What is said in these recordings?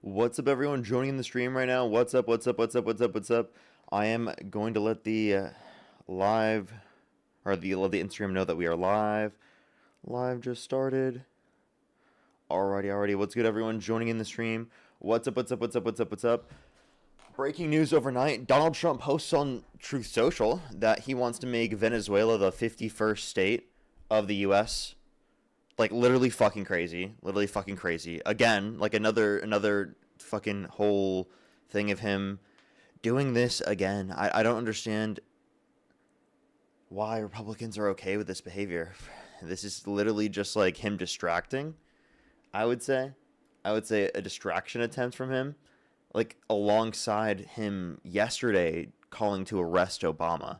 What's up, everyone joining in the stream right now? What's up, what's up, what's up, what's up, what's up? I am going to let the live, or let the Instagram know that we are live. Live just started. Alrighty. What's good, everyone joining in the stream? What's up, what's up, what's up, what's up, what's up? Breaking news overnight. Donald Trump posts on Truth Social that he wants to make Venezuela the 51st state of the U.S., like, literally fucking crazy. Literally fucking crazy. Again, like, another fucking whole thing of him doing this again. I don't understand why Republicans are okay with this behavior. This is literally just, like, him distracting, I would say. I would say a distraction attempt from him. Like, alongside him yesterday calling to arrest Obama.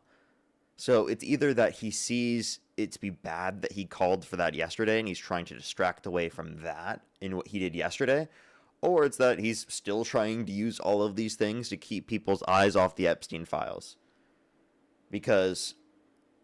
So it's either that he sees it to be bad that he called for that yesterday and he's trying to distract away from that in what he did yesterday, or it's that he's still trying to use all of these things to keep people's eyes off the Epstein files. Because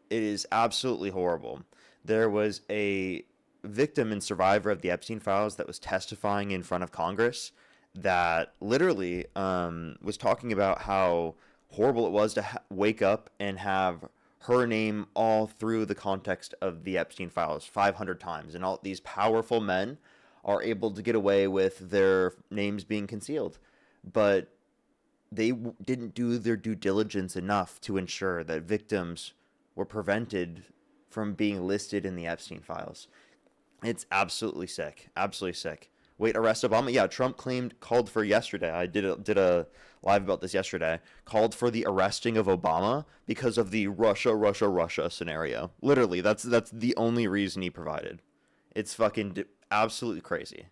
it is absolutely horrible. There was a victim and survivor of the Epstein files that was testifying in front of Congress that literally was talking about how horrible it was to wake up and have her name all through the context of the Epstein files 500 times. And all these powerful men are able to get away with their names being concealed. But they didn't do their due diligence enough to ensure that victims were prevented from being listed in the Epstein files. It's absolutely sick. Absolutely sick. Wait, arrest Obama? Yeah, Trump called for yesterday. I did a live about this yesterday. Called for the arresting of Obama because of the Russia scenario. Literally, that's the only reason he provided. It's fucking absolutely crazy.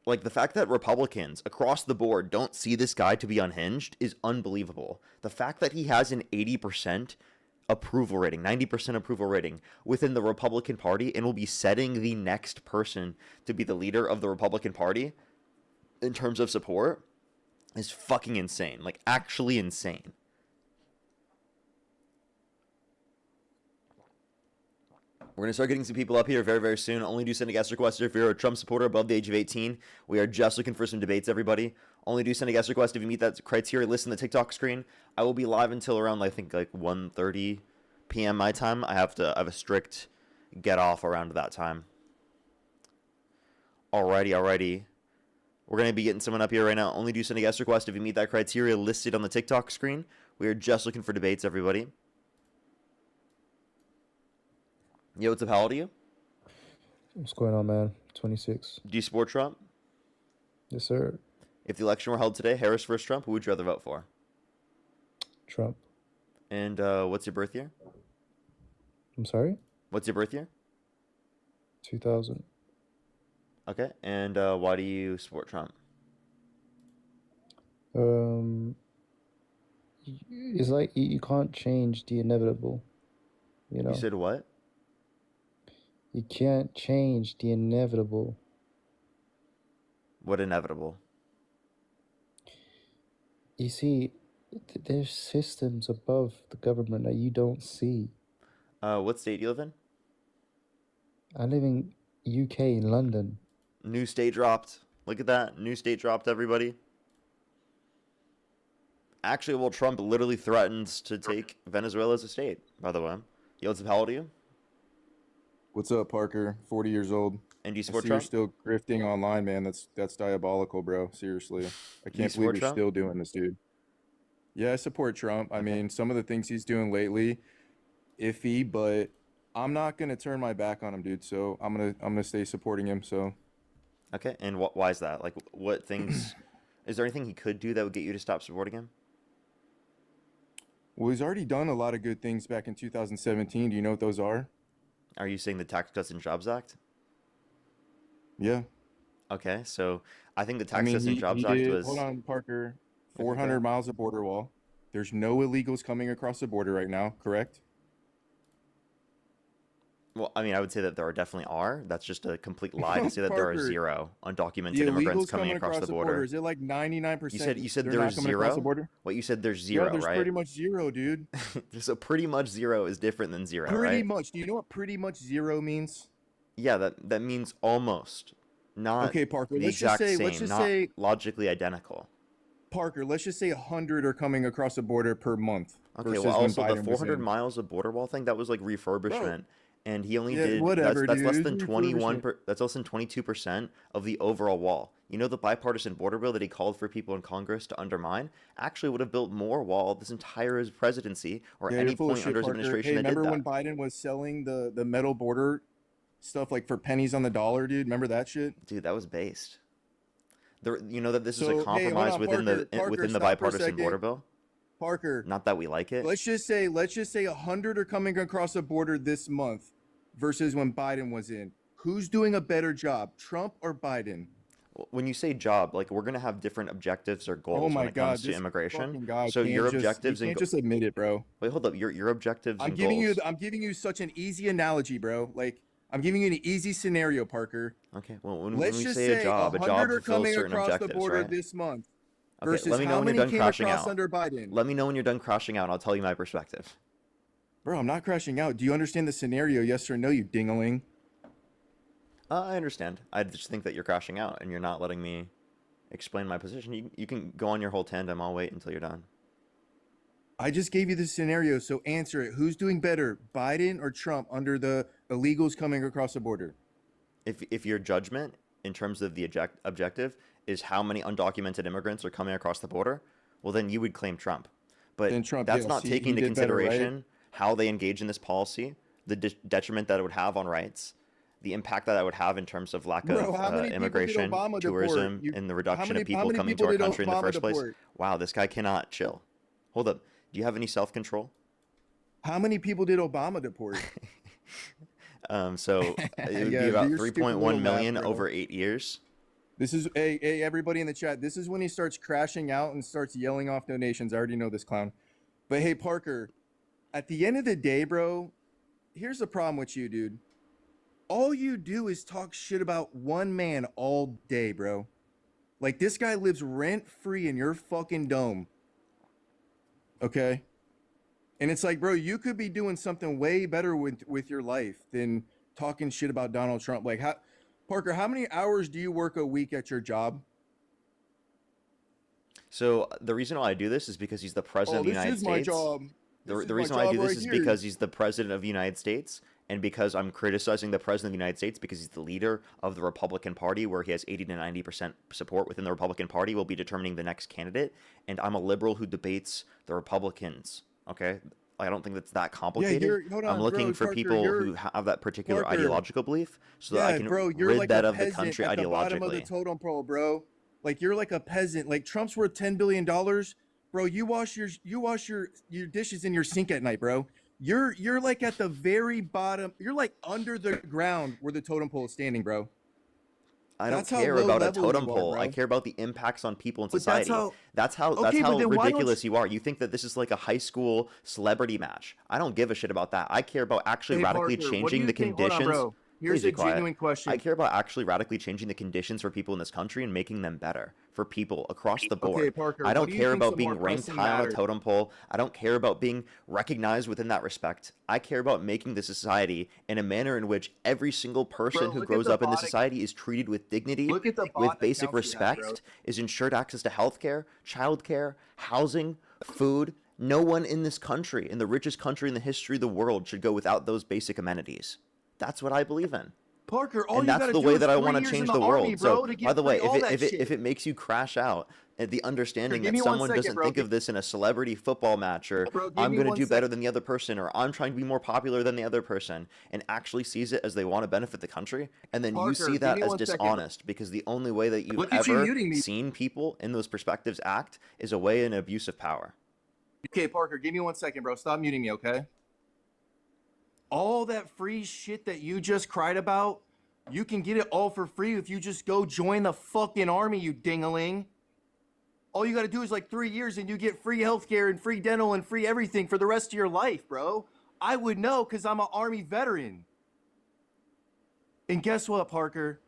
Like, the fact that Republicans across the board don't see this guy to be unhinged is unbelievable. The fact that he has an 80% approval rating, 90% approval rating within the Republican Party and will be setting the next person to be the leader of the Republican Party in terms of support is fucking insane. Like, actually insane. We're going to start getting some people up here very, very soon. Only do send a guest request if you're a Trump supporter above the age of 18. We are just looking for some debates, everybody. Only do send a guest request if you meet that criteria list on the TikTok screen. I will be live until around, I think, like 1:30 p.m. my time. I have a strict get off around that time. Alrighty. We're going to be getting someone up here right now. Only do send a guest request if you meet that criteria listed on the TikTok screen. We are just looking for debates, everybody. Yo, what's up? How old are you? What's going on, man? 26. Do you support Trump? Yes, sir. If the election were held today, Harris versus Trump, who would you rather vote for? Trump. And what's your birth year? I'm sorry? What's your birth year? 2000. Okay. And why do you support Trump? It's like you can't change the inevitable, you know? You said what? You can't change the inevitable. What inevitable? You see, there's systems above the government that you don't see. What state do you live in? I live in UK, in London. New state dropped. Look at that. New state dropped, everybody. Actually, well, Trump literally threatens to take Venezuela as a state, by the way. Yo, what's up? How old are you? What's up, Parker? 40 years old. And do you I support see you're Trump? still grifting online, man. That's diabolical, bro. Seriously. I Do you can't support believe you're Trump? still doing this, dude. Yeah, I support Trump. I mean, some of the things he's doing lately, iffy, but I'm not gonna turn my back on him, dude. So I'm gonna stay supporting him. So Okay. And why is that? Like, what things... Is there anything he could do that would get you to stop supporting him? well, he's already done a lot of good things back in 2017. Do you know what those are? Are you saying the Tax Cuts and Jobs Act? Yeah. Okay, so I think the I Tax mean, Cuts and he Jobs Act did, was... hold on, Parker, Okay, go 400 ahead. miles of border wall. There's no illegals coming across the border right now, correct? Well, I mean, I would say that there definitely are. That's just a complete lie to say that there are Parker, zero undocumented the immigrants illegals coming coming across across the the border, border. is it like 99% You said they're not there's coming across the zero? border? What, you said there's Yeah, zero, there's right? pretty much zero, dude. So pretty much zero is different than zero, Pretty right? much. Do you know what pretty much zero means? Yeah, that means almost. Not Okay, Parker, the let's just exact say, same, not logically identical. Parker, let's just say 100 are coming across the border per month Okay, well, versus when also the Biden was 400 in. miles of border wall thing, that was like Bro, refurbishment, and he only yeah, did whatever, that's dude. less It than was 21 refurbishment. that's less than 22% of the overall wall. You know, the bipartisan border bill that he called for people in Congress to undermine actually would have built more wall this entire his presidency or Yeah, you're any full of point shit, under his Parker. Hey, administration that did remember that. when Biden was selling the metal border stuff like for pennies on the dollar, dude? Remember that shit? Dude, that was based. You know that this is a So, hey, hold compromise on, within Parker. the Parker, within the stop for a bipartisan border second. bill. Parker, Not that we like it. let's just say 100 are coming across the border this month versus when Biden was in. Who's doing a better job, Trump or Biden? When you say job, like we're gonna have different objectives or Oh goals when my it God, comes to this immigration. fucking guy So your can't just he objectives and can't just admit it, bro. wait, hold up. Your objectives I'm and giving you goals. I'm giving you such an easy analogy, bro. Like I'm giving you an easy scenario, Parker. Okay, well, when Let's we just say a say job 100 are fulfills coming certain across the objectives, border right? this month Okay, versus let me know how when you're many done came crashing across out. under Biden. Let me know when you're done crashing out, and I'll tell you my perspective. Bro, I'm not crashing out. Do you understand the scenario? Yes or no, you dingaling? I understand. I just think that you're crashing out, and you're not letting me explain my position. You can go on your whole tandem. I'll wait until you're done. I just gave you the scenario, so answer it. Who's doing better, Biden or Trump under the illegals coming across the border? If your judgment in terms of the objective is how many undocumented immigrants are coming across the border, well, then you would claim Trump. But Then Trump, that's yes, not he taking into did better, right? consideration how they engage in this policy, the detriment that it would have on rights, the impact that it would have in terms of lack Bro, of how many people did immigration, Obama deport? tourism, and the How reduction many of how people many coming to people our did country in the Obama first place. deport? Wow, this guy cannot chill. Hold up. Do you have any self-control? How many people did Obama deport? So it would be Yeah, do about your stupid little 3.1 math, million bro. over 8 years. This is hey everybody in the chat. This is when he starts crashing out and starts yelling off donations. I already know this clown. But hey, Parker, at the end of the day, bro, here's the problem with you, dude. All you do is talk shit about one man all day, bro. Like this guy lives rent free in your fucking dome. Okay? And it's like, bro, you could be doing something way better with your life than talking shit about Donald Trump. Like how Parker, how many hours do you work a week at your job? So the reason why I do this is because he's the president Oh, of the this United is my States. job. The This is my reason why I job do this right is here. because he's the president of the United States, and because I'm criticizing the president of the United States because he's the leader of the Republican Party, where he has 80 to 90% support within the Republican Party, will be determining the next candidate. And I'm a liberal who debates the Republicans. Okay, I don't think that's that Yeah, complicated. hold I'm on, looking bro, for Parker, people you're who have that particular Parker. ideological belief, so that I Yeah, can bro, you're rid like that a of the peasant country at the bottom of the ideologically. totem pole, bro. Like you're like a peasant. Like Trump's worth $10 billion. Bro, you wash your dishes in your sink at night, bro. You're like at the very bottom. You're like under the ground where the totem pole is standing, bro. I don't That's how care low about a level totem you are, pole. I bro. care about the impacts on people in But that's society. how That's Okay, but how then why don't ridiculous you are. You think that this is like a high school celebrity match. I don't give a shit about that. I care about actually Hey radically Parker, what do changing you the think? Hold on, conditions. bro. Please Here's be a quiet. genuine I question. care about actually radically changing the conditions for people in this country and making them better for people across the Okay, board. Parker, I what don't do you care think's about the more being ranked pressing high on a matter? totem pole. I don't care about being recognized within that respect. I care about making the society in a manner in which every single person Bro, who look at grows the up in this bot. society is treated with dignity, Look at the with bot basic accounts you have, bro. respect, is ensured access to healthcare, childcare, housing, food. No one in this country, in the richest country in the history of the world, should go without those basic amenities. That's what I believe in. Parker, all And you that's gotta the do way is that I 3 want to years in change the the army, world. bro, So, to by get the free way, all that if shit. it makes you crash out at the understanding Give that me 1 someone second, doesn't bro. think of this in a celebrity football match, or Bro, give I'm me going to 1 do better second. than the other person, or I'm trying to be more popular than the other person, and actually sees it as they want to benefit the country, and then you Parker, see give that me as 1 second. dishonest, because the only way that you've Look at you ever muting me. seen people in those perspectives act is a way in abuse of power. Okay, Parker, give me 1 second, bro. Stop muting me, okay? All that free shit that you just cried about, you can get it all for free if you just go join the fucking army, you dingaling. All you gotta do is like 3 years and you get free healthcare and free dental and free everything for the rest of your life, bro. I would know because I'm an army veteran. And guess what, Parker?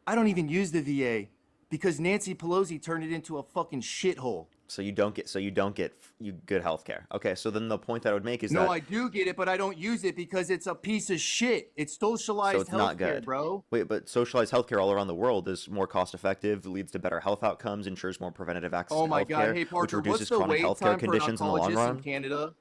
I don't even use the VA because Nancy Pelosi turned it into a fucking shithole. So you don't get good health care. Okay, so then the point that I would make is No, that I do get it, but I don't use it because it's a piece of shit. It's socialized it's not healthcare, good. bro. Wait, but socialized healthcare all around the world is more cost effective, leads to better health outcomes, ensures more preventative access Oh to my God. healthcare, Hey, which Parker, what's reduces the chronic wait healthcare time for an conditions in the long oncologist in run. Canada?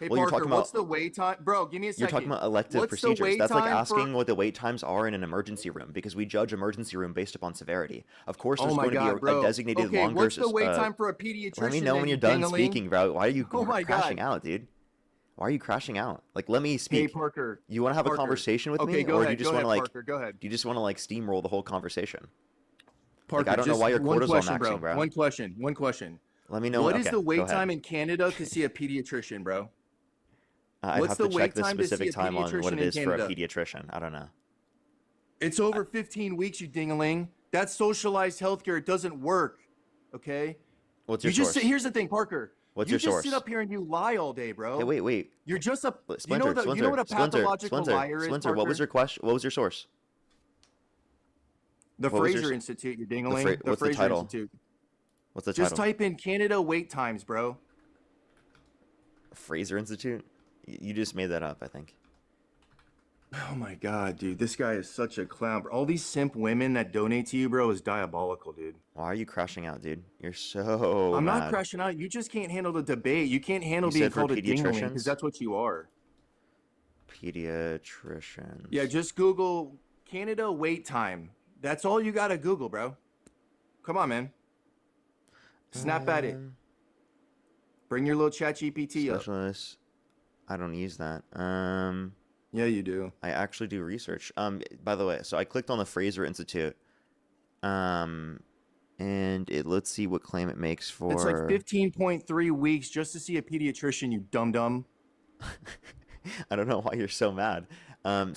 Hey, Well, you're Parker, talking about what's the wait time? Bro, give me a you're talking second. about elective What's the procedures. wait That's like time for? asking what the wait times are in an emergency room because we judge emergency room based upon severity. Of course, Oh there's my going to be God, a bro. designated Okay, longer. what's the wait time for a pediatrician? Let me know when then, you're you done ding-a-ling? speaking, bro. Why are you Oh my crashing God. out, dude? Why are you crashing out? Like, let me Hey, speak. Parker. You want to have a Parker. conversation with Okay, me, go or do ahead. you just Go want to ahead, like? Parker. Go ahead. Do you just want to like steamroll the whole conversation? Parker, Like, I don't know just why you're one cortisol question, maxing, bro. One question. One question. Let me know. What is Okay, the go wait ahead. time in Canada to see a pediatrician, bro? I'd What's have the to check wait the time to see specific a time on what pediatrician it in is for a Canada? pediatrician. I don't know. It's over 15 weeks, you ding-a-ling. That's socialized healthcare. It doesn't work. Okay? What's You your just source? here's the thing, Parker. What's You your just sit source? up here and you lie all day, bro. Hey, wait. You're just a Splinter, you know what a pathological Splinter, liar is, Splinter. Parker? What was your question? What was your source? The What was your Fraser s- Institute, you ding-a-ling. The What's the Fraser title? Institute. What's the Just title? type in Canada wait times, bro. Fraser Institute? You just made that up, I think. Oh my God, dude. This guy is such a clown. Bro. All these simp women that donate to you, bro, is diabolical, dude. Why are you crashing out, dude? You're so I'm not mad. crashing out. You just can't handle the debate. You can't handle You being said for called a ding-a-ling because pediatricians? that's what you are. Pediatricians. Yeah, just Google Canada wait time. That's all you gotta Google, bro. Come on, man. Snap at it. Um, Bring your little chat GPT up. Specialist. I don't use that. Yeah, you do. I actually do research. By the way, so I clicked on the Fraser Institute. And let's see what claim it makes for. It's like 15.3 weeks just to see a pediatrician, you dum-dum. I don't know why you're so mad. Okay.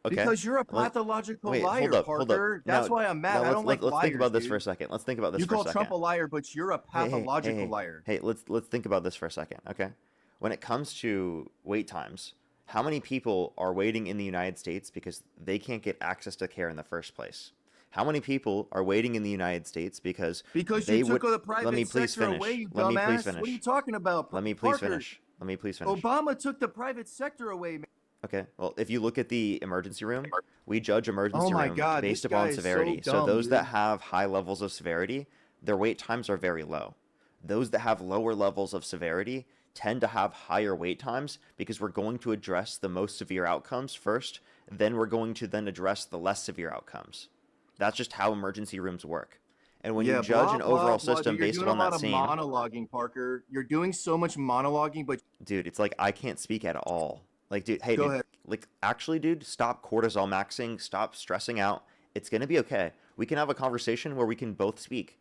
Because you're a pathological Wait, liar, hold up. Parker. That's Now- why I'm mad. now I don't like let's liars, think about this dude. for a second. Let's think about this You for a call second. Trump a liar, but you're a pathological liar. Hey, let's think about this for a second, okay? When it comes to wait times, how many people are waiting in the United States because they can't get access to care in the first place? How many people are waiting in the United States because you took the private Let me please sector finish. away, you Let me please dumbass. finish. What are you talking about? Let me please Parker, finish. Let me please finish. Obama took the private sector away, man. Okay. Well, if you look at the emergency room, we judge emergency Oh my room God, based this guy upon is so severity. So dumb, those that dude. have high levels of severity, their wait times are very low. Those that have lower levels of severity tend to have higher wait times because we're going to address the most severe outcomes first, then we're going to then address the less severe outcomes. That's just how emergency rooms work. And when you judge an overall system dude, you're based doing upon a lot that of scene, monologuing, Parker. You're doing so much monologuing, but dude, it's like I can't speak at all. Like, dude, hey, Go dude, ahead. like, actually, dude, stop cortisol maxing, stop stressing out. It's gonna be okay. We can have a conversation where we can both speak.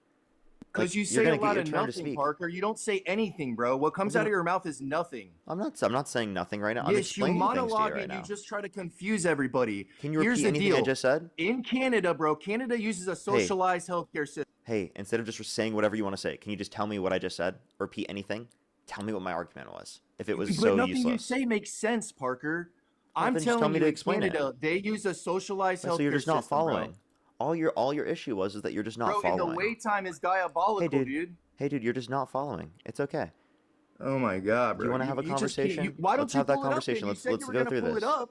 because Like, you you're say a gonna get lot your of turn to nothing, speak. Parker. You don't say anything, bro. What comes out of your mouth is nothing. I'm not saying nothing right now. I'm Yes, you explaining things to you monologue right and you now. just try to confuse everybody. Can you Here's repeat the anything deal. I just said? In Canada, bro, Canada uses a socialized healthcare system. Hey, instead of just saying whatever you want to say, can you just tell me what I just said? Repeat anything? Tell me what my argument was. If it was But so nothing you useless. say makes sense, Parker. Well, I'm then just tell telling me you, to in explain it. Canada, they use a socialized healthcare So you're just not system, following. bro. All your issue was is that you're just not Bro, and the following. wait time is Hey, diabolical, dude. dude. Hey, dude, you're just not following. It's okay. Oh my God, Do you bro. want to have a You just can't. conversation? Why Let's don't you have that pull it up then? conversation. You Let's said you were go gonna through pull it this. up.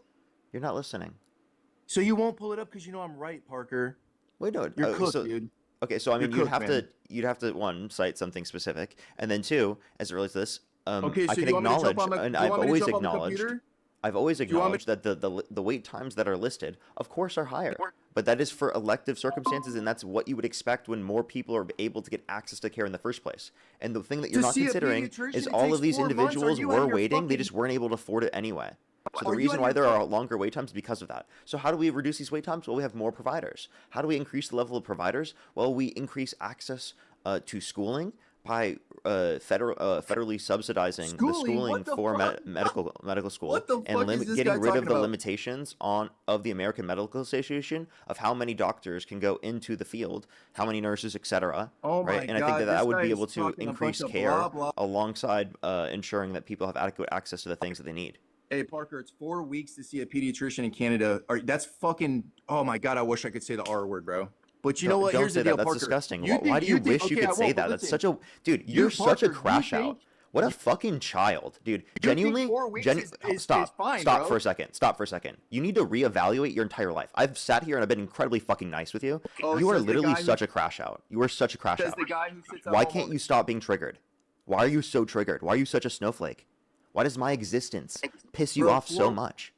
You're not listening. So you won't pull it up because you know I'm right, Parker. Wait, no. You're cooked, dude. Okay, so I mean, You're cooked, man. you'd have to one cite something specific, and then two, as it relates to this, Okay, I so can you want me to acknowledge, jump on the? and Do you I've want me to always jump on the acknowledged, computer? I've always Do you want me? acknowledged that the wait times that are listed, of course, are higher. But that is for elective circumstances, and that's what you would expect when more people are able to get access to care in the first place. And the thing that you're To not see a considering pediatrician, is it all takes of these 4 months. Are individuals you out of were your waiting, they fucking? just weren't able to afford it anyway. So the Are you reason out of why your there are fuck? longer wait times is because of that. So how do we reduce these wait times? Well, we have more providers. How do we increase the level of providers? Well, we increase access to schooling by federally subsidizing the Schooling? schooling What the for fuck? medical school What the and fuck is this getting guy rid of talking the about? limitations of the American Medical Association of how many doctors can go into the field, how many nurses, etc. Oh Right? my And I think God, that this would guy be is able to talking a bunch increase of care blah blah. alongside ensuring that people have adequate access to the things that they need. Hey Parker, it's 4 weeks to see a pediatrician in Canada. That's fucking. Oh my God, I wish I could say the R word, bro. But you know what? Don't Here's say the deal, that. That's Parker. disgusting. You Why think do you you think wish you okay, I could say won't, but that? That's listen. such a dude. You You're such a Parker, you crash out. think What a fucking child, dude. you think Genuinely, 4 weeks is stop. fine, Stop bro? for a second. Stop for a second. You need to reevaluate your entire life. I've sat here and I've been incredibly fucking nice with you. Oh, You are says the literally guy who such a crash out. You are such a crash says out. the guy who sits at Why home all can't the you stop being triggered? Why are you so triggered? Why are you such a snowflake? Why does my existence piss you Bro, off so much?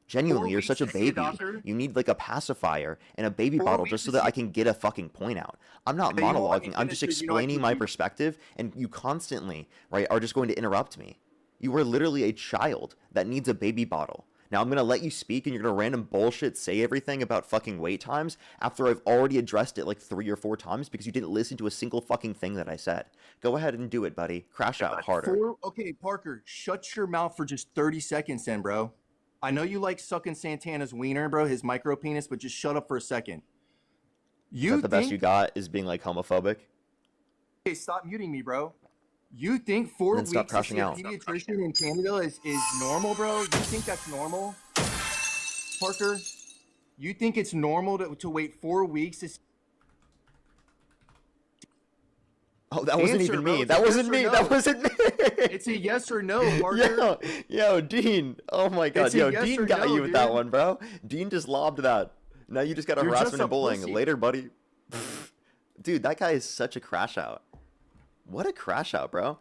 Genuinely, you're weeks such a to see a baby. doctor? You need like a pacifier and a baby 4 bottle weeks just so to that see I can get a fucking point out. I'm not Hey, you know what? Let me monologuing. I'm finish just because you know I explaining can my keep- perspective, and you constantly, right, are just going to interrupt me. You are literally a child that needs a baby bottle. Now I'm going to let you speak and you're going to random bullshit say everything about fucking wait times after I've already addressed it like 3 or 4 times because you didn't listen to a single fucking thing that I said. Go ahead and do it, buddy. Crash out harder. Okay, Parker, shut your mouth for just 30 seconds then, bro. I know you like sucking Santana's wiener, bro, his micro penis, but just shut up for a second. Is You that the best you think got is being like homophobic? Okay, stop muting me, bro. You think 4 Then stop weeks to see crashing a out. pediatrician in Canada is normal, bro? You think that's normal? Parker, you think it's normal to wait 4 weeks to see Oh, that wasn't Answer, even bro. me. It's That a wasn't yes or me. no. That wasn't me. It's a yes or no, Parker. Yo, Dean. Oh my God. It's a Yo, yes Dean or got no, you with that dude. one, bro. Dean just lobbed that. Now you just got a You're just harassment a and bullying. pussy. Later, buddy. Dude, that guy is such a crash out. What a crash out, bro.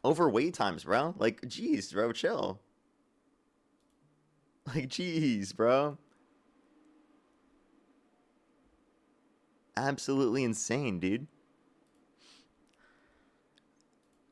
Overweight times, bro. Like, jeez, bro, chill. Like, jeez, bro. Absolutely insane, dude.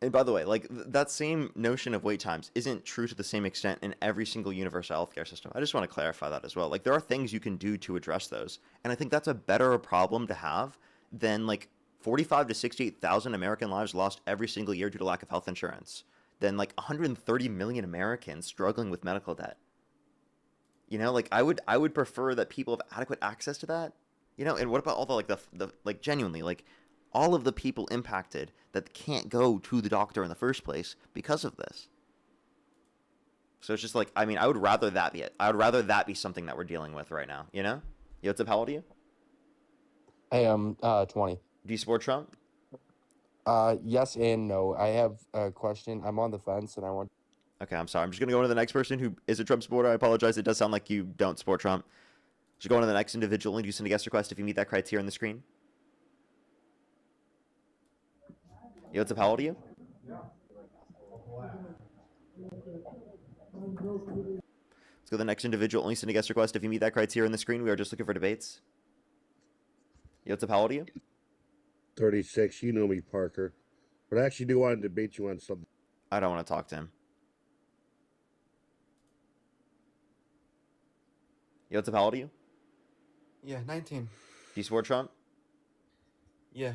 And by the way, like that same notion of wait times isn't true to the same extent in every single universal healthcare system. I just want to clarify that as well. Like there are things you can do to address those, and I think that's a better problem to have than like 45 to 68,000 American lives lost every single year due to lack of health insurance, than like 130 million Americans struggling with medical debt. You know, like I would prefer that people have adequate access to that. You know, and what about all the like the like genuinely like all of the people impacted that can't go to the doctor in the first place because of this. So it's just like, I mean, I would rather that be it. I would rather that be something that we're dealing with right now, you know? Yo, what's up, how old are you? I am 20. Do you support Trump? Yes and no. I have a question. I'm on the fence and I want Okay, I'm sorry. I'm just going to go on to the next person who is a Trump supporter. I apologize. It does sound like you don't support Trump. Just go on to the next individual and do send a guest request if you meet that criteria on the screen. Yo, what's up, how old are you? Let's go to the next individual. Only send a guest request if you meet that criteria on the screen. We are just looking for debates. Yo, what's up, how old are you? 36. You know me, Parker. But I actually do want to debate you on something. I don't want to talk to him. Yo, what's up, how old are you? Yeah, 19. Do you support Trump? Yeah,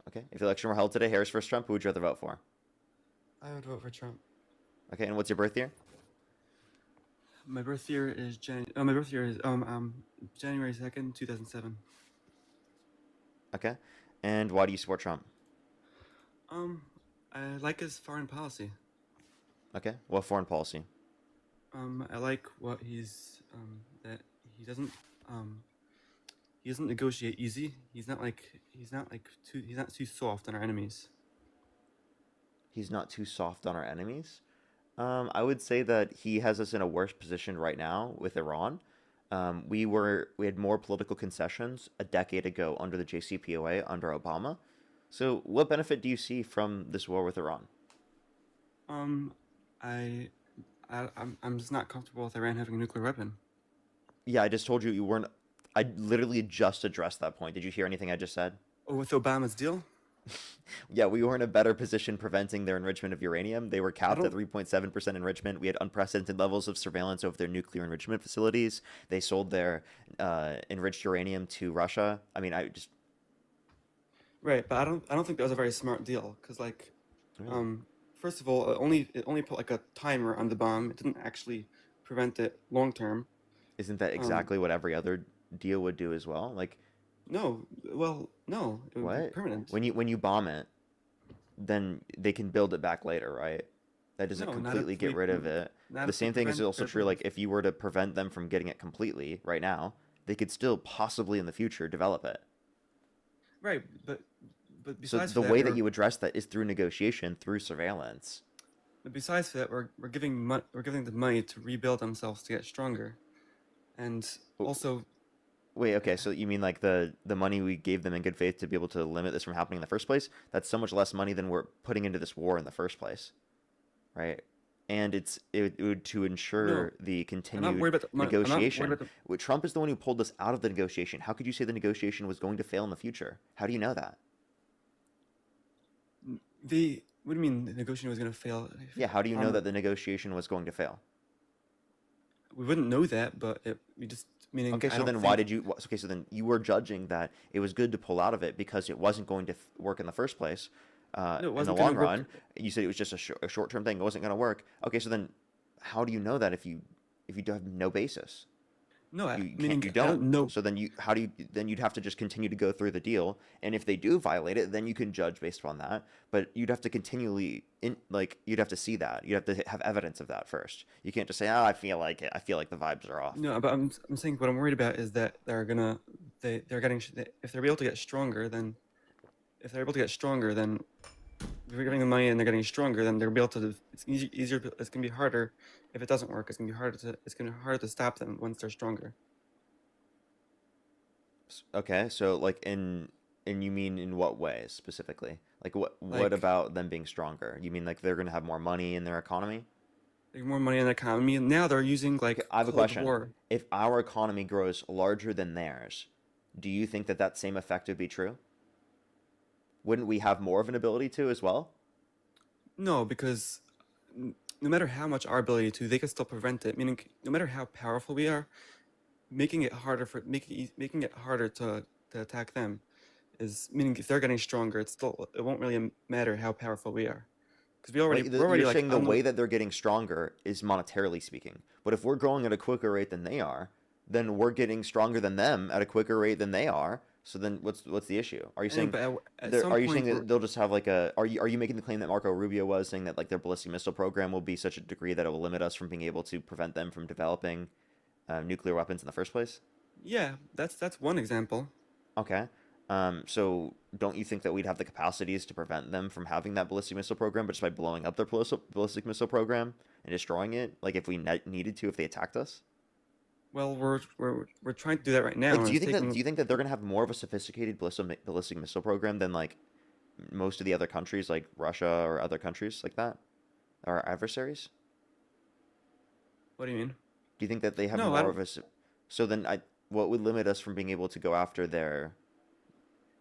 Okay. If the election were held today, Harris versus Trump, who would you rather vote for? I would vote for Trump. Okay, and what's your birth year? My birth year is January 2nd, 2007. Okay. And why do you support Trump? I like his foreign policy. Okay. What foreign policy? I like what that he doesn't negotiate easy. He's not too soft on our enemies. He's not too soft on our enemies. I would say that he has us in a worse position right now with Iran. We had more political concessions a decade ago under the JCPOA under Obama. So what benefit do you see from this war with Iran? I'm just not comfortable with Iran having a nuclear weapon. Yeah, I just told you weren't. I literally just addressed that point. Did you hear anything I just said? Oh, with Obama's deal? Yeah, we were in a better position preventing their enrichment of uranium. They were capped at 3.7% enrichment. We had unprecedented levels of surveillance over their nuclear enrichment facilities. They sold their enriched uranium to Russia. I mean, Right, but I don't think that was a very smart deal because first of all, it only put like a timer on the bomb. It didn't actually prevent it long term. Isn't that exactly what every other deal would do as well? Like, no, it would be what? permanent. When you bomb it, then they can build it back later, right? That doesn't No, not completely if get we- rid of it. not The if we same thing is prevent also their true. Like, bombs. if you were to prevent them from getting it completely right now, they could still possibly in the future develop it. Right, but So besides the for that, way that you address that is through negotiation, through surveillance. we're giving them money to rebuild themselves to get stronger, and W- also Wait, okay, so you mean like the money we gave them in good faith to be able to limit this from happening in the first place? That's so much less money than we're putting into this war in the first place, right? And it would to no, ensure the I'm not continued worried about the money. I'm not worried negotiation. about the Trump is the one who pulled us out of the negotiation. How could you say the negotiation was going to fail in the future? How do you know that? the. What do you mean the negotiation was going to fail? Yeah, how do you know Um, that the negotiation was going to fail? we wouldn't know that, but we just meaning Okay, I so don't then why think did you? Okay, so then you were judging that it was good to pull out of it because it wasn't going to work in the first place. no, it In the wasn't going long to work. run, you said it was just a short-term thing. It wasn't going to work. Okay, so then how do you know that if you have no basis? No, You can't. meaning You I don't. don't know. So then how do you? Then you'd have to just continue to go through the deal, and if they do violate it, then you can judge based upon that. But you'd have to continually you'd have to see that. You'd have to have evidence of that first. You can't just say, "Oh, I feel like it. I feel like the vibes are off." No, but I'm saying what I'm worried about is that they're getting if they're able to get stronger, then if they're able to get stronger, then if we're giving them money and they're getting stronger, then they'll be able to. It's easier. It's gonna be harder if it doesn't work. It's gonna be harder to. It's gonna be harder to stop them once they're stronger. Okay, so and you mean in what ways specifically? Like what Like about them being stronger? You mean like they're gonna have more money in their economy? like more money in the economy, and now they're using Okay, like I have a Cold question. War. If our economy grows larger than theirs, do you think that that same effect would be true? Wouldn't we have more of an ability to as well? No, because no matter how much our ability to, they can still prevent it. Meaning, no matter how powerful we are, making it harder to attack them is meaning if they're getting stronger, it won't really matter how powerful we are because Right? we're already You're like saying the on the way that they're getting stronger is monetarily speaking. But if we're growing at a quicker rate than they are, then we're getting stronger than them at a quicker rate than they are. So then what's the issue? Are you I think, saying but at some are you saying point that they'll just have like a are you making the claim that Marco Rubio was saying that like their ballistic missile program will be such a degree that it will limit us from being able to prevent them from developing nuclear weapons in the first place? yeah, that's one example. Okay. So don't you think that we'd have the capacities to prevent them from having that ballistic missile program, but just by blowing up their ballistic missile program and destroying it, like if we needed to, if they attacked us? Well, we're trying to do that right now, Like, and it's taking. do you think that they're gonna have more of a sophisticated ballistic missile program than like most of the other countries, like Russia or other countries like that, our adversaries? What do you mean? Do you think that they have No, I more don't. of a? So then, what would limit us from being able to go after their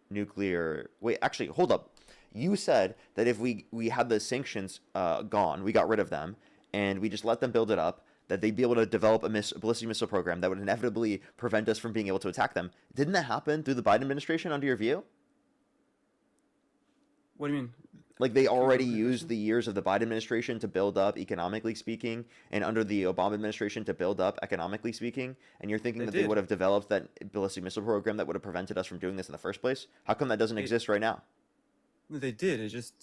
nuclear? Wait, actually, hold up. You said that if we had the sanctions gone, we got rid of them, and we just let them build it up, that they'd be able to develop a ballistic missile program that would inevitably prevent us from being able to attack them. Didn't that happen through the Biden administration, under your view? What do you mean? Like they Can you already repeat the used question? the years of the Biden administration to build up economically speaking, and under the Obama administration to build up economically speaking, and you're thinking They that they would did. have developed that ballistic missile program that would have prevented us from doing this in the first place? How come that doesn't They exist right now? no, they did. It just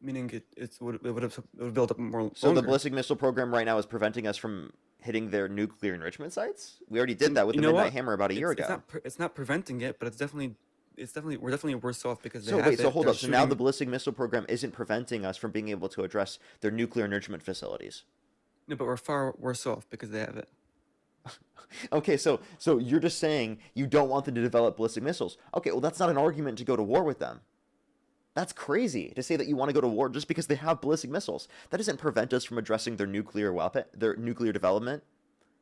meaning it would have built up more So the longer. ballistic missile program right now is preventing us from hitting their nuclear enrichment sites? We already did And that with you the know Midnight what? Hammer about a year It's ago. it's not preventing it, but it's definitely we're definitely worse off because they So wait, have so it. hold They're up. So now the shooting. ballistic missile program isn't preventing us from being able to address their nuclear enrichment facilities. No, but we're far worse off because they have it. Okay, so you're just saying you don't want them to develop ballistic missiles. Okay, well that's not an argument to go to war with them. That's crazy to say that you want to go to war just because they have ballistic missiles. That doesn't prevent us from addressing their nuclear weapon, their nuclear development.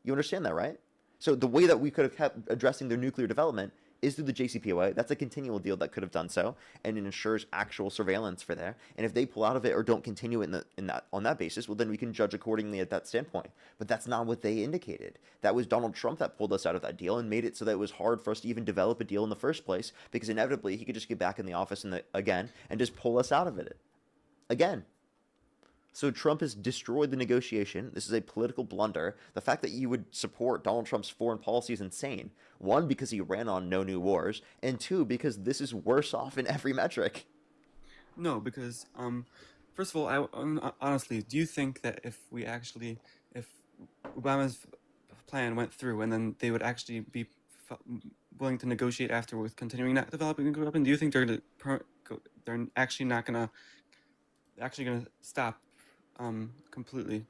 You understand that, right? So the way that we could have kept addressing their nuclear development is through the JCPOA. That's a continual deal that could have done so, and it ensures actual surveillance for there. And if they pull out of it or don't continue it in that on that basis, well, then we can judge accordingly at that standpoint. But that's not what they indicated. That was Donald Trump that pulled us out of that deal and made it so that it was hard for us to even develop a deal in the first place, because inevitably he could just get back in the office again and just pull us out of it again. So Trump has destroyed the negotiation. This is a political blunder. The fact that you would support Donald Trump's foreign policy is insane. One, because he ran on no new wars, and two, because this is worse off in every metric. No, because first of all, honestly, do you think that if Obama's plan went through and then they would actually be willing to negotiate after with continuing not developing a nuclear weapon? Do you think they're actually not gonna stop completely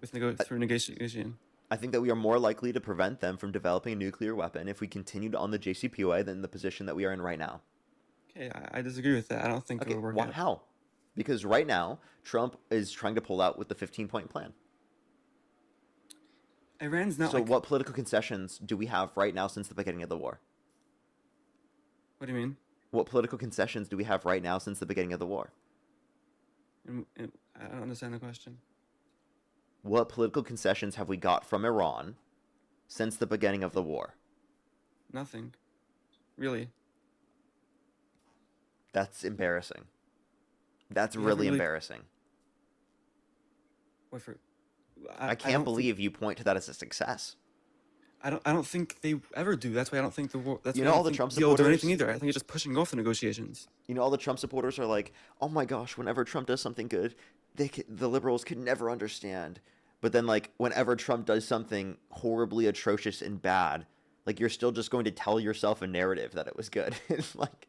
with through negotiation? I think that we are more likely to prevent them from developing a nuclear weapon if we continued on the JCPOA than the position that we are in right now. Okay, I disagree with that. I don't think Okay, it'll work out. how? Because right now, Trump is trying to pull out with the 15-point plan. Iran's not So like. what political concessions do we have right now since the beginning of the war? What do you mean? What political concessions do we have right now since the beginning of the war? I don't understand the question. What political concessions have we got from Iran since the beginning of the war? Nothing. Really. That's embarrassing. That's We haven't really really- embarrassing. What for? I can't don't believe you point to that as a success. I don't think they ever do. That's why I don't think the war. That's You why know I don't all the think Trump they'll do anything supporters- either. I think it's just pushing off the negotiations. You know, all the Trump supporters are like, oh my gosh, whenever Trump does something good, the liberals could never understand. But then, like, whenever Trump does something horribly atrocious and bad, like, you're still just going to tell yourself a narrative that it was good. It's like,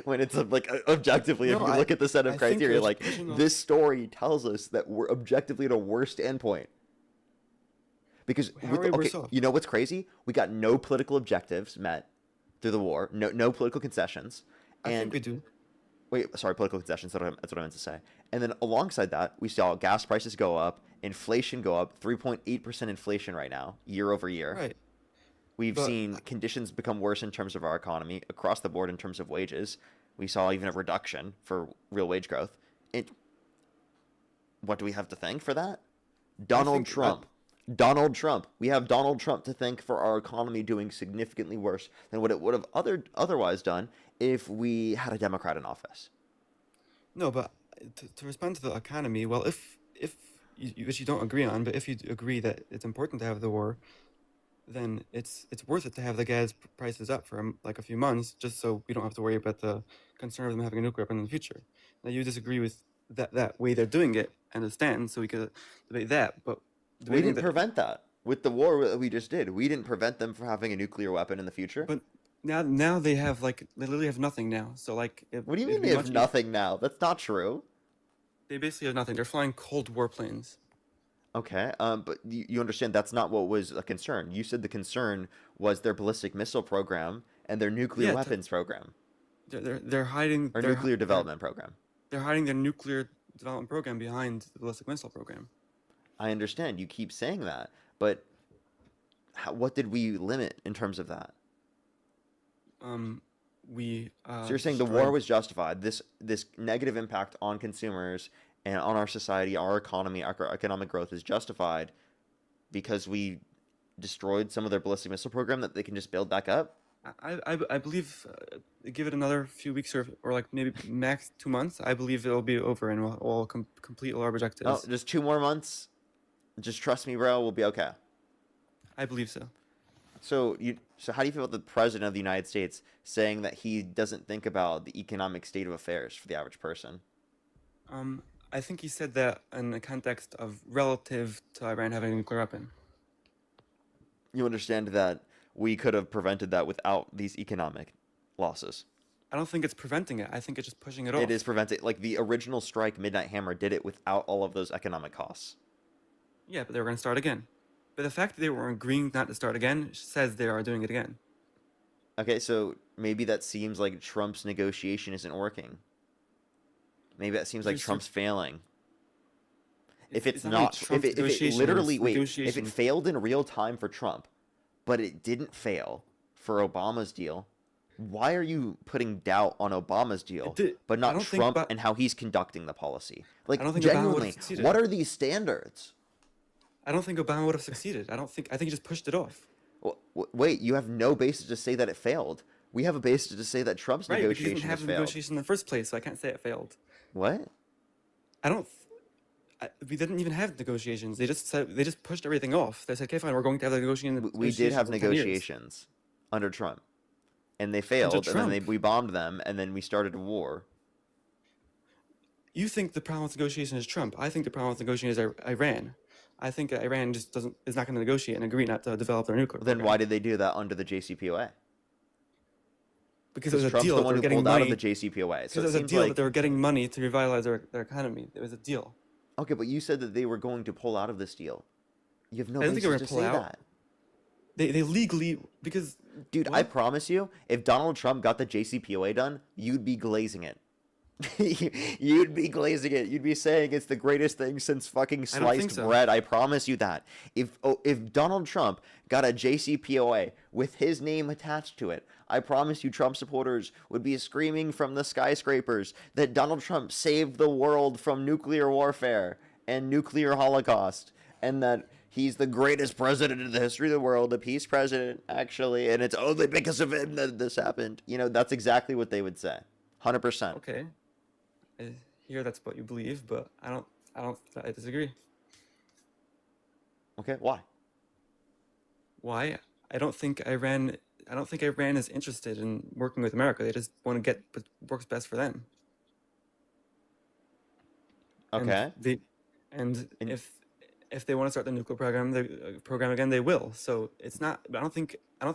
when it's like objectively, if No, you look at the set of I think criteria, it's like, pushing off- this story tells us that we're objectively at a worst endpoint. Because How are we worse off? you know what's crazy? We got no political objectives met through the war, no political concessions, I and think we do. wait, sorry, political concessions. That's what I meant to say. And then alongside that, we saw gas prices go up, inflation go up, 3.8% inflation right now, year over year. Right. We've But- seen conditions become worse in terms of our economy across the board in terms of wages. We saw even a reduction for real wage growth. What do we have to thank for that? Donald think- Trump. Donald Trump. We have Donald Trump to thank for our economy doing significantly worse than what it would have otherwise done if we had a Democrat in office. No, but to respond to the economy, well, if which you don't agree on, but if you agree that it's important to have the war, then it's worth it to have the gas prices up for like a few months, just so we don't have to worry about the concern of them having a nuclear weapon in the future. Now you disagree with that way they're doing it, and the stand, so we could debate that. But We debating didn't that- prevent that with the war that we just did. We didn't prevent them from having a nuclear weapon in the future. But now they have they literally have nothing now. So like, What do you it'd mean be they have much nothing now? That's not true. They basically have nothing. They're flying Cold War planes. Okay, but you understand that's not what was a concern. You said the concern was their ballistic missile program and their nuclear Yeah, weapons program They're hiding or their- nuclear development program. They're hiding their nuclear development program behind the ballistic missile program. I understand you keep saying that, but what did we limit in terms of that? We So you're saying the war was justified. This negative impact on consumers and on our society, our economy, our economic growth is justified because we destroyed some of their ballistic missile program that they can just build back up? I believe give it another few weeks or like maybe max 2 months. I believe it'll be over and we'll complete all our objectives. Oh, just 2 more months? Just trust me, bro. We'll be okay. I believe so. So how do you feel about the president of the United States saying that he doesn't think about the economic state of affairs for the average person? I think he said that in the context of relative to Iran having a nuclear weapon. You understand that we could have prevented that without these economic losses. I don't think it's preventing it. I think it's just pushing it off. It is preventing, like the original strike, Midnight Hammer, did it without all of those economic costs. Yeah, but they were going to start again. But the fact that they were agreeing not to start again says they are doing it again. Okay, so maybe that seems like Trump's negotiation isn't working. Maybe that seems like Just- Trump's failing. If It's it's not really not, Trump's if it negotiation, literally, it's wait, if it negotiation. failed in real time for Trump, but it didn't fail for Obama's deal, why are you putting doubt on Obama's deal, but I not don't think Trump and how he's conducting the policy? Like, I don't think Obama would've genuinely, succeeded. what are these standards? I don't think Obama would have succeeded. I think he just pushed it off. Wait, you have no basis to say that it failed. We have a basis to say that Trump's Right, because he negotiation didn't have has the failed. negotiation in the first place, so I can't say it failed. What? I don't. We didn't even have negotiations. They just pushed everything off. They said, "Okay, fine, we're going to have the negotiation." We did have in 10 years." negotiations under Trump, and they failed, and then Trump. we bombed them, and then we started a war. You think the problem with negotiation is Trump. I think the problem with negotiation is Iran. I think Iran just is not going to negotiate and agree not to develop their nuclear. Then program. why did they do that under the JCPOA? because it was a Trump's deal the that one they were who getting pulled out of money. the JCPOA. Because So it it was a seems deal like that they were getting money to revitalize their economy. It was a deal. okay, but you said that they were going to pull out of this deal. You have no I don't think they were basis gonna to pull say out. that. They legally because Dude, I what? promise you, if Donald Trump got the JCPOA done, you'd be glazing it. You'd be glazing it. You'd be saying it's the greatest thing since fucking I don't think sliced so. bread. I promise you that. If Donald Trump got a JCPOA with his name attached to it, I promise you Trump supporters would be screaming from the skyscrapers that Donald Trump saved the world from nuclear warfare and nuclear holocaust, and that he's the greatest president in the history of the world, the peace president, actually, and it's only because of him that this happened. You know, that's exactly what they would say. 100%. Okay, I hear that's what you believe, but I disagree. Okay, why? Why? I don't think Iran is interested in working with America. They just want to get what works best for them. Okay. And And- if they want to start the nuclear program, the program again, they will. So it's not. But I don't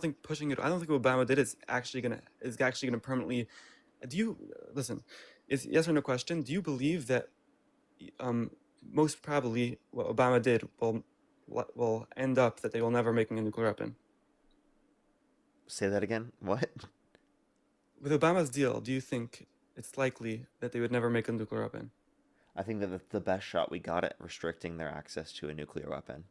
think pushing it. I don't think what Obama did is actually gonna permanently. Do you listen? It's yes or no question. Do you believe that most probably what Obama did will end up that they will never making a nuclear weapon? Say that again. What? With Obama's deal, do you think it's likely that they would never make a nuclear weapon? I think that that's the best shot we got at restricting their access to a nuclear weapon.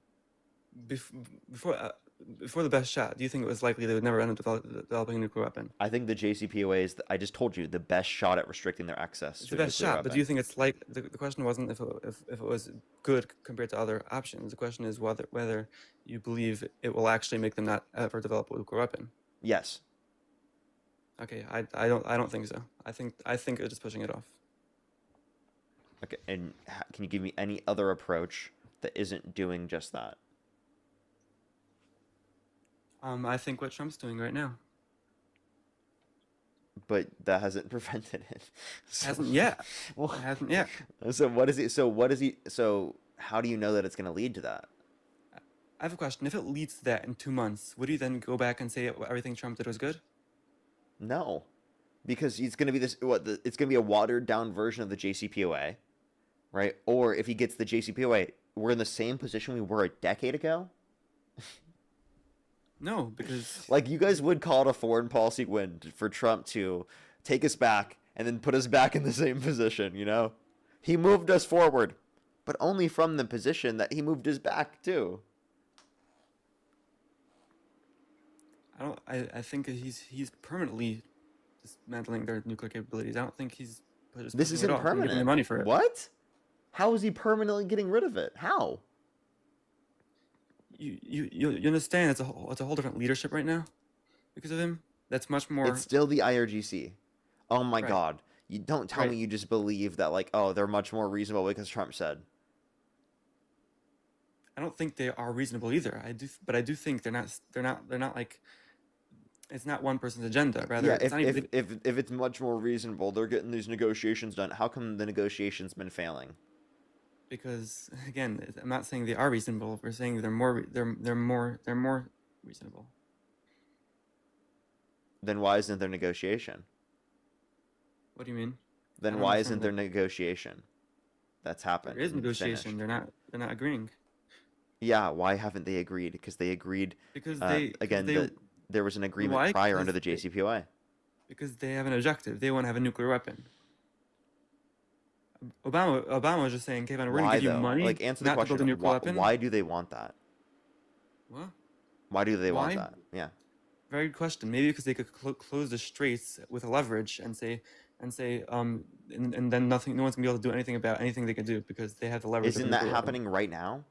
Before the best shot, do you think it was likely they would never end up developing a nuclear weapon? I think the JCPOA is, I just told you, the best shot at restricting their access It's to the a best nuclear shot, weapon. but do you think it's like the question wasn't if it was good compared to other options. The question is whether you believe it will actually make them not ever develop a nuclear weapon. Yes. Okay, I don't think so. I think it's just pushing it off. Okay, and can you give me any other approach that isn't doing just that? I think what Trump's doing right now But that hasn't prevented it. hasn't yet. Well, It hasn't yet. so what is he? So what is he? So how do you know that it's going to lead to that? I have a question. If it leads to that in 2 months, would you then go back and say everything Trump did was good? No, because it's going to be this. It's going to be a watered down version of the JCPOA, right? Or if he gets the JCPOA, we're in the same position we were a decade ago. No, because Like, you guys would call it a foreign policy win for Trump to take us back and then put us back in the same position, you know? He moved us forward, but only from the position that he moved us back to. I think he's permanently dismantling their nuclear capabilities. I don't think he's just This pushing isn't it off and giving permanent. them money for it. What? How is he permanently getting rid of it? How? You understand it's a whole different leadership right now because of him. That's much more. It's still the IRGC. Oh my Right. God. You don't tell me Right. you just believe that, like, oh, they're much more reasonable because Trump said. I don't think they are reasonable either. But I do think they're not like. It's not one person's agenda. Rather, Yeah, it's if, not even, if it's much more reasonable, they're getting these negotiations done. How come the negotiations been failing? because again, I'm not saying they are reasonable. We're saying they're more reasonable. Then why isn't there negotiation? What do you mean? Then don't why understand isn't there negotiation? That's happened. There is and negotiation. finished. They're not agreeing Yeah, why haven't they agreed? Because they agreed because again that there was an agreement Why? prior under the Because JCPOA. because they have an objective. They want to have a nuclear weapon. Obama was just saying, Kevin, we're Why gonna give though? you money Like, answer the not to build a question. nuclear weapon. Why do they want that? What? Why do they want Why? that? Yeah. Very good question. Maybe because they could close the straits with a leverage and then no one's gonna be able to do anything about anything they can do because they have the leverage. of a Isn't that nuclear weapon. happening right now?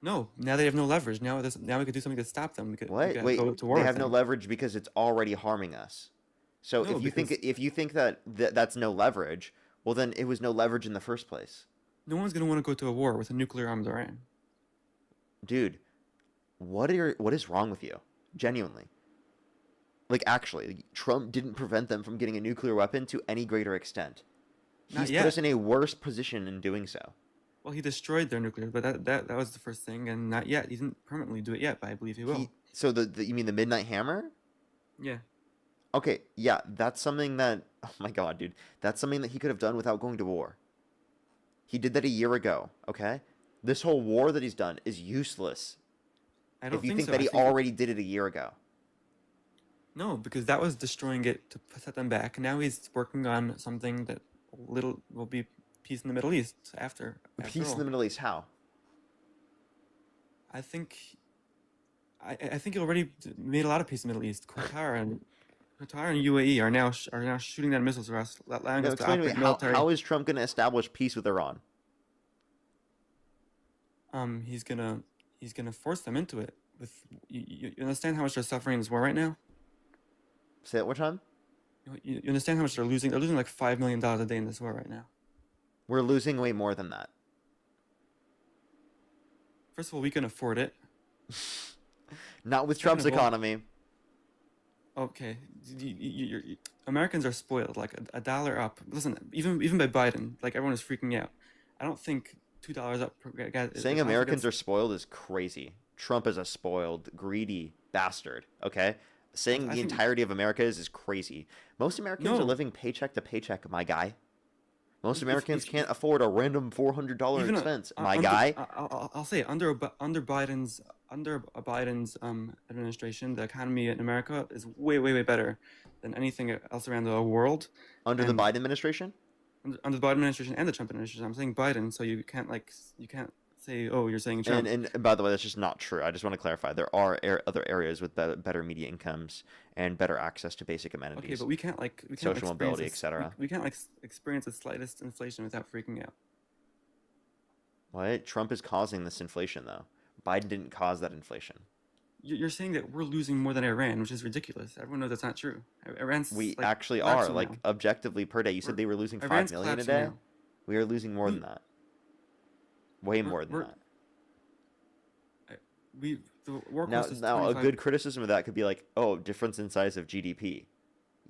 No, now they have no leverage. Now we could do something to stop them. We could What? Wait, go to war they with have no them. leverage because it's already harming us. So No, if you think that that's no leverage, well then it was no leverage in the first place. No one's gonna want to go to a war with a nuclear armed Iran. Dude, what is wrong with you? Genuinely. Like, actually, Trump didn't prevent them from getting a nuclear weapon to any greater extent. Not He's yet. put us in a worse position in doing so. Well, he destroyed their nuclear, but that was the first thing, and not yet. He didn't permanently do it yet, but I believe he will. So you mean the Midnight Hammer? Yeah. Okay, yeah, that's something that, oh my God, dude, that's something that he could have done without going to war. He did that a year ago, okay? This whole war that he's done is useless I if don't you think think so. that I he think already did it a year ago. no, because that was destroying it to set them back. Now he's working on something that little will be peace in the Middle East after Peace in the all. Middle East, how? I think I think he already made a lot of peace in the Middle East. Qatar and UAE are now shooting down missiles for us, allowing No, us to explain to me, operate military. how is Trump going to establish peace with Iran? He's gonna force them into it. With you understand how much they're suffering in this war right now? Say that one time? You understand how much they're losing? They're losing like $5 million a day in this war right now. We're losing way more than that. First of all, we can afford it. Not with Second Trump's of all- economy. Okay, Americans are spoiled. Like a dollar up. Listen, even by Biden, like everyone is freaking out. I don't think $2 up. Saying Americans are spoiled is crazy. Trump is a spoiled, greedy bastard, okay? Saying I the think- entirety of America is crazy. Most Americans are No. living paycheck to paycheck, my guy. Most If- Americans if- can't afford a random $400 Even expense, uh, my under, guy. I'll say it, under Biden's administration, the economy in America is way better than anything else around the world. Under the and- Biden administration? Under the Biden administration and the Trump administration. I'm saying Biden, so you can't say, oh, you're saying Trump. And by the way, that's just not true. I just want to clarify. There are other areas with better media incomes and better access to basic amenities. Okay, but we can't social mobility, experience etc. We can't experience the slightest inflation without freaking out. What? Trump is causing this inflation, though. Biden didn't cause that inflation. You're saying that we're losing more than Iran, which is ridiculous. Everyone knows that's not true. Iran's We like, actually are, collapsing like, now. objectively per day. You said We're- they were losing 5 Iran's million a collapsing day? now. We are losing more We- than that. Way We're- more than we're- that. The war Now, cost is now a 25 good criticism of that could be like, oh, difference in size of GDP.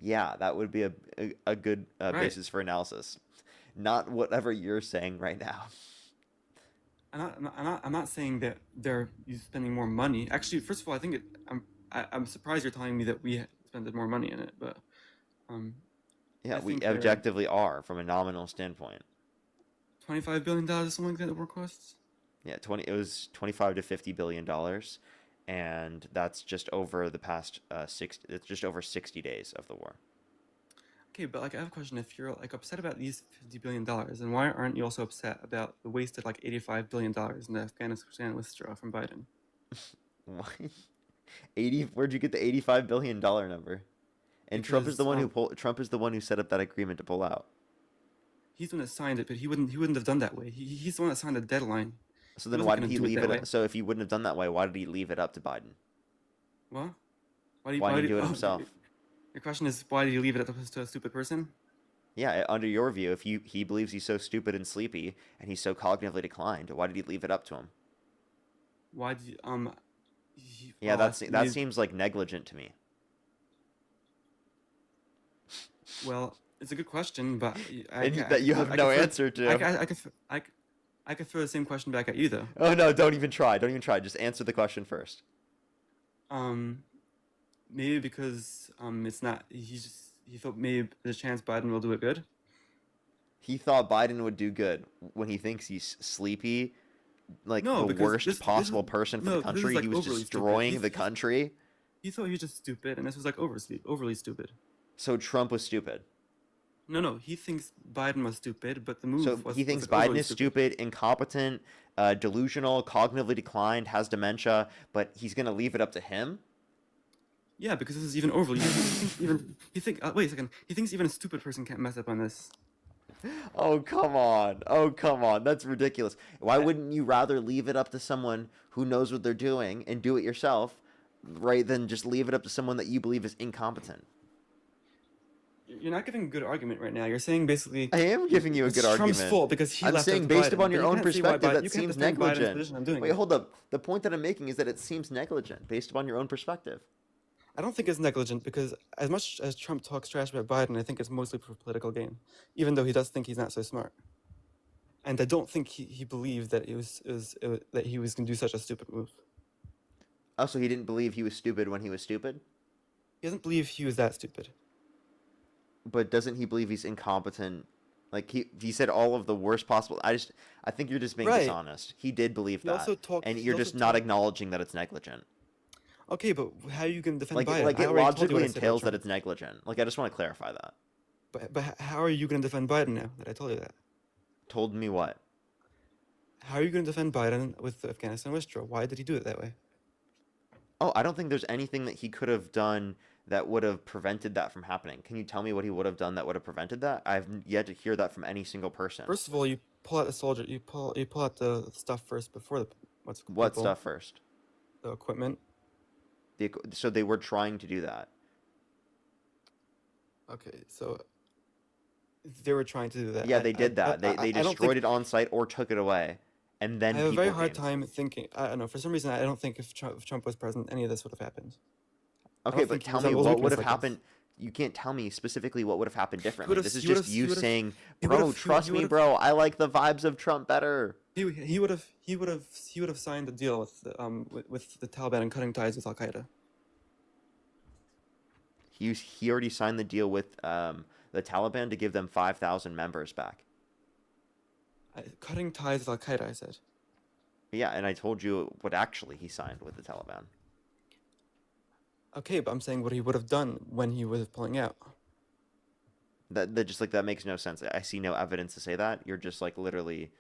Yeah, that would be a good Right. basis for analysis. Not whatever you're saying right now. I'm not saying that they're spending more money. Actually, first of all, I'm surprised you're telling me that we spend more money in it, but Yeah, I we think they're- objectively are from a nominal standpoint. $25 billion is something like that the war costs. Yeah, it was 25 to 50 billion dollars, and that's just over the past it's just over 60 days of the war. Okay, but like I have a question. If you're like upset about these $50 billion, then why aren't you also upset about the wasted like $85 billion in the Afghanistan withdrawal from Biden? What? 80? Where'd you get the 85 billion dollar number? And Trump is the Because, one Trump is the one who set up that agreement to pull out. He's the one that signed it, but he wouldn't have done that way. He's the one that signed the deadline. So then wasn't why gonna did he do it leave that it? way. So if he wouldn't have done that way, why did he leave it up to Biden? What? Why did he do it oh, himself? Your question is why did you leave it up to a stupid person? Yeah, under your view, if he believes he's so stupid and sleepy and he's so cognitively declined, why did he leave it up to him? Why did you, Yeah, well, that seems like negligent to me. Well, it's a good question, but That you have no answer to. I could throw the same question back at you though. Oh no, don't even try. Don't even try. Just answer the question first. Maybe because it's not. He thought maybe there's a chance Biden will do it good. He thought Biden would do good when he thinks he's sleepy, like No, the because worst this possible is- person for no, the this is, country. like, He was overly stupid. destroying the country. He thought he was just stupid, and this was like overly stupid. So Trump was stupid. No, he thinks Biden was stupid, but the move So was he thinks was, like, Biden overly is stupid, incompetent, delusional, cognitively declined, has dementia, but he's gonna leave it up to him. Yeah, because this is even overly. Wait a second. He thinks even a stupid person can't mess up on this. Oh come on! Oh come on! That's ridiculous. Why wouldn't you rather leave it up to someone who knows what they're doing and do it yourself, right? Than just leave it up to someone that you believe is incompetent. You're not giving a good argument right now. You're saying basically. I am giving you a it's good Trump's argument. fault because he I'm left saying up to based Biden, upon but your you own can't say why perspective, Biden- that you can't seems defend Biden's negligent. position. I'm doing Wait, it. hold up. The point that I'm making is that it seems negligent based upon your own perspective. I don't think it's negligent because as much as Trump talks trash about Biden, I think it's mostly for political gain, even though he does think he's not so smart. And I don't think he believed that that he was going to do such a stupid move. Oh, so he didn't believe he was stupid when he was stupid? He doesn't believe he was that stupid. But doesn't he believe he's incompetent? Like he said all of the worst possible. I think you're just being Right. dishonest. He did believe He that, also talked. and he you're also just not talked- acknowledging that it's negligent. Okay, but how are you gonna defend Like Biden? like I it already told you logically what I said about entails that Trump. it's negligent. Like I just want to clarify that. But how are you gonna defend Biden now that I told you that? Told me what? How are you gonna defend Biden with the Afghanistan withdrawal? Why did he do it that way? Oh, I don't think there's anything that he could have done that would have prevented that from happening. Can you tell me what he would have done that would have prevented that? I've yet to hear that from any single person. First of all, you pull out the soldier. You pull out the stuff first before the What people, stuff first? The equipment. So they were trying to do that. Okay, so they were trying to do that. Yeah, they did that. They I don't destroyed think, it on site or took it away, and then I have a very people hard came. time thinking. I don't know. For some reason, I don't think if Trump was president, any of this would have happened. Okay, don't but think he tell me resembles what weakness would have like this. happened. You can't tell me specifically what would have happened differently. would've- This is he would've- just he you would've- saying, he "Bro, would've- he trust me, would've- bro. I like the vibes of Trump better." He would have signed a deal with the Taliban and cutting ties with Al Qaeda. He already signed the deal with the Taliban to give them 5,000 members back. Cutting ties with Al Qaeda, I said. Yeah, and I told you what actually he signed with the Taliban. Okay, but I'm saying what he would have done when he was pulling out. That makes no sense. I see no evidence to say that. You're just like literally.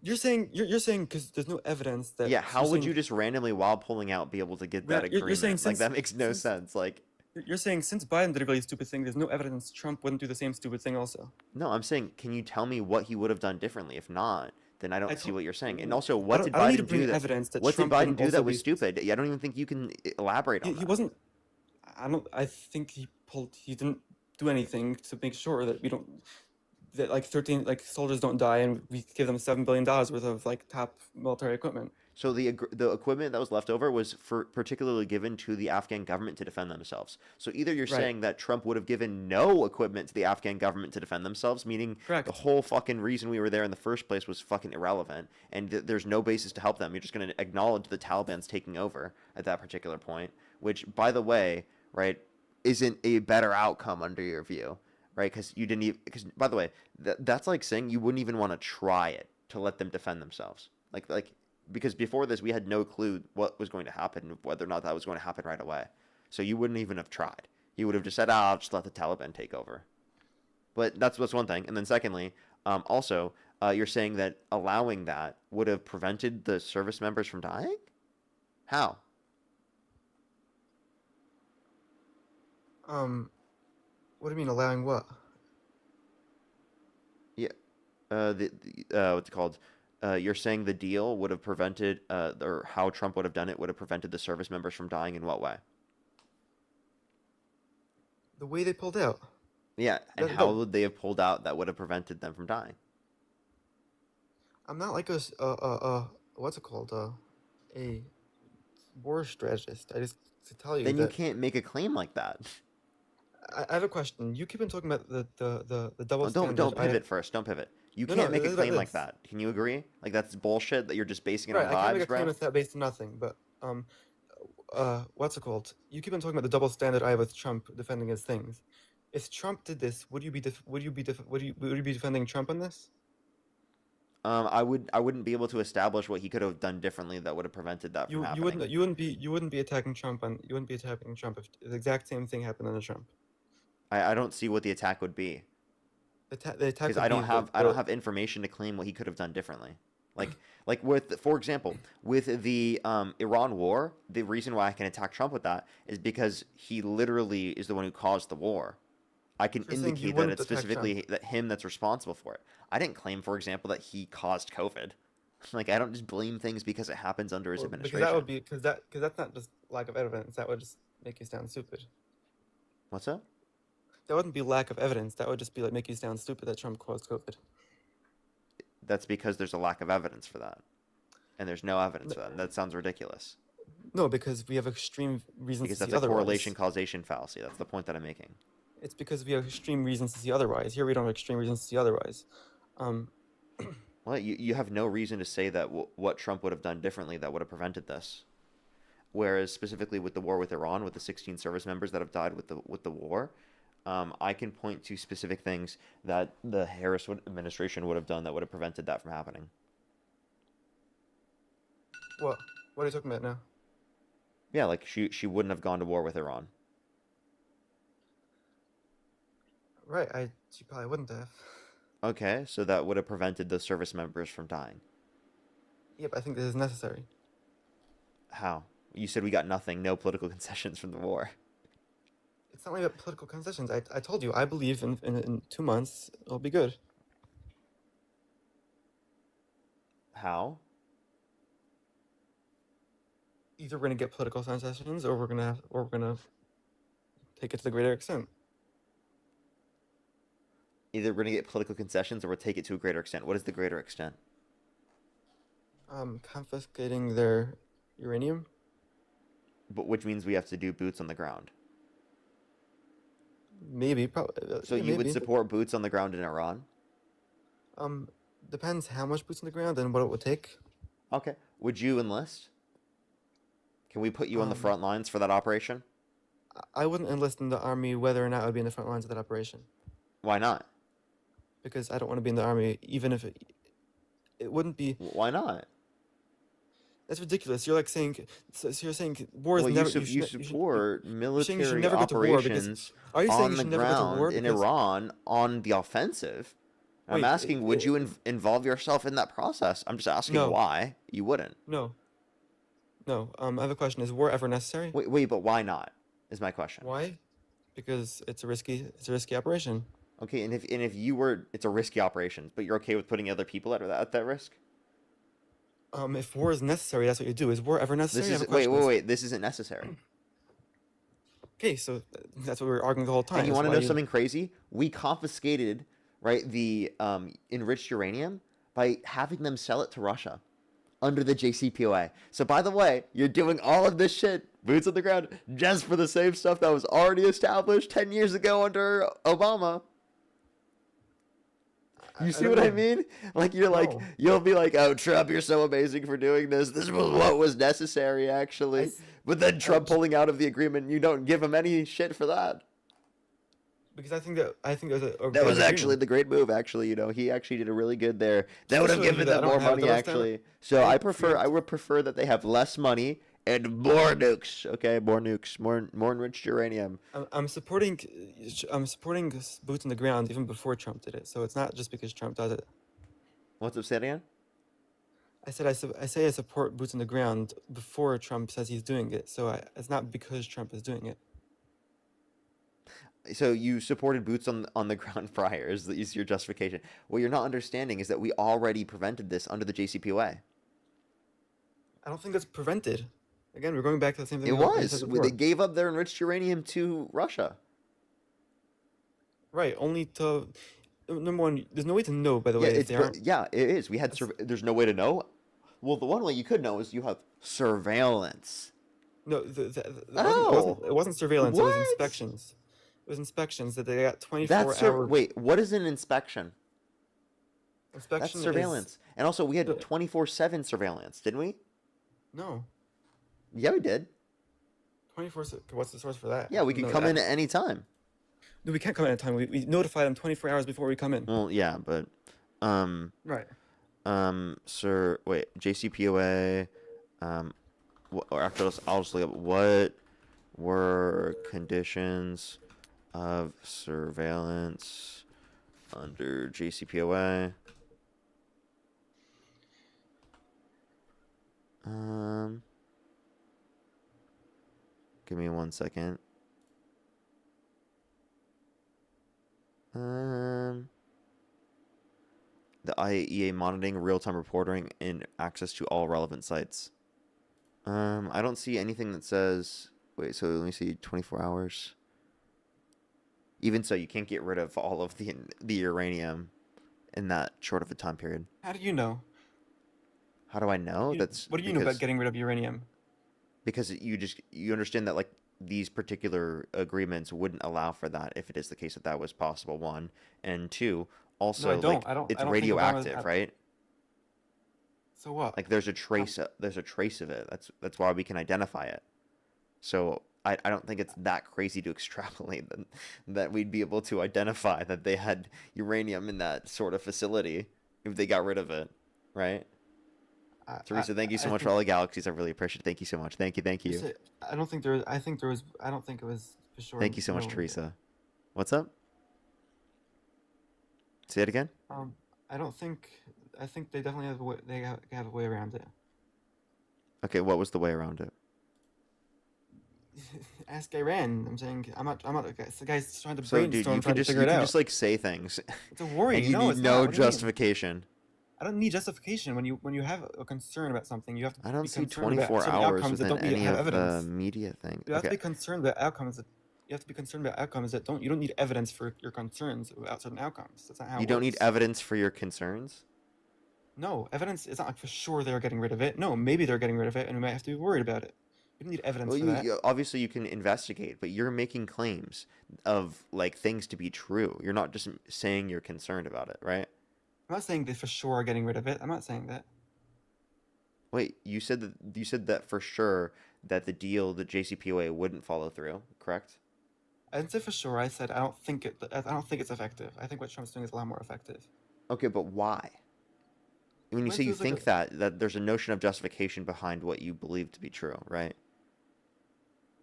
You're saying because there's no evidence that. Yeah, how you're would saying- you just randomly while pulling out be able to get that Yeah, you're agreement? saying Like since- that makes no since- sense. Like You're saying since Biden did a really stupid thing, there's no evidence Trump wouldn't do the same stupid thing also. no, I'm saying, can you tell me what he would have done differently? If not, then I don't I see told- what you're saying. And also, I what don't- did I don't need to Biden bring do that? evidence that What did Trump Biden wouldn't do also that was be- stupid? I don't even think you can elaborate on He that. wasn't. I think he didn't do anything to make sure that like 13 soldiers don't die and we give them $7 billion worth of like top military equipment. So the equipment that was left over was particularly given to the Afghan government to defend themselves. So either you're Right. saying that Trump would have given no equipment to the Afghan government to defend themselves, meaning Correct. the whole fucking reason we were there in the first place was fucking irrelevant, and there's no basis to help them. You're just going to acknowledge the Taliban's taking over at that particular point, which, by the way, right, isn't a better outcome under your view, right? Because you didn't even. Because by the way, that's like saying you wouldn't even want to try it to let them defend themselves, like. Because before this, we had no clue what was going to happen, whether or not that was going to happen right away. So you wouldn't even have tried. You would have just said, I'll just let the Taliban take over. But that's one thing. And then secondly, also, you're saying that allowing that would have prevented the service members from dying? How? What do you mean allowing what? Yeah. What's it called? You're saying the deal would have prevented, or how Trump would have done it would have prevented the service members from dying in what way? The way they pulled out. Yeah, and No, how no. would they have pulled out that would have prevented them from dying? I'm not like what's it called? A war strategist. I just to tell you Then you that can't make a claim like that. I have a question. You keep on talking about the double Oh, standard. don't pivot first. Don't pivot. You No, can't no, make a th- claim th- like that. Can you agree? Like that's bullshit that you're just basing it Right, on I can't make vibes, a claim bro. with that based on nothing. But what's it called? You keep on talking about the double standard I have with Trump defending his things. If Trump did this, would you be defending Trump on this? I wouldn't be able to establish what he could have done differently that would have prevented that from You happening. you wouldn't be attacking Trump if the exact same thing happened on Trump. I don't see what the attack would be The attack because would I don't be have the- I don't have information to claim what he could have done differently. Like with, for example, with the Iran war, the reason why I can attack Trump with that is because he literally is the one who caused the war. I can You're saying you indicate that wouldn't it's attack specifically that him that's responsible for it. I didn't claim, for example, that he caused COVID. Like I don't just blame things because it happens under his Well, administration. because that would be because that's not just lack of evidence. That would just make you sound stupid. What's that? That wouldn't be lack of evidence. That would just be like make you sound stupid that Trump caused COVID. That's because there's a lack of evidence for that, and there's no evidence for that. And that sounds ridiculous No, because we have extreme reasons because to that's see a otherwise. correlation causation fallacy. That's the point that I'm making. It's because we have extreme reasons to see otherwise. Here we don't have extreme reasons to see otherwise. Well, you have no reason to say that what Trump would have done differently that would have prevented this. Whereas specifically with the war with Iran, with the 16 service members that have died with the war, I can point to specific things that the Harris administration would have done that would have prevented that from happening. What? What are you talking about now? Yeah, like she wouldn't have gone to war with Iran. Right. She probably wouldn't have. Okay, so that would have prevented the service members from dying. Yep, I think this is necessary. How? You said we got nothing, no political concessions from the war. It's not only about political concessions. I told you, I believe in 2 months it'll be good. How? Either we're gonna get political concessions, or we're gonna take it to the greater extent. Either we're going to get political concessions or we'll take it to a greater extent. What is the greater extent? Confiscating their uranium. But which means we have to do boots on the ground. Maybe, probably. So yeah, you would maybe. support boots on the ground in Iran? Depends how much boots on the ground and what it would take. Okay. Would you enlist? Can we put you on the Um, front lines for that operation? I wouldn't enlist in the army whether or not I would be in the front lines of that operation, Why not? because I don't want to be in the army, even if it wouldn't be. Why not? That's ridiculous. You're like saying, so you're saying war is Well, never. you support saying you should military never go to war because- operations Are you saying on you the should never go to war ground in because- Iran on the offensive. I'm Wait, asking, would you involve yourself in that process? I'm just asking No. why you wouldn't. No. No. I have a question. Is war ever necessary? Wait, but why not? Is my question. Why? Because it's a risky operation. Okay, and if you were, it's a risky operation, but you're okay with putting other people at that risk? If war is necessary, that's what you do. Is war ever necessary? This I is have a question. wait. This isn't necessary. Okay, so that's what we were arguing the whole time. And you is want to why know something crazy? We confiscated, right, the enriched uranium by having them sell it to Russia under the JCPOA. So by the way, you're doing all of this shit, boots on the ground, just for the same stuff that was already established 10 years ago under Obama. You see don't what I know. mean? Like you're like No. you'll be like, "Oh, Trump, you're so amazing for doing this. This was what was necessary, actually." But then Trump pulling out of the agreement, you don't give him any shit for that. Because I think it was a That was bad actually agreement. the great move. Actually, he actually did a really good there. That would have shows you given that I them don't more have money, those actually. So I would prefer that they have less money and more nukes. Okay, more nukes, more enriched uranium. I'm supporting boots on the ground even before Trump did it. So it's not just because Trump does it. What's up, say it again? I said I say I support boots on the ground before Trump says he's doing it. So it's not because Trump is doing it. So you supported boots on the ground prior is your justification. What you're not understanding is that we already prevented this under the JCPOA. I don't think that's prevented. Again, we're going back to the same thing. It we said was. before. They gave up their enriched uranium to Russia. Right, only to number one. There's no way to know, by the Yeah, way, if they aren't. yeah, it is. We had. There's no way to know. Well, the one way you could know is you have surveillance. No, Oh. it wasn't surveillance. It What? was inspections. It was inspections that they got 24 That's hours. wait. What is an inspection? Inspection That's is- surveillance. And also, we had The- 24/7 surveillance, didn't we? No, Yeah, we did. 24. What's the source for that? Yeah, we could No, come in at any time. No, we can't come in at a time. We notify them 24 hours before we come in. Well, yeah, but Right. sir, wait, JCPOA, or after this, I'll just look up what were conditions of surveillance under JCPOA. Give me 1 second. The IAEA monitoring real-time reporting and access to all relevant sites. I don't see anything that says. Wait, so let me see. 24 hours. Even so, you can't get rid of all of the uranium in that short of a time period. How do you know? How do I know? What do you know about getting rid of uranium? Because you understand that like these particular agreements wouldn't allow for that if it is the case that was possible. One and two. Also, I don't. like, I don't it's think Obama's radioactive, at- right? So what? Like there's a trace of it. That's why we can identify it. So I don't think it's that crazy to extrapolate that we'd be able to identify that they had uranium in that sort of facility if they got rid of it, right? Teresa, thank you so much for all the galaxies. I really appreciate it. Thank you so much. Thank you. I don't think there was. I think there was. I don't think it was for sure. Thank you so much, Teresa. What's up? Say it again. I don't think. I think they definitely have a way. They have a way around it. Okay, what was the way around it? Ask Iran. I'm saying I'm not. The guy's trying to So, brainstorm, dude, you trying can to just figure it out. like say things, It's a worry. and you No, need it's no not. What do you mean? justification. I don't need justification when you have a concern about something. You have to. I don't be see concerned about 24 certain hours outcomes that within don't need to any have of the evidence. media thing. You have to Okay. be concerned about outcomes. You have to be concerned about outcomes that don't. You don't need evidence for your concerns about certain outcomes. That's not how You it don't need works. evidence for your concerns? No, evidence. It's not like for sure they're getting rid of it. No, maybe they're getting rid of it, and we might have to be worried about it. You don't need evidence Well, for that. obviously you can investigate, but you're making claims of like things to be true. You're not just saying you're concerned about it, right? I'm not saying they for sure are getting rid of it. I'm not saying that. Wait, you said that for sure that the deal, the JCPOA wouldn't follow through, correct? I didn't say for sure. I said I don't think it's effective. I think what Trump's doing is a lot more effective. Okay, but why? When you Well, say you feels like think that there's a notion of justification behind what you believe to be true, right?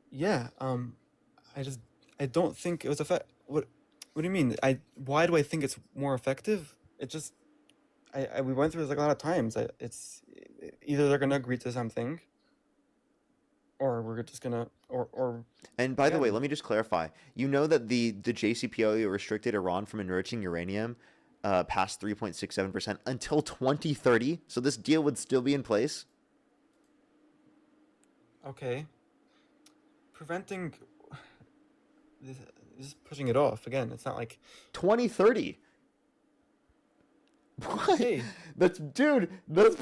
Yeah. I don't think it was effective. What do you mean? Why do I think it's more effective? It just we went through this like a lot of times. It's either they're gonna agree to something, or we're just gonna or And by the way, again. let me just clarify. You know that the JCPOA restricted Iran from enriching uranium past 3.67% until 2030. So this deal would still be in place. Okay. Preventing this is pushing it off again. It's not like 2030. What? okay. That's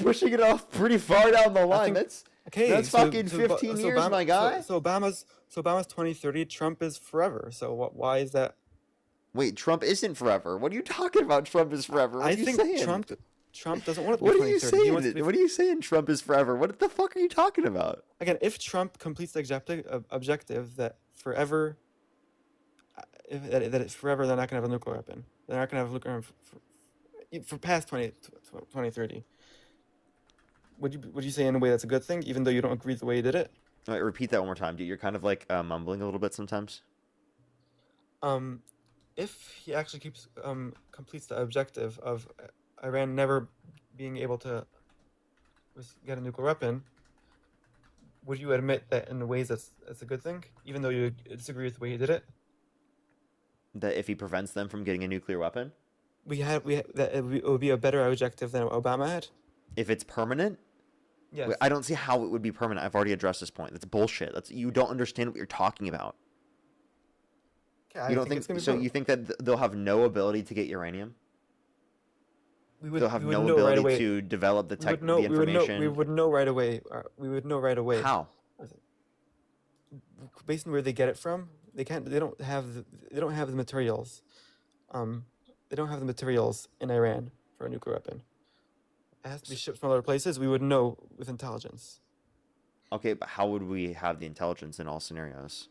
pushing it off pretty far down the line. think- That's Okay, That's fucking 15 years, my guy. So Obama's 2030. Trump is forever. So why is that? Wait, Trump isn't forever. What are you talking about? Trump is forever. What I are you think saying? Trump doesn't want it to be What are you 2030. He saying? wants to be, What are you saying? Trump is forever. What the fuck are you talking about? again, if Trump completes the objective that forever, that it's forever, they're not gonna have a nuclear weapon. They're not gonna have a nuclear weapon for past 2030. Would you say in a way that's a good thing, even though you don't agree with the way he did it? All right, repeat that one more time, dude. You're kind of like mumbling a little bit sometimes. If he actually completes the objective of Iran never being able to get a nuclear weapon, would you admit that in ways that's a good thing, even though you disagree with the way he did it? That if he prevents them from getting a nuclear weapon, That it would be a better objective than Obama had. if it's permanent, Yes. I don't see how it would be permanent. I've already addressed this point. That's bullshit. You don't understand what you're talking about. Okay, You don't think it's gonna be so? permanent. You think that they'll have no ability to get uranium? They'll have we would no know right ability away. to develop the We would tech, know. the We would know. information. We would know right away. We would know right away. How? Based on where they get it from, they can't. They don't have the materials. They don't have the materials in Iran for a nuclear weapon. It has to be shipped from other places. We would know with intelligence. Okay, but how would we have the intelligence in all scenarios?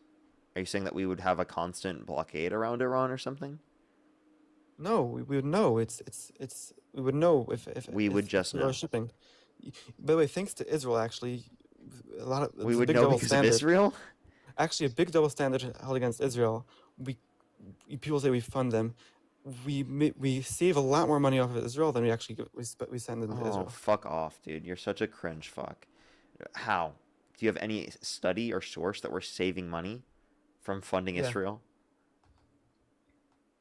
Are you saying that we would have a constant blockade around Iran or something? No, we would know. We would know if We would if just we are know. shipping. By the way, thanks to Israel, actually, a lot of We it's a would big know double because standard. of Israel? Actually, a big double standard held against Israel. People say we fund them. We save a lot more money off of Israel than we actually we send into Oh, Israel. fuck off, dude. You're such a cringe fuck. How? Do you have any study or source that we're saving money from funding Yeah. Israel?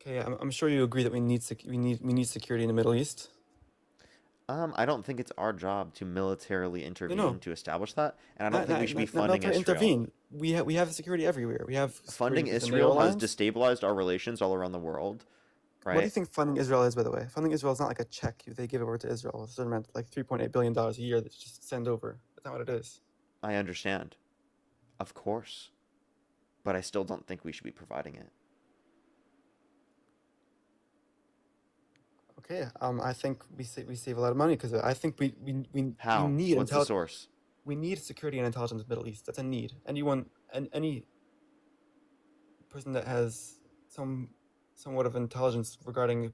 Okay, I'm sure you agree that we need security in the Middle East. I don't think it's our job to militarily intervene No. to establish that, and I don't think we should be not funding to Israel. intervene. We have security everywhere. We have Funding security within the Israel has airlines. destabilized our relations all around the world, right? What do you think funding Israel is, by the way? Funding Israel is not like a check they give over to Israel. It's a certain amount, like $3.8 billion a year that you just send over. That's not what it is. I understand. Of course. But I still don't think we should be providing it. Okay. I think we save a lot of money because I think we How? need What's the intelligence. source? We need security and intelligence in the Middle East. That's a need. Any person that has somewhat of intelligence regarding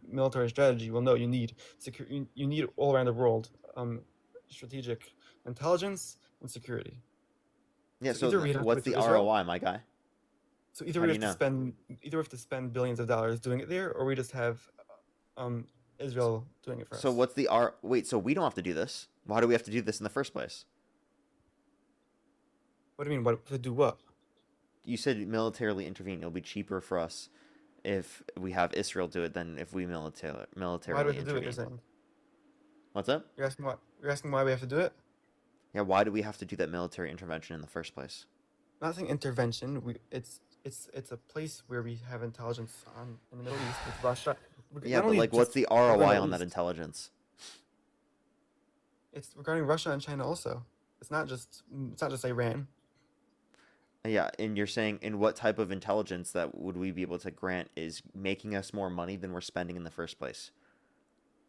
military strategy will know you need you need all around the world strategic intelligence and security. Yeah. So either we have to do What's it through the Israel. ROI, my guy? So either How we do have you to know? spend billions of dollars doing it there, or we just have um Israel doing it for So us. what's the R? Wait. So we don't have to do this. Why do we have to do this in the first place? What do you mean? What to do what? You said militarily intervene. It'll be cheaper for us if we have Israel do it than if we Why do we militarily have to do it? You're intervene. saying. What's up? You're asking why we have to do it? Yeah. Why do we have to do that military intervention in the first place? Not saying intervention. It's a place where we have intelligence in the Middle East with Russia. Yeah, Not but only like, what's just the regarding the ROI Middle on that East, intelligence? it's regarding Russia and China also. It's not just Iran. Yeah, and you're saying in what type of intelligence that would we be able to grant is making us more money than we're spending in the first place?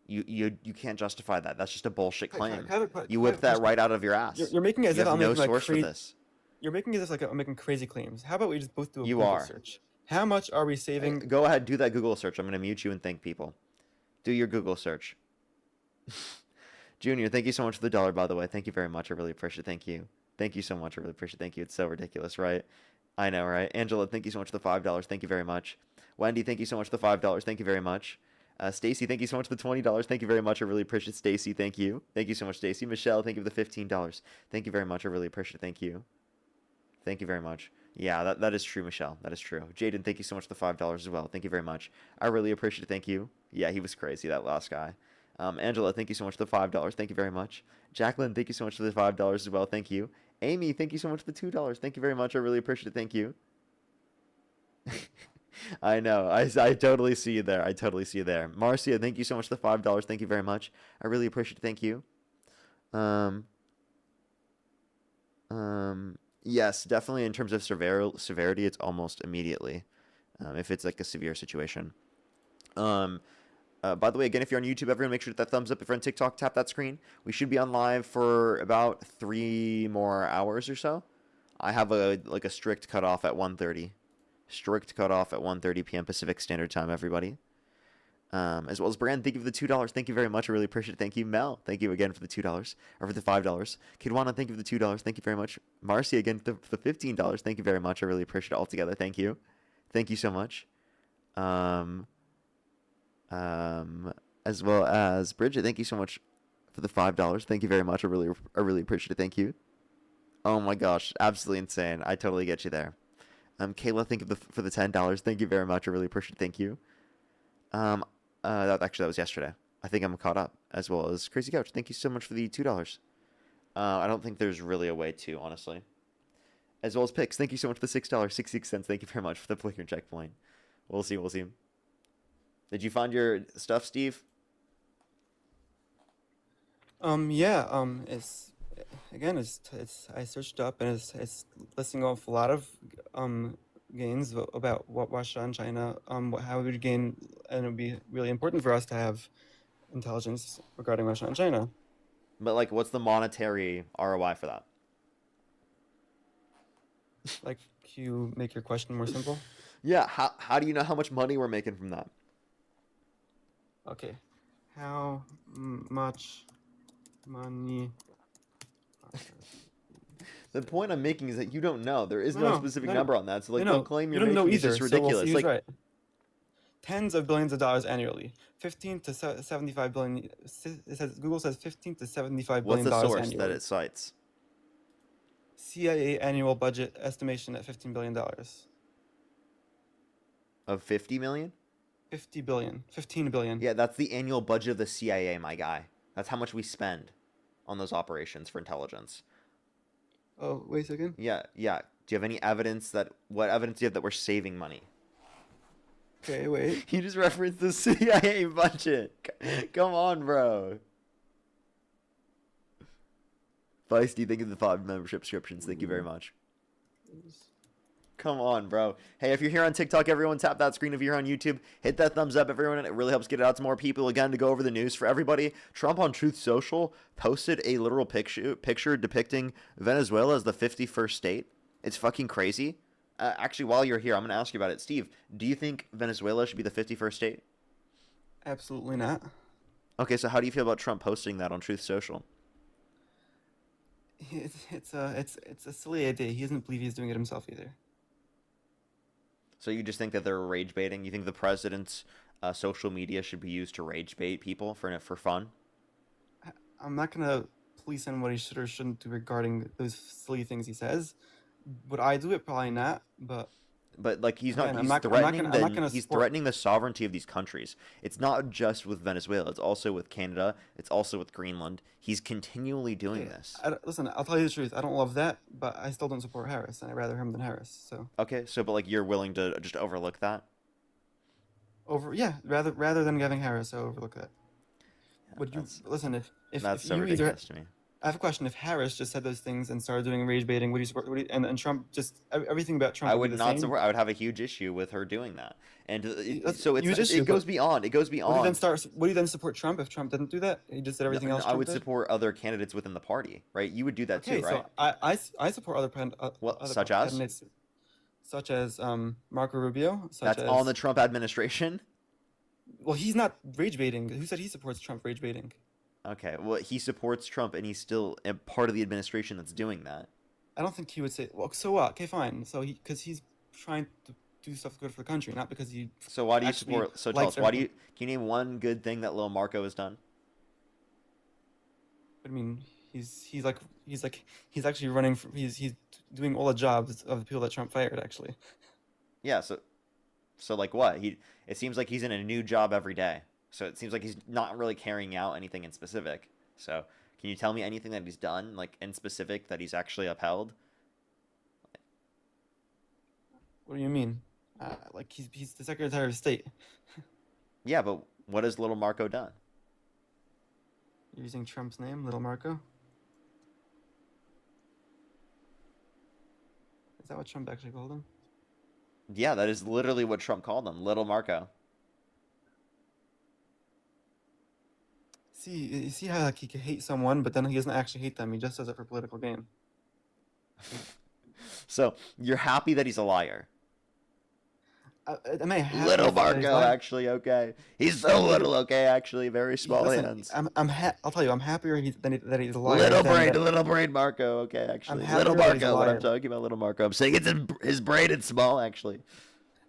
You can't justify that. That's just a bullshit claim. You whipped that right out of your ass. You're making it as You if have I'm no making like source for crazy. this. You're making it as if like I'm making crazy claims. How about we just both do a You Google are. search? How much are we saving? Go ahead, do that Google search. I'm gonna mute you and thank people. Do your Google search. Junior, thank you so much for the dollar, by the way. Thank you very much. I really appreciate it. Thank you. Thank you so much. I really appreciate it. Thank you. It's so ridiculous, right? I know, right? Angela, thank you so much for the $5. Thank you very much. Wendy, thank you so much for the $5. Thank you very much. Stacy, thank you so much for the $20. Thank you very much. I really appreciate it. Stacy, thank you. Thank you so much, Stacy. Michelle, thank you for the $15. Thank you very much. I really appreciate it. Thank you. Thank you very much. Yeah, that is true, Michelle. That is true. Jaden, thank you so much for the $5 as well. Thank you very much. I really appreciate it. Thank you. Yeah, he was crazy, that last guy. Angela, thank you so much for the $5. Thank you very much. Jacqueline, thank you so much for the $5 as well. Thank you. Amy, thank you so much for the $2. Thank you very much. I really appreciate it. Thank you. I know. I totally see you there. I totally see you there. Marcia, thank you so much for the $5. Thank you very much. I really appreciate it. Thank you. Yes, definitely in terms of severity, it's almost immediately. If it's like a severe situation. By the way, again, if you're on YouTube, everyone make sure to hit that thumbs up. If you're on TikTok, tap that screen. We should be on live for about 3 more hours or so. I have a strict cutoff at 1:30. Strict cutoff at 1:30 p.m. Pacific Standard Time, everybody. As well as Brand, thank you for the $2. Thank you very much. I really appreciate it. Thank you. Mel, thank you again for the $2 or for the $5. Kidwana, thank you for the $2. Thank you very much. Marcy, again for the $15. Thank you very much. I really appreciate it altogether. Thank you. Thank you so much. As well as Bridget, thank you so much for the $5. Thank you very much. I really appreciate it. Thank you. Oh my gosh, absolutely insane. I totally get you there. Kayla, thank you for the $10. Thank you very much. I really appreciate it. Thank you. That was yesterday. I think I'm caught up, as well as Crazy Couch. Thank you so much for the $2. I don't think there's really a way to, honestly. As well as Pix, thank you so much for the $6.66. Thank you very much for the flicker checkpoint. We'll see. Did you find your stuff, Steve? It's again, it's I searched up and it's listing off a lot of gains about what Russia and China how we would gain, and it would be really important for us to have intelligence regarding Russia and China. But like, what's the monetary ROI for that? Like, you make your question more simple. Yeah. How do you know how much money we're making from that? Okay, how much money? The point I'm making is that you don't know. There is no specific no. number on that. So like, No, don't claim you you're don't know making. It's either. just So we'll ridiculous. see who's Like, right. Tens of billions of dollars annually. 15 to 75 billion. It says Google says 15 to 75 what's billion the dollars source annually. that it cites? CIA annual budget estimation at $15 billion. Of 50 million? 50 billion. 15 billion. Yeah, that's the annual budget of the CIA, my guy. That's how much we spend on those operations for intelligence. Oh, wait a second. Yeah. Do you have any evidence what evidence do you have that we're saving money? Okay, wait. You just referenced the CIA budget. Come on, bro. Feisty, thank you for the 5 membership subscriptions. Thank you very much. Come on, bro. Hey, if you're here on TikTok, everyone tap that screen. If you're on YouTube, hit that thumbs up, everyone. It really helps get it out to more people. Again, to go over the news for everybody, Trump on Truth Social posted a literal picture depicting Venezuela as the 51st state. It's fucking crazy. Actually, while you're here, I'm going to ask you about it. Steve, do you think Venezuela should be the 51st state? Absolutely not. Okay, so how do you feel about Trump posting that on Truth Social? It's a silly idea. He doesn't believe he's doing it himself either. So you just think that they're rage baiting? You think the president's social media should be used to rage bait people for fun? I'm not gonna police on what he should or shouldn't do regarding those silly things he says. Would I do it? Probably not. But like he's not. again, He's I'm not gonna he's support. threatening the sovereignty of these countries. It's not just with Venezuela. It's also with Canada. It's also with Greenland. He's continually doing this. Listen, I'll tell you the truth. I don't love that, but I still don't support Harris, and I'd rather him than Harris. So Okay, so but like you're willing to just overlook that? rather than having Harris, I overlook that. Would you That's listen if that's so you either? ridiculous to me. I have a question. If Harris just said those things and started doing rage baiting, would you support? And Trump just everything about Trump I would would be the not same? support. I would have a huge issue with her doing that, and That's so a huge issue, it goes but beyond. It goes would you beyond. would you then support Trump if Trump didn't do that? He just did everything else I Trump would did? support other candidates within the party, right? You would do that Okay, too, right? so I support Well, other such as candidates, such as Marco Rubio, such that's as all in the Trump administration. well, he's not rage baiting. Who said he supports Trump rage baiting? Okay, well, he supports Trump, and he's still a part of the administration that's doing that. I don't think he would say. Well, so what? Okay, fine. So because he's trying to do stuff good for the country, not because he So why do you actually support? So tell likes us, why do you? everything. Can you name one good thing that Lil Marco has done? I mean, he's actually running for he's doing all the jobs of the people that Trump fired. Actually, Yeah. So like what? It seems like he's in a new job every day. So it seems like he's not really carrying out anything in specific. So can you tell me anything that he's done, like in specific, that he's actually upheld? what do you mean? Like he's the Secretary of State. Yeah, but what has Little Marco done? You're using Trump's name, Little Marco. Is that what Trump actually called him? Yeah, that is literally what Trump called him, Little Marco. See, you see how like he can hate someone, but then he doesn't actually hate them. He just does it for political gain. So you're happy that he's a liar. Am I happy Little that he's Marco, lying? actually, okay. He's so little, okay, actually, very small Listen, hands. I'll tell you, I'm happier that he's a liar. Little brain Marco, okay, actually. Little happier that he's a Marco, what I'm liar. talking about, Little Marco. I'm saying his brain is small, actually.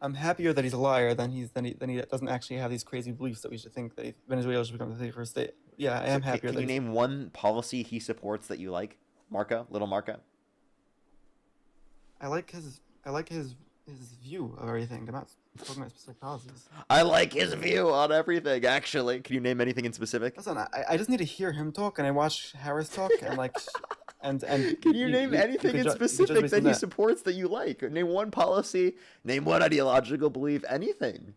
I'm happier that he's a liar than he doesn't actually have these crazy beliefs that we should think that Venezuela should become the 31st state. Yeah, I am So happier can that you name one policy he supports that you like? Marco, Little Marco? I like his view of everything. I'm not talking about specific policies. I like his view on everything, actually. Can you name anything in specific? Listen, I just need to hear him talk, and I watch Harris talk, and like, and Can you name anything could in ju- you could judge specific based that on he that. supports that you like? Name one policy, name one ideological belief, anything.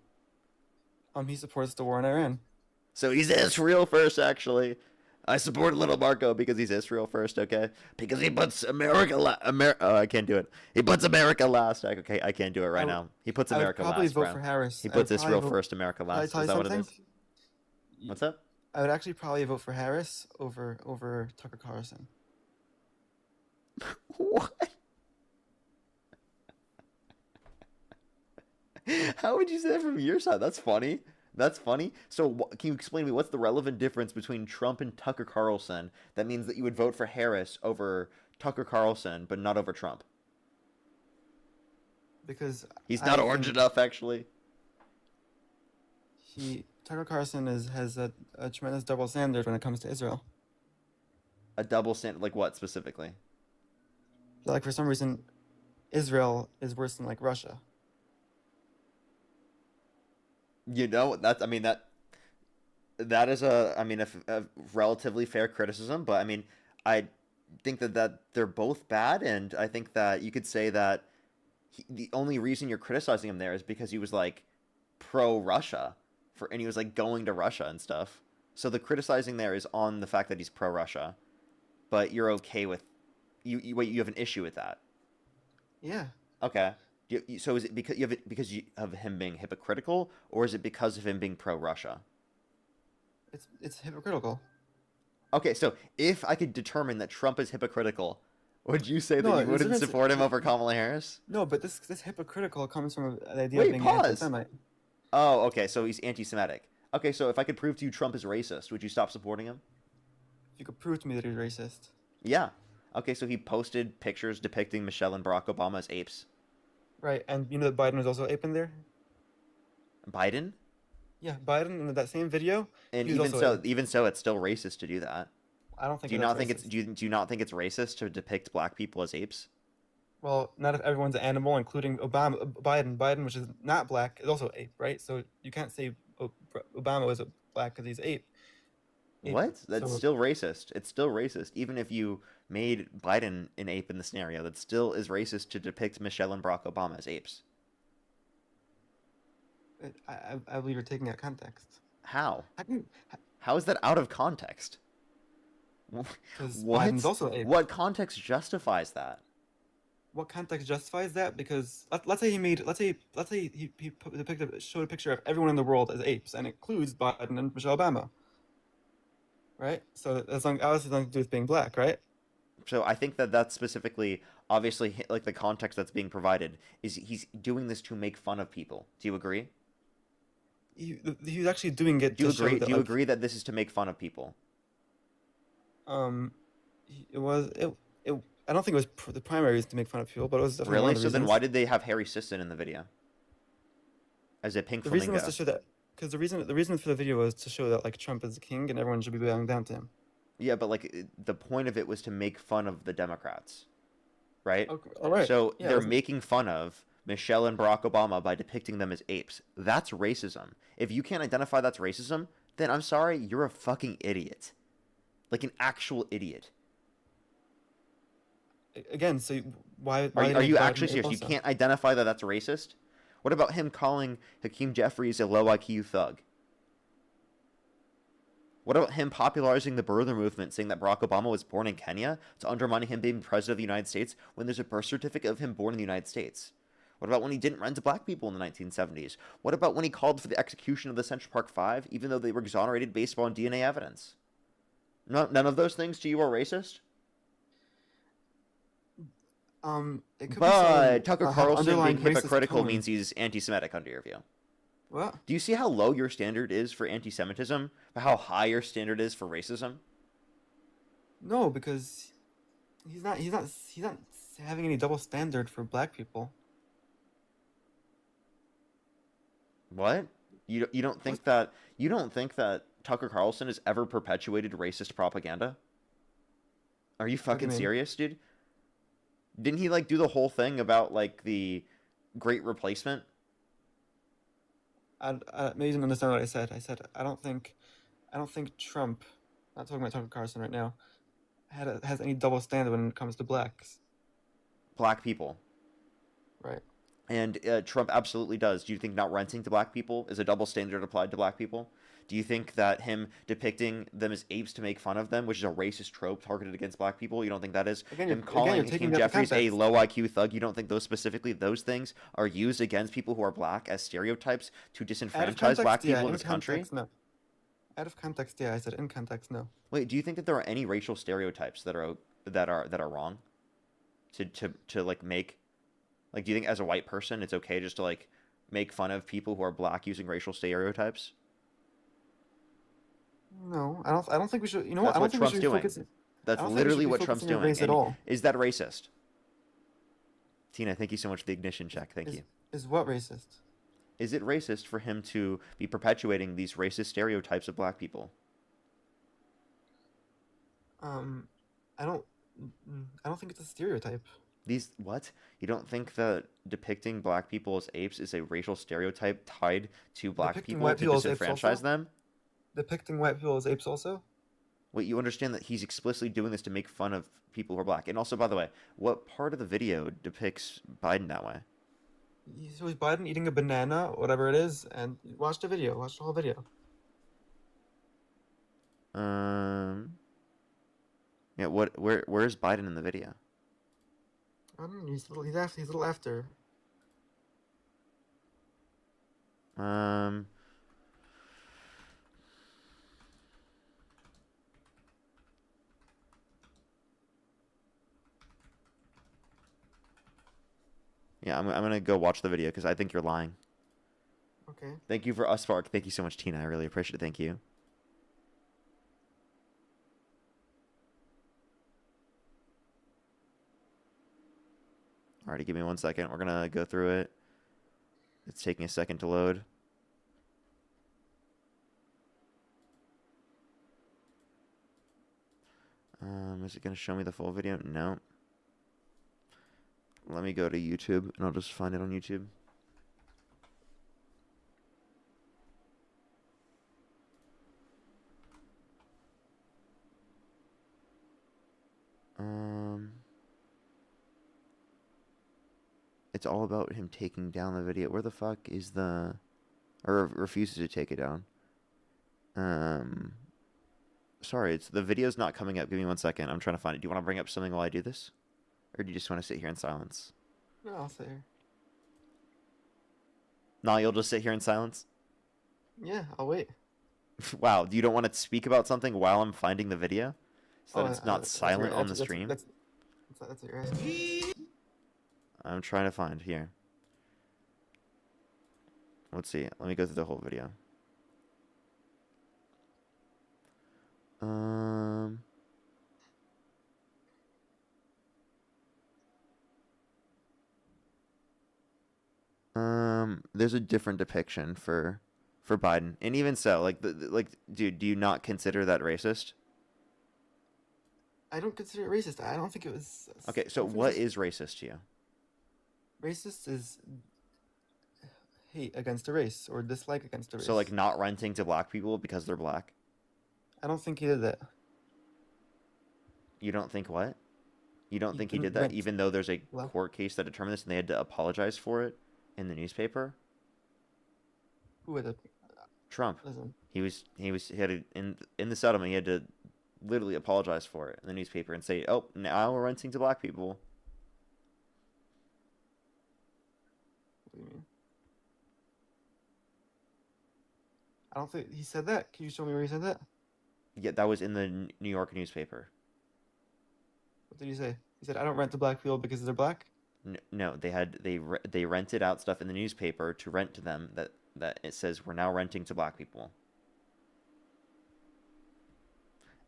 He supports the war in Iran. So he's Israel first, actually. I support Little Marco because he's Israel first, okay? Because he puts America I can't do it. He puts America last. Okay, I can't do it right would- now. He puts I would America probably last, vote bro. for Harris. He I would puts probably Israel vote- first, America Can I last. tell Is you that what it something? is? What's up? I would actually probably vote for Harris over Tucker Carlson. What? How would you say that from your side? That's funny. That's funny. So can you explain to me what's the relevant difference between Trump and Tucker Carlson that means that you would vote for Harris over Tucker Carlson but not over Trump? Because He's not I orange think enough, actually. Tucker Carlson has a tremendous double standard when it comes to Israel. A double standard, like what specifically? Like for some reason, Israel is worse than like Russia. You know, that's, I mean, that is a relatively fair criticism, but I mean, I think that they're both bad, and I think that you could say that the only reason you're criticizing him there is because he was like pro-Russia and he was like going to Russia and stuff. So the criticizing there is on the fact that he's pro-Russia, but you're okay with you have an issue with that. Yeah. Okay. So is it because you have it because of him being hypocritical, or is it because of him being pro-Russia? It's hypocritical. Okay, so if I could determine that Trump is hypocritical, would you say that No, you there's a wouldn't difference. support him over Kamala Harris? No, but this hypocritical comes from the idea Wait, of being pause. anti-Semite. Oh, okay, so he's anti-Semitic. Okay, so if I could prove to you Trump is racist, would you stop supporting him? If you could prove to me that he's racist. Yeah. Okay, so he posted pictures depicting Michelle and Barack Obama as apes. Right, and you know that Biden was also ape in there? Biden? Yeah, Biden in that same video. And he was also ape. even so, it's still racist to do that. I don't think Do you that's not think racist. do you not think it's racist to depict black people as apes? Well, not if everyone's an animal, including Biden. Biden, which is not black, is also ape, right? So you can't say Obama was black because he's ape. What? That's So- still racist. It's still racist. Even if you made Biden an ape in the scenario, that still is racist to depict Michelle and Barack Obama as apes. I believe you're taking out context. How? How can How is that out of context? because What? Biden's also ape. What context justifies that? What context justifies that? Because let's say he showed a picture of everyone in the world as apes, and includes Biden and Michelle Obama. Right. So as long obviously nothing to do with being black, right? So I think that that's specifically, obviously, like the context that's being provided is he's doing this to make fun of people. Do you agree? He was actually doing it. Do you to show agree? that, Do you like, agree that this is to make fun of people? It was it. I don't think it was the primary reason to make fun of people, but it was definitely one Really? of the So then reasons. why did they have Harry Sisson in the video? As a pink The reason flamingo. was to show that because the reason for the video was to show that like Trump is the king and everyone should be bowing down to him. Yeah, but like the point of it was to make fun of the Democrats, right? Okay, all right. So Yeah, they're that's- making fun of Michelle and Barack Obama by depicting them as apes. That's racism. If you can't identify that's racism, then I'm sorry, you're a fucking idiot. Like an actual idiot. Again, so why Are make you Biden actually ape serious? You also? can't identify that that's racist? What about him calling Hakeem Jeffries a low IQ thug? What about him popularizing the birther movement, saying that Barack Obama was born in Kenya, to undermining him being president of the United States when there's a birth certificate of him born in the United States? What about when he didn't run to black people in the 1970s? What about when he called for the execution of the Central Park Five, even though they were exonerated based on DNA evidence? None of those things to you are racist? It could be But saying, Tucker have Carlson underlying being racist hypocritical tone. means he's anti-Semitic under your view. What? Do you see how low your standard is for anti-Semitism, but how high your standard is for racism? No, because he's not having any double standard for black people. What? You don't think that Tucker Carlson has ever perpetuated racist propaganda? Are you do you fucking mean? serious, dude? Didn't he like do the whole thing about like the Great Replacement? Maybe you didn't understand what I said. I said I don't think Trump, not talking about Tucker Carlson right now, has any double standard when it comes to blacks. Black people. Right. And Trump absolutely does. Do you think not renting to black people is a double standard applied to black people? Do you think that him depicting them as apes to make fun of them, which is a racist trope targeted against black people, you don't think that is? Again, Him you're calling taking Hakeem that out of Jeffries a context. low IQ thug, you don't think those things are used against people who are black as stereotypes to Out of disenfranchise context, black yeah. people in In this country? context, no. Out of context, yeah. I said in context, no. Wait, do you think that there are any racial stereotypes that are wrong? To like make, like, do you think as a white person it's okay just to like make fun of people who are black using racial stereotypes? No, I don't think we should. You know what? That's I don't what think Trump's we should doing. focus. That's I don't think we literally should be what Trump's focusing on doing. race at And all. is that racist? Tina, thank you so much for the ignition check. Thank you. Is what racist? Is it racist for him to be perpetuating these racist stereotypes of black people? I don't. I don't think it's a stereotype. These what? You don't think that depicting black people as apes is a racial stereotype tied to black Depicting people white to people as apes disenfranchise also? them? Depicting white people as apes also. Wait, you understand that he's explicitly doing this to make fun of people who are black? And also, by the way, what part of the video depicts Biden that way? So is Biden eating a banana, whatever it is, and watch the video. Watch the whole video. Yeah. Where is Biden in the video? I don't know. He's a little after. Um, yeah, I'm gonna go watch the video because I think you're lying. Okay. Thank you for Spark. Thank you so much, Tina. I really appreciate it. Thank you. Alrighty, give me 1 second. We're gonna go through it. It's taking a second to load. Is it gonna show me the full video? No. Let me go to YouTube and I'll just find it on YouTube. It's all about him taking down the video. Where the fuck is the... Or refuses to take it down. Sorry, the video's not coming up. Give me 1 second. I'm trying to find it. Do you want to bring up something while I do this? Or do you just want to sit here in silence? No, I'll sit here. Nah, you'll just sit here in silence? Yeah, I'll wait. Wow, you don't want to speak about something while I'm finding the video? So that it's not that's silent weird. on the stream? That's what you're asking. I'm trying to find here. Let's see. Let me go through the whole video. There's a different depiction for Biden, and even so, like dude, do you not consider that racist? I don't consider it racist. I don't think it was. Okay, so what is racist to you? Racist is hate against a race or dislike against a race. So like not renting to black people because they're black? I don't think he did that. You don't think what? You don't He think he didn't did that, rent even though there's a black- court case that determined this and they had to apologize for it in the newspaper? Who would have? Trump. Listen. He had to, in the settlement, he had to literally apologize for it in the newspaper and say, "Oh, now we're renting to black people." What do you mean? I don't think he said that. Can you show me where he said that? Yeah, that was in the New York newspaper. What did he say? He said, "I don't rent to black people because they're black." No, they rented out stuff in the newspaper to rent to them that it says we're now renting to black people.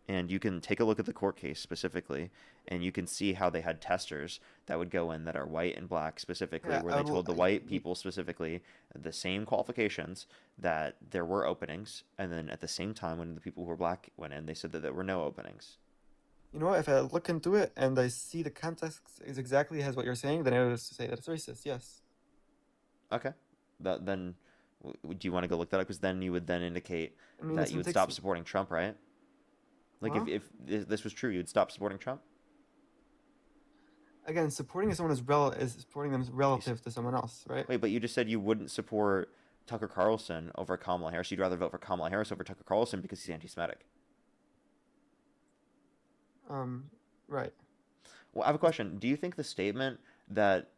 And you can take a look at the court case specifically, and you can see how they had testers that would go in that are white and black specifically, Yeah, where they told the white people specifically the same qualifications that there were openings, and then at the same time when the people who were black went in, they said that there were no openings. You know what? If I look into it and I see the context is exactly as what you're saying, then I would say that it's racist. Yes. Okay. Then, do you want to go look that up? Because then you would then indicate I mean, that listen, you would it stop takes- supporting Trump, right? Like Huh? if this was true, you'd stop supporting Trump? Again, supporting someone is supporting them relative to someone else, right? Wait, but you just said you wouldn't support Tucker Carlson over Kamala Harris. You'd rather vote for Kamala Harris over Tucker Carlson because he's anti-Semitic. Right. Well, I have a question. Do you think the statement that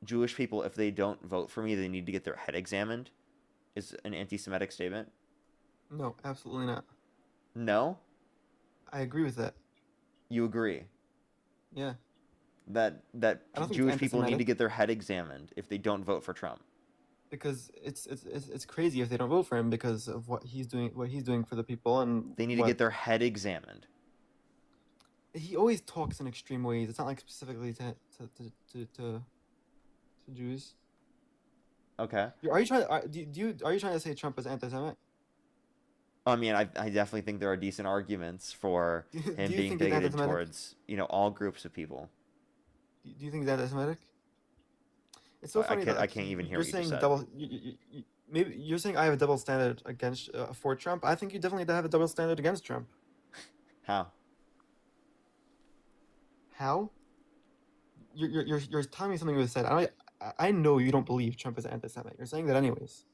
Jewish people, if they don't vote for me, they need to get their head examined, is an anti-Semitic statement? No, absolutely not. No? I agree with that. You agree Yeah. that I don't think it's Jewish people need to anti-Semitic. get their head examined if they don't vote for Trump? Because it's crazy if they don't vote for him because of what he's doing for the people and They need to get their head examined. he always talks in extreme ways. It's not like specifically to Jews. Okay. Are you trying to say Trump is anti-Semitic? I mean, I definitely think there are decent arguments for Do him you being think he's bigoted anti-Semitic? towards, all groups of people. Do you think he's anti-Semitic? It's so funny that I can't even hear you're what you just saying said. double. Maybe you're saying I have a double standard against for Trump. I think you definitely have a double standard against Trump. How? How? You're telling me something you said. I know you don't believe Trump is anti-Semitic. You're saying that anyways.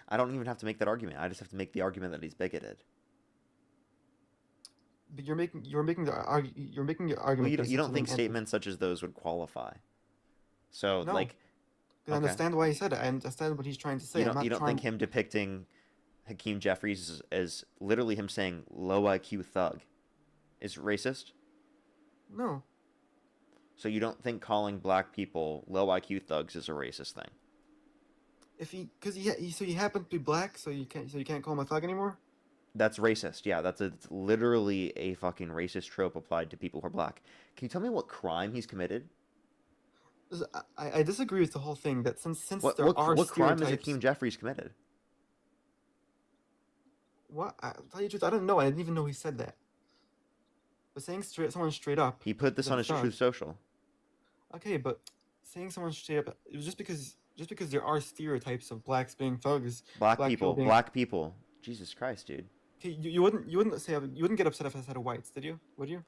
I don't even have to make that argument. I just have to make the argument that he's bigoted. But you're making your argument. Well, you based don't on think something statements such as those would qualify. So, No. like, Because I Okay. understand why he said it. I understand what he's trying to say. You I'm don't not you don't think trying. him depicting Hakeem Jeffries as literally him saying low IQ thug is racist? No. So you don't think calling black people low IQ thugs is a racist thing? If because so he happened to be black, so you can't call him a thug anymore. That's racist. Yeah, it's literally a fucking racist trope applied to people who are black. Can you tell me what crime he's committed? I disagree with the whole thing that since What there what are what crime has stereotypes. Hakeem Jeffries committed? What? I'll tell you the truth, I don't know. I didn't even know he said that. But saying someone straight up He put is this a on his thug. Truth Social. Okay, but saying someone straight up, it was just because there are stereotypes of blacks being thugs, black people being. Black people. Jesus Christ, dude. Okay, you wouldn't get upset if I said whites, did you? Would you?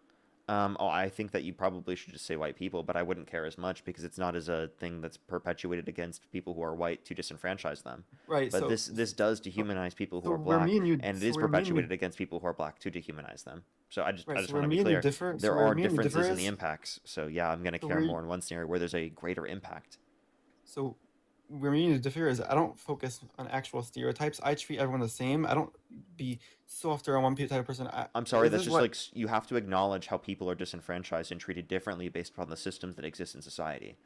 Oh, I think that you probably should just say white people, but I wouldn't care as much because it's not as a thing that's perpetuated against people who are white to disenfranchise them. Right. But So this does dehumanize people who so are where black, me and you and it so is where me and you perpetuated against people who are black to dehumanize them. So I right. just So want where to be me and you clear. differ. So There where are me and you differ differences in the is impacts. So yeah, I'm gonna so care where more in one scenario where there's a greater impact. so where me and you differ is I don't focus on actual stereotypes. I treat everyone the same. I don't be softer on one type of person. I'm sorry, This that's is just what like you have to acknowledge how people are disenfranchised and treated differently based upon the systems that exist in society.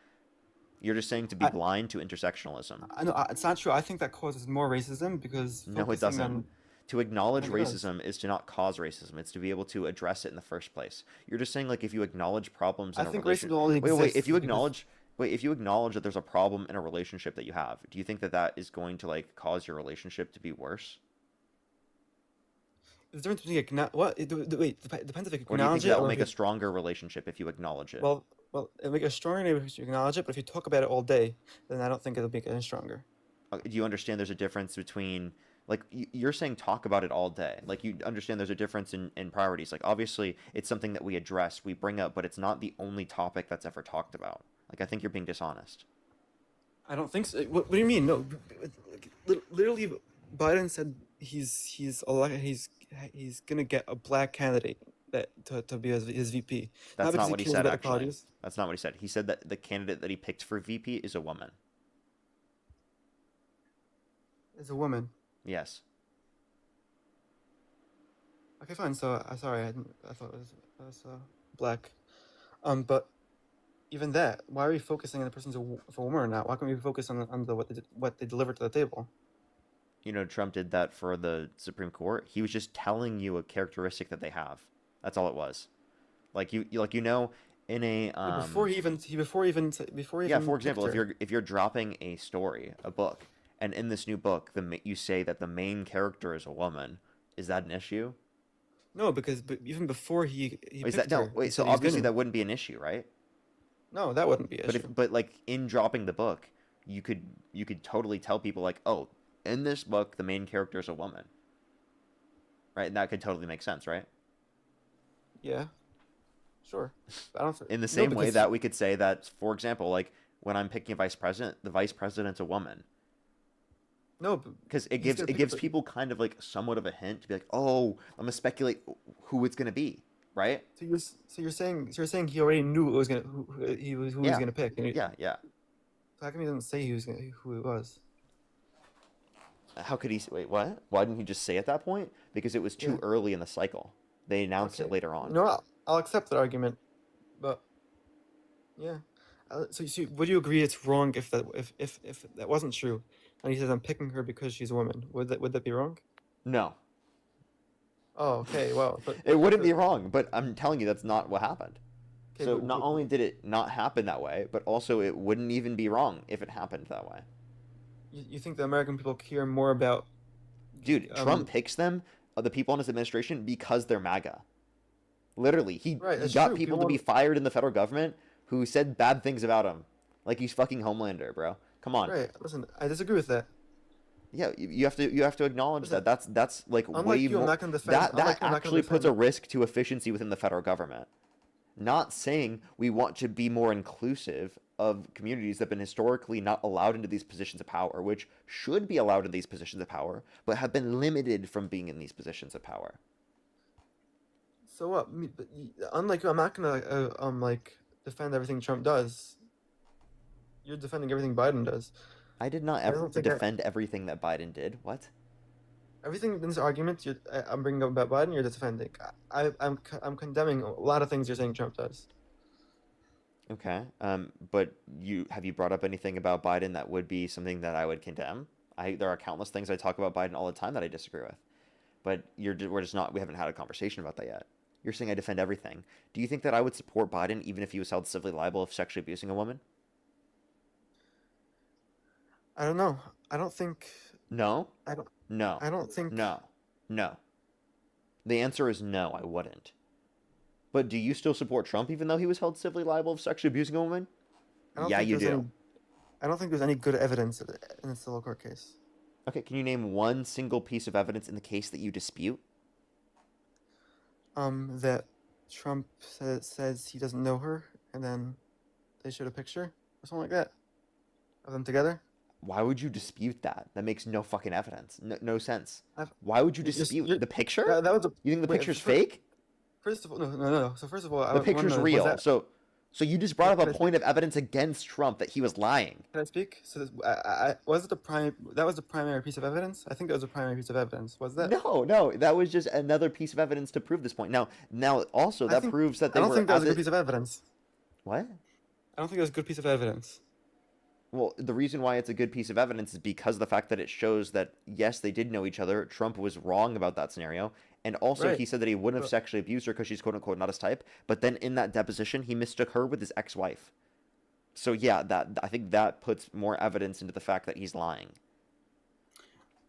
You're just saying to be I blind to intersectionalism. I know it's not true. I think that causes more racism because No, it focusing doesn't. on To acknowledge I think it does. racism is to not cause racism. It's to be able to address it in the first place. You're just saying like if you acknowledge problems I in a think relation. racism only Wait. exists because If you acknowledge that there's a problem in a relationship that you have, do you think that that is going to like cause your relationship to be worse? there's a difference between wait, depends if you Or do you think acknowledge it that will or if make a you stronger relationship if you acknowledge it? well, it'll make it stronger if you acknowledge it, but if you talk about it all day, then I don't think it'll make it any stronger. Do you understand there's a difference between like you're saying talk about it all day, like you understand there's a difference in priorities, like obviously it's something that we address, we bring up, but it's not the only topic that's ever talked about. Like I think you're being dishonest. I don't think so. What do you mean? No, literally, Biden said he's gonna get a black candidate to be his VP, not That's because not he what he cares said, about actually. equalities. That's not what he said. He said that the candidate that he picked for VP is a woman. As a woman. Yes. Okay, fine. So sorry, I thought it was black. But even that, why are we focusing on the person's if a woman or not? Why can't we focus on what they deliver to the table? You know, Trump did that for the Supreme Court. He was just telling you a characteristic that they have. That's all it was. Like you know, in a Yeah, before he even yeah, for picked example, her. if you're dropping a story, a book, and in this new book, you say that the main character is a woman, is that an issue? No, because even before he Is picked that no? her, he Wait, so said he's obviously been. that wouldn't be an issue, right? No, that wouldn't be an But issue. but like in dropping the book, you could totally tell people like, oh, in this book, the main character is a woman, right? And that could totally make sense, right? Yeah, sure. I don't. In the No, same way because that we could say that, for example, like when I'm picking a vice president, the vice president's a woman. no, but Because he's gonna it pick gives people kind of like somewhat of a hint to be like, oh, I'm gonna speculate who it's gonna be, right? you're saying he already knew it was gonna who he was Yeah, gonna pick, and yeah. how come he didn't say who it was? How could he? Wait, what? Why didn't he just say at that point? Because it was Yeah. too early in the cycle. They announced it Okay. later on. No, I'll accept that argument, but yeah. So would you agree it's wrong if that wasn't true, and he says I'm picking her because she's a woman? Would that be wrong? No, Oh, okay. Well, it wouldn't but be wrong, but I'm telling you that's not what happened. okay, So not only did it not happen that way, but also it wouldn't even be wrong if it happened that way. you think the American people care more about Dude, um Trump picks them, the people in his administration, because they're MAGA. Literally, right? he That's got true. people People to be want fired in the federal government who said bad things about him. Like he's fucking Homelander, bro. Come on. right. Listen, I disagree with that. Yeah, you have to acknowledge Listen, that. That's like unlike way you, I'm more. not gonna defend. That Unlike you, I'm not gonna actually puts a defend. risk to efficiency within the federal government. Not saying we want to be more inclusive of communities that have been historically not allowed into these positions of power, which should be allowed in these positions of power, but have been limited from being in these positions of power. So what? Unlike you, I'm not gonna like defend everything Trump does. you're defending everything Biden does. I did not I ever don't think I, defend everything that Biden did. What? everything in this argument I'm bringing up about Biden, you're defending. I'm condemning a lot of things you're saying Trump does. Okay. But have you brought up anything about Biden that would be something that I would condemn? There are countless things I talk about Biden all the time that I disagree with. But we're just not, we haven't had a conversation about that yet. You're saying I defend everything. Do you think that I would support Biden even if he was held civilly liable of sexually abusing a woman? I don't know. I don't think. No? I don't. No. I don't think. No. No. The answer is no, I wouldn't. But do you still support Trump even though he was held civilly liable of sexually abusing a woman? I don't Yeah, think you there's do. any. I don't think there's any good evidence in the civil court case. Okay, can you name one single piece of evidence in the case that you dispute? That Trump says he doesn't know her, and then they showed a picture or something like that of them together. Why would you dispute that? That makes no fucking evidence. No sense. I've- Why would you you're- dispute you're- the picture? That was a. You think the wait, picture's fir- fake? First of all, no. So first of all, The picture's real. So you just brought Can up I a speak? point of evidence against Trump that he was lying. Can I speak? So was it the prime? That was the primary piece of evidence. I think that was the primary piece of evidence. Was that? No, that was just another piece of evidence to prove this point. Now also I that think- proves that I they don't were think that was a as good piece of evidence. What? I don't think that was a good piece of evidence. Well, the reason why it's a good piece of evidence is because of the fact that it shows that, yes, they did know each other. Trump was wrong about that scenario. And also, Right. he said that he wouldn't have But- sexually abused her because she's quote-unquote not his type. But then in that deposition, he mistook her with his ex-wife. So, yeah, I think that puts more evidence into the fact that he's lying.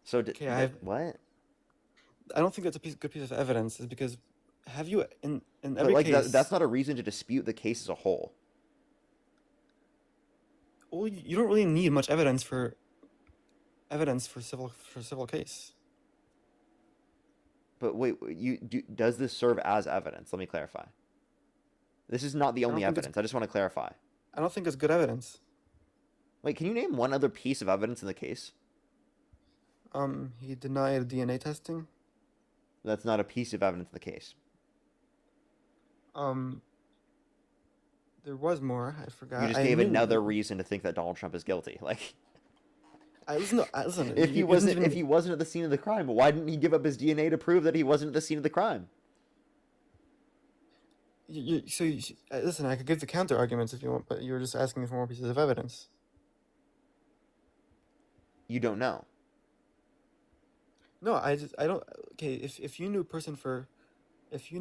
So, Okay, what? I don't think that's a good piece of evidence. Is because have you in But, every like, case? that's not a reason to dispute the case as a whole. Well, you don't really need much evidence for civil case. But wait, does this serve as evidence? Let me clarify. This is not the only think it's- evidence. I just want to clarify. I don't think it's good evidence. Wait, can you name one other piece of evidence in the case? He denied DNA testing. That's not a piece of evidence in the case. There was more. I forgot. You just I gave knew- another reason to think that Donald Trump is guilty. Like, listen. if he wasn't at the scene of the crime, why didn't he give up his DNA to prove that he wasn't at the scene of the crime? Listen. I could give the counter arguments if you want, but you were just asking for more pieces of evidence. You don't know. No, I don't. Okay, if you knew a person if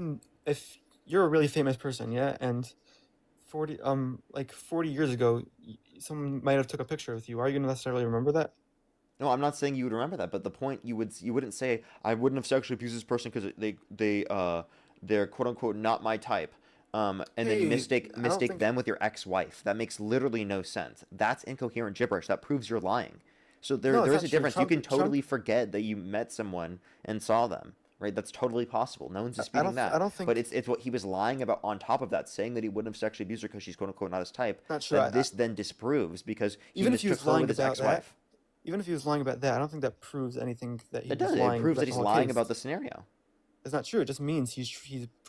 you're a really famous person, yeah, and 40 years ago, someone might have took a picture with you. Are you gonna necessarily remember that? No, I'm not saying you would remember that, but the point you wouldn't say I wouldn't have sexually abused this person because they're quote unquote not my type. And then Hey, you I mistake don't think- them with your ex-wife. That makes literally no sense. That's incoherent gibberish. That proves you're lying. So No, there it's is not a true. difference. Trump- You can Trump- totally forget that you met someone and saw them, right? That's totally possible. No one's disputing that. I don't think- But it's what he was lying about on top of that, saying that he wouldn't have sexually abused her because she's quote unquote not his type. Not sure. That this then disproves because he Even if he mistook was her lying with his about that, ex-wife. Even if he was lying about that, I don't think that proves anything that he It was does. lying. It proves about that he's whole lying case. about the scenario. It's not true. It just means he's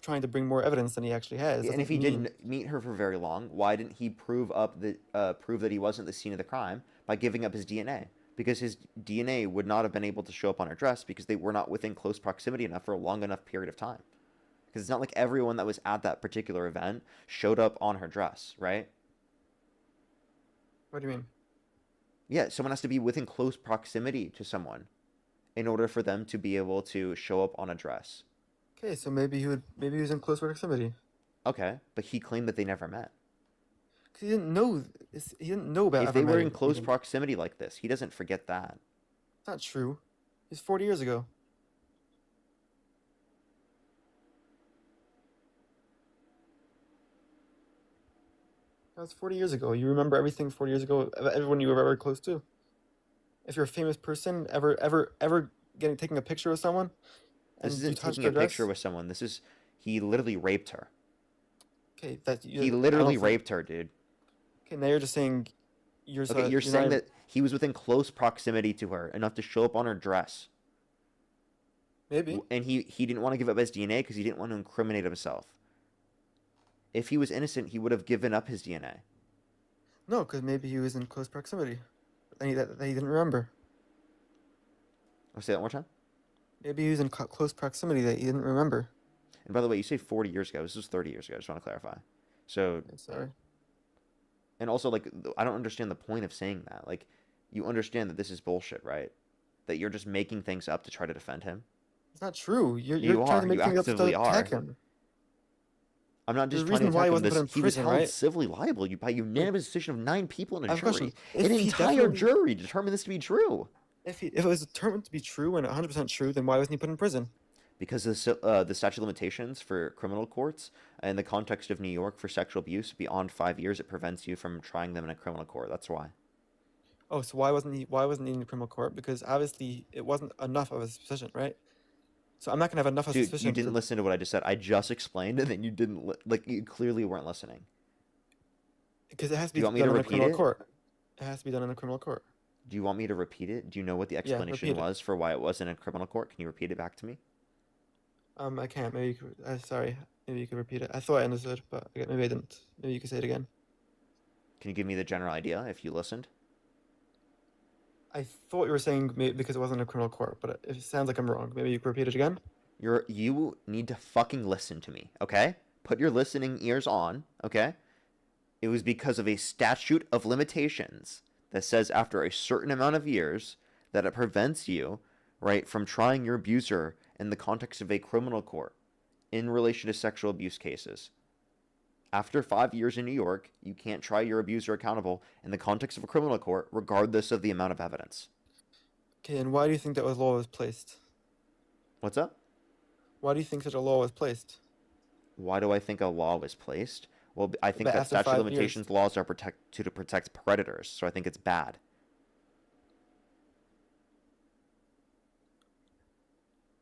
trying to bring more evidence than he actually has. And if he Doesn't mean- didn't meet her for very long, why didn't he prove that he wasn't the scene of the crime by giving up his DNA? Because his DNA would not have been able to show up on her dress because they were not within close proximity enough for a long enough period of time. Because it's not like everyone that was at that particular event showed up on her dress, right? What do you mean? Yeah, someone has to be within close proximity to someone in order for them to be able to show up on a dress. Okay, so maybe he was in close proximity. Okay, but he claimed that they never met. 'Cause he didn't know. He didn't know about. If ever they were meeting in close him. proximity like this, he doesn't forget that. It's not true. It's 40 years ago. That was 40 years ago. You remember everything 40 years ago, everyone you were ever close to. If you're a famous person, ever taking a picture with someone, and This you isn't touched taking their a dress. picture with someone. He literally raped her. Okay, that He I don't literally think- raped her, dude. Okay, now you're just saying you're. Okay, you're saying that he was within close proximity to her, enough to show up on her dress. maybe. And he didn't want to give up his DNA because he didn't want to incriminate himself. If he was innocent, he would have given up his DNA. No, because maybe he was in close proximity, that he didn't remember. I'll say that one more time. Maybe he was in close proximity that he didn't remember. And by the way, you say 40 years ago. This was 30 years ago. I just want to clarify. So, Okay, sorry. and also, like, I don't understand the point of saying that. Like, you understand that this is bullshit, right? That you're just making things up to try to defend him. It's not true. You're You trying to are. make You things up to actively attack are. him. I'm not There's just a trying to reason why attack he him. wasn't put in He was prison, held right? civilly liable by unanimous decision of 9 people in I a have a question. jury. If An he entire definitely- jury determined this to be true. If it was determined to be true and 100% true, then why wasn't he put in prison? Because the statute of limitations for criminal courts, in the context of New York for sexual abuse, beyond 5 years, it prevents you from trying them in a criminal court. That's why. Oh, so why wasn't he in the criminal court? Because obviously it wasn't enough of a suspicion, right? So I'm not gonna have enough of a Dude, suspicion. you didn't listen to what I just said. I just explained, and then you didn't like. You clearly weren't listening. Because it has to Do be you want me done to in a repeat criminal it? court. It has to be done in a criminal court. Do you want me to repeat it? Do you know what the explanation repeat it. was for why it wasn't in a criminal court? Can you repeat it back to me? I can't. Maybe you could. Sorry. Maybe you could repeat it. I thought I understood, but maybe I didn't. Maybe you could say it again. Can you give me the general idea if you listened? I thought you were saying because it wasn't a criminal court, but it sounds like I'm wrong. Maybe you could repeat it again. You need to fucking listen to me, okay? Put your listening ears on, okay? It was because of a statute of limitations that says after a certain amount of years that it prevents you, right, from trying your abuser in the context of a criminal court in relation to sexual abuse cases. After 5 years in New York, you can't try your abuser accountable in the context of a criminal court, regardless of the amount of evidence. Okay, and why do you think that law was placed? What's up? Why do you think such a law was placed? Why do I think a law was placed? Well, I think But that after statute of 5 years. limitations laws are to protect predators, so I think it's bad.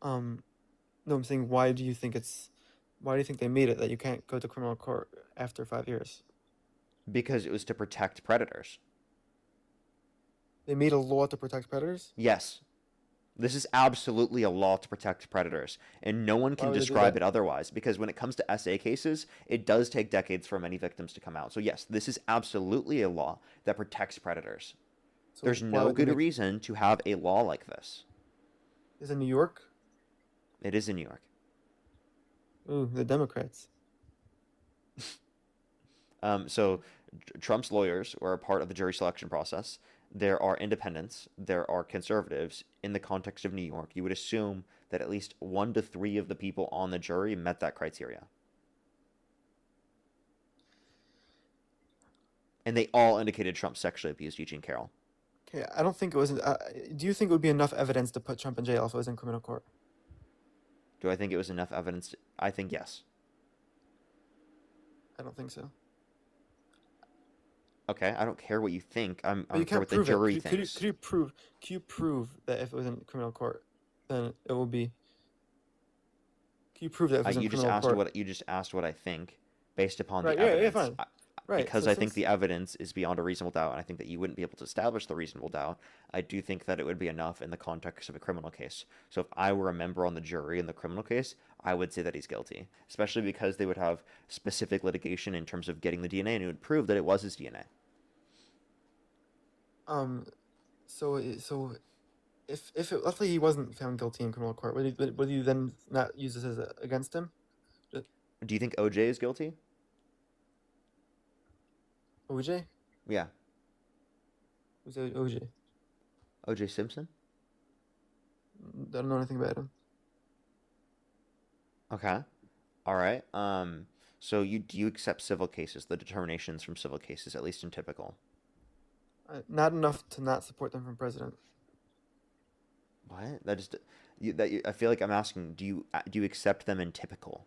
No, I'm saying why do you think they made it that you can't go to criminal court after 5 years? Because it was to protect predators. They made a law to protect predators? Yes. This is absolutely a law to protect predators, and no one Why can would they do describe that? it otherwise, because when it comes to SA cases, it does take decades for many victims to come out. So yes, this is absolutely a law that protects predators. So There's why no would they good make- reason to have a law like this. Is it New York? It is in New York. Ooh, the Democrats. So Trump's lawyers were a part of the jury selection process. There are independents, there are conservatives. In the context of New York, you would assume that at least 1 to 3 of the people on the jury met that criteria. And they all indicated Trump sexually abused Eugene Carroll. Okay, I don't think it was. Do you think it would be enough evidence to put Trump in jail if it was in criminal court? Do I think it was enough evidence? I think yes. I don't think so. Okay, I don't care what you think. I But you don't care can't what the prove jury it. thinks. Could you prove that if it was in criminal court, then it will be? Can you prove that if it was in You just criminal asked court? you just asked what I think based upon Right, the yeah, evidence. fine. Right, Because so I think since- the evidence is beyond a reasonable doubt, and I think that you wouldn't be able to establish the reasonable doubt. I do think that it would be enough in the context of a criminal case. So if I were a member on the jury in the criminal case, I would say that he's guilty, especially because they would have specific litigation in terms of getting the DNA, and it would prove that it was his DNA. So if let's say he wasn't found guilty in criminal court, would you then not use this as against him? Do you think OJ is guilty? OJ? Yeah. Who's OJ? OJ Simpson? I don't know anything about him. Okay. All right. So do you accept civil cases, the determinations from civil cases, at least in typical? Not enough to not support them from president. What? I feel like I'm asking, do you accept them in typical?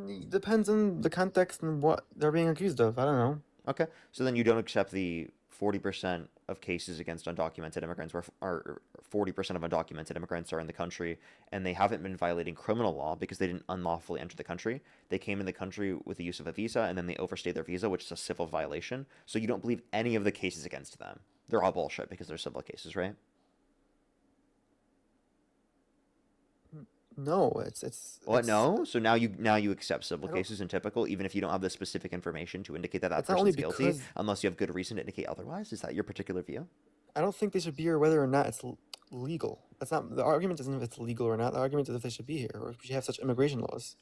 It depends on the context and what they're being accused of. I don't know. Okay. So then you don't accept the 40% of cases against undocumented immigrants, or 40% of undocumented immigrants are in the country, and they haven't been violating criminal law because they didn't unlawfully enter the country. They came in the country with the use of a visa, and then they overstayed their visa, which is a civil violation. So you don't believe any of the cases against them. They're all bullshit because they're civil cases, right? No, What? it's No? So now you accept civil I don't. cases and typical, even if you don't have the specific information to indicate that that It's not only person's guilty, because unless you have good reason to indicate otherwise. Is that your particular view? I don't think they should be here, whether or not it's legal. That's not the argument. Isn't if it's legal or not. The argument is if they should be here, or if we should have such immigration laws.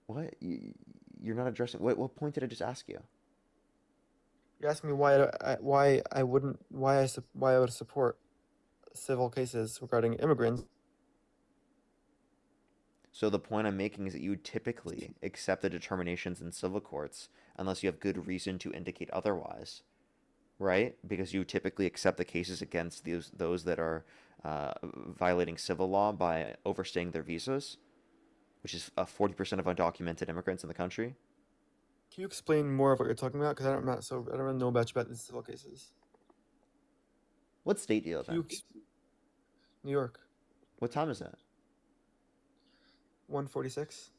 What? You're not addressing. What point did I just ask you? You're asking me why I would support civil cases regarding immigrants. So the point I'm making is that you typically accept the determinations in civil courts unless you have good reason to indicate otherwise, right? Because you typically accept the cases against those that are violating civil law by overstaying their visas, which is 40% of undocumented immigrants in the country. Can you explain more of what you're talking about? Because I don't really know much about these civil cases. What state do you live Can you, in? New York, What time is it? 146.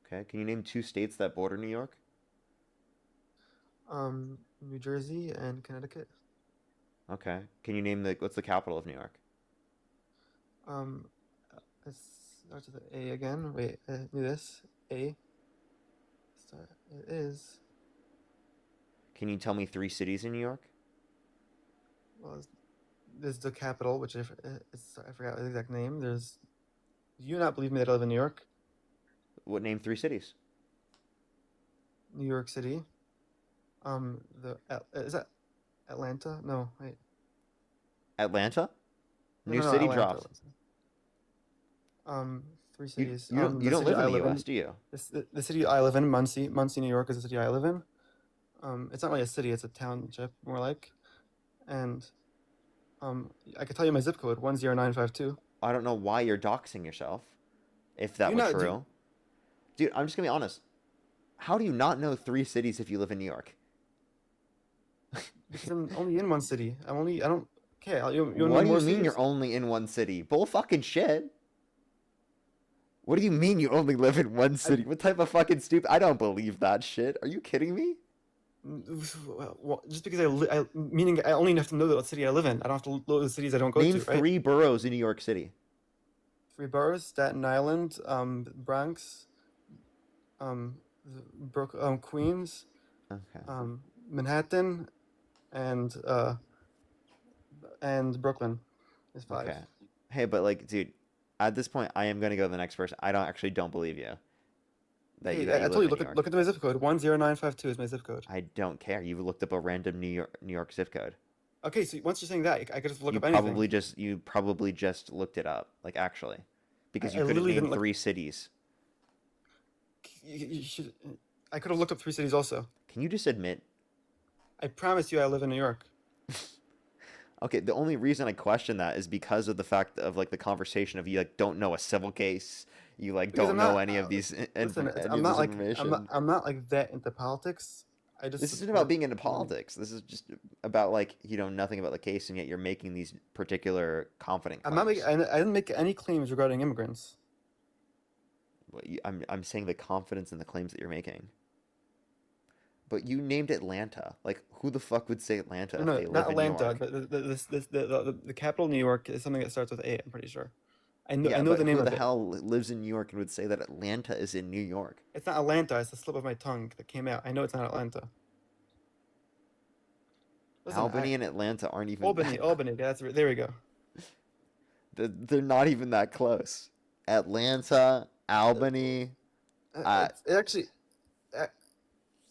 Okay. Can you name 2 states that border New York? New Jersey and Connecticut. Okay. Can you name what's the capital of New York? Um, it starts with an A again. Wait, do this. A. It is. Can you tell me 3 cities in New York? Well, there's the capital, which I forgot the exact name. There's. Do you not believe me that I live in New York? What name 3 cities? New York City. Is that Atlanta? No, wait. Atlanta? No, New no, city Atlanta. dropped. 3 You, cities. you don't, The you don't city live I in the live in. U.S., do you? The city I live in, Muncie, New York, is the city I live in. It's not really a city; it's a township, more like. And I could tell you my zip code, 10952. I don't know why you're doxing yourself, if that You were not- true. Dude, I'm just gonna be honest. How do you not know 3 cities if you live in New York? Because I'm only in one city. I don't. Okay, you What know do you more mean cities? you're only in one city? Bull fucking shit. What do you mean you only live in one city? What type of fucking stupid? I don't believe that shit. Are you kidding me? Well, just because meaning I only have to know what city I live in. I don't have to know the cities I don't go Name to, right? 3 boroughs in New York City. 3 boroughs: Staten Island, Bronx, Queens, Okay. Manhattan, and Brooklyn is 5. Okay. Hey, but like, dude, at this point, I am gonna go to the next person. I don't believe you. That Hey, that I live told you, in New York. look at my zip code. 10952 is my zip code. I don't care. You looked up a random New York zip code. Okay, so once you're saying that, I could just look You up anything. probably just looked it up, like actually, because I you couldn't literally name didn't look- 3 cities. You should. I could have looked up 3 cities also. Can you just admit? I promise you, I live in New York. Okay, the only reason I question that is because of the fact of like the conversation of you like don't know a civil case, you like Because don't I'm know not- any of these Listen, any I'm of not this like information. I'm not like that into politics. I just This isn't support- about being into politics. This is just about like you know nothing about the case, and yet you're making these particular confident I'm not claims. making. I didn't make any claims regarding immigrants. I'm saying the confidence in the claims that you're making. But you named Atlanta. Like, who the fuck would say Atlanta if No, they not live in New Atlanta. York? The capital of New York is something that starts with A. I'm pretty sure. I know. Yeah, I know but the name who of the it. hell lives in New York and would say that Atlanta is in New York? It's not Atlanta. It's the slip of my tongue that came out. I know it's not Atlanta. Listen, Albany and Atlanta aren't even Albany. There we go. They're not even that close. Atlanta, Albany. It actually,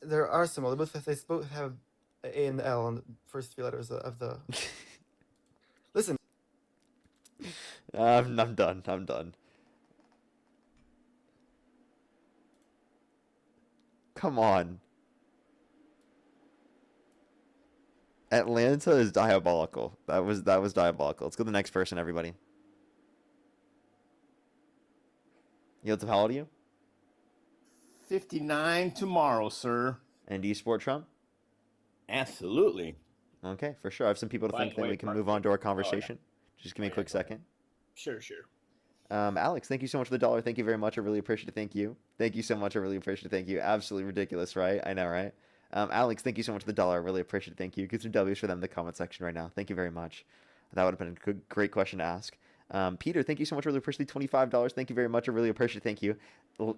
there are similar. They both have the A and the L on the first 3 letters of the. Listen, I'm done. I'm done. Come on. Atlanta is diabolical. That was diabolical. Let's go to the next person, everybody. Yields of how old are you? 59 tomorrow, sir. And do you support Trump? Absolutely. Okay, for sure. I have some people to By think the that way, we can Parker- move on to our conversation. Just give me a yeah, quick go ahead. second. Sure, sure. Alex, thank you so much for the $1. Thank you very much. I really appreciate it. Thank you. Thank you so much. I really appreciate it. Thank you. Absolutely ridiculous, right? I know, right? Alex, thank you so much for the $1. I really appreciate it. Thank you. Get some W's for them in the comment section right now. Thank you very much. That would have been a great question to ask. Peter, thank you so much. Really appreciate the $25. Thank you very much. I really appreciate it. Thank you.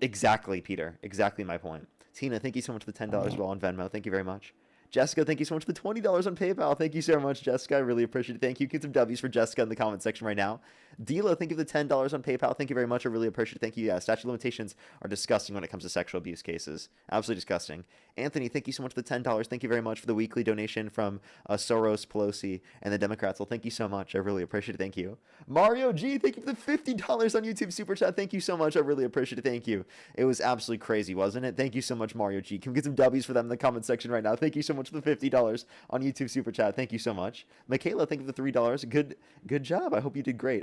Exactly, Peter. Exactly my point. Tina, thank you so much for the $10 well on Venmo. Thank you very much. Jessica, thank you so much for the $20 on PayPal. Thank you so much, Jessica. I really appreciate it. Thank you. Get some W's for Jessica in the comment section right now. Dila, thank you for the $10 on PayPal. Thank you very much. I really appreciate it. Thank you. Yeah, statute of limitations are disgusting when it comes to sexual abuse cases. Absolutely disgusting. Anthony, thank you so much for the $10. Thank you very much for the weekly donation from Soros, Pelosi, and the Democrats. Well, thank you so much. I really appreciate it. Thank you. Mario G, thank you for the $50 on YouTube Super Chat. Thank you so much. I really appreciate it. Thank you. It was absolutely crazy, wasn't it? Thank you so much, Mario G. Can we get some W's for them in the comment section right now? Thank you so much for the $50 on YouTube Super Chat. Thank you so much. Michaela, thank you for the $3. Good job. I hope you did great.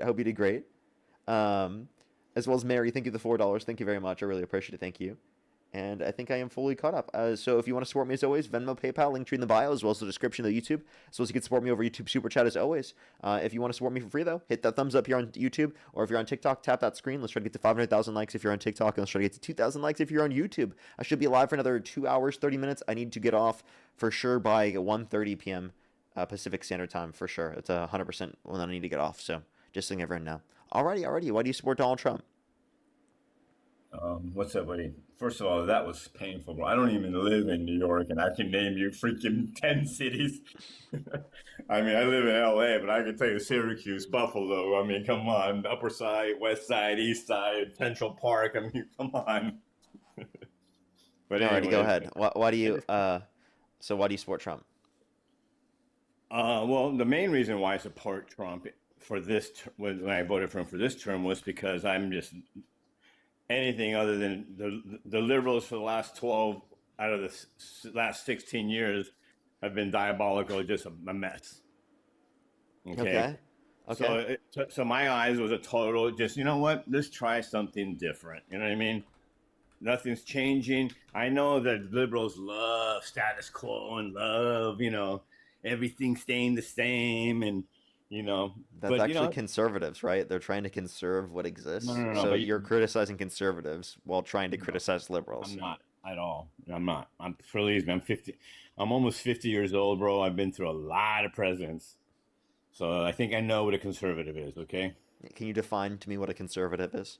As well as Mary, thank you for the $4. Thank you very much. I really appreciate it. Thank you. And I think I am fully caught up. So if you want to support me as always, Venmo, PayPal, link tree in the bio, as well as the description of the YouTube. As well as you can support me over YouTube Super Chat as always. If you want to support me for free though, hit that thumbs up here on YouTube, or if you're on TikTok, tap that screen. Let's try to get to 500,000 likes if you're on TikTok, and let's try to get to 2,000 likes if you're on YouTube. I should be live for another 2 hours, 30 minutes. I need to get off for sure by 1:30 p.m. Pacific Standard Time for sure. It's 100% when I need to get off. So just letting everyone know. Alrighty. Why do you support Donald Trump? What's up, buddy? First of all, that was painful, bro. I don't even live in New York, and I can name you freaking 10 cities. I mean, I live in LA, but I can tell you Syracuse, Buffalo. I mean, come on. Upper Side, West Side, East Side, Central Park. I mean, come on. But Alrighty, anyway, go ahead. Why do you support Trump? Well, the main reason why I support Trump for this when I voted for him for this term was because I'm just anything other than the liberals for the last 12 out of the last 16 years have been diabolical, just a mess. Okay. So my eyes was a total just, you know what, let's try something different. You know what I mean? Nothing's changing. I know that liberals love status quo and love, everything staying the same, and That's actually conservatives, right? They're trying to conserve what exists. No, so you're criticizing conservatives while trying to criticize liberals. I'm not at all. I'm not. Believe me, I'm 50. I'm almost 50 years old, bro. I've been through a lot of presidents, so I think I know what a conservative is. Okay. Can you define to me what a conservative is?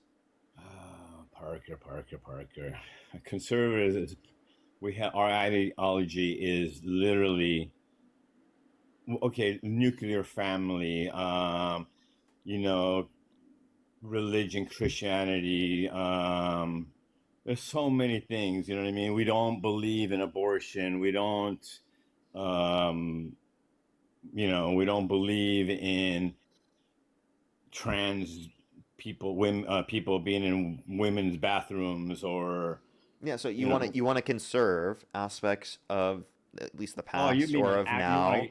Parker. A conservative is our ideology is literally. Okay, nuclear family, religion, Christianity, there's so many things, you know what I mean? We don't believe in abortion. We don't, we don't believe in trans people, women, people being in women's bathrooms or. Yeah, so you want to conserve aspects of at least the past or of now,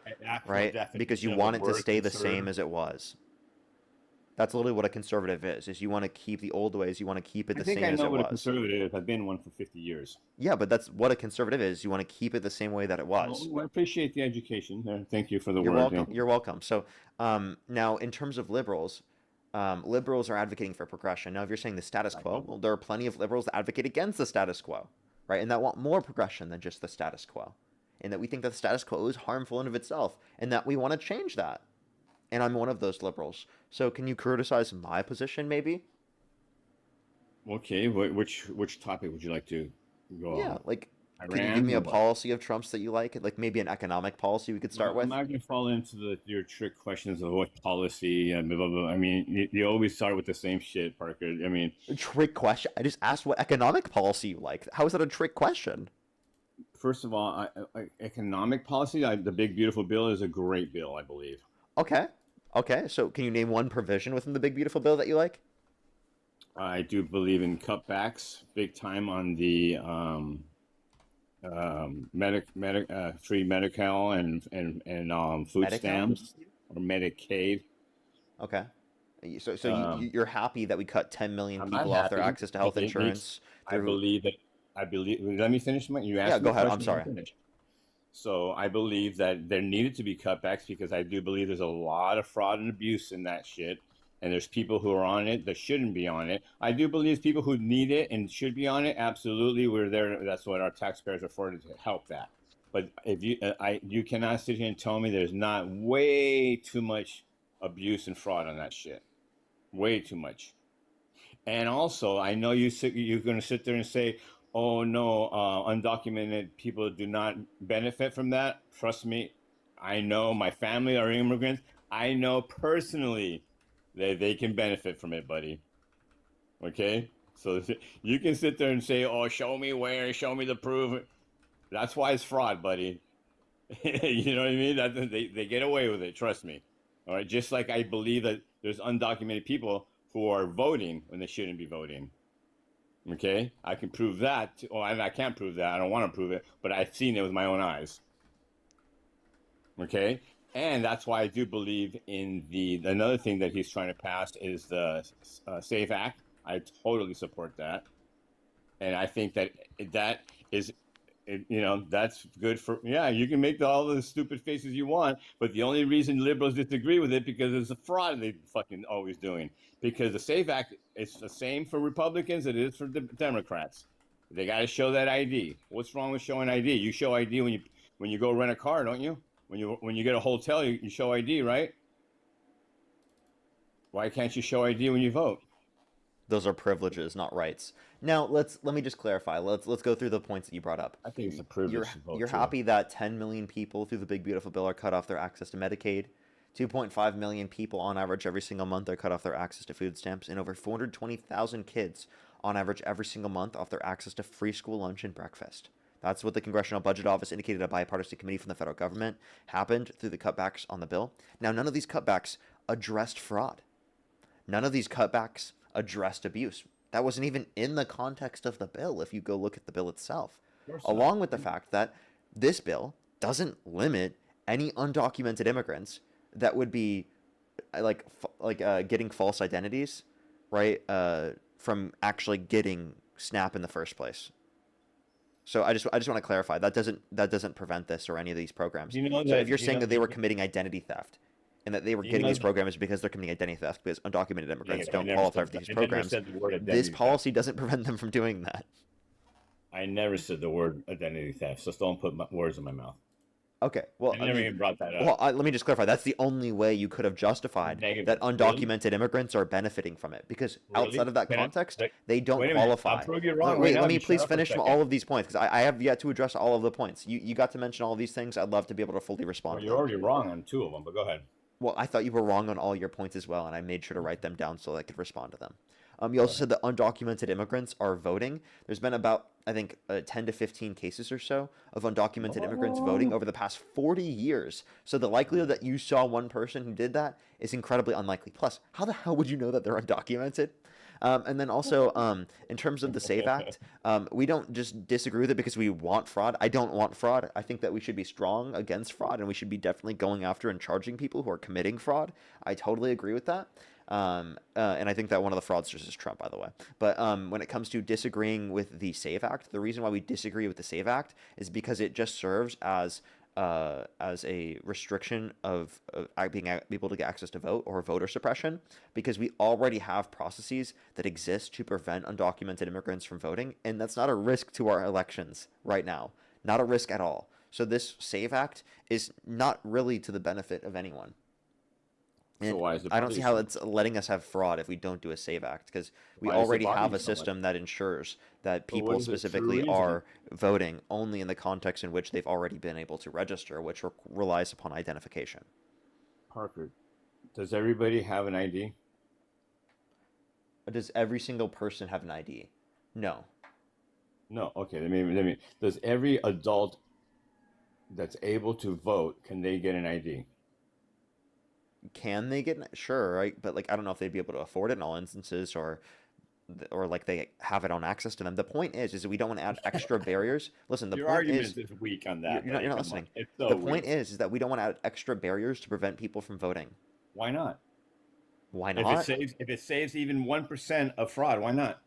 right? Because you want it to stay the same as it was. That's literally what a conservative is you want to keep the old ways, you want to keep it the same as it was. I think I know what a conservative is. I've been one for 50 years. Yeah, but that's what a conservative is. You want to keep it the same way that it was. Well, I appreciate the education. Thank you for the You're word. welcome. You're welcome. So now, in terms of liberals, liberals are advocating for progression. Now, if you're saying the status quo, well, there are plenty of liberals that advocate against the status quo, right? And that want more progression than just the status quo. And that we think that the status quo is harmful in of itself, and that we want to change that. And I'm one of those liberals. So can you criticize my position, maybe? Okay, which topic would you like to go on? Yeah, like, can you give me a policy of Trump's that you like? Like maybe an economic policy we could start with? I'm not going to fall into your trick questions of what policy and blah, blah, blah. I mean, you always start with the same shit, Parker. I mean... A trick question? I just asked what economic policy you like. How is that a trick question? First of all, economic policy, the Big Beautiful Bill is a great bill, I believe. Okay. So can you name one provision within the Big Beautiful Bill that you like? I do believe in cutbacks, big time on the free medical and food stamps or Medicaid. Okay. So you're happy that we cut 10 million people off their access to health insurance? I believe. Let me finish. You asked. Yeah, go ahead. I'm sorry. So I believe that there needed to be cutbacks because I do believe there's a lot of fraud and abuse in that shit. And there's people who are on it that shouldn't be on it. I do believe people who need it and should be on it. Absolutely, we're there. That's what our taxpayers are for, to help that. But if you cannot sit here and tell me there's not way too much abuse and fraud on that shit. way too much. And also, I know you're going to sit there and say, "Oh no, undocumented people do not benefit from that." Trust me, I know my family are immigrants. I know personally that they can benefit from it, buddy. Okay, so you can sit there and say, "Oh, show me where, show me the proof." That's why it's fraud, buddy. You know what I mean? They get away with it. Trust me. All right. Just like I believe that there's undocumented people who are voting when they shouldn't be voting. Okay. I can prove that. Oh, I can't prove that. I don't want to prove it, but I've seen it with my own eyes. Okay. And that's why I do believe in another thing that he's trying to pass is the SAFE Act. I totally support that. And I think that is, that's good for, yeah, you can make all the stupid faces you want, but the only reason liberals disagree with it because it's a fraud they fucking always doing. Because the SAFE Act is the same for Republicans as it is for the Democrats. They got to show that ID. What's wrong with showing ID? You show ID when you go rent a car, don't you? When you get a hotel, you show ID, right? Why can't you show ID when you vote? Those are privileges, not rights. Now let me just clarify. Let's go through the points that you brought up. I think it's a privilege to vote. You're happy that 10 million people through the Big Beautiful Bill are cut off their access to Medicaid. 2.5 million people on average every single month are cut off their access to food stamps, and over 420,000 kids on average every single month off their access to free school lunch and breakfast. That's what the Congressional Budget Office indicated a bipartisan committee from the federal government happened through the cutbacks on the bill. Now, none of these cutbacks addressed fraud. None of these cutbacks addressed abuse. That wasn't even in the context of the bill if you go look at the bill itself. Along with the fact that this bill doesn't limit any undocumented immigrants that would be getting false identities, right, from actually getting SNAP in the first place. So I just want to clarify that doesn't prevent this or any of these programs. So if you're saying that they were committing identity theft and that they were getting these programs because they're committing identity theft because undocumented immigrants don't qualify for these programs, this policy doesn't prevent them from doing that. I never said the word identity theft, so don't put words in my mouth. Okay, well, I never even brought that up. Well, let me just clarify. That's the only way you could have justified that undocumented immigrants are benefiting from it, because outside of that context, they don't qualify. I'll prove you wrong. Wait, let me please finish all of these points, because I have yet to address all of the points. You got to mention all of these things. I'd love to be able to fully respond. Well, you're already wrong on 2 of them, but go ahead. Well, I thought you were wrong on all your points as well, and I made sure to write them down so I could respond to them. You also said that undocumented immigrants are voting. There's been about, I think, 10 to 15 cases or so of undocumented immigrants voting over the past 40 years. So the likelihood that you saw one person who did that is incredibly unlikely. Plus, how the hell would you know that they're undocumented? And then also, in terms of the SAVE Act, we don't just disagree with it because we want fraud. I don't want fraud. I think that we should be strong against fraud, and we should be definitely going after and charging people who are committing fraud. I totally agree with that. And I think that one of the fraudsters is Trump, by the way. But when it comes to disagreeing with the SAVE Act, the reason why we disagree with the SAVE Act is because it just serves as a restriction of being able to get access to vote or voter suppression, because we already have processes that exist to prevent undocumented immigrants from voting, and that's not a risk to our elections right now. Not a risk at all. So this SAVE Act is not really to the benefit of anyone. And so I don't see how it's letting us have fraud if we don't do a SAVE Act, because we already have a system that ensures that people specifically are voting only in the context in which they've already been able to register, which relies upon identification. Parker, does everybody have an ID? Does every single person have an ID? No. No. Okay. Let me. Does every adult that's able to vote, can they get an ID? Can they get sure, right? But I don't know if they'd be able to afford it in all instances, or they have it on access to them. The point is that we don't want to add extra barriers. Listen, Your argument is weak on that. You're not listening. The point is that we don't want to add extra barriers to prevent people from voting. Why not? Why not? If it saves even 1% of fraud, why not?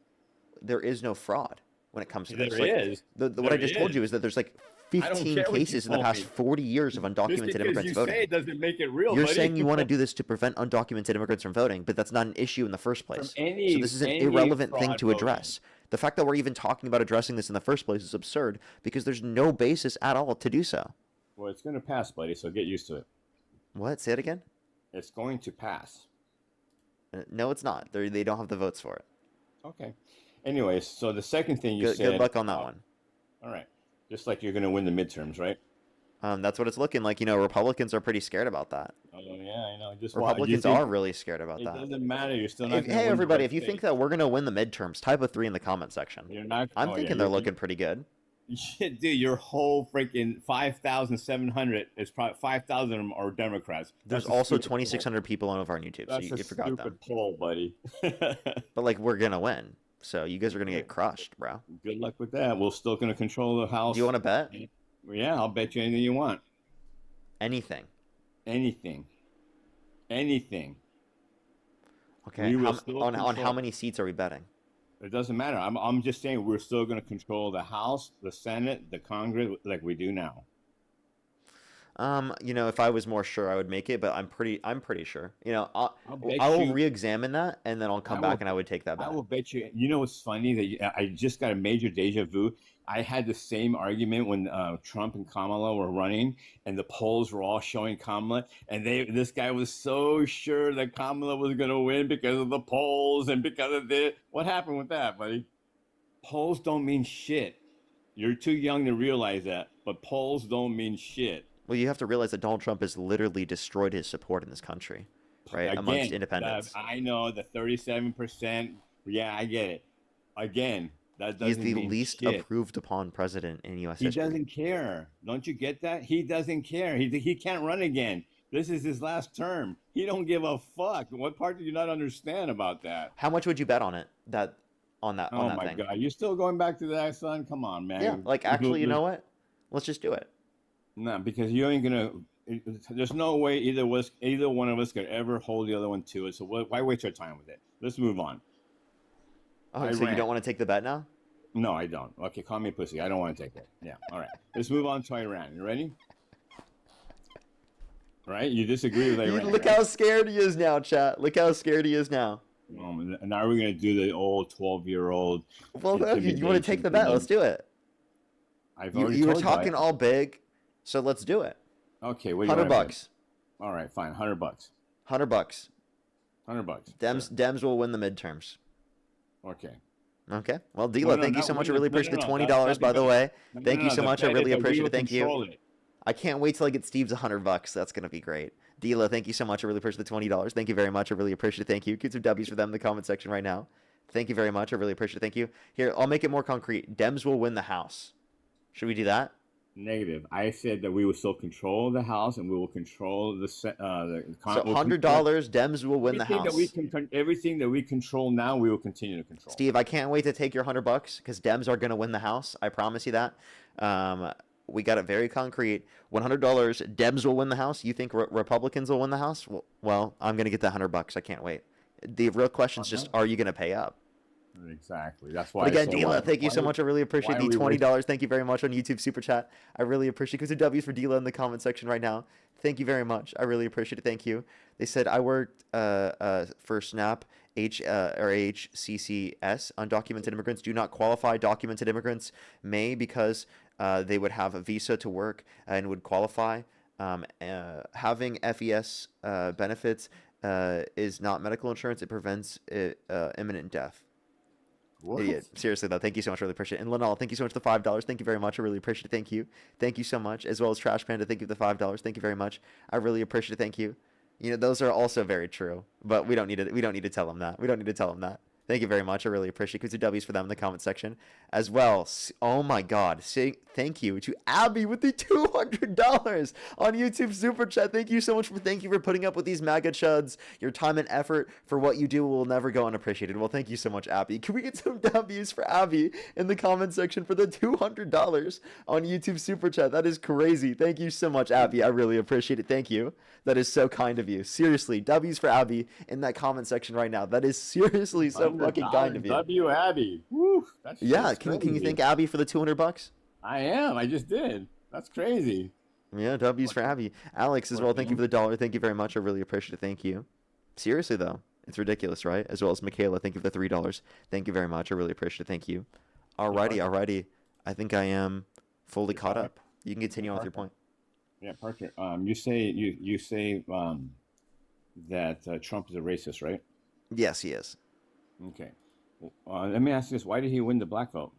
There is no fraud when it comes to this. There is. What I just told you is that there's 15 cases in the past 40 years of undocumented immigrants voting. Say it doesn't make it real. You're saying you want to do this to prevent undocumented immigrants from voting, but that's not an issue in the first place. So this is an irrelevant thing to address. The fact that we're even talking about addressing this in the first place is absurd, because there's no basis at all to do so. Well, it's going to pass, buddy, so get used to it. What? Say it again? It's going to pass. No, it's not. They don't have the votes for it. Okay. Anyways, so the second thing you Good said. luck on that one. All right. Just like you're going to win the midterms, right? That's what it's looking like. Republicans are pretty scared about that. Oh yeah, I know. Just Republicans are really scared about it that. doesn't matter. You're still not. Hey, everybody, if you think that we're going to win the midterms, type a 3 in the comment section. You're not. I'm thinking they're looking pretty good. Shit, dude, your whole freaking 5,700 is probably 5,000 of them are Democrats. There's also 2,600 people on over on YouTube, so you forgot that. That's a stupid poll, buddy. But like, we're gonna win, so you guys are gonna get crushed, bro. Good luck with that. We're still gonna control the House. Do you want to bet? Yeah, I'll bet you anything you want. Anything. Anything. Anything. Okay. On how many seats are we betting? It doesn't matter. I'm just saying we're still going to control the House, the Senate, the Congress like we do now. If I was more sure, I would make it, but I'm pretty sure. I will re-examine that, and then I'll come back and I would take that back. I will bet you. You know what's funny that I just got a major deja vu. I had the same argument when Trump and Kamala were running, and the polls were all showing Kamala, and this guy was so sure that Kamala was going to win because of the polls and because of this. What happened with that, buddy? Polls don't mean shit. You're too young to realize that, but polls don't mean shit. Well, you have to realize that Donald Trump has literally destroyed his support in this country, right? Amongst independents. I know the 37%. Yeah, I get it. Again, that doesn't He's the mean least shit. approved upon president in U.S. He history. doesn't care. Don't you get that? He doesn't care. He can't run again. This is his last term. He don't give a fuck. What part do you not understand about that? How much would you bet on it? On that Oh thing? my God, you're still going back to that, son? Come on, man. Yeah, like actually, you know what? Let's just do it. No, because you ain't gonna. There's no way either one of us could ever hold the other one to it. So why waste our time with it? Let's move on. Oh, so you don't want to take the bet now? No, I don't. Okay, call me a pussy. I don't want to take it. Yeah, all right. Let's move on to Iran. You ready? Right? You disagree with Iran? Look how scared he is now, chat. Look how scared he is now. Now we're gonna do the old 12-year-old. Well, you want to take the bet? Let's do it. You were talking all big, so let's do it. Okay, what do you $100. All right, fine. $100. $100. $100. Dems will win the midterms. Okay. Okay. Well, Dila, thank you so much. I really appreciate the $20, by the way. Thank you so much. I really appreciate it. Thank you. I can't wait till I get Steve's $100. That's gonna be great. Dila, thank you so much. I really appreciate the $20. Thank you very much. I really appreciate it. Thank you. Get some W's for them in the comment section right now. Thank you very much. I really appreciate it. Thank you. Here, I'll make it more concrete. Dems will win the House. Should we do that? Negative. I said that we will still control the House and we will control the so $100. Dems will win the House. Everything that we control now, we will continue to control. Steve, I can't wait to take your $100 because Dems are going to win the House. I promise you that. We got it very concrete. $100. Dems will win the House. You think Republicans will win the House? Well, I'm going to get that $100. I can't wait. The real question is just, are you going to pay up? Exactly. That's why. But again, Dila, thank you so much. I really appreciate the $20. Thank you very much on YouTube Super Chat. I really appreciate it. Give some W's for Dila in the comment section right now. Thank you very much. I really appreciate it. Thank you. They said I worked for SNAP HCCS. Undocumented immigrants do not qualify. Documented immigrants may because they would have a visa to work and would qualify. Having FES benefits is not medical insurance. It prevents imminent death. What? Idiot. Seriously though, thank you so much. I really appreciate it. And Lenal, thank you so much for the $5. Thank you very much. I really appreciate it. Thank you. Thank you so much. As well as Trash Panda, thank you for the $5. Thank you very much. I really appreciate it. Thank you. Those are also very true, but we don't need to tell them that. We don't need to tell them that. Thank you very much. I really appreciate it. Two W's for them in the comment section as well. Oh my God. Thank you to Abby with the $200 on YouTube Super Chat. Thank you so much thank you for putting up with these MAGA chuds. Your time and effort for what you do will never go unappreciated. Well, thank you so much, Abby. Can we get some W's for Abby in the comment section for the $200 on YouTube Super Chat? That is crazy. Thank you so much, Abby. I really appreciate it. Thank you. That is so kind of you. Seriously, W's for Abby in that comment section right now. That is seriously so fucking kind of you. W Abby. Woo, yeah, can you thank Abby for the $200? I am. I just did. That's crazy. Yeah, W's for Abby. Alex as well. Thank you for the $1. Thank you very much. I really appreciate it. Thank you. Seriously though, it's ridiculous, right? As well as Michaela. Thank you for the $3. Thank you very much. I really appreciate it. Thank you. Alrighty. I think I am fully caught up. You can continue on with your point. Yeah, Parker. You say that Trump is a racist, right? Yes, he is. Okay. Let me ask you this: why did he win the black vote?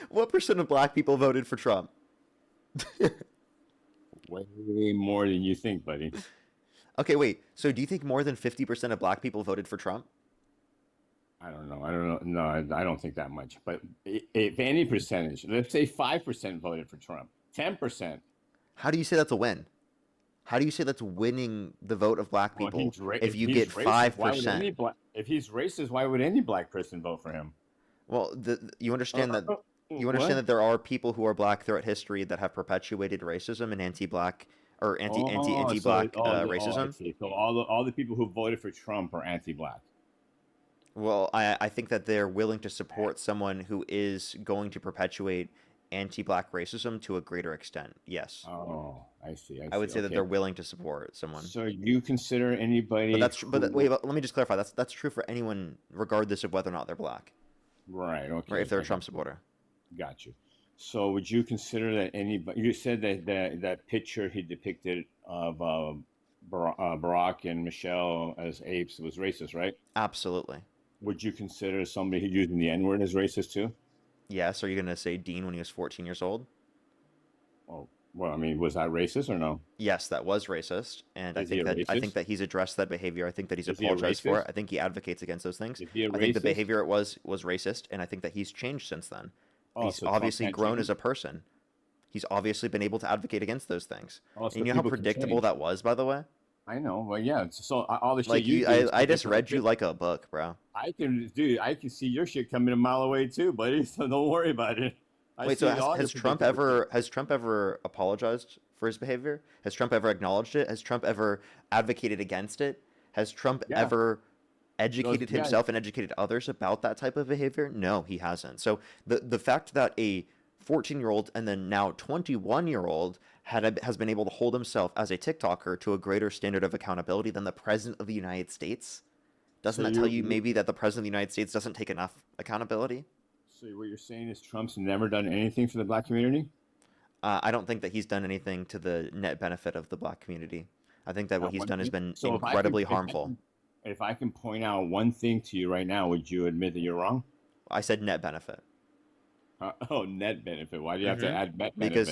What percent of black people voted for Trump? Way more than you think, buddy. Okay, wait. So do you think more than 50% of black people voted for Trump? I don't know. I don't know. No, I don't think that much. But if any percentage, let's say 5% voted for Trump, 10%. How do you say that's a win? How do you say that's winning the vote of black Well, people if if you he's get racist, why would 5%? if he's racist, why would any black person vote for him? Well, you understand that What? there are people who are black throughout history that have perpetuated racism and anti-black or anti-black I racism. see. So all the people who voted for Trump are anti-black. Well, I think that they're willing to support someone who is going to perpetuate anti-black racism to a greater extent. Yes. Oh, I see. I would say that Okay. they're willing to support someone. So you consider anybody? Wait, let me just clarify. That's true for anyone, regardless of whether or not they're black, Right. Okay. right? If they're a I Trump supporter. got you. So would you consider that anybody? You said that picture he depicted of Barack and Michelle as apes was racist, right? Absolutely. Would you consider somebody who's using the N-word as racist too? Yes. Are you gonna say Dean when he was 14 years old? Oh, well, I mean, was that racist or no? Yes, that was racist, and Is he a I racist? think that he's addressed that behavior. I think that he's Is he a apologized for it. racist? I think he advocates against those things. Is he a I think the racist? behavior it was racist, and I think that he's changed since then. Oh, He's so Trump obviously can't grown change? as a person. He's obviously been able to advocate against those things. Oh, so And you know how people can predictable change. that was, by the way? I know, but yeah. So all the shit Like you do is I just predictable read you shit. like a book, bro. I can see your shit coming a mile away too, buddy. So don't worry about it. I Wait, see so all your has Trump ever apologized for his behavior? Has Trump ever acknowledged it? Has Trump ever advocated against it? Has Trump Yeah. ever educated Yeah. himself and educated others about that type of behavior? No, he hasn't. So the fact that a 14-year-old and then now 21-year-old has been able to hold himself as a TikToker to a greater standard of accountability than the president of the United States, doesn't So that tell you maybe that the president of the United States doesn't take enough accountability? So what you're saying is Trump's never done anything for the black community? I don't think that he's done anything to the net benefit of the black community. I think that what Not he's one done has thing? been So incredibly harmful. if I can point out one thing to you right now, would you admit that you're wrong? I said net benefit. Oh, net benefit. Why do you have to Mhm. add net Because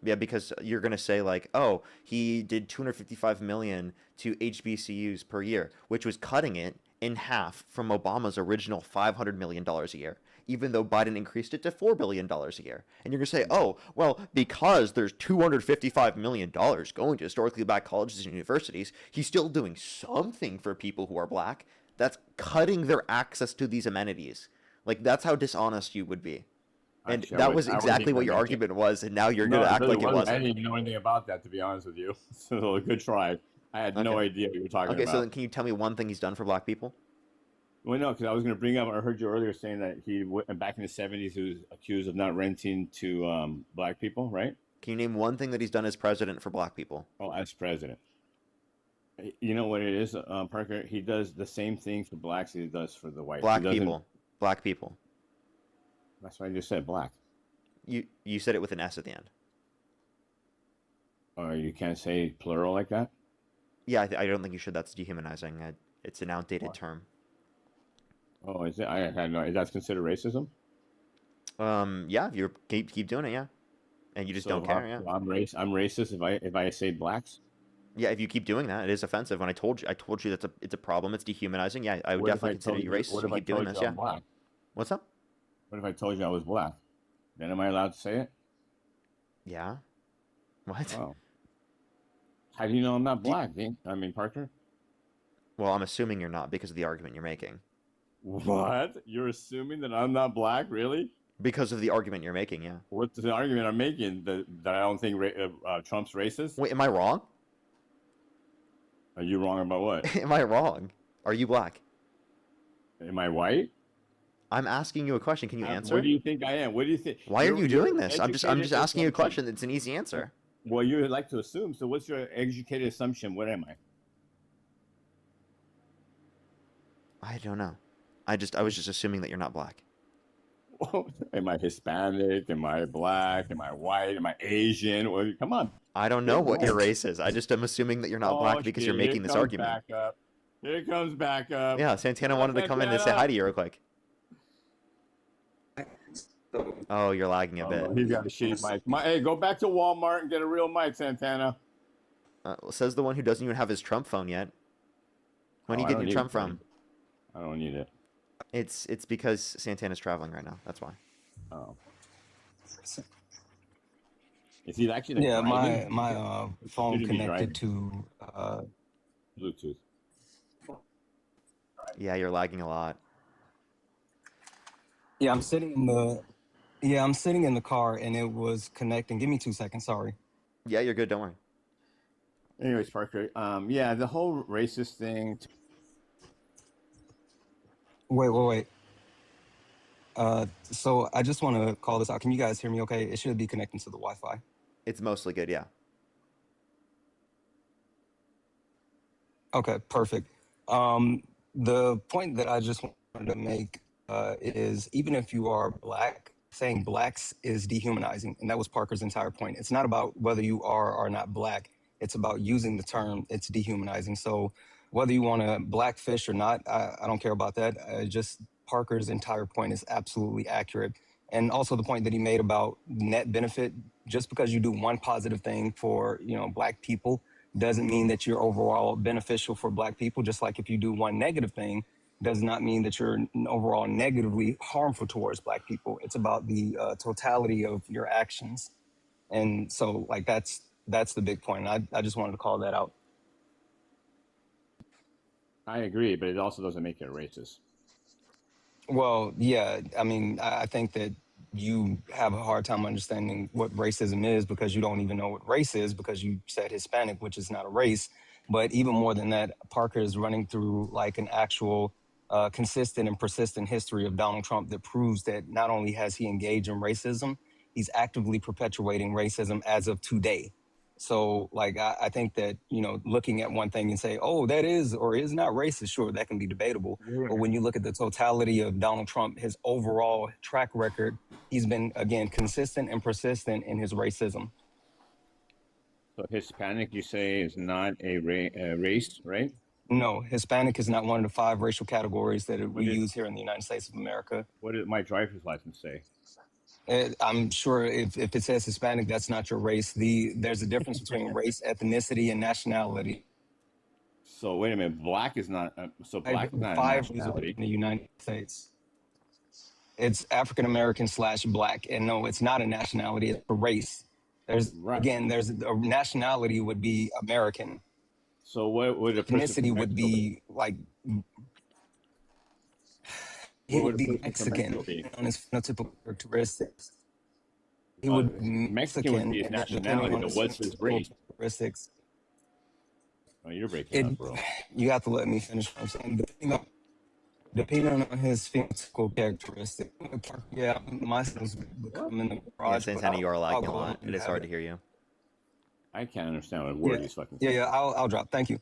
benefit? because you're gonna say like, oh, he did 255 million to HBCUs per year, which was cutting it in half from Obama's original $500 million a year, even though Biden increased it to $4 billion a year. And you're gonna say, oh, well, because there's $255 million going to historically black colleges and universities, he's still doing something for people who are black. That's cutting their access to these amenities. Like, that's how dishonest you would be. And Actually, that was I would exactly think what I your mentioned- argument was, and now you're No, gonna act really like it I wasn't. didn't even know anything about that, to be honest with you. So good try. I had no Okay. idea what you were talking Okay, about. so then can you tell me one thing he's done for black people? Well, no, because I was going to bring up. I heard you earlier saying that back in the '70s, he was accused of not renting to black people, right? Can you name one thing that he's done as president for black people? Oh, as president. You know what it is, Parker? He does the same thing for blacks as he does for the whites. Black He doesn't- people. Black people. That's why I just said black. You said it with an S at the end. Or you can't say plural like that. Yeah, I don't think you should. That's dehumanizing. It's an outdated What? term. Oh, is it? I had no. That's considered racism. Yeah, if you keep doing it, yeah, and you just don't care, yeah. I'm racist if I say blacks. Yeah, if you keep doing that, it is offensive. When I told you it's a problem. It's dehumanizing. Yeah, I would What if definitely consider told you you- racist what if if you I keep doing told this. you Yeah. I'm black? What's up? What if I told you I was black? Then am I allowed to say it? Yeah. What? Oh. How do you know I'm not black? I mean, Parker. Well, I'm assuming you're not because of the argument you're making. What? You're assuming that I'm not black, really? Because of the argument you're making, yeah. What's the argument I'm making? That I don't think Trump's racist? Wait, am I wrong? Are you wrong about what? Am I wrong? Are you black? Am I white? I'm asking you a question. Can you answer? What do you think I am? What do you think? Why are you You're doing this? I'm just educated asking you a assumption. question. It's an easy answer. Well, you like to assume. So what's your educated assumption? What am I? I don't know. I was just assuming that you're not black. Am I Hispanic? Am I black? Am I white? Am I Asian? Well, come on. I don't know what your race is. I just am assuming that you're not Oh, black because shit, you're making this argument. back up. Here comes back up. Yeah, Santana wanted to come in and say hi to you real quick. Oh, you're lagging a bit. He's got a shitty mic. Hey, go back to Walmart and get a real mic, Santana. Says the one who doesn't even have his Trump phone yet. When are you I getting don't your need Trump it. from? I don't need it. It's because Santana's traveling right now. That's why. Oh. Is he actually like Yeah, driving? my phone Shouldn't be connected to Bluetooth. Yeah, you're lagging a lot. yeah, I'm sitting in the car and it was connecting. Give me 2 seconds, sorry. Yeah, you're good. Don't worry. Anyways, Parker. Yeah, the whole racist thing. Wait. So I just want to call this out. Can you guys hear me okay? It should be connecting to the Wi-Fi. It's mostly good. Yeah. Okay, perfect. The point that I just wanted to make is even if you are black, saying blacks is dehumanizing. And that was Parker's entire point. It's not about whether you are or not black. It's about using the term, it's dehumanizing. So whether you want to blackfish or not, I don't care about that. Just Parker's entire point is absolutely accurate. And also the point that he made about net benefit, just because you do one positive thing for, black people doesn't mean that you're overall beneficial for black people. Just like if you do one negative thing, does not mean that you're overall negatively harmful towards black people. It's about the totality of your actions. And so like that's the big point. I just wanted to call that out. I agree, but it also doesn't make it racist. Well, yeah, I mean, I think that you have a hard time understanding what racism is because you don't even know what race is because you said Hispanic, which is not a race. But even more than that, Parker is running through like an actual consistent and persistent history of Donald Trump that proves that not only has he engaged in racism, he's actively perpetuating racism as of today. So, like, I think that, looking at one thing and say, oh, that is or is not racist, sure, that can be debatable. But when you look at the totality of Donald Trump, his overall track record, he's been, again, consistent and persistent in his racism. So Hispanic, you say, is not a race, right? No, Hispanic is not one of the 5 racial categories that we use here in the United States of America. What did my driver's license say? I'm sure if it says Hispanic, that's not your race. There's a difference between race, ethnicity, and nationality. So wait a minute, black is not. So black is not a 5 nationality in the United States. It's African American / black, and no, it's not a nationality. It's a race. There's a nationality would be American. So what would a ethnicity would be like? He would be Mexican on his phenotypical characteristics. He would be Mexican would be his nationality, but what's his race? Characteristics. Oh, you're breaking up, bro. You have to let me finish what I'm saying. Depending on his phenotypical characteristics. Yeah, my son's becoming in the garage. Yeah, Santana, you are lagging a lot. It is hard to hear you. I can't understand what word he's fucking saying. Yeah, I'll drop. Thank you.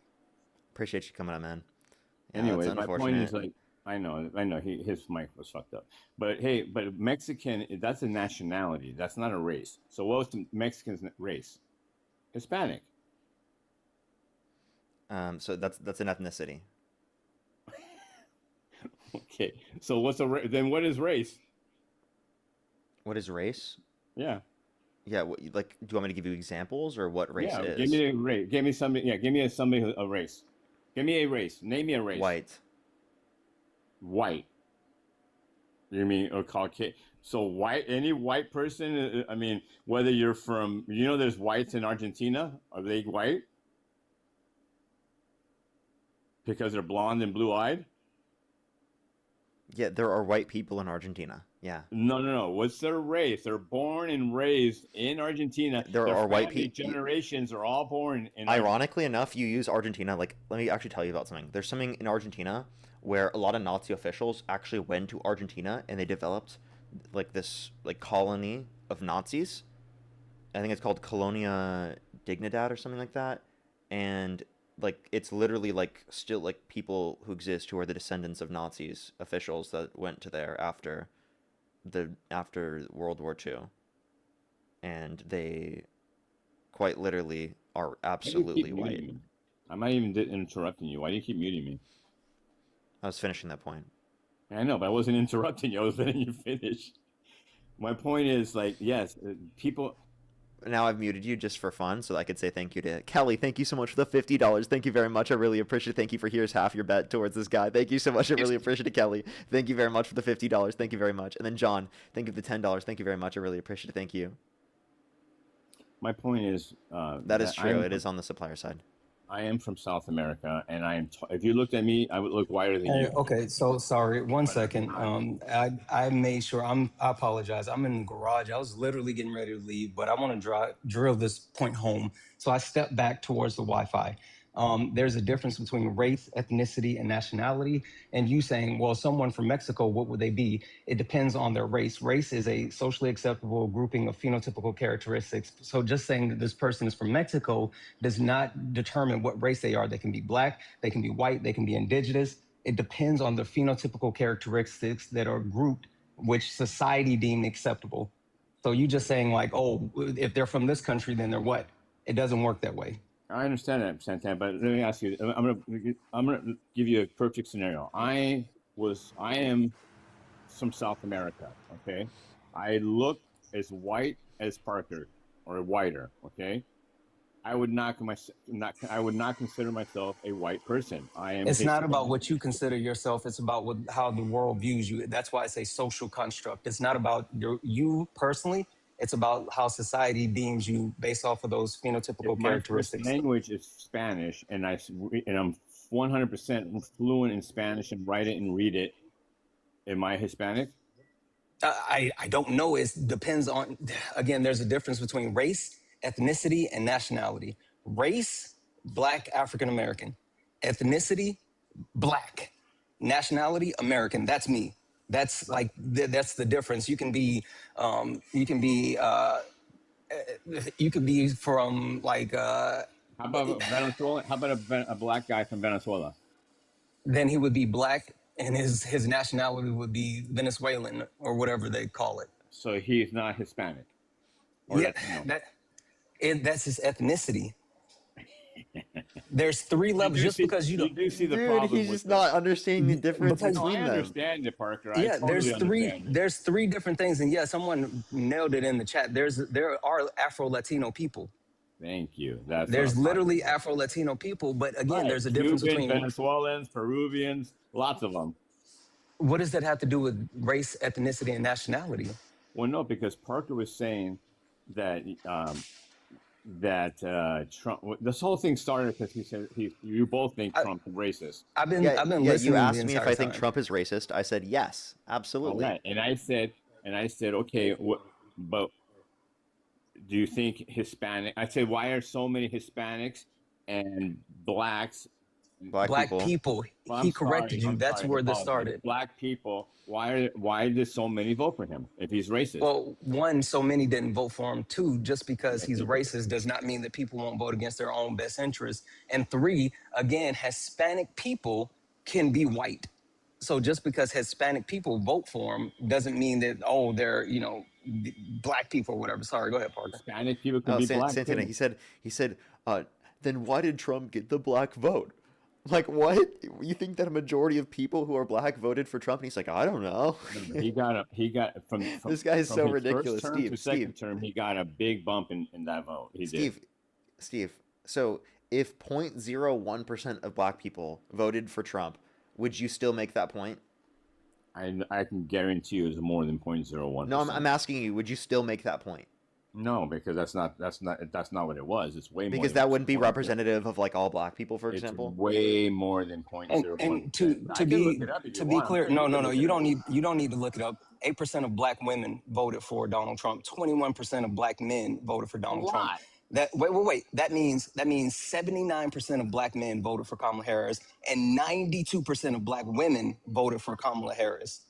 Appreciate you coming on, man. Yeah, anyway, my point is like, I know, his mic was fucked up. But hey, but Mexican, that's a nationality. That's not a race. So what was the Mexican's race? Hispanic. So that's an ethnicity. Okay. So then what is race? What is race? Yeah. Yeah. Do you want me to give you examples or what race is? Give me a race. Give me somebody. Yeah. Give me a race. Give me a race. Name me a race. White. White. You mean Caucasian? So white, any white person, I mean, whether you're from, there's whites in Argentina. Are they white? Because they're blonde and blue-eyed? Yeah, there are white people in Argentina. Yeah. No. What's their race? They're born and raised in Argentina. There are white people. Generations are all born in Ironically enough, you use Argentina. Let me actually tell you about something. There's something in Argentina where a lot of Nazi officials actually went to Argentina and they developed this colony of Nazis. I think it's called Colonia Dignidad or something like that. And it's literally still people who exist who are the descendants of Nazis officials that went to there after after World War II, and they quite literally are Why do you absolutely keep muting white. me? I'm not even interrupting you. Why do you keep muting me? I was finishing that point. I know, but I wasn't interrupting you. I was letting you finish. My point is, like, yes, people. Now I've muted you just for fun, so I could say thank you to Kelly. Thank you so much for the $50. Thank you very much. I really appreciate it. Thank you for here's half your bet towards this guy. Thank you so much. I really appreciate it, Kelly. Thank you very much for the $50. Thank you very much. And then John, thank you for the $10. Thank you very much. I really appreciate it. Thank you. My point is that is true. It is on the supplier side. I am from South America, and if you looked at me, I would look whiter than you. Okay, so sorry, one second. I made sure I apologize. I'm in the garage. I was literally getting ready to leave, but I want to drill this point home. So I stepped back towards the Wi-Fi. There's a difference between race, ethnicity, and nationality. And you saying, well, someone from Mexico, what would they be? It depends on their race. Race is a socially acceptable grouping of phenotypical characteristics. So just saying that this person is from Mexico does not determine what race they are. They can be black, they can be white, they can be indigenous. It depends on the phenotypical characteristics that are grouped, which society deemed acceptable. So you just saying like, oh, if they're from this country, then they're what? It doesn't work that way. I understand that, Santana, but let me ask you. I'm gonna give you a perfect scenario. I am from South America. Okay, I look as white as Parker or whiter. Okay, I would not consider myself a white person. I am. It's not about what you consider yourself. It's about how the world views you. That's why it's a social construct. It's not about you personally. It's about how society deems you based off of those phenotypical characteristics. My language is Spanish, and I'm 100% fluent in Spanish and write it and read it. Am I Hispanic? I don't know. It depends on. Again, there's a difference between race, ethnicity, and nationality. Race, Black, African American. Ethnicity, Black. Nationality, American. That's me. That's like that's the difference. You can be from like how about Venezuela? How about a black guy from Venezuela? Then he would be black, and his nationality would be Venezuelan or whatever they call it. So he's not Hispanic. Yeah, that's his ethnicity. There's three levels. Just because you don't, you do see the problem. He's just not understanding the difference between them. I understand it, Parker. Yeah, there's three different things, and yeah, someone nailed it in the chat. There are Afro-Latino people. Thank you. There's literally Afro-Latino people, but again, there's a difference between Venezuelans, Peruvians, lots of them. What does that have to do with race, ethnicity, and nationality? Well, no, because Parker was saying that Trump. This whole thing started because he said you both think Trump's racist. I've been listening. You asked me if I think Trump is racist. I said yes, absolutely. Okay. And I said okay, but do you think Hispanic? I said why are so many Hispanics and blacks? Black people. He corrected you. That's where this started. Black people. Why did so many vote for him if he's racist? Well, one, so many didn't vote for him. Two, just because he's racist does not mean that people won't vote against their own best interests. And three, again, Hispanic people can be white. So just because Hispanic people vote for him doesn't mean that they're black people or whatever. Sorry, go ahead, Parker. Hispanic people can be black. Santana, he said, then why did Trump get the black vote? Like, what? You think that a majority of people who are black voted for Trump? And he's like, I don't know. He got from this guy is so ridiculous. First term to second term, he got a big bump in that vote. Steve. So if 0.01% of black people voted for Trump, would you still make that point? I can guarantee you it's more than 0.01%. No, I'm asking you, would you still make that point? No, because that's not what it was. It's way more. Because that wouldn't be representative of like all black people, for example. It's way more than 0.01%. And to be clear, no, you don't need to look it up. 8% of black women voted for Donald Trump. 21% of black men voted for Donald Trump. Wait. That means 79% of black men voted for Kamala Harris, and 92% of black women voted for Kamala Harris.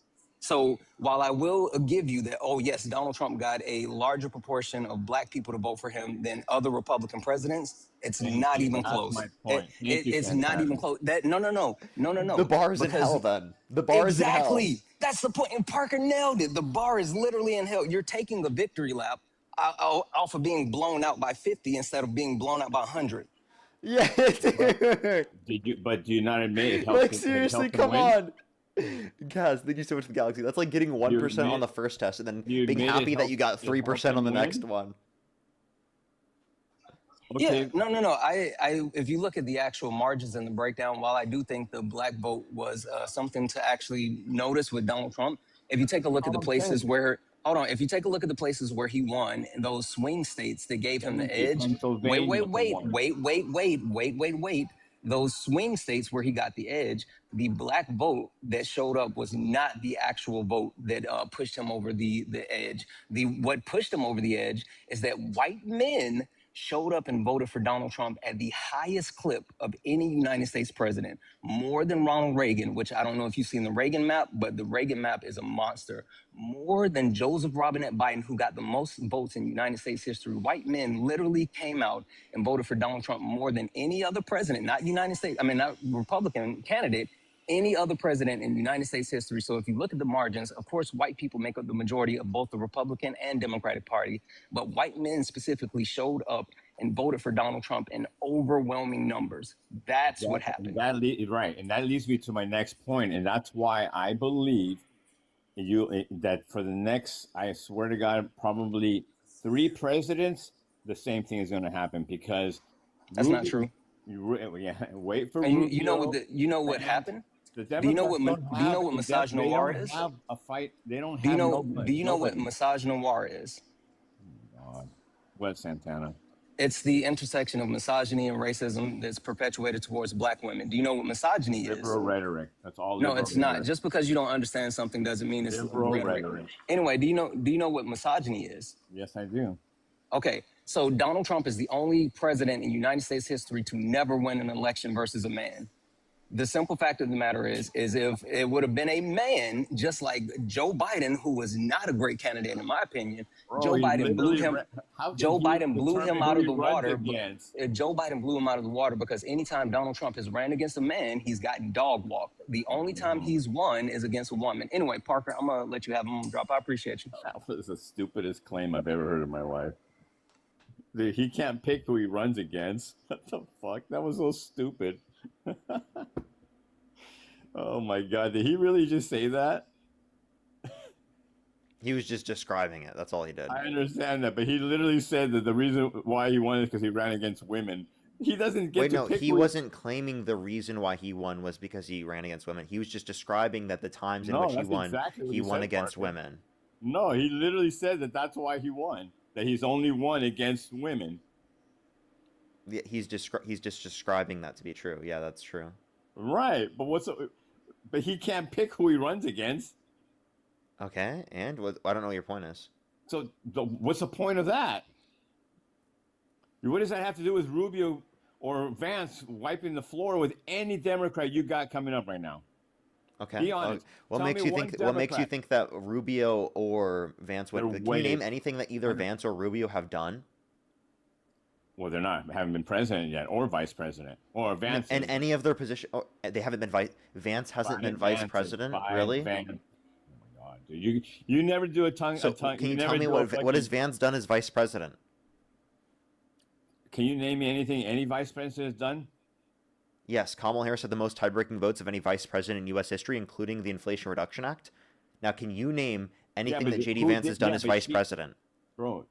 So while I will give you that, oh yes, Donald Trump got a larger proportion of black people to vote for him than other Republican presidents, it's Thank not you. even That's close. my point. Thank you, It's not even Santana. close. That The no, bar is in because hell then. The bar is in hell. exactly that's the point. And Parker nailed it. The bar is literally in hell. You're taking a victory lap off of being blown out by 50 instead of being blown out by 100. Yeah, dude. But do you not admit it helps? Like, It seriously, helps him come win? on. Guys, thank you so much for the galaxy. That's like getting 1% on admit- the first test and then you being admit it happy that you got helps- it 3% on the helps him next win? one. Okay. Yeah, no. I, if you look at the actual margins and the breakdown, while I do think the black vote was something to actually notice with Donald Trump, if you take a look at the places where, hold on, if you take a look at the places where he won in those swing states that gave him the edge, Pennsylvania wait. Those swing states where he got the edge, the black vote that showed up was not the actual vote that pushed him over the edge. What pushed him over the edge is that white men showed up and voted for Donald Trump at the highest clip of any United States president, more than Ronald Reagan, which I don't know if you've seen the Reagan map, but the Reagan map is a monster. More than Joseph Robinette Biden, who got the most votes in United States history. White men literally came out and voted for Donald Trump more than any other president, not Republican candidate, any other president in United States history. So if you look at the margins, of course, white people make up the majority of both the Republican and Democratic Party, but white men specifically showed up and voted for Donald Trump in overwhelming numbers. That's what happened. Right, and that leads me to my next point, and that's why I believe that for the next, I swear to God, probably 3 presidents, the same thing is going to happen because that's not true. Wait for and you know what happened. Do you know what massage noir is? Have a fight. They don't. Do you know what massage noir is? Oh God. What, Santana? It's the intersection of misogyny and racism that's perpetuated towards black women. Do you know what misogyny is? Liberal rhetoric. That's all. No, it's not. Just because you don't understand something doesn't mean it's liberal rhetoric. Anyway, do you know what misogyny is? Yes, I do. Okay, so Donald Trump is the only president in United States history to never win an election versus a man. The simple fact of the matter is if it would have been a man, just like Joe Biden, who was not a great candidate in my opinion, Joe Biden blew him out of the water. Joe Biden blew him out of the water because anytime Donald Trump has ran against a man, he's gotten dog walked. The only time he's won is against a woman. Anyway, Parker, I'm gonna let you have him drop. I appreciate you. That was the stupidest claim I've ever heard in my life. He can't pick who he runs against. What the fuck? That was so stupid. Oh my God, did he really just say that? He was just describing it. That's all he did. I understand that, but he literally said that the reason why he won is because he ran against women. He doesn't get to pick. He wasn't claiming the reason why he won was because he ran against women. He was just describing that the times in which he won, he won against women. No, he literally said that that's why he won. That he's only won against women. Yeah, he's just describing that to be true. Yeah, that's true. Right, but he can't pick who he runs against. Okay, and I don't know what your point is. So what's the point of that? What does that have to do with Rubio or Vance wiping the floor with any Democrat you got coming up right now? Okay. Be honest. What makes you think that Rubio or Vance would? Can you name anything that either Vance or Rubio have done? Well, haven't been president yet, or vice president, or Vance. And any of their position, they haven't been Vance hasn't been vice president, really? Vance. Oh my God, dude! You never do a tongue. So can you tell me what has Vance done as vice president? Can you name me anything any vice president has done? Yes, Kamala Harris had the most tie-breaking votes of any vice president in U.S. history, including the Inflation Reduction Act. Now, can you name anything that J.D. Vance has done as vice president? Bro,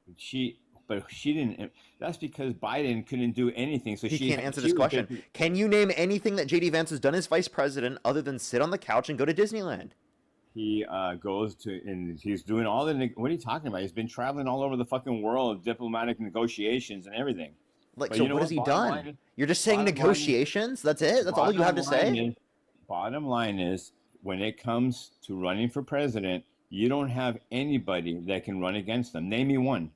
But she didn't. That's because Biden couldn't do anything. So he can't answer this question. Can you name anything that J.D. Vance has done as vice president other than sit on the couch and go to Disneyland? He goes to, and he's doing all the. What are you talking about? He's been traveling all over the fucking world, diplomatic negotiations and everything. Like, so what has he done? You're just saying negotiations? That's it? That's all you have to say? Bottom line is, when it comes to running for president, you don't have anybody that can run against them. Name me one.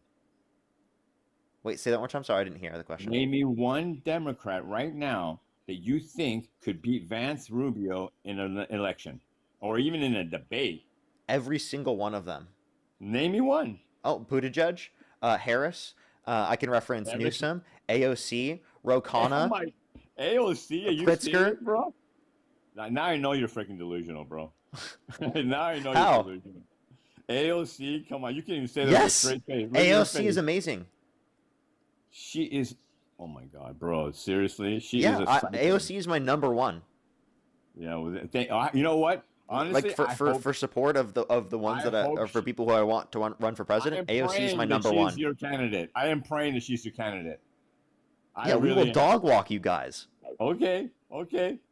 Wait, say that one more time. Sorry, I didn't hear the question. Name me one Democrat right now that you think could beat Vance Rubio in an election or even in a debate. Every single one of them. Name me one. Oh, Buttigieg, Harris. I can reference Every- Newsom, AOC, Oh Ro my AOC, are you Pritzker? serious, bro? Now I know you're freaking delusional, bro. Now I know How? you're delusional. AOC, come on, you can't even say that Yes! with a straight face. Look at your AOC is face. amazing. She is. Oh my god, bro! Seriously, she Yeah, is a psycho. AOC is my number one. Yeah, you know what? Honestly, Like for support of the ones I that hope are for she- people who I want to run for president. I am AOC is praying my that number she's one. your candidate. I am praying that she's your candidate. Yeah, we will dog walk you guys. Okay.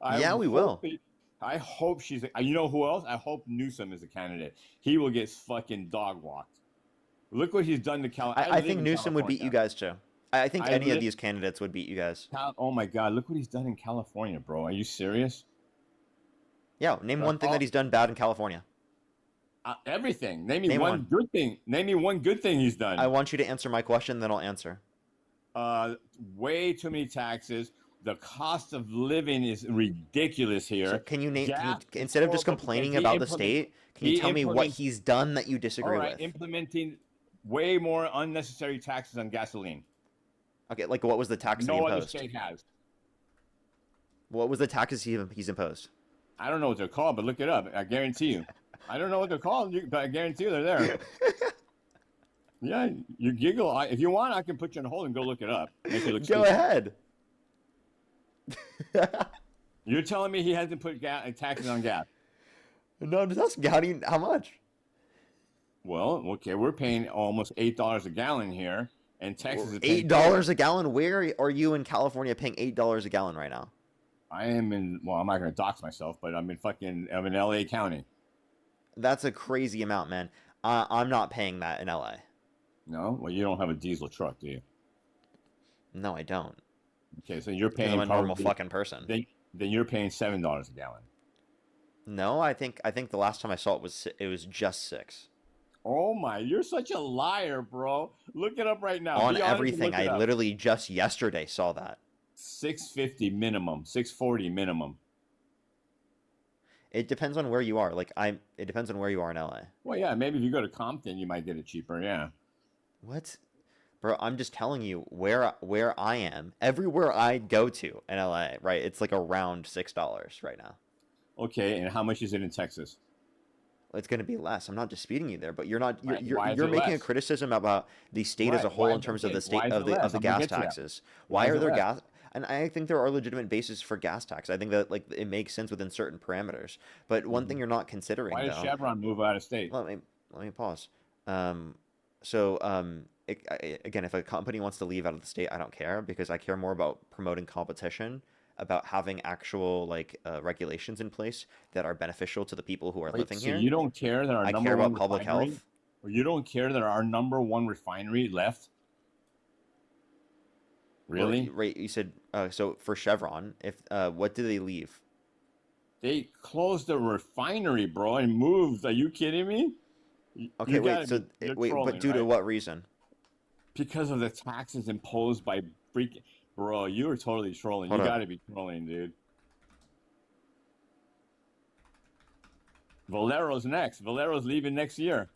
I hope she's. You know who else? I hope Newsom is a candidate. He will get fucking dog walked. Look what he's done to California. I think Newsom would beat you guys too. I think any of these candidates would beat you guys. Oh my god! Look what he's done in California, bro. Are you serious? Yeah, name one thing that he's done bad in California. Everything. Name me Name one one. good thing. Name me one good thing he's done. I want you to answer my question, then I'll answer. Way too many taxes. The cost of living is ridiculous here. So can you name Gas instead of just horrible complaining because about the state? Can you tell me what he's done that you disagree All right, with? implementing way more unnecessary taxes on gasoline. Okay, like what was the tax that he No other imposed? state has. What was the taxes he's imposed? I don't know what they're called, but look it up. I guarantee you. I don't know what they're called, but I guarantee you they're there. Yeah, you giggle. If you want, I can put you on hold and go look it up. Make you look Go stupid. ahead. You're telling me he hasn't put taxes on gas? No, I'm just asking how much? Well, okay, we're paying almost $8 a gallon here, and Texas is paying $8 a gallon? Where are you in California paying $8 a gallon right now? I am in. Well, I'm not going to dox myself, but I'm in LA County. That's a crazy amount, man. I'm not paying that in LA. No, well, you don't have a diesel truck, do you? No, I don't. Okay, so you're paying. I'm a normal probably- fucking person. Then you're paying $7 a gallon. No, I think the last time I saw it was just $6. Oh my, you're such a liar, bro. Look it up right now. On Be honest and everything. look it I up. literally just yesterday saw that. $6.50 minimum, $6.40 minimum. It depends on where you are. It depends on where you are in LA. Well, yeah, maybe if you go to Compton, you might get it cheaper. Yeah. What? Bro, I'm just telling you where I am. Everywhere I go to in LA, right? It's like around $6 right now. Okay, and how much is it in Texas? It's going to be less. I'm not disputing you there, but you're not. Why You're is you're it making a less? criticism about the state as a whole Why in is terms it- of the state why is of it the less? I'm gonna gas get to that. taxes. Why Why is are it there less? gas? And I think there are legitimate bases for gas tax. I think that it makes sense within certain parameters. But one thing you're not considering, Why does though. Chevron move out of state? Let me pause. Again, if a company wants to leave out of the state, I don't care because I care more about promoting competition, about having actual regulations in place that are beneficial to the people who are Wait, living so here. you don't care that our I number care one about public refinery- health. Or you don't care that our number one refinery left? Really? Right. You said so for Chevron. If what did they leave? They closed the refinery, bro, and moved. Are you kidding me? Okay, You wait. gotta So be- you're wait, trolling, but due to right? what reason? Because of the taxes imposed by freaking bro, you are totally trolling. Hold You up. got to be trolling, dude. Valero's next. Valero's leaving next year.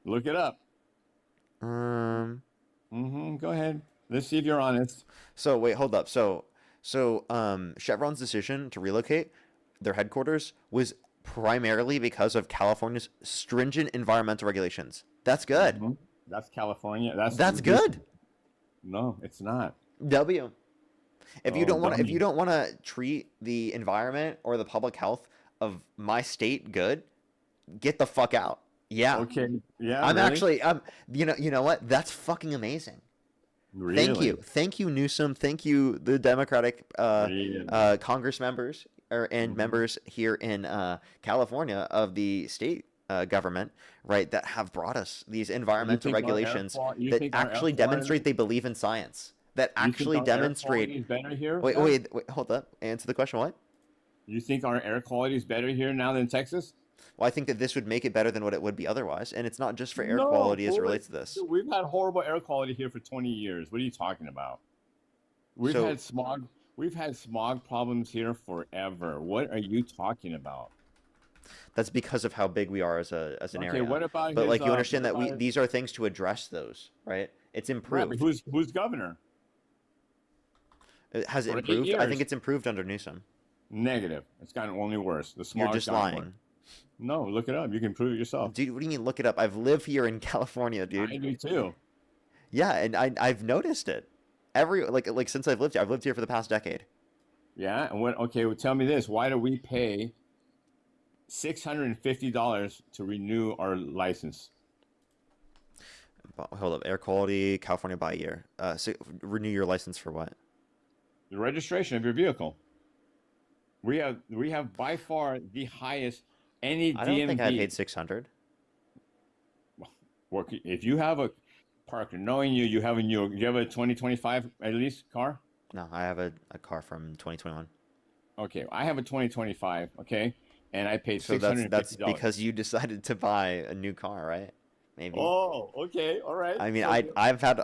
Look it up. Go ahead. Let's see if you're honest. So wait, hold up. So Chevron's decision to relocate their headquarters was primarily because of California's stringent environmental regulations. That's good. Mhm. That's California. That's good. No, it's not. W. If you Oh, don't want dummy. if you don't want to treat the environment or the public health of my state good, get the fuck out. Yeah. Okay. Yeah. I'm really? actually you know what? That's fucking amazing. Really? Thank you, Newsom. Thank you, the Democratic Really? Congress members and Mhm. members here in California of the state government, right, that have brought us these environmental think our air regulations you that think our air actually quality- demonstrate they believe in science. That You think actually our air quality demonstrate. is better here? Wait, Yeah? wait, hold up. Answer the question. What? You think our air quality is better here now than Texas? Well, I think that this would make it better than what it would be otherwise, and it's not just for air No, quality as it bullshit. relates to this. Dude, we've had horrible air quality here for 20 years. What are you talking about? We've So- had smog. We've had smog problems here forever. What are you talking about? That's because of how big we are as an Okay, area. what about But his? like you understand What that about, these are things to address those, right? It's right, but improved. who's governor Has it for 8 improved? I think years? it's improved under Newsom. Negative. It's gotten only worse. The You're smart's just gotten worse. lying. No, look it up. You can prove it yourself. Dude, what do you mean look it up? I've lived here in California, I dude. do too. Yeah, and I've noticed it. Like since I've lived here for the past decade. Yeah, and what? Okay, well, tell me this: why do we pay $650 to renew our license? Hold up, air quality, California by year. So renew your license for what? The registration of your vehicle. We have by far the highest any I don't DMV. think I paid 600. Well, if you have a Parker, knowing you, you have a 2025 at least car. No, I have a car from 2021. Okay, I have a 2025. Okay, and I paid So $650. that's because you decided to buy a new car, right? Maybe. Oh, okay, all right. I mean, So, I have had.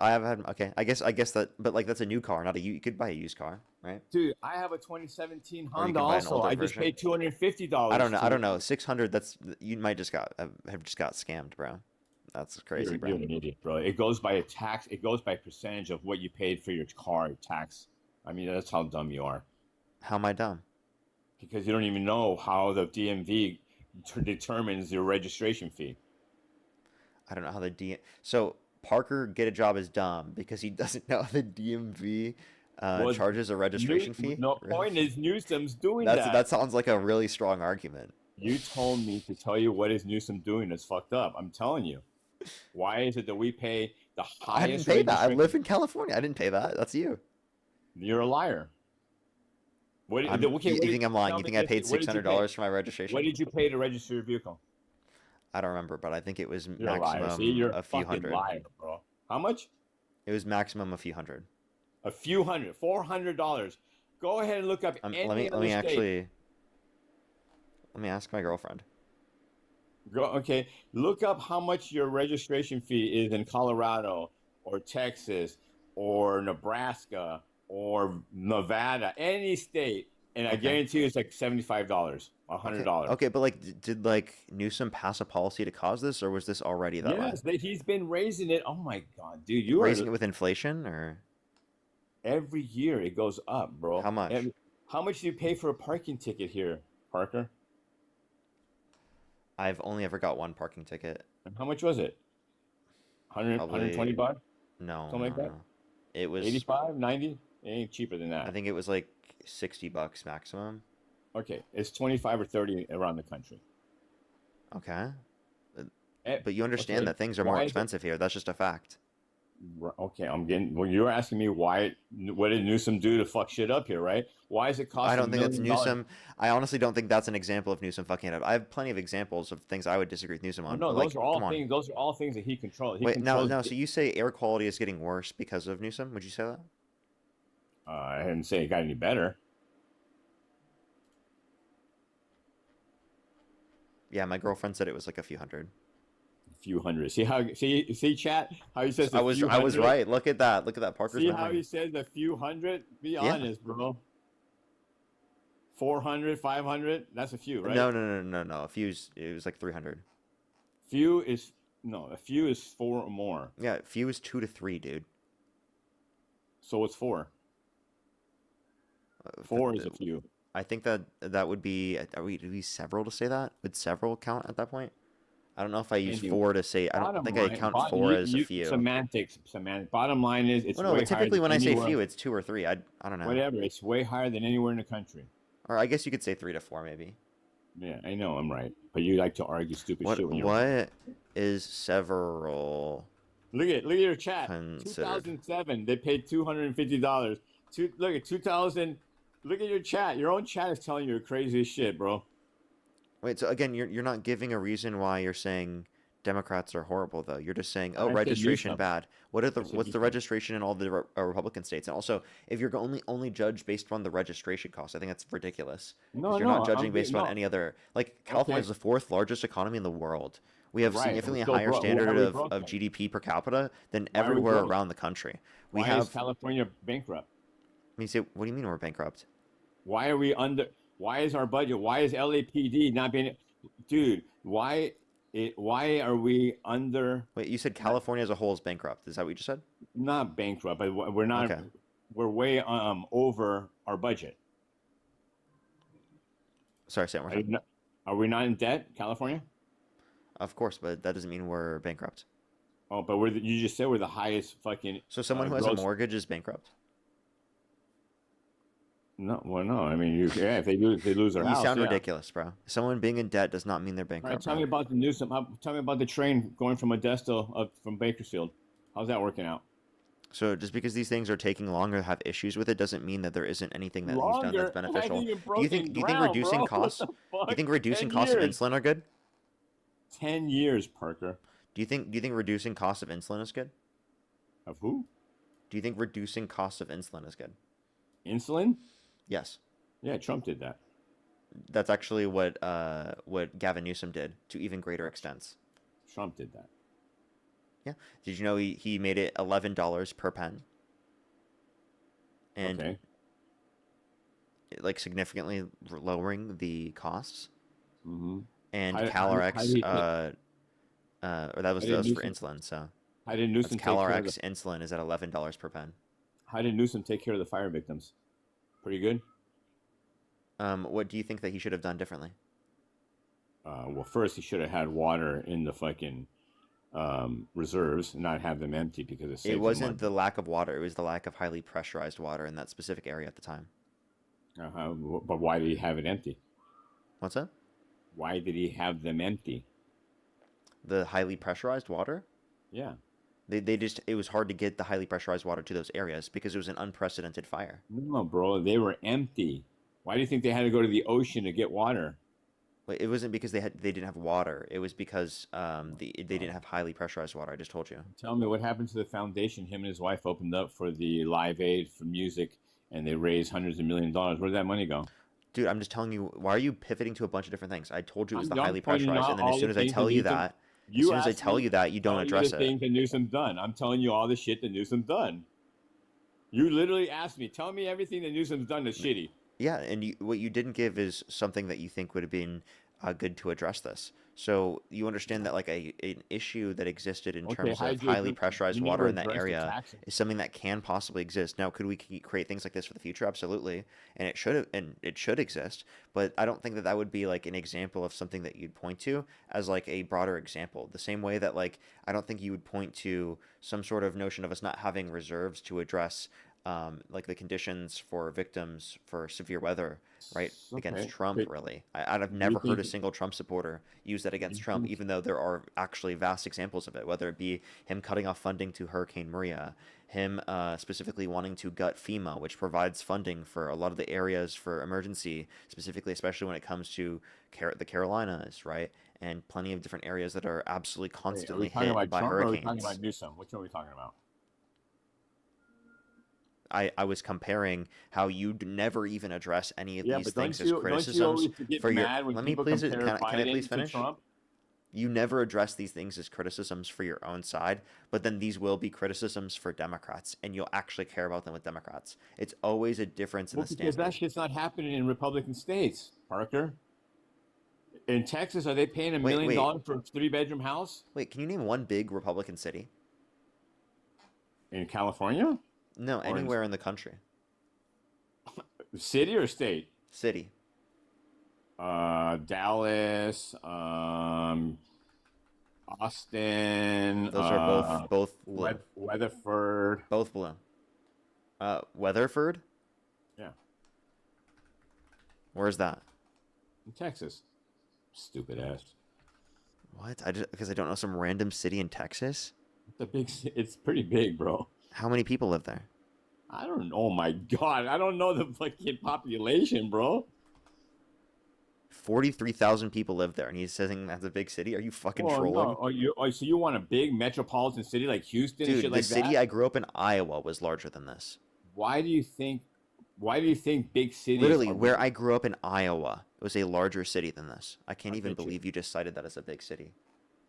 Okay, I guess that, but like that's a new car, not a you could buy a used car, right? dude, I have a 2017 Or you Honda can buy an also. older I just version. paid $250. I don't know. 600. That's you might just got have just got scammed, bro. That's crazy, You're bro. an idiot, bro. It goes by a tax. It goes by percentage of what you paid for your car tax. I mean, that's how dumb you are. How am I dumb? Because you don't even know how the DMV determines your registration fee. I don't know how the So Parker get a job is dumb because he doesn't know how the DMV Well, charges a registration fee. No, Really? point is Newsom's doing That sounds like a really strong argument. You told me to tell you what is Newsom doing that's fucked up. I'm telling you. Why is it that we pay the I didn't highest pay that. I registration- live in California. I didn't pay that. That's you. You're a liar. What, You think I'm lying? You think I paid $600 for my registration? What did you pay to register your vehicle? I don't remember, but I think it was You're a liar. maximum See, you're a few fucking hundred. liar, bro. How much? It was maximum a few hundred. A few hundred, $400. Go ahead and look up any Let me other state. actually. Let me ask my girlfriend. Okay, look up how much your registration fee is in Colorado or Texas or Nebraska or Nevada, any state, and I Okay. guarantee you it's like $75, $100. Okay, but like, did like Newsom pass a policy to cause this, or was this already that way? Yes, he's been raising it. Oh my God, dude, you Raising are it with inflation, or every year it goes up, bro. How much? How much do you pay for a parking ticket here, Parker? I've only ever got one parking ticket. And how much was it? 100, Probably- 120 bucks? No, Something like no, that? no. It was 85, 90? It ain't cheaper than I that. think it was like $60 maximum. Okay, it's 25 or 30 around the country. Okay, Eh, but you understand okay, that things are why more is it- expensive here. That's just a fact. Okay, I'm getting. Well, you're asking me why? What did Newsom do to fuck shit up here, right? Why is it costing? I don't think that's $1 million? Newsom. I honestly don't think that's an example of Newsom fucking it up. I have plenty of examples of things I would disagree with Newsom No, on. no, but, those like, are all come on. things. Those are all things that he controls. He Wait, controls. no. So you say air quality is getting worse because of Newsom? Would you say that? I didn't say it got any better. Yeah, my girlfriend said it was like a few hundred. A few hundred. See how? See, chat. How he says. I was right. Look at that. Look at that. Parker's See how memory. he says a few hundred? Be Yeah. honest, bro. 400, 500. That's a few, right? No. It was like 300. Few is a few is 4 or more. Yeah, few is 2 to 3, dude. So it's 4. 4 is a few. I think that would be. Do we several to say that? Would several count at that point? I don't know if I use Andy, 4 to say. I don't Bottom think line- I count bot- 4 you- as a few. Semantics. Bottom line is it's Well, no, way but higher typically than when I say anywhere- few, it's 2 or 3. I don't know. Whatever. It's way higher than anywhere in the country. Or I guess you could say 3 to 4 maybe. Yeah, I know I'm right, but you like to argue stupid shit when you're What is several? Look at your chat. Considered. 2007, they paid $250. Look at 2000. Look at your chat. Your own chat is telling you crazy shit, bro. Wait, so again, you're not giving a reason why you're saying Democrats are horrible, though. You're just saying, I oh, said registration Newsom. bad. I said What's the Newsom. registration in all the Republican states? And also, if you're only judged based on the registration cost, I think that's ridiculous. 'Cause No, you're no, not judging I'm- based on no. any other. Like California is the 4th largest economy in the world. We have Right, significantly we're still higher broke. Why standard are we of, broke of then? GDP per capita than Why are we everywhere broke? around the country. We Why have. is California bankrupt? You say, what do you mean we're bankrupt? Why are we under? Why is our budget? Why is LAPD not being? dude, why are we under? Wait, you said California as a whole is bankrupt. Is that what you just said? Not bankrupt, but we're not. Okay. We're way over our budget. Sorry, say it one more time. Are we not in debt, California? Of course, but that doesn't mean we're bankrupt. Oh, but you just said we're the highest fucking. So someone who has a mortgage is bankrupt? No, well, no. I mean, if they lose their You house. sound yeah. ridiculous, bro. Someone being in debt does not mean they're All right, bankrupt. tell me about the Newsom. Tell me about the train going from Modesto up from Bakersfield. How's that working out? So just because these things are taking longer, have issues with it, doesn't mean that there isn't anything that he's done that's beneficial. Do you think reducing costs? Do you think reducing costs of insulin are good? 10 years, Parker. Do you think reducing costs of insulin is good? Of who? Do you think reducing costs of insulin is good? Insulin? Yes. Yeah, Trump did that. That's actually what Gavin Newsom did to even greater extents. Trump did that. Yeah. Did you know he made it $11 per pen? And Okay. like significantly lowering the costs. Mm-hmm. And How Calorex, did or that was for insulin. So how did Newsom Calorex insulin is at $11 per pen. How did Newsom take care of the fire victims? Pretty good. What do you think that he should have done differently? Well, first he should have had water in the fucking reserves, and not have them empty because it wasn't the lack of water; it was the lack of highly pressurized water in that specific area at the time. But why did he have it empty? What's that? Why did he have them empty? The highly pressurized water? Yeah. They just, it was hard to get the highly pressurized water to those areas because it was an unprecedented fire. No, bro, they were empty. Why do you think they had to go to the ocean to get water? It wasn't because they didn't have water. It was because they didn't have highly pressurized water. I just told you. Tell me what happened to the foundation him and his wife opened up for the Live Aid for music, and they raised hundreds of millions of dollars. Where did that money go? Dude, I'm just telling you. Why are you pivoting to a bunch of different things? I told you it was the highly pressurized, and then as soon as I tell you that, you don't address it. Things that Newsom's done. I'm telling you all the shit that Newsom's done. You literally asked me, tell me everything that Newsom's done that's shitty. Yeah, and what you didn't give is something that you think would have been good to address this. So you understand that like an issue that existed in terms of highly pressurized water in that area is something that can possibly exist. Now, could we create things like this for the future? Absolutely, and it should exist. But I don't think that would be like an example of something that you'd point to as like a broader example. The same way that like I don't think you would point to some sort of notion of us not having reserves to address like the conditions for victims for severe weather, right? Against Trump, really. I've never heard a single Trump supporter use that against Trump, even though there are actually vast examples of it, whether it be him cutting off funding to Hurricane Maria, him specifically wanting to gut FEMA, which provides funding for a lot of the areas for emergency, specifically, especially when it comes to the Carolinas, right? And plenty of different areas that are absolutely constantly hit by hurricanes. Are we talking about Newsom? Which one are we talking about? I was comparing how you'd never even address any of these things as criticisms for your. Let me please. Can I please finish? You never address these things as criticisms for your own side, but then these will be criticisms for Democrats, and you'll actually care about them with Democrats. It's always a difference in the stance. Because that shit's not happening in Republican states, Parker. In Texas, are they paying $1 million for a 3-bedroom house? Wait, can you name one big Republican city? In California? No, anywhere in the country. City or state? City. Dallas, Austin. Those are both blue. Weatherford. Both blue. Weatherford? Yeah. Where's that? In Texas. Stupid ass. What? Because I don't know some random city in Texas? It's pretty big, bro. How many people live there? I don't know. Oh my God. I don't know the fucking population, bro. 43,000 people live there, and he's saying that's a big city? Are you fucking trolling? No. So you want a big metropolitan city like Houston? Dude, and shit like the city I grew up in, Iowa, was larger than this. Why do you think big cities? Literally, where I grew up in Iowa, it was a larger city than this. I can't even believe you just cited that as a big city.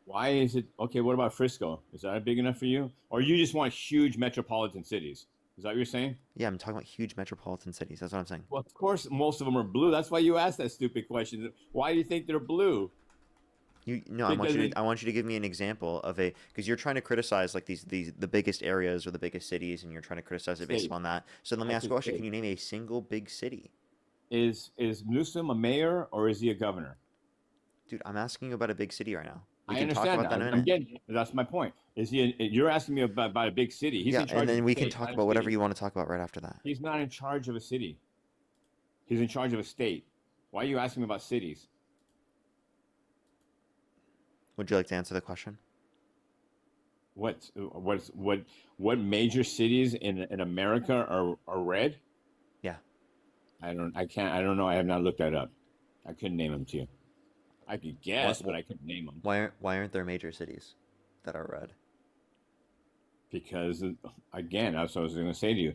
Why is it okay? What about Frisco? Is that big enough for you, or you just want huge metropolitan cities? Is that what you're saying? Yeah, I'm talking about huge metropolitan cities. That's what I'm saying. Well, of course, most of them are blue. That's why you asked that stupid question. Why do you think they're blue? I want Because you to give me an example of a, because you're trying to criticize like the biggest areas or the biggest cities, and you're trying to criticize it based State. upon that. So let me That's ask a you a question. state. Can you name a single big city? Is Newsom a mayor or is he a governor? Dude, I'm asking you about a big city right now. We I can talk understand about that in a that. minute. Getting that's my point. Is he? You're asking me about a big city. He's Yeah, in charge. and then of we a can state, talk not a about whatever city. you want to talk about right after that. He's not in charge of a city. He's in charge of a state. Why are you asking me about cities? Would you like to answer the question? What major cities in America are red? Yeah. I don't know. I have not looked that up. I couldn't name them to you. I could guess, but I couldn't name them. Why aren't there major cities that are red? Because again, that's what I was going to say to you.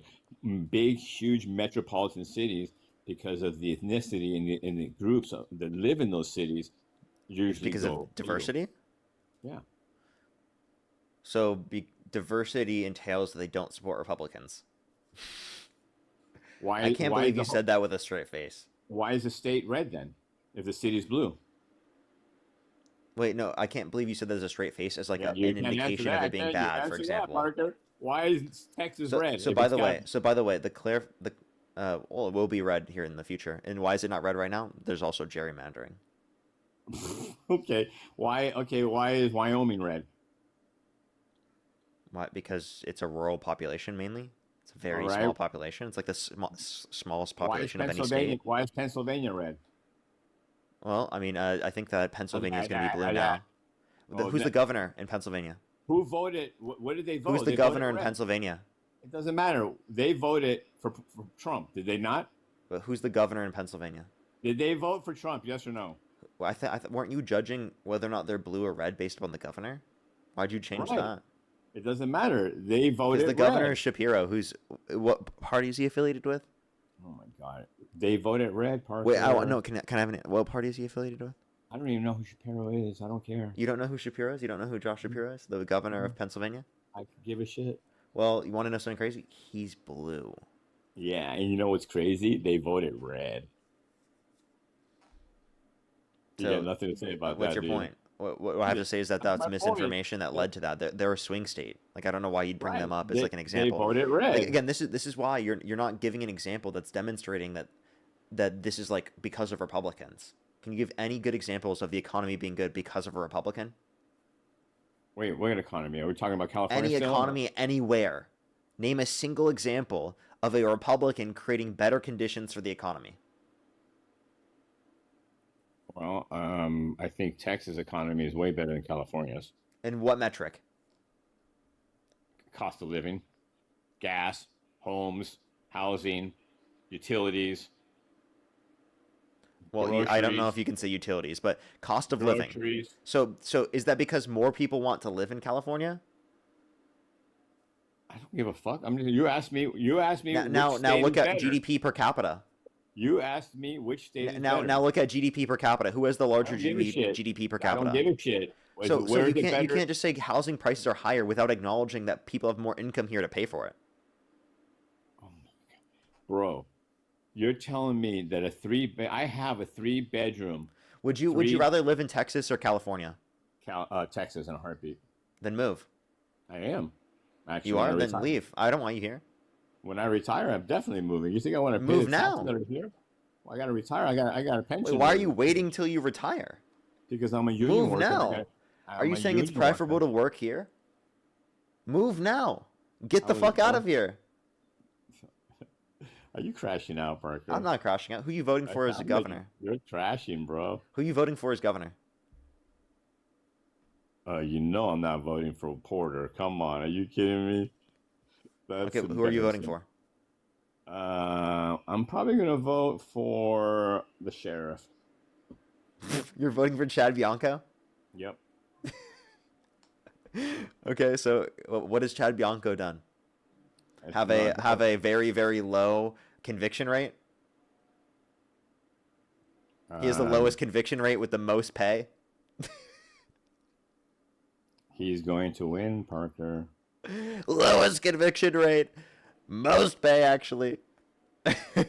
Big, huge metropolitan cities, because of the ethnicity and the groups that live in those cities, usually Because go of diversity? Yeah. So diversity entails that they don't support Republicans. Why? I can't why believe the you said that with a straight face. Why is the state red then? If the city's blue? Wait, no, I can't believe you said that as a straight face as like Yeah, an you can't indication answer of that, it being can you? bad, for Answer that, example. Parker. Why is Texas red? So if by it's the got- way, well, it will be red here in the future. And why is it not red right now? There's also gerrymandering. Okay. Why is Wyoming red? Why? Because it's a rural population mainly. It's a very All right. small population. It's like the smallest population of any state. Why is Pennsylvania red? Well, I mean, I think that Pennsylvania is going to be blue yeah. now. Oh, Who's the governor in Pennsylvania? Who voted? What did they vote? Who's the They voted governor in red. Pennsylvania? It doesn't matter. They voted for Trump. Did they not? But who's the governor in Pennsylvania? Did they vote for Trump? Yes or no? Well, weren't you judging whether or not they're blue or red based upon the governor? Why'd you change Right. that? It doesn't matter. They voted. Because the governor red. is Shapiro, what party is he affiliated with? Oh my God! They voted red. Parker. Wait, no, can I have what party is he affiliated with? I don't even know who Shapiro is. I don't care. You don't know who Shapiro is? You don't know who Josh Shapiro is? The governor of Pennsylvania? I could give a shit. Well, you want to know something crazy? He's blue. Yeah, and you know what's crazy? They voted red. You So, got nothing to say about What's that. your dude. point? What I have to say is that that's my point. misinformation that led to that. They're a swing state. Like, I don't know why you'd bring Right. them up as They- like an example. They voted red. Like, again, this is why you're not giving an example that's demonstrating that this is like because of Republicans. Can you give any good examples of the economy being good because of a Republican? Wait, what economy? Are we talking about California? Any still? economy anywhere. Name a single example of a Republican creating better conditions for the economy. Well, I think Texas economy is way better than California's. In what metric? Cost of living, gas, homes, housing, utilities. Well, I don't know Groceries. if you can say utilities, but cost of living. Groceries. So is that because more people want to live in California? I don't give a fuck. You asked me. You asked me. Now which state look is at better. GDP per capita. You asked me which state is better. Now look at GDP per capita. Who has the larger I don't give a shit. GDP per I capita? don't give a shit. So Where you is it can't better? just say housing prices are higher without acknowledging that people have more income here to pay for it. Oh my God. Bro, you're telling me that I have a 3-bedroom Would you rather live in Texas or California? Texas in a heartbeat. Then move. I am. Actually, You when are? I Then retire- leave. I don't want you here. When I retire, I'm definitely moving. You think I want to pay Move the now. taxes that are here? Well, I got to retire. I got a pension. Wait, why are you waiting till you retire? Because I'm a union Move worker. now. Are you saying it's preferable to work here? Move now. Get the fuck out of here. Are you crashing out, Parker? I'm not crashing out. Who are you voting for as a governor? You're trashing, bro. Who are you voting for as governor? You know I'm not voting for Porter. Come on, are you kidding me? That's Okay, who are you voting embarrassing. for? I'm probably gonna vote for the sheriff. You're voting for Chad Bianco? Yep. Okay, so what has Chad Bianco done? It's Have not- a very, very low conviction rate? He has the lowest conviction rate with the most pay? He's going to win, Parker. Lowest conviction rate. Most pay, actually.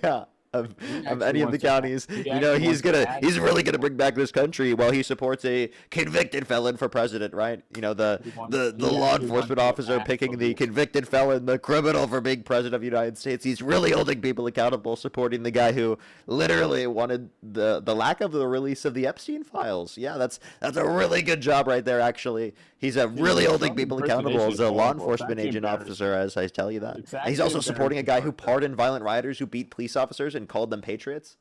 Yeah. He of actually any of the wants to. counties. He You know, actually wants to add he's to really it. gonna bring back this country while he supports a convicted felon for president, right? You know, the He law actually wants enforcement to officer add picking to the the. convicted felon, the criminal for being president of the United States. He's really holding people accountable, supporting the guy who literally wanted the lack of the release of the Epstein files. Yeah, that's a really good job right there. Actually, he's really The holding Trump people accountable impersonation as is a law horrible. It's enforcement actually agent embarrassing. officer, as I tell you that. It's And he's actually also supporting a embarrassing, guy who Parker. pardoned violent rioters who beat police officers and called them patriots.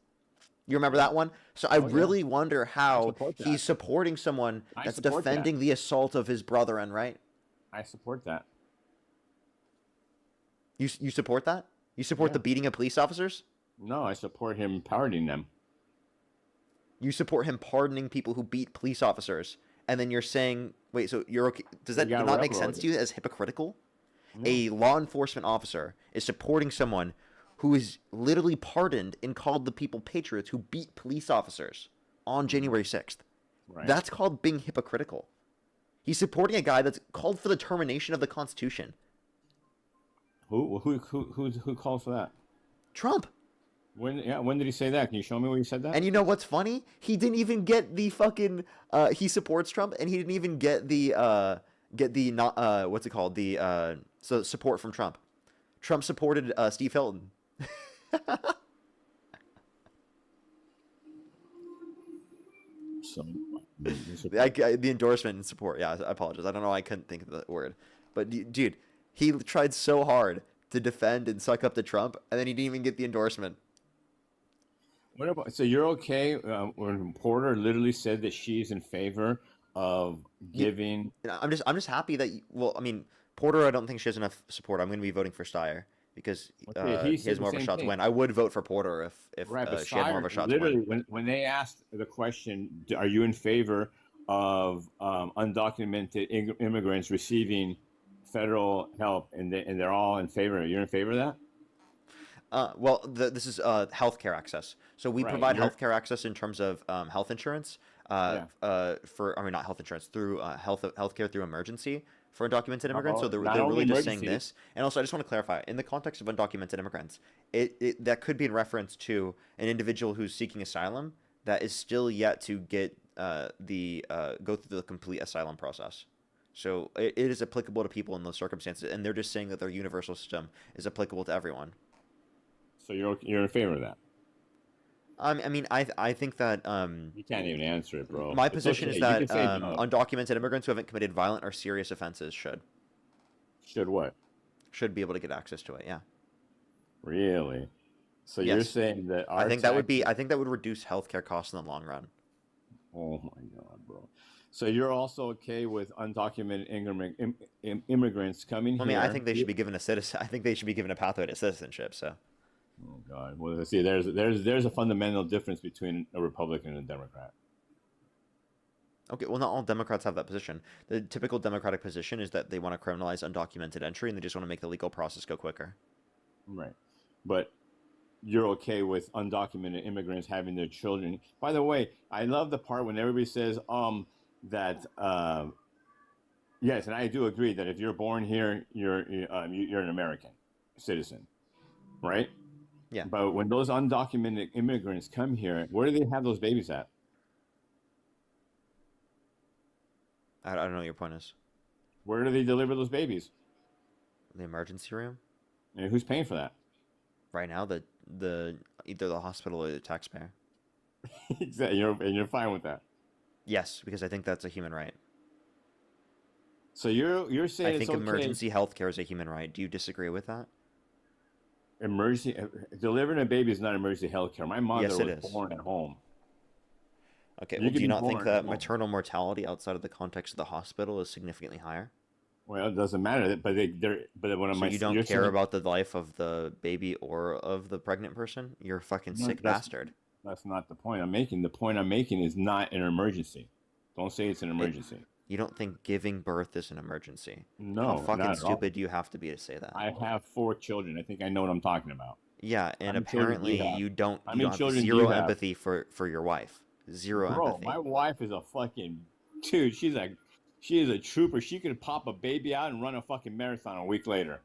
You remember that one? So I Oh yeah, really wonder I how support that. he's supporting someone I that's support that. defending the assault of his brethren, right? I support that. You support that? You support Yeah. the beating of police officers? No, I support him pardoning them. You support him pardoning people who beat police officers, and then you're saying, wait, so you're okay? Does that You got not make railroaded. sense to you as hypocritical? No. A law enforcement officer is supporting someone who is literally pardoned and called the people patriots who beat police officers on January 6th. Right. That's called being hypocritical. He's supporting a guy that's called for the termination of the Constitution. Who called for that? Trump. When did he say that? Can you show me where he said that? And you know what's funny? He didn't even get the fucking he supports Trump, and he didn't even get the not what's it called? The support from Trump. Trump supported Steve Hilton. So, The endorsement and support. Yeah, I apologize. I don't know why I couldn't think of the word. But dude, he tried so hard to defend and suck up to Trump, and then he didn't even get the endorsement. what about? So you're okay when Porter literally said that she's in favor of giving? And I'm just happy that well, I mean, Porter, I don't think she has enough support. I'm going to be voting for Steyer because Okay, he he said has the more of a same shot to thing. win. I would vote for Porter if Right, but she had more of a Steyer, shot to literally, win. when they asked the question, are you in favor of undocumented immigrants receiving federal help, and they're all in favor. You're in favor of that? Well, this is healthcare access. So we Right, provide you're- healthcare access in terms of health insurance. For I mean not health insurance through healthcare through emergency for undocumented immigrants. So they're not really only just saying emergency. this. And also, I just want to clarify in the context of undocumented immigrants, it that could be in reference to an individual who's seeking asylum that is still yet to get go through the complete asylum process. So it is applicable to people in those circumstances, and they're just saying that their universal system is applicable to everyone. So you're in favor of that? I mean, I think that You can't even answer it, bro. my It's position okay. is You that can say no. undocumented immigrants who haven't committed violent or serious offenses Should what? should be able to get access to it. Yeah, Really? So you're Yes. saying that I think that would reduce healthcare costs in the long run. Oh my God, bro. So you're also okay with undocumented immigrants coming I here? mean, I think they should be given a citizen. I think they should be given a pathway to citizenship. So Oh God. Well, see, there's a fundamental difference between a Republican and a Democrat. okay, well, not all Democrats have that position. The typical Democratic position is that they want to criminalize undocumented entry and they just want to make the legal process go quicker. Right. But you're okay with undocumented immigrants having their children. By the way, I love the part when everybody says that yes, and I do agree that if you're born here, you're an American citizen, right? Yeah. But when those undocumented immigrants come here, where do they have those babies at? I don't know what your point is. Where do they deliver those babies? The emergency room And who's paying for that? right now, the either the hospital or the taxpayer. Exactly. You're fine with that. Yes, because I think that's a human right. So you're saying I it's think okay. emergency health care is a human right. Do you disagree with that? Emergency delivering a baby is not emergency health care. My mother Yes, it was is. born at home. Okay, You well, could do you be not think born that at home. maternal mortality outside of the context of the hospital is significantly higher? Well, it doesn't matter. But what So you don't care about the life of the baby or of the pregnant person? You're a fucking No, sick that's- bastard. That's not the point I'm making. The point I'm making is not an emergency. Don't say it's an emergency. You don't think giving birth is an emergency? No, How not fucking at all. stupid do you have to be to say that? I have 4 children. I think I know what I'm talking about. Yeah, and many children do apparently you have? you don't. How You many don't have children do zero you have? empathy for your wife. Zero Bro, empathy. my wife is a fucking dude. She is a trooper. She could pop a baby out and run a fucking marathon a week later.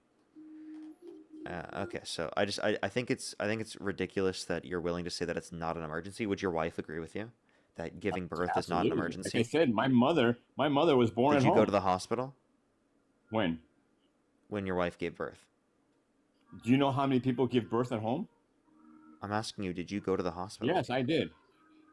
Okay, so I think it's ridiculous that you're willing to say that it's not an emergency. Would your wife agree with you that giving birth is not an Absolutely. Like I emergency? said, my mother was born Did at you go home. to the hospital When? when your wife gave birth? Do you know how many people give birth at home? I'm asking you, did you go to the hospital? Yes, I did.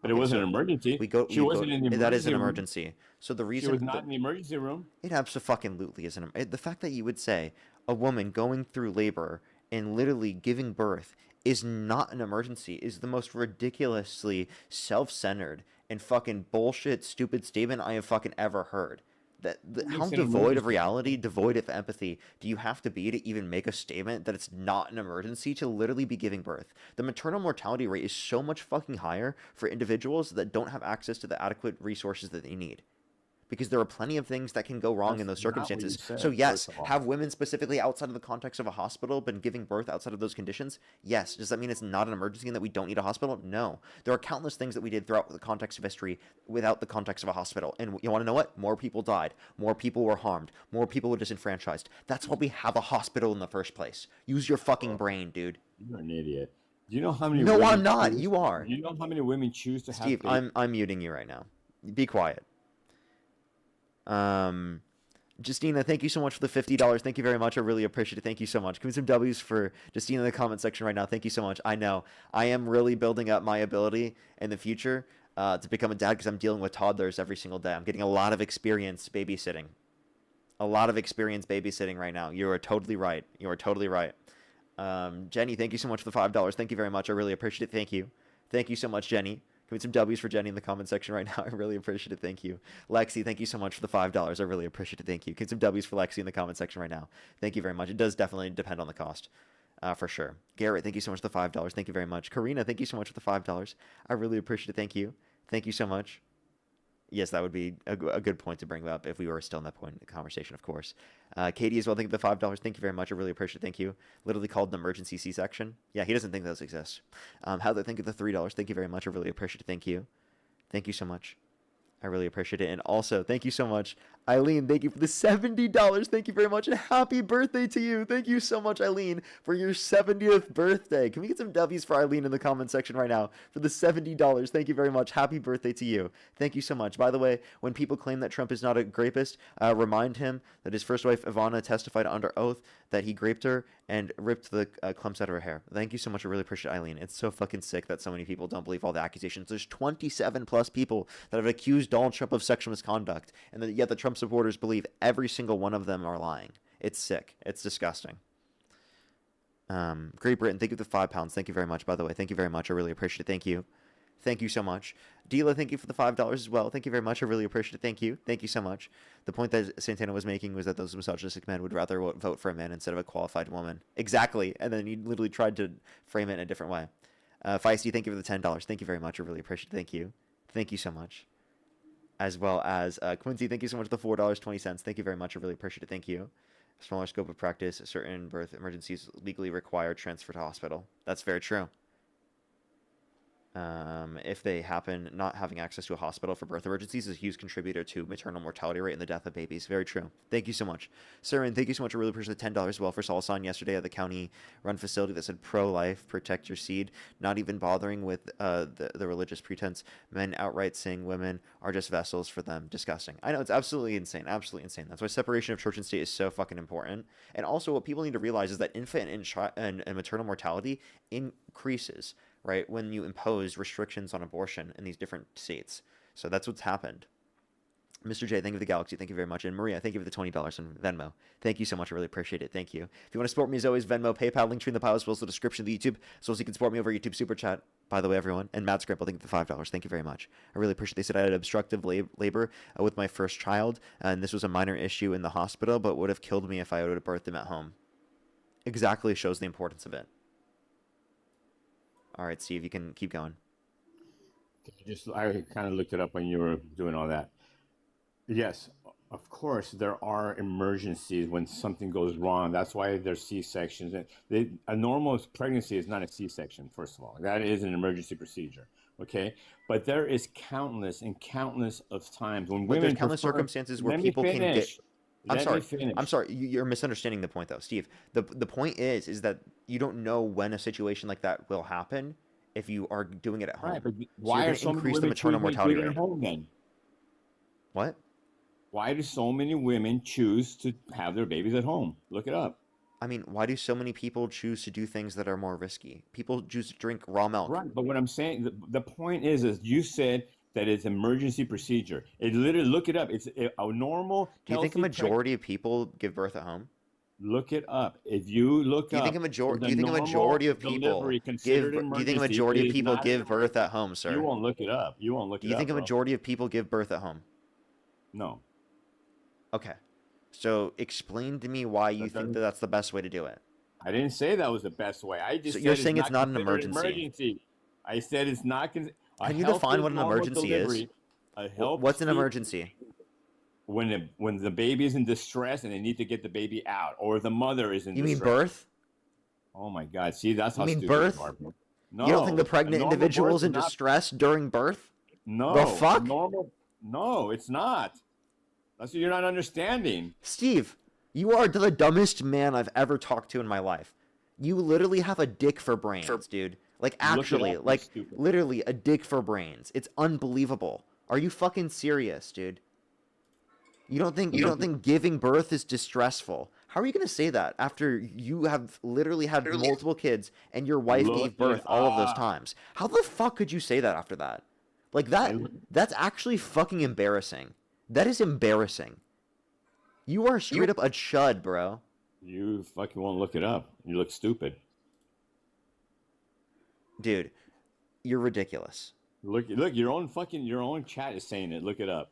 But it Okay, wasn't so an emergency. She we wasn't in the that is emergency an room. emergency. So the She was reason not in the emergency room. it absolutely isn't. The fact that you would say a woman going through labor and literally giving birth is not an emergency is the most ridiculously self-centered and fucking bullshit stupid statement I have fucking ever heard. What How makes an devoid of emergency? reality, devoid of empathy do you have to be to even make a statement that it's not an emergency to literally be giving birth? The maternal mortality rate is so much fucking higher for individuals that don't have access to the adequate resources that they need, because there are plenty of things that can go wrong in That's those not what you circumstances. said, So yes, first of all. have women specifically outside of the context of a hospital been giving birth outside of those conditions? Yes. Does that mean it's not an emergency and that we don't need a hospital? No. There are countless things that we did throughout the context of history without the context of a hospital. And you want to know what? More people died. More people were harmed. More people were disenfranchised. That's why we have a hospital in the first place. Use your fucking brain, dude. You're an idiot. Do you know how many No, women I'm not. choose- You are. Do you know how many women choose to have Steve, babies? I'm muting you right now. Be quiet. Justina, thank you so much for the $50. Thank you very much. I really appreciate it. Thank you so much. Give me some W's for Justina in the comment section right now. Thank you so much. I know I am really building up my ability in the future to become a dad because I'm dealing with toddlers every single day. I'm getting a lot of experience babysitting. A lot of experience babysitting right now. You are totally right. You are totally right. Jenny, thank you so much for the $5. Thank you very much. I really appreciate it. Thank you. Thank you so much, Jenny. Give me some W's for Jenny in the comment section right now. I really appreciate it. Thank you. Lexi, thank you so much for the $5. I really appreciate it. Thank you. Give me some W's for Lexi in the comment section right now. Thank you very much. It does definitely depend on the cost, for sure. Garrett, thank you so much for the $5. Thank you very much. Karina, thank you so much for the $5. I really appreciate it. Thank you. Thank you so much. Yes, that would be a good point to bring up if we were still in that point in the conversation, of course. Katie as well, thank you for the $5. Thank you very much. I really appreciate it. Thank you. Literally called an emergency C-section. Yeah, he doesn't think those exist. Heather, thank you for the $3. Thank you very much. I really appreciate it. Thank you. Thank you so much. I really appreciate it. And also, thank you so much, Eileen. Thank you for the $70. Thank you very much. And happy birthday to you. Thank you so much, Eileen, for your 70th birthday. Can we get some W's for Eileen in the comment section right now for the $70? Thank you very much. Happy birthday to you. Thank you so much. By the way, when people claim that Trump is not a rapist, remind him that his first wife, Ivana, testified under oath that he raped her and ripped the clumps out of her hair. Thank you so much. I really appreciate it, Eileen. It's so fucking sick that so many people don't believe all the accusations. There's 27 plus people that have accused Donald Trump of sexual misconduct, and yet the Trump supporters believe every single one of them are lying. It's sick. It's disgusting. Great Britain, thank you for the £5. Thank you very much, by the way. Thank you very much. I really appreciate it. Thank you. Thank you so much. Dila, thank you for the $5 as well. Thank you very much. I really appreciate it. Thank you. Thank you so much. The point that Santana was making was that those misogynistic men would rather vote for a man instead of a qualified woman. Exactly. And then he literally tried to frame it in a different way. Feisty, thank you for the $10. Thank you very much. I really appreciate it. Thank you. Thank you so much. As well as Quincy, thank you so much for the $4.20. Thank you very much. I really appreciate it. Thank you. Smaller scope of practice. Certain birth emergencies legally require transfer to hospital. That's very true. If they happen, not having access to a hospital for birth emergencies is a huge contributor to maternal mortality rate and the death of babies. Very true. Thank you so much. Saren, thank you so much. I really appreciate the $10 as well. First of all, I saw yesterday at the county-run facility that said pro-life, protect your seed, not even bothering with the religious pretense. Men outright saying women are just vessels for them. Disgusting. I know, it's absolutely insane. Absolutely insane. That's why separation of church and state is so fucking important. And also what people need to realize is that infant and maternal mortality increases, right, when you impose restrictions on abortion in these different states. So that's what's happened. Mr. J, thank you for the Galaxy. Thank you very much. And Maria, thank you for the $20 on Venmo. Thank you so much. I really appreciate it. Thank you. If you want to support me, as always, Venmo, PayPal, link tree in the bio, as well as the description of the YouTube, so you can support me over YouTube Super Chat, by the way, everyone. And Matt Scrimple, thank you for the $5. Thank you very much. I really appreciate it. They said I had obstructive labor with my first child, and this was a minor issue in the hospital, but would have killed me if I would have birthed him at home. Exactly shows the importance of it. All right, Steve, you can keep going. I kind of looked it up when you were doing all that. Yes, of course, there are emergencies when something goes wrong. That's why there's C-sections. A normal pregnancy is not a C-section, first of all. That is an emergency procedure, okay? But there is countless and countless of times when But women there's countless circumstances where people can get... I'm Let me sorry. finish. I'm sorry. You're misunderstanding the point, though, Steve. The point is that you don't know when a situation like that will happen if you are doing it at home. Right, but So you're why going are to so many increase the women maternal choosing to do mortality it at rate. home then? What? Why do so many women choose to have their babies at home? Look it up. I mean, why do so many people choose to do things that are more risky? People choose to drink raw milk. Right, but what I'm saying, the point is you said that it's emergency procedure. It literally, look it up. It's a normal, Do you think a healthy majority of people give birth at home? Look it up. If you look Do you think up, a majority? the Do you think a normal majority of people delivery give? considered an Do you think a emergency majority of is people not an give birth at emergency. home, You sir? won't look it up. You won't look Do it you up, think a bro. majority of people give birth at home? No. Okay. So explain to me why you That think doesn't. that that's the best way to do it. I didn't say that was the best way. I So just you're said it's saying it's not not an considered an emergency. emergency. I said it's not a Can you healthy, define what an normal emergency is? delivery. A What's an healthy emergency? when the baby is in distress and they need to get the baby out, or the mother is in You mean distress. birth? Oh my God! See, that's You how mean stupid birth? you are, bro. You don't think the No, a pregnant normal individual birth is is in not. distress during birth? The No, a fuck? normal. No, it's not. That's what you're not understanding. Steve, you are the dumbest man I've ever talked to in my life. You literally have a dick for brains, dude. Like Look it actually, up, you like stupid. literally a dick for brains. It's unbelievable. Are you fucking serious, dude? You don't think giving birth is distressful? How are you going to say that after you have literally had multiple kids and your wife Look gave birth it all of those up. times? How the fuck could you say that after that? Like that's actually fucking embarrassing. That is embarrassing. You are straight up a chud, bro. You fucking won't look it up. You look stupid. Dude, you're ridiculous. Look, your own chat is saying it. Look it up.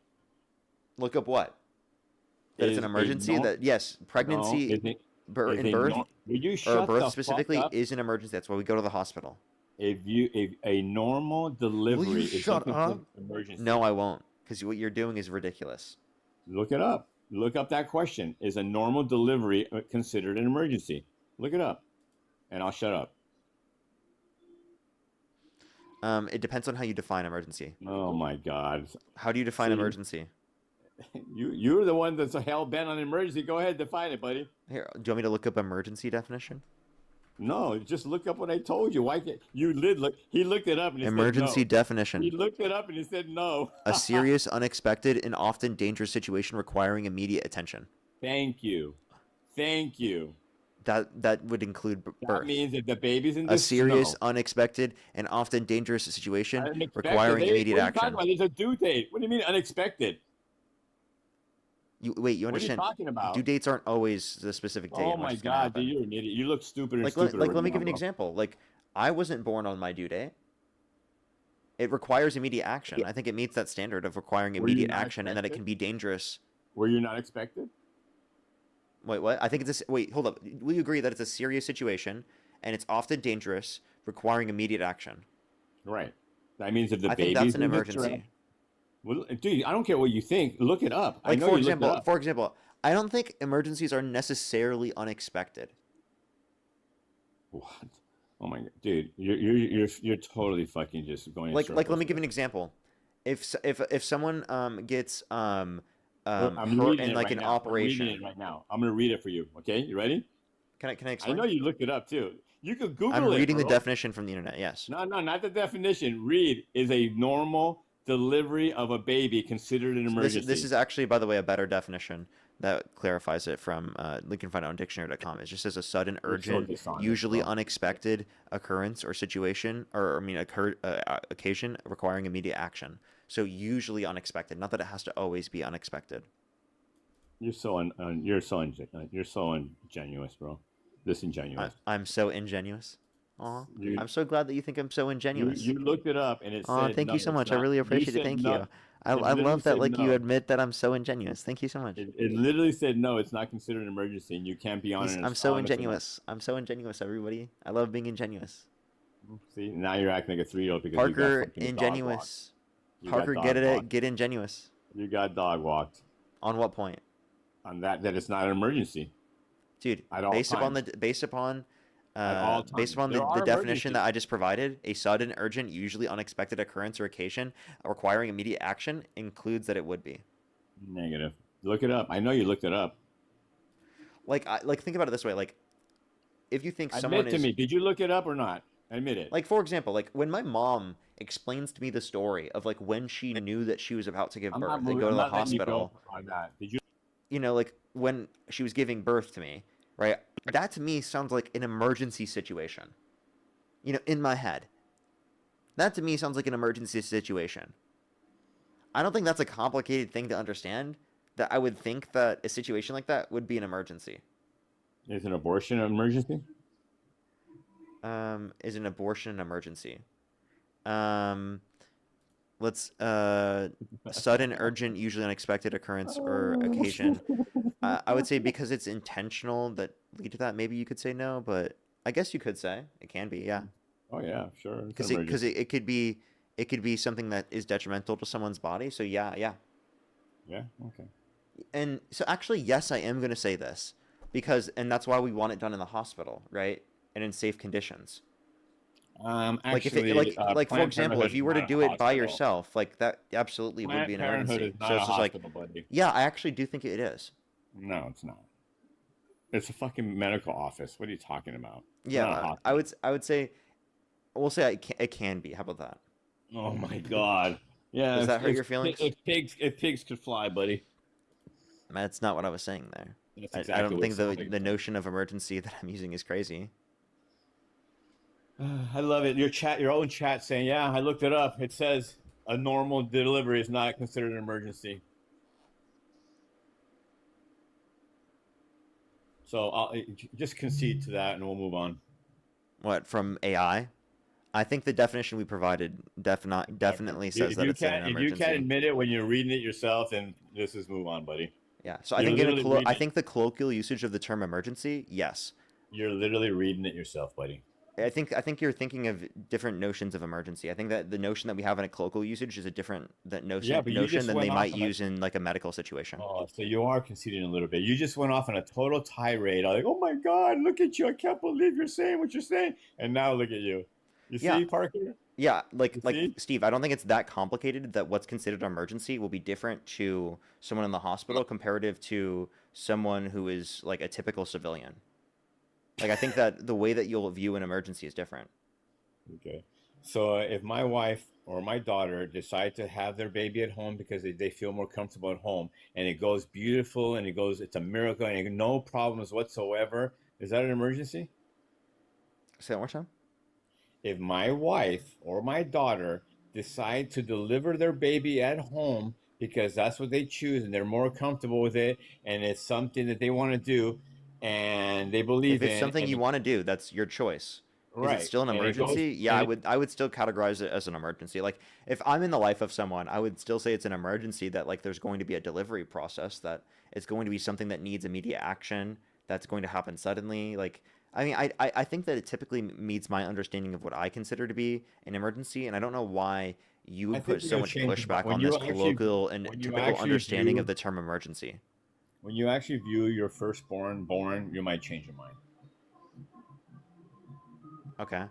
Look up what? That it's an emergency? That yes, pregnancy in birth will or birth specifically is an emergency. That's why we go to the hospital. If a normal delivery is shut up? an emergency. No, I won't, because what you're doing is ridiculous. Look it up. Look up that question. Is a normal delivery considered an emergency? Look it up, and I'll shut up. It depends on how you define emergency. Oh my God. How do you define emergency? You're the one that's hell bent on emergency. Go ahead, define it, buddy. Here, do you want me to look up emergency definition? No, just look up what I told you. Why can't you did look? He looked it up and he Emergency said no. definition. He looked it up and he said no. A serious, unexpected, and often dangerous situation requiring immediate attention. Thank you. Thank you. That would include birth. That means that the baby's in a serious, unexpected, and often dangerous situation requiring immediate action. What are you talking about? There's a due date. What do you mean unexpected? You understand? What are you talking about? Due dates aren't always the specific date. Oh my God, dude, you're an idiot. You look stupider and stupider. Let me give you an example. Like, I wasn't born on my due date. It requires immediate action. I think it meets that standard of requiring immediate action and that it can be dangerous. Were you not expected? Wait, what? I think it's a... Wait, hold up. Will you agree that it's a serious situation and it's often dangerous, requiring immediate action? Right. That means if the I baby's think that's an in emergency. Well, dude, I don't care what you think. Look it up. Like, I know for you looked it up. For example, I don't think emergencies are necessarily unexpected. What? Oh my God, dude, you're totally fucking just going. Like let me give you an example. If someone gets I'm hurt in like right an now. operation. I'm reading it right now. I'm gonna read it for you. Okay, you ready? Can I explain? I know you looked it up too. You could Google it. I'm reading the bro. definition from the internet. Yes. No, not the definition. Read is a normal delivery of a baby considered an emergency. This is actually, by the way, a better definition that clarifies it from you can find it on dictionary.com. It just says a sudden, urgent, usually unexpected occurrence or situation, or occasion requiring immediate action. So usually unexpected, not that it has to always be unexpected. You're so ingenuous, bro. Disingenuous. I'm so ingenuous. Aw, I'm so glad that you think I'm so ingenuous. You looked it up and it said. Thank you so much. I really appreciate it. Thank you. I love that you admit that I'm so ingenuous. Thank you so much. It literally said no. It's not considered an emergency, and you can't be honest. I'm so ingenuous. I'm so ingenuous, everybody. I love being ingenuous. See, now you're acting like a 3-year-old because Parker, you got ingenuous. Parker, get it? Get ingenuous. You got dog walked. On what point? On that it's not an emergency. Dude, based upon the definition that I just provided, a sudden, urgent, usually unexpected occurrence or occasion requiring immediate action includes that it would be. Negative. Look it up. I know you looked it up. like think about it this way. Like, if you think someone Admit to is me. Did you look it up or not? Admit it. like, for example, like when my mom explains to me the story of like when she knew that she was about to give I'm birth not and moving. go to I'm the not letting you hospital, go on that. Did you? you know, like when she was giving birth to me, right? That to me sounds like an emergency situation. You know, in my head. That to me sounds like an emergency situation. I don't think that's a complicated thing to understand. That I would think that a situation like that would be an emergency. Is an abortion an emergency? Is an abortion an emergency? Let's sudden, urgent, usually unexpected occurrence or occasion. I would say because it's intentional that lead to that. Maybe you could say no, but I guess you could say it can be. Yeah, Oh yeah, sure. It's an because emergency. it could be something that is detrimental to someone's body. So yeah, yeah. Yeah. Okay. And so actually, yes, I am going to say this and that's why we want it done in the hospital, right? And in safe conditions. Like if Actually, it like for Planned example, Parenthood if you is were to not a do it by hospital. yourself, like that absolutely would be Planned an Parenthood emergency. is not So a it's just like, hospital, buddy. yeah, I actually do think it is. No, it's not. It's a fucking medical office. What are you talking about? It's Yeah, not a hospital. I would say we'll say it can be. How about that? Oh my god. Yeah. Does that hurt your feelings? If pigs could fly, buddy. That's not what I was saying there. That's I exactly don't what think it sounds like. the notion of emergency that I'm using is crazy. I love it. Your own chat saying, "Yeah, I looked it up. It says a normal delivery is not considered an emergency." So I'll just concede to that, and we'll move on. What, from AI? I think the definition we provided definitely says that it's an If you emergency. can't admit it when you're reading it yourself, then just move on, buddy. Yeah. So You're I think literally reading I think the colloquial usage of the term emergency, yes. You're literally reading it yourself, buddy. I think you're thinking of different notions of emergency. I think that the notion that we have in a colloquial usage is a different notion than they might use in like a medical situation. Oh, so you are conceding a little bit. You just went off on a total tirade. Like, oh my God, look at you! I can't believe you're saying what you're saying. And now look at you. You see, Parker? Yeah, like see? Steve, I don't think it's that complicated that what's considered an emergency will be different to someone in the hospital comparative to someone who is like a typical civilian. Like, I think that the way that you'll view an emergency is different. Okay. So if my wife or my daughter decide to have their baby at home because they feel more comfortable at home and it goes beautiful and it's a miracle and no problems whatsoever, is that an emergency? Say that one more time. If my wife or my daughter decide to deliver their baby at home because that's what they choose and they're more comfortable with it and it's something that they want to do and they believe in. If it's something you want to do, that's your choice. Right. Is it still an emergency? Yeah, I would still categorize it as an emergency. Like, if I'm in the life of someone, I would still say it's an emergency that, like, there's going to be a delivery process, that it's going to be something that needs immediate action, that's going to happen suddenly. Like, I mean, I think that it typically meets my understanding of what I consider to be an emergency, and I don't know why you would put so much pushback on this colloquial and typical understanding of the term emergency. When you actually view your firstborn born, you might change your mind. Okay.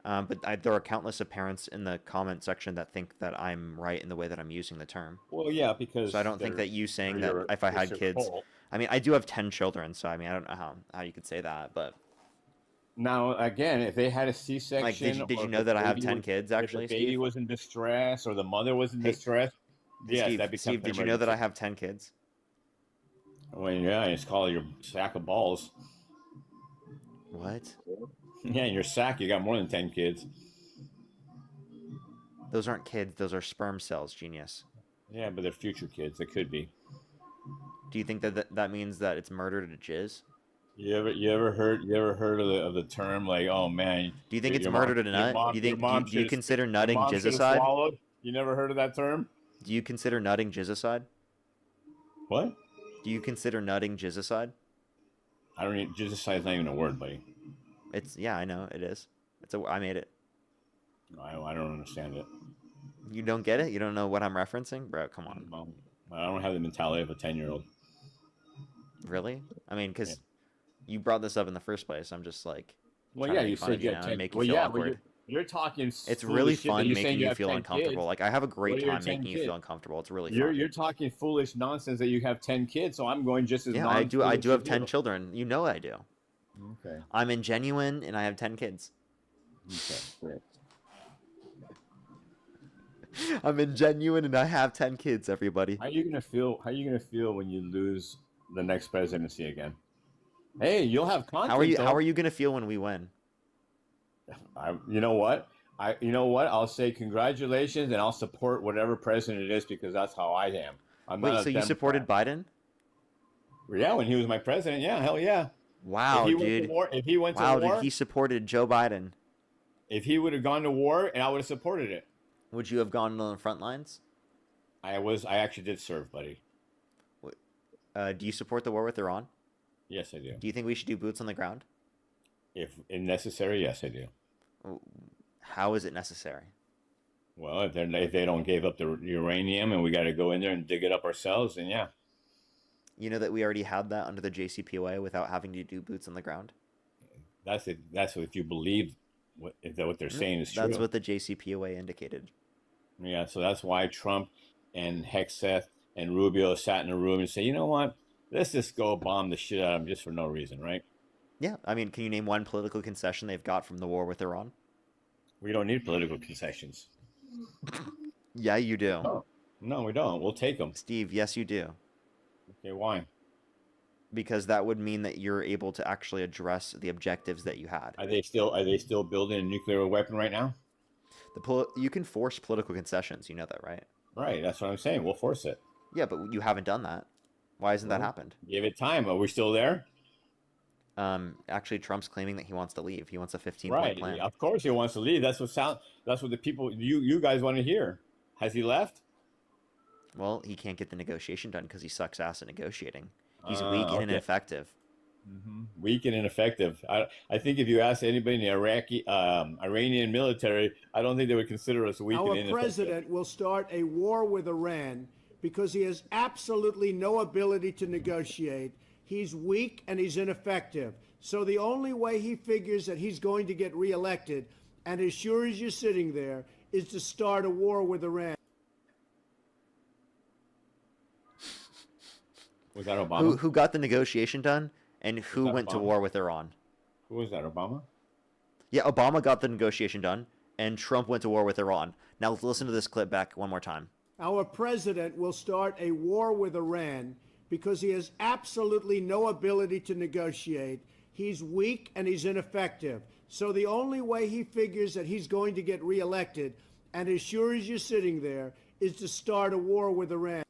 But there are countless of parents in the comment section that think that I'm right in the way that I'm using the term. Well, yeah, because... So I don't think that you saying that if I had kids... I mean, I do have 10 children, so I mean, I don't know how you could say that, but... Now, again, if they had a C-section... Like, did you know that I have 10 kids, actually, If the baby Steve? was in distress or the mother was in distress, yes, that becomes Steve, did you know that I have 10 kids? Well, yeah, it's called your sack of balls. What? Yeah, in your sack, you got more than 10 kids. Those aren't kids. Those are sperm cells, genius. Yeah, but they're future kids. They could be. Do you think that means that it's murder to jizz? You ever heard of the term, like, oh man? Do you think it's murder to nut? Do you consider nutting jizzicide? You never heard of that term? Do you consider nutting jizzicide? What? Do you consider nutting jizzicide? I don't even, jizzicide is not even a word, buddy. Yeah, I know it is. I made it. I don't understand it. You don't get it? You don't know what I'm referencing? Bro, come on. I don't have the mentality of a 10-year-old. Really? I mean, because you brought this up in the first place. I'm just like, well, yeah, you said you had 10. make you feel awkward. You're talking It's really foolish shit that fun you're making saying you you have feel 10 uncomfortable. kids. Like, I have a What great are your time 10 making you kids? feel uncomfortable. It's really You're fun. you're talking foolish nonsense that you have 10 kids, so I'm going just as Yeah, I do. I non-foolish do have as 10 you. children. You know I do. Okay. I'm ingenuine, and I have 10 kids. Okay. Great. I'm ingenuine, and I have 10 kids. Everybody. How are you gonna feel? How are you gonna feel when you lose the next presidency again? Hey, you'll have conflict. How are you? Though. How are you gonna feel when we win? You know what? You know what? I'll say congratulations, and I'll support whatever president it is because that's how I am. I'm Wait, not a so you Democrat. supported Biden? Yeah, when he was my president. Yeah, hell yeah. Wow, if he dude. Went to war, if he went Wow, to war, dude, he supported Joe Biden. if he would have gone to war, and I would have supported it. Would you have gone on the front lines? I actually did serve, buddy. Do you support the war with Iran? Yes, I do. Do you think we should do boots on the ground? If necessary, yes, I do. How is it necessary? Well, if they don't give up the uranium and we got to go in there and dig it up ourselves, then yeah. You know that we already had that under the JCPOA without having to do boots on the ground? That's it. That's what, if you believe what they're saying is true. That's what the JCPOA indicated. Yeah, so that's why Trump and Hegseth and Rubio sat in a room and say, you know what? Let's just go bomb the shit out of them just for no reason, right? Yeah, I mean, can you name one political concession they've got from the war with Iran? We don't need political concessions. Yeah, you do. Oh, no, we don't. We'll take them. Steve, yes, you do. Okay, why? Because that would mean that you're able to actually address the objectives that you had. Are they still building a nuclear weapon right now? You can force political concessions. You know that, right? Right. That's what I'm saying. We'll force it. Yeah, but you haven't done that. Why hasn't that happened? Give it time. Are we still there? Actually, Trump's claiming that he wants to leave. He wants a 15-point Right. plan. Of course he wants to leave. That's what the people you guys want to hear. Has he left? Well, he can't get the negotiation done because he sucks ass at negotiating. He's weak and okay. ineffective. Mm-hmm. Weak and ineffective. I think if you ask anybody in the Iranian military, I don't think they would consider us weak and Our ineffective. president will start a war with Iran because he has absolutely no ability to negotiate. He's weak and he's ineffective. So the only way he figures that he's going to get reelected, and as sure as you're sitting there, is to start a war with Iran. Was that Obama? Who got the negotiation done and who went to Obama? war with Iran? Who was that? Obama? Yeah, Obama got the negotiation done and Trump went to war with Iran. Now let's listen to this clip back one more time. Our president will start a war with Iran because he has absolutely no ability to negotiate. He's weak and he's ineffective. So the only way he figures that he's going to get reelected, and as sure as you're sitting there, is to start a war with Iran.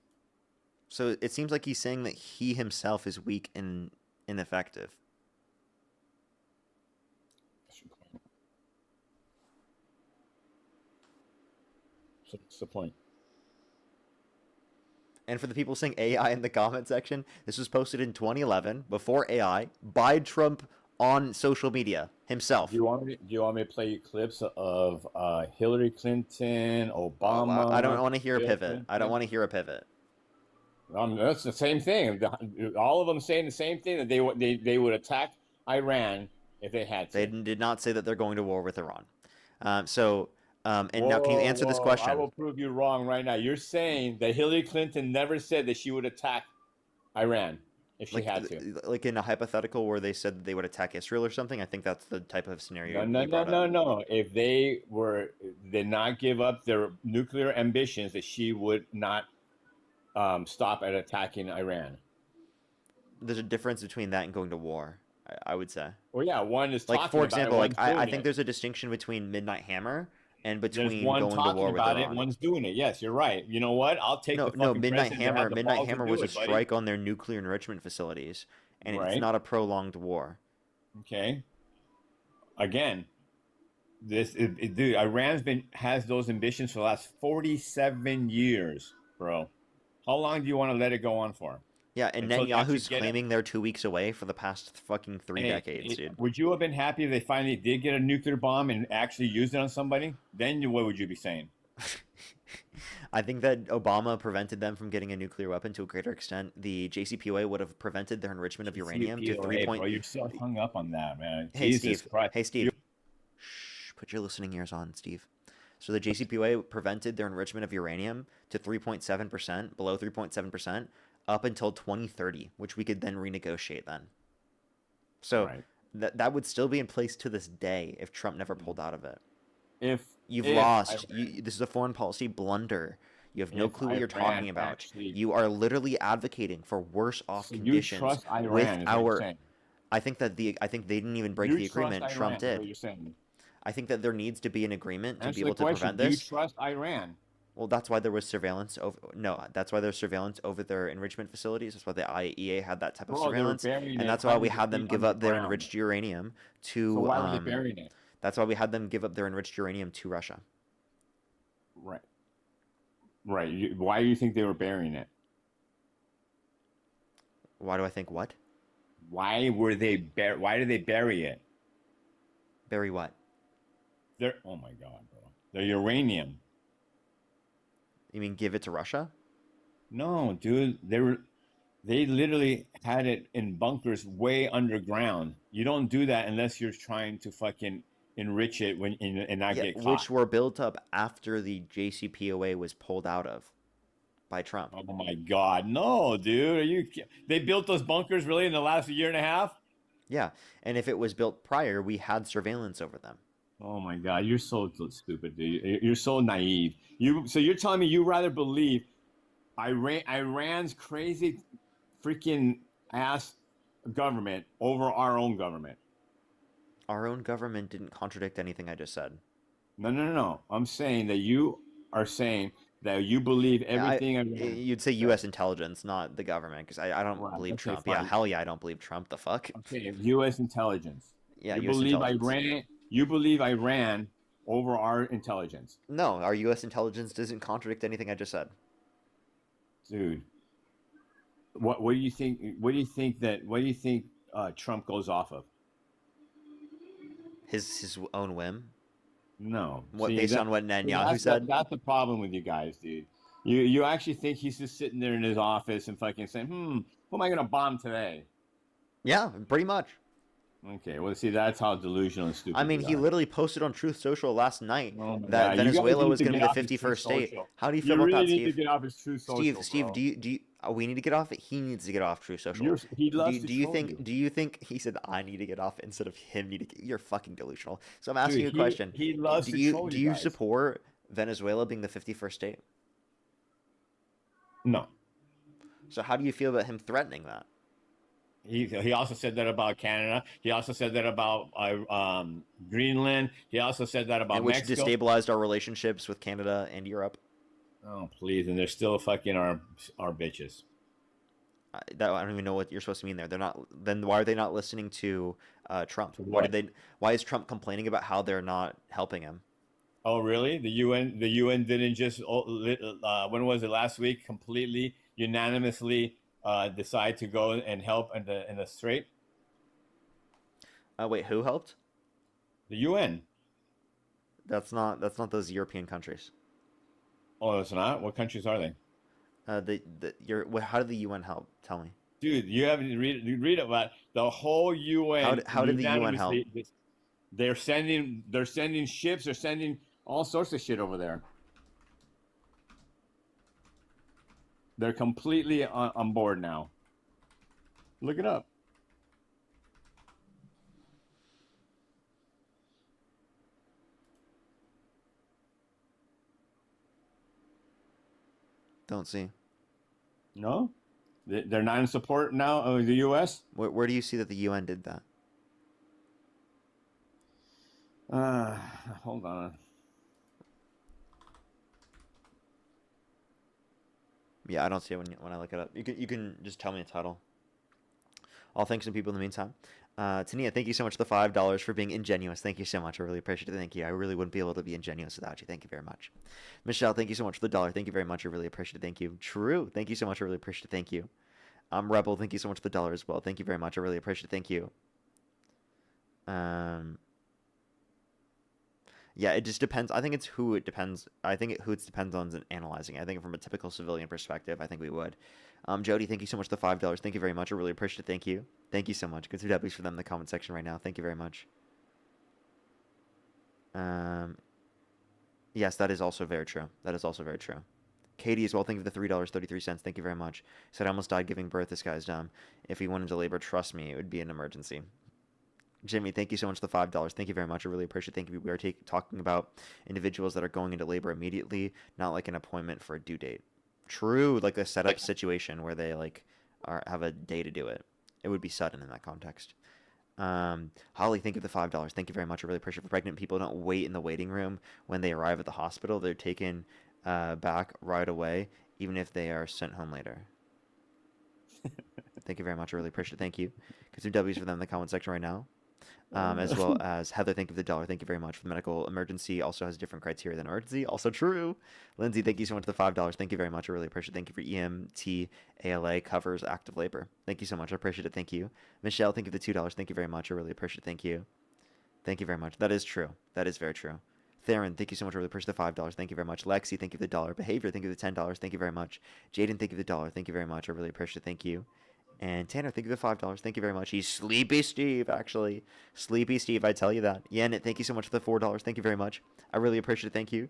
So it seems like he's saying that he himself is weak and ineffective. What's the point? And for the people saying AI in the comment section, this was posted in 2011, before AI, by Trump on social media himself. Do you want me to play you clips of Hillary Clinton, Obama? I don't want to hear a Bill pivot. Clinton? I don't want to hear a pivot. That's the same thing. All of them saying the same thing, that they would attack Iran if they had to. They did not say that they're going to war with Iran. Now can you answer this question? I will prove you wrong right now. You're saying that Hillary Clinton never said that she would attack Iran if she had to. Like in a hypothetical where they said that they would attack Israel or something. I think that's the type of scenario. No. If they did not give up their nuclear ambitions, that she would not stop at attacking Iran. There's a difference between that and going to war, I would say. Well, yeah, one is like, for example, like I think there's a distinction between Midnight Hammer and between there's one going to talking war with about Iran. it, one's doing it. Yes, you're right. You know what? I'll take the No, fucking Midnight president to have Hammer. the Midnight balls to Hammer do was a it, buddy. strike on their nuclear enrichment facilities, and it's Right. not a prolonged war. Okay. Again, dude, Iran's has those ambitions for the last 47 years, bro. How long do you want to let it go on for? Yeah, and Until they actually Netanyahu's get it. claiming they're 2 weeks away for the past fucking 3 Hey, decades, dude. Would you have been happy if they finally did get a nuclear bomb and actually used it on somebody? Then what would you be saying? I think that Obama prevented them from getting a nuclear weapon to a greater extent. The JCPOA would have prevented their enrichment of uranium to 3 Bro, you're so hung up on that, man. Hey, Jesus Steve. Christ. Hey, Steve. Shh, Put your listening ears on, Steve. So the JCPOA prevented their enrichment of uranium to 3.7%, below 3.7%, up until 2030, which we could then renegotiate then. So Right. that would still be in place to this day if Trump never pulled out of it. If You've if lost. Iran, This is a foreign policy blunder. You have no if clue what you're Iran talking about. actually, You are literally advocating for worse off so you conditions trust with Iran, is what you're our. saying. I think they didn't even break You the trust agreement. Iran, Trump is what did. you're saying. I think that there needs to be an agreement to be Answer able the to question. prevent Do you this. trust Iran? Well, that's why there was surveillance over. No, that's why there's surveillance over their enrichment facilities. That's why the IAEA had that type of Bro, they were surveillance, burying and it that's why we hundreds of had them feet give up their underground. enriched uranium So to. why were they burying it? That's why we had them give up their enriched uranium to Russia. Right. Right. Why do you think they were burying it? Why do I think what? Why were they Why did they bury it? Bury what? Oh my God, bro. They're uranium. You mean give it to Russia? No, dude. They literally had it in bunkers way underground. You don't do that unless you're trying to fucking enrich it and not Yeah, get caught. which were built up after the JCPOA was pulled out of by Trump. Oh my God, no, dude. They built those bunkers really in the last year and a half? Yeah, and if it was built prior, we had surveillance over them. Oh my God, you're so stupid, dude. You're so naive. So you're telling me you rather believe Iran's crazy freaking ass government over our own government? Our own government didn't contradict anything I just said. No. I'm saying that you are saying that you believe everything. You'd say U.S. intelligence, not the government, because I don't believe okay, Trump. fine. Yeah, hell yeah, I don't believe Trump. The fuck? Okay, U.S. intelligence. Yeah, you US believe intelligence. You believe Iran over our intelligence, No, our U.S. intelligence doesn't contradict anything I just said. dude. What do you think? What do you think Trump goes off of? His own whim. No. Based on what Netanyahu said? That's the problem with you guys, dude. You actually think he's just sitting there in his office and fucking saying, who am I gonna bomb today? Yeah, pretty much. Okay, well, see, that's how delusional and stupid. I mean, you he are. literally posted on Truth Social last night Oh my that God, Venezuela was going to be the get off his Truth 51st state. Social. How do you feel about really that, need Steve? to get off his Truth Social, Steve, bro. do you we need to get off it? He needs to get off Truth Social. He loves to do you troll think you. do you think he said I need to get off instead of him need to get, you're fucking delusional. So I'm asking Dude, you a question. He loves do to you troll do you you guys. support Venezuela being the 51st state? No. So how do you feel about him threatening that? He also said that about Canada. He also said that about Greenland. He also said that about And which Mexico. destabilized our relationships with Canada and Europe. Oh, please. And they're still fucking our bitches. I don't even know what you're supposed to mean there. They're not. Then why are they not listening to Trump? To Why what? did they? Why is Trump complaining about how they're not helping him? Oh, really? The UN didn't just, when was it, last week, completely, unanimously decide to go and help in the strait? Wait, who helped? The UN. That's not those European countries. Oh, it's not? What countries are they? How did the UN help? Tell me. Dude, you haven't read about the whole UN. How did the UN help? They're sending ships. They're sending all sorts of shit over there. They're completely on board now. Look it up. Don't see. No? They're not in support now of the U.S.? Where do you see that the UN did that? Hold on. Yeah, I don't see it when I look it up. You can just tell me the title. I'll thank some people in the meantime. Tania, thank you so much for the $5 for being ingenuous. Thank you so much. I really appreciate it. Thank you. I really wouldn't be able to be ingenuous without you. Thank you very much. Michelle, thank you so much for the $1. Thank you very much. I really appreciate it. Thank you. True. Thank you so much. I really appreciate it. Thank you. Rebel, thank you so much for the $1 as well. Thank you very much. I really appreciate it. Thank you. Yeah, it just depends. I think it's who it depends. I think who it depends on is analyzing. I think from a typical civilian perspective, I think we would. Jody, thank you so much for the $5. Thank you very much. I really appreciate it. Thank you. Thank you so much. Good to W's for them in the comment section right now. Thank you very much. Um, yes, that is also very true. That is also very true. Katie as well, thank you for the $3.33. Thank you very much. Said I almost died giving birth. This guy's dumb. If he went into labor, trust me, it would be an emergency. Jimmy, thank you so much for the $5. Thank you very much. I really appreciate it. Thank you. We are talking about individuals that are going into labor immediately, not like an appointment for a due date. True, like a setup situation where they like have a day to do it. It would be sudden in that context. Holly, thank you for the $5. Thank you very much. I really appreciate it. For pregnant people, don't wait in the waiting room when they arrive at the hospital. They're taken back right away, even if they are sent home later. Thank you very much. I really appreciate it. Thank you. Get some W's for them in the comment section right now. As well as Heather, thank you for the $1. Thank you very much. For the medical emergency also has different criteria than emergency. Also true. Lindsay, thank you so much for the $5. Thank you very much. I really appreciate it. Thank you for EMT ALA covers active labor. Thank you so much. I appreciate it. Thank you. Michelle, thank you for the $2. Thank you very much. I really appreciate it. Thank you. Thank you very much. That is true. That is very true. Theron, thank you so much. I really appreciate the $5. Thank you very much. Lexi, thank you for the $1. Behavior, thank you for the $10. Thank you very much. Jaden, thank you for the $1. Thank you very much. I really appreciate it. Thank you. And Tanner, thank you for the $5. Thank you very much. He's Sleepy Steve, actually. Sleepy Steve, I tell you that. Yen, thank you so much for the $4. Thank you very much. I really appreciate it. Thank you.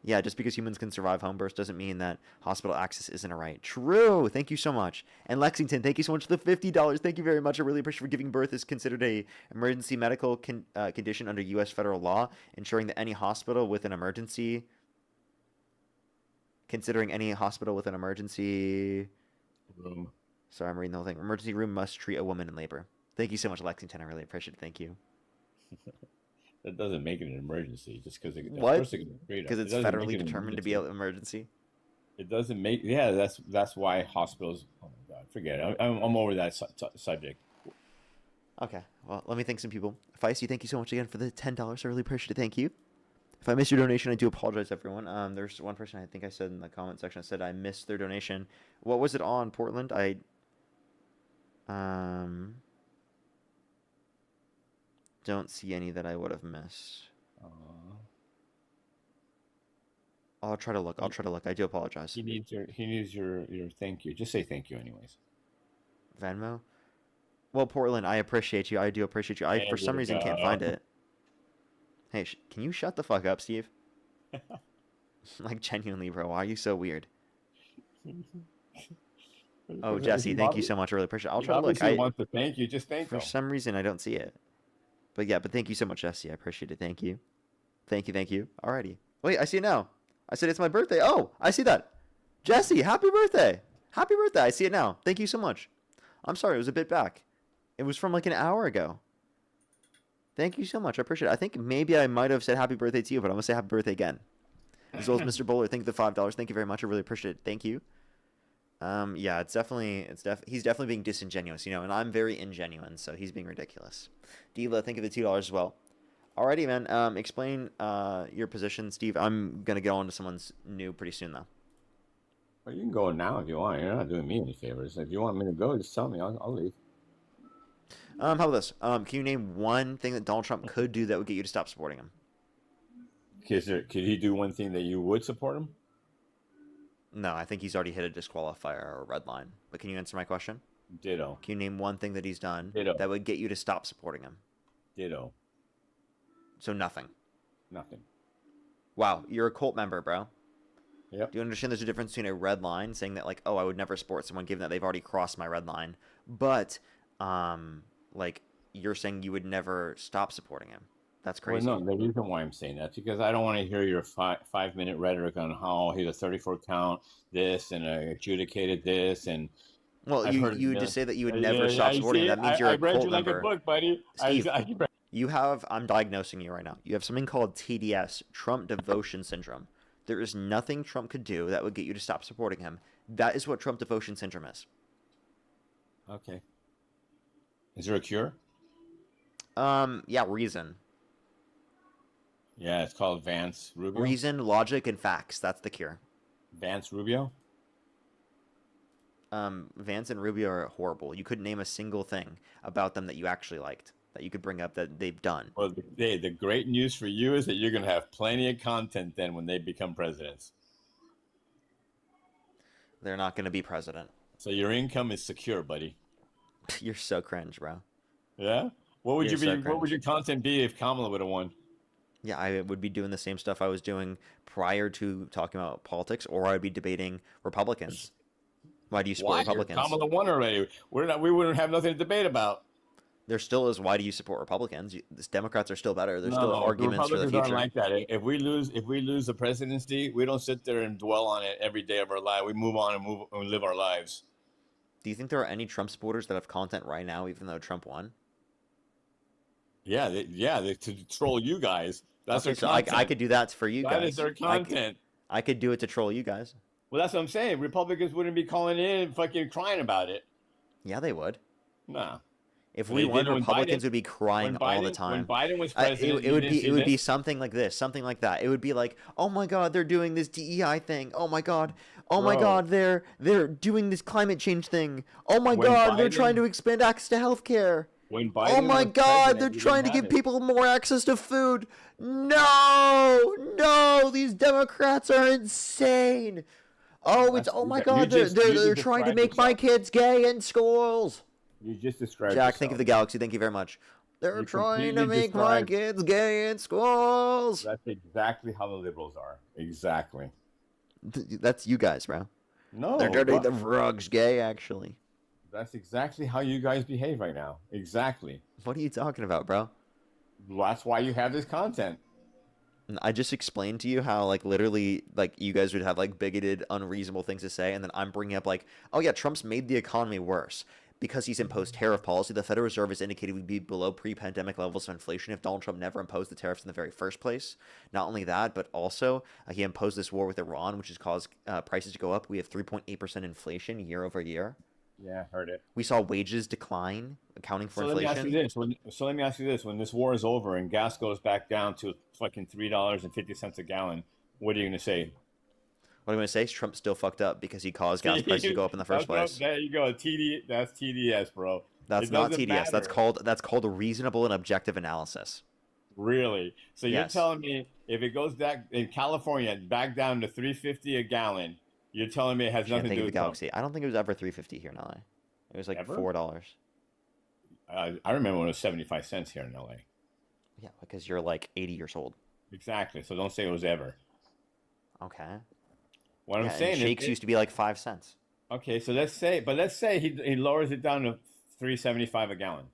Yeah, just because humans can survive home births doesn't mean that hospital access isn't a right. True. Thank you so much. And Lexington, thank you so much for the $50. Thank you very much. I really appreciate it. For giving birth is considered a emergency medical condition under U.S. federal law, ensuring that any hospital with an emergency, considering any hospital with an emergency room. Sorry, I'm reading the whole thing. Emergency room must treat a woman in labor. Thank you so much, Lexington. I really appreciate it. Thank you. That doesn't make it an emergency just because what? Because it's federally determined to be an emergency. It doesn't make. Yeah, that's why hospitals. Oh my God, forget it. I'm over that subject. Okay, well, let me thank some people. Feisty, thank you so much again for the $10. I really appreciate it. Thank you. If I missed your donation, I do apologize, everyone. There's one person I think I said in the comment section that said I missed their donation. What was it on, Portland? Don't see any that I would have missed. I'll try to look. I do apologize. He needs your thank you. Just say thank you anyways. Venmo? Well, Portland, I appreciate you. I do appreciate you. I, for some reason, can't find it. Hey, can you shut the fuck up, Steve? Like, genuinely, bro. Why are you so weird? Oh, Jesse, thank you so much. I really appreciate it. I'll try to look. I want to thank you. Just thank you. For some reason, I don't see it. But yeah, but thank you so much, Jesse. I appreciate it. Thank you. Thank you, thank you. Alrighty. Wait, I see it now. I said it's my birthday. Oh, I see that. Jesse, happy birthday. Happy birthday. I see it now. Thank you so much. I'm sorry, it was a bit back. It was from like an hour ago. Thank you so much. I appreciate it. I think maybe I might have said happy birthday to you, but I'm going to say happy birthday again. As well as Mr. Bowler, thank you for the $5. Thank you very much. I really appreciate it. Thank you. Yeah, he's definitely being disingenuous, you know, and I'm very ingenuine, so he's being ridiculous. Diva, thank you for the $2 as well. Alrighty, man. Explain your position, Steve. I'm going to get on to someone's new pretty soon, though. Well, you can go now if you want. You're not doing me any favors. If you want me to go, just tell me. I'll leave. How about this? Can you name one thing that Donald Trump could do that would get you to stop supporting him? Could he do one thing that you would support him? No, I think he's already hit a disqualifier or a red line. But can you answer my question? Ditto. Can you name one thing that he's done Ditto. that would get you to stop supporting him? Ditto. So nothing. Nothing. Wow, you're a cult member, bro. Yep. Do you understand there's a difference between a red line, saying that, like, oh, I would never support someone given that they've already crossed my red line, but, like, you're saying you would never stop supporting him. That's crazy. Well, no, the reason why I'm saying that is because I don't want to hear your 5-minute rhetoric on how he's a 34 count this and adjudicated this and. Well, you just say that you would never stop supporting him. That means you're a cult member. I read you like a book, buddy. Steve, you have. I'm diagnosing you right now. You have something called TDS, Trump Devotion Syndrome. There is nothing Trump could do that would get you to stop supporting him. That is what Trump Devotion Syndrome is. Okay. Is there a cure? Yeah, reason. Yeah, it's called Vance Rubio. Reason, logic, and facts. That's the cure. Vance Rubio? Vance and Rubio are horrible. You couldn't name a single thing about them that you actually liked, that you could bring up that they've done. Well, the great news for you is that you're going to have plenty of content then when they become presidents. They're not going to be president. So your income is secure, buddy. You're so cringe, bro. Yeah? What would What would your content be if Kamala would have won? Yeah, I would be doing the same stuff I was doing prior to talking about politics, or I would be debating Republicans. Why do you support Why? You're Republicans? Kamala won already. We wouldn't have nothing to debate about. There still is, why do you support Republicans? Democrats are still better. There's still No, the arguments for the Republicans aren't future. like that. If we lose the presidency, we don't sit there and dwell on it every day of our life. We move on and live our lives. Do you think there are any Trump supporters that have content right now, even though Trump won? Yeah, to troll you guys. That's Okay, their so content. I could do that for you guys. That is their content. I could do it to troll you guys. Well, that's what I'm saying. Republicans wouldn't be calling in and fucking crying about it. Yeah, they would. No. If They we won, did when Republicans Biden- would be crying all the time. When Biden was president, it would be something like this, something like that. It would be like, oh my God, they're doing this DEI thing. Oh my God, Bro. they're doing this climate change thing. Oh my When God, they're Biden- trying to expand access to healthcare. When Biden Oh my was God, president, they're we trying to didn't give have it. people more access to food. No, these Democrats are insane. Oh, it's oh my God, they're trying to make my kids gay in schools. You just described Jack, yourself. thank you for the galaxy. Thank you very much. They're You trying to completely make my described- kids gay in schools. That's exactly how the liberals are. Exactly. That's you guys, bro. No, They're dirty. but The frogs gay, actually. that's exactly how you guys behave right now. Exactly. What are you talking about, bro? That's why you have this content. I just explained to you how, like, literally, like, you guys would have, like, bigoted, unreasonable things to say, and then I'm bringing up, like, oh, yeah, Trump's made the economy worse. Because he's imposed tariff policy, the Federal Reserve has indicated we'd be below pre-pandemic levels of inflation if Donald Trump never imposed the tariffs in the very first place. Not only that, but also he imposed this war with Iran, which has caused prices to go up. We have 3.8% inflation year over year. Yeah, heard it. We saw wages decline, accounting for So let me inflation. ask you this: when this war is over and gas goes back down to fucking $3.50 a gallon, what are you gonna say? What I'm going to say is Trump still fucked up because he caused gas prices to go up in the first place. There you go. That's TDS, bro. That's It not doesn't TDS. That's matter. called a reasonable and objective analysis. Really? So you're Yes. telling me if it goes back in California back down to $3.50 a gallon, you're telling me it has Can't nothing to think do of the with Trump? galaxy. I don't think it was ever 350 here in LA. It was like Ever? $4. I remember when it was 75 cents here in LA. Yeah, because you're like 80 years old. Exactly. So don't say it was ever. Okay. What Yeah, I'm and saying shakes is, used to be like 5 cents. okay. So let's say he lowers it down to $3.75 a gallon.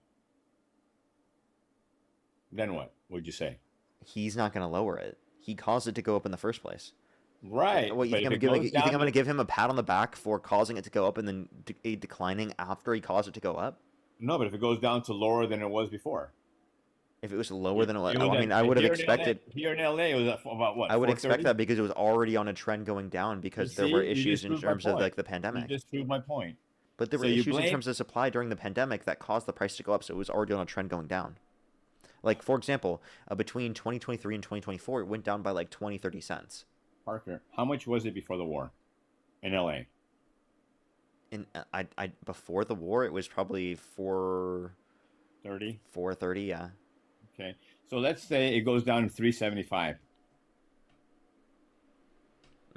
Then what would you say? He's not going to lower it. He caused it to go up in the first place. Right. What, you but think, if it you goes think down I'm going to to- give him a pat on the back for causing it to go up and then declining after he caused it to go up? No, but if it goes down to lower than it was before. If it was lower than it was, It I was mean, at- I would have here in LA expected. Here in LA, it was at about what? I would expect 4.30? that because it was already on a trend going down because there See? were You issues just in proved my terms of point. like the You pandemic. just proved my point. But there So were you issues in blame- terms of supply during the pandemic that caused the price to go up, so it was already on a trend going down. Like, for example, between 2023 and 2024, it went down by like 20, 30 cents. Parker, how much was it before the war in LA? In I before the war, it was probably 30. 430, yeah. Okay. So let's say it goes down to 3.75.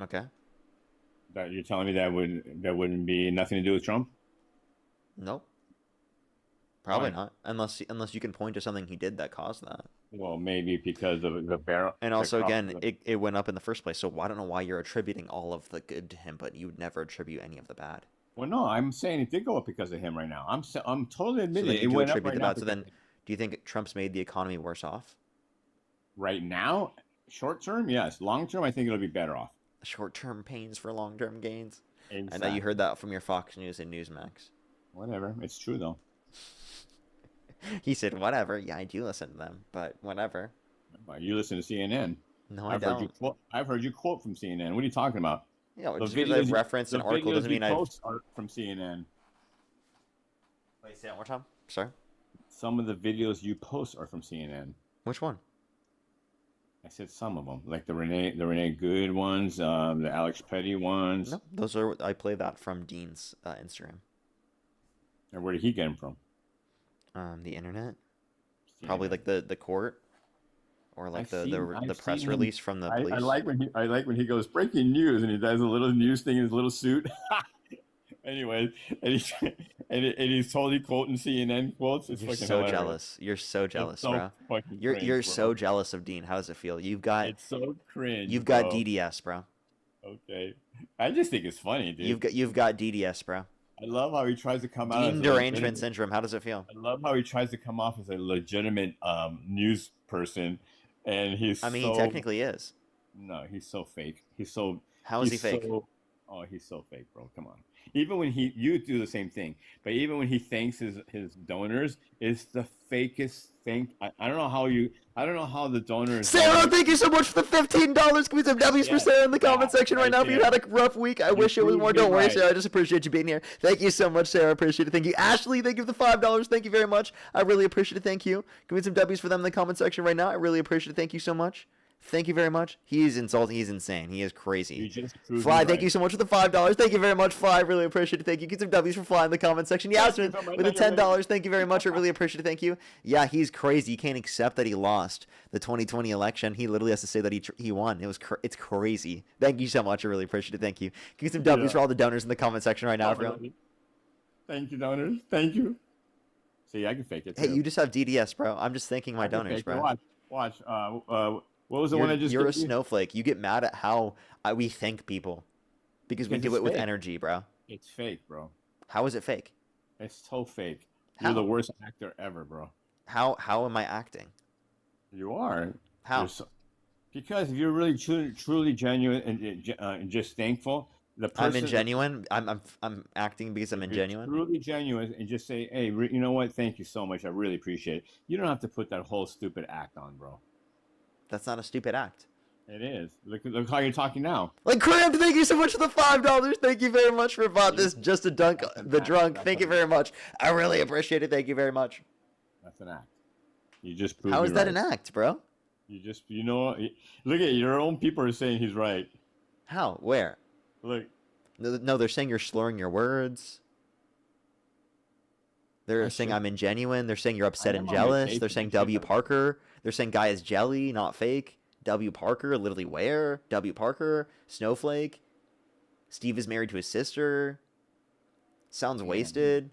Okay. That you're telling me that wouldn't be nothing to do with Trump? Nope. Probably Why? not, unless you can point to something he did that caused that. Well, maybe because of the barrel. And the also, crop- again, it went up in the first place, so I don't know why you're attributing all of the good to him, but you would never attribute any of the bad. Well, no, I'm saying it did go up because of him right now. I'm totally So admitting then it you do went up attribute right the now. bad. So then, do you think Trump's made the economy worse off? Right now, short term, yes. Long term, I think it'll be better off. Short-term pains for long-term gains. I know Exactly. you heard that from your Fox News and Newsmax. Whatever. It's true though. He said, "Whatever." Yeah, I do listen to them, but whatever. But you listen to CNN. No, I I've heard you don't. quote. I've heard you quote from CNN. What are you talking about? Yeah, The just because I've videos- referenced an the article videos doesn't you mean I've. post are from CNN. Wait, say that one more time. Sorry. Some of the videos you post are from CNN. Which one? I said some of them, like the Renee Good ones, the Alex Petty ones. No, those are. I play that from Dean's Instagram. And where did he get them from? The internet. Probably CNN. like the court, or like I've the press seen him. release from the police. I like when he goes breaking news and he does a little news thing in his little suit. Anyway, and he's totally quoting CNN quotes. It's You're fucking so hilarious. jealous. You're so jealous, It's so bro. fucking You're cringe, you're bro. so jealous of Dean. How does it feel? It's so cringe. You've got bro. DDS, bro. Okay, I just think it's funny, dude. You've got DDS, bro. I love how he tries to come out. Dean as a derangement legitimate- syndrome. How does it feel? I love how he tries to come off as a legitimate news person, and he's. I mean, so, he technically is. No, he's so fake. He's so. How is he he's fake? Oh, he's so fake, bro. Come on. Even when you do the same thing, but even when he thanks his donors, it's the fakest thing. I don't know how the donors. Sarah, thank you so much for the $15. Give me some W's for Sarah in the comment section right now. If you had a rough week, I wish it was more. Don't worry, Sarah. I just appreciate you being here. Thank you so much, Sarah. I appreciate it. Thank you. Ashley, thank you for the $5. Thank you very much. I really appreciate it. Thank you. Give me some W's for them in the comment section right now. I really appreciate it. Thank you so much. Thank you very much. He's insulting. He's insane. He is crazy. Fly, thank you so much for the $5. Thank you very much, Fly. I really appreciate it. Thank you. Get some W's for Fly in the comment section. Yasmin with the $10. Thank you very much. I really appreciate it. Thank you. Yeah, he's crazy. He can't accept that he lost the 2020 election. He literally has to say that he won. It's crazy. Thank you so much. I really appreciate it. Thank you. Get some W's for all the donors in the comment section right now, everyone. Thank you, donors. Thank you. See, I can fake it too. Hey, you just have DDS, bro. I'm just thanking my donors, bro. Watch. What was the one I just? You're a snowflake. You get mad at how we thank people because we do it with fake. energy, bro. It's fake, bro. How is it fake? It's so fake. How? You're the worst actor ever, bro. How am I acting? You are. How? Because if you're really truly genuine and just thankful, the person. I'm ingenuine. I'm acting because I'm ingenuine. Truly genuine and just say, hey, you know what? Thank you so much. I really appreciate it. You don't have to put that whole stupid act on, bro. That's not a stupid act. It is. Look how you're talking now. Like Cramp, thank you so much for the $5. Thank you very much for about this just to dunk the drunk. Thank you very much. I really appreciate it. Thank you very much. That's an act. You just proved How is that right. an act, bro? Look at your own people are saying he's right. How? Where? Look. No, they're saying you're slurring your words. They're saying I'm ingenuine. They're saying you're upset and jealous. They're saying W. Parker. They're saying guy is jelly, not fake. W. Parker, literally where? W. Parker, snowflake. Steve is married to his sister. Sounds wasted.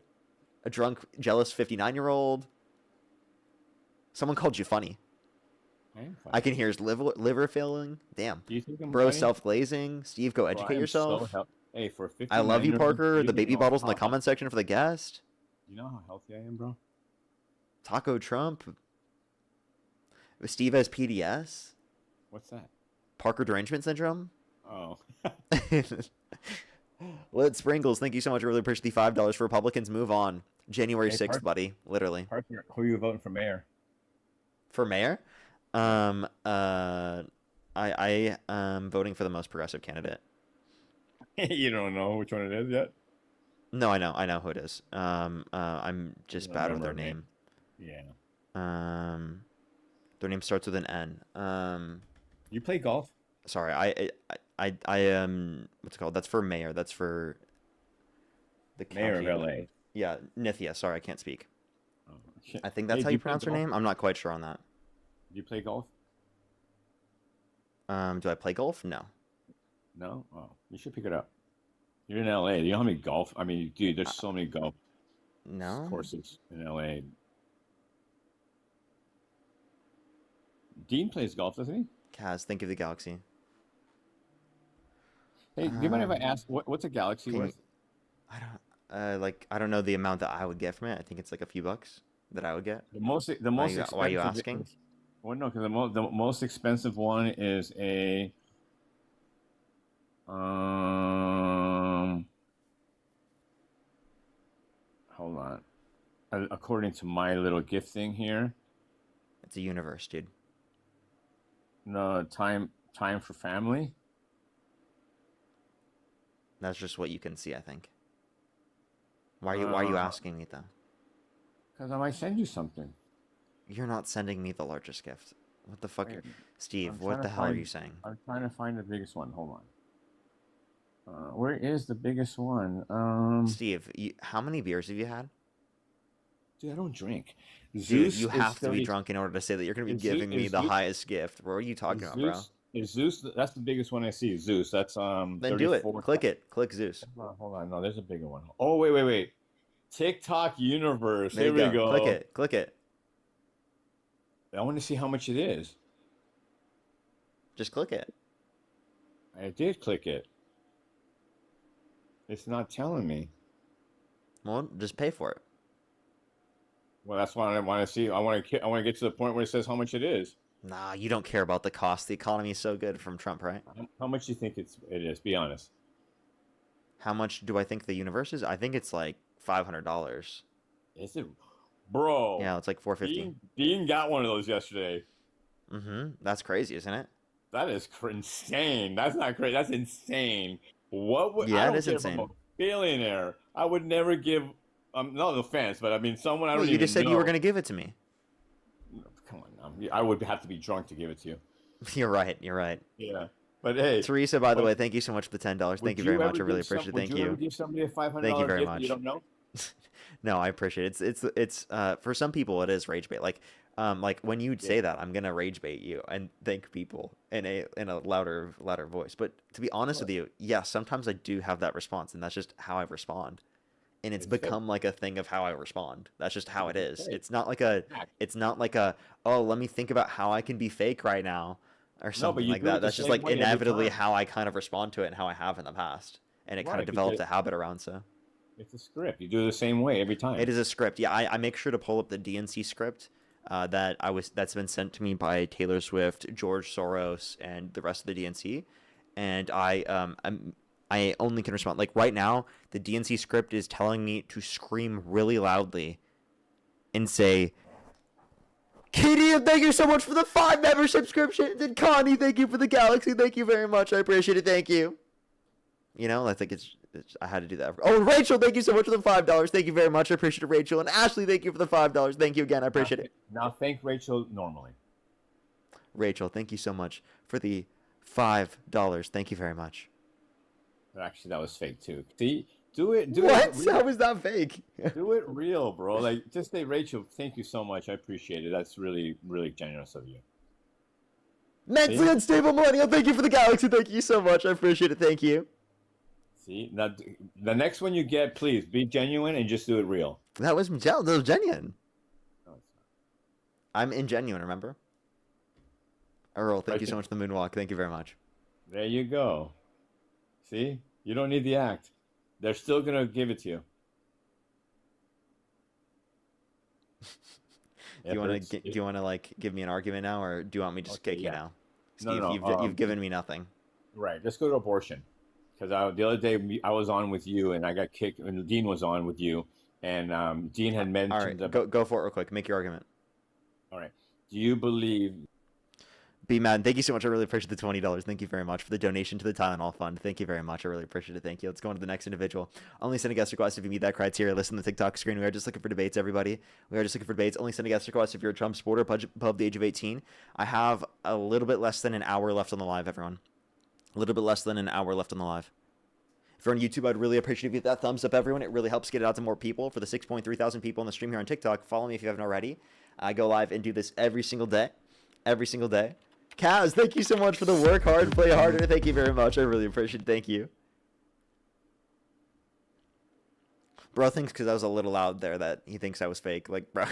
A drunk, jealous 59-year-old. Someone called you funny. I can hear his liver failing. Damn. Do you think I'm Bro, funny? self-glazing. Steve, go Bro, I educate am yourself. Hey, for a I love you, 59-year-old, Parker. The you baby know bottles in the how- comment section for the guest. You know how healthy I am, bro? Taco Trump. Steve has PDS. What's that? Parker derangement syndrome. Oh. Lit Sprinkles, thank you so much. I really appreciate the $5 for Republicans. Move on. January Hey, 6th, Parker. buddy. Literally. Parker, who are you voting for mayor? For mayor? I am voting for the most progressive candidate. You don't know which one it is yet? No, I know who it is. I'm just bad with their remember name. Yeah. Their name starts with an N. You play golf? Sorry, I am. What's it called? That's for mayor. That's for the Mayor county. of LA. Yeah, Nithya. Sorry, I can't speak. Oh, shit. I think that's Hey, how do you play pronounce her golf? name. I'm not quite sure on that. Do you play golf? Do I play golf? No. No? Oh, you should pick it up. You're in LA. You know how many golf? I mean, dude, there's so many golf No. courses in LA. Dean plays golf, doesn't he? Kaz, think of the galaxy. Hey, do you mind if I ask what's a galaxy can you- worth? I don't. I don't know the amount that I would get from it. I think it's like a few bucks that I would get. The most Why expensive. are you asking? Well, no, because the most expensive one is a hold on. According to my little gift thing here, It's a universe, dude. no time for family. That's just what you can see, I think. Why are you asking me though? Because I might send you something. You're not sending me the largest gift. What the fuck, Wait, Steve? I'm What trying the to hell are find- you saying? I'm trying to find the biggest one. Hold on. Where is the biggest one? Steve, how many beers have you had? Dude, I don't drink. Dude, Zeus you is have to be 30 drunk in order to say that you're going to be Is Zeus- giving me is the Zeus- highest gift. What are you talking about, bro? Is Zeus? That's the biggest one I see. Zeus. That's Then do it. 34. Click it. Click Zeus. Hold on. No, there's a bigger one. Oh wait. TikTok universe. There Here you we go. go. Click it. Click it. I want to see how much it is. Just click it. I did click it. It's not telling me. Well, just pay for it. Well, that's what I want to see. I want to get to the point where it says how much it is. Nah, you don't care about the cost. The economy is so good from Trump, right? How much do you think it is? Be honest. How much do I think the universe is? I think it's like $500. Is it, bro? Yeah, it's like $450. Dean got one of those yesterday. That's crazy, isn't it? That is insane. That's not crazy. That's insane. What would? Yeah, I it don't is care insane. if I'm a billionaire. I would never give. No offense, but I mean, someone I don't Well, you even just said know. you were going to give it to me. Come on, now. I would have to be drunk to give it to you. You're right. You're right. Yeah, but hey, Teresa, by the way, thank you so much for the $10. Thank you very much. I really appreciate it. Thank Would you ever you. give somebody a $500 Thank you very gift much. you don't know? No, I appreciate it. It's for some people it is rage bait. Like when you say that, I'm gonna rage bait you and thank people in a louder voice. But to be honest with you, yes, sometimes I do have that response, and that's just how I respond. And it's become like a thing of how I respond. That's just how it is. It's not like a oh, let me think about how I can be fake right now or something like that. That's just like inevitably how I kind of respond to it and how I have in the past. And it kind of developed a habit around so. It's a script. You do it the same way every time. It is a script. Yeah, I make sure to pull up the DNC script that's been sent to me by Taylor Swift, George Soros, and the rest of the DNC, and I only can respond. Like right now, the DNC script is telling me to scream really loudly and say, Katie, thank you so much for the 5 member subscriptions, and Connie, thank you for the galaxy. Thank you very much. I appreciate it. Thank you. You know, I think I had to do that. Oh, Rachel, thank you so much for the $5. Thank you very much. I appreciate it, Rachel. And Ashley, thank you for the $5. Thank you again. I appreciate it. Now thank Rachel normally. Rachel, thank you so much for the $5. Thank you very much. Actually, that was fake too. See, do it. What? How is that fake? Do it real, bro. Like, just say, Rachel, thank you so much. I appreciate it. That's really, really generous of you. Mentally unstable millennial, thank you for the galaxy. Thank you so much. I appreciate it. Thank you. See, now the next one you get, please be genuine and just do it real. That was genuine. No, it's not. I'm ingenuine, remember? Earl, thank you so much for the moonwalk. Thank you very much. There you go. See, you don't need the act. They're still gonna give it to you. Do you want to like give me an argument now, or do you want me to just kick you now? Steve, No. You've given me nothing. Right. Let's go to abortion. Because the other day I was on with you, and I got kicked, and Dean was on with you, and Dean had mentioned. All right, go for it real quick. Make your argument. All right. Do you believe? B Man, thank you so much. I really appreciate the $20. Thank you very much for the donation to the Tylenol Fund. Thank you very much. I really appreciate it. Thank you. Let's go on to the next individual. Only send a guest request if you meet that criteria. Listen to the TikTok screen. We are just looking for debates, everybody. We are just looking for debates. Only send a guest request if you're a Trump supporter above the age of 18. I have a little bit less than an hour left on the live, everyone. A little bit less than an hour left on the live. If you're on YouTube, I'd really appreciate if you hit that thumbs up, everyone. It really helps get it out to more people. For the 6.3 thousand people on the stream here on TikTok, follow me if you haven't already. I go live and do this every single day. Every single day. Kaz, thank you so much for the work hard, play harder. Thank you very much. I really appreciate it. Thank you. Bro thinks because I was a little loud there that he thinks I was fake. Like, bro.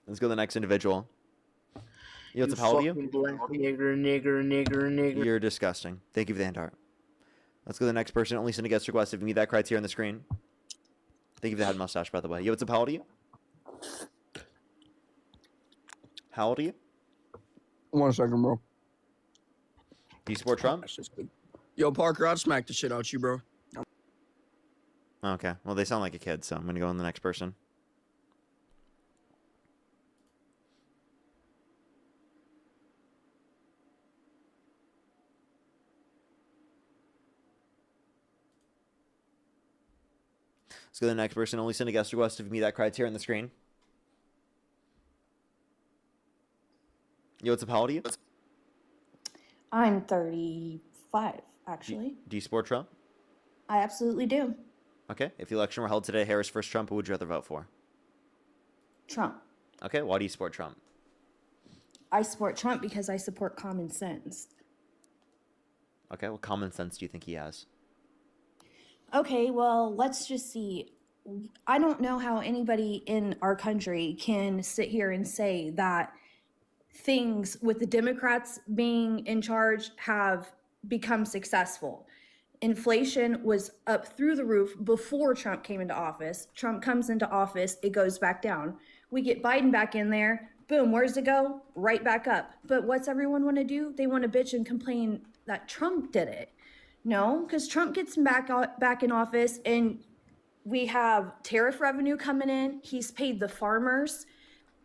Let's go to the next individual. Yo, what's up? How old are you? Black nigger. You're disgusting. Thank you for the hand heart. Let's go to the next person. Only send a guest request if you meet that criteria on the screen. Thank you for the head mustache, by the way. Yo, what's up? How old are you? How old are you? 1 second, bro. Do you support Trump? That's just good. Yo, Parker, I'd smack the shit out you, bro. Okay. Well, they sound like a kid, so I'm going to go on the next person. Let's go to the next person. Only send a guest request if you meet that criteria on the screen. Yo, what's up? How old are you? I'm 35, actually. Do you support Trump? I absolutely do. Okay. If the election were held today, Harris versus Trump, who would you rather vote for? Trump. Okay. Why do you support Trump? I support Trump because I support common sense. Okay, what common sense do you think he has? Okay, well, let's just see. I don't know how anybody in our country can sit here and say that things with the Democrats being in charge have become successful. Inflation was up through the roof before Trump came into office. Trump comes into office, it goes back down. We get Biden back in there, boom, where's it go? Right back up. But what's everyone want to do? They want to bitch and complain that Trump did it. No, because Trump gets back in office and we have tariff revenue coming in. He's paid the farmers.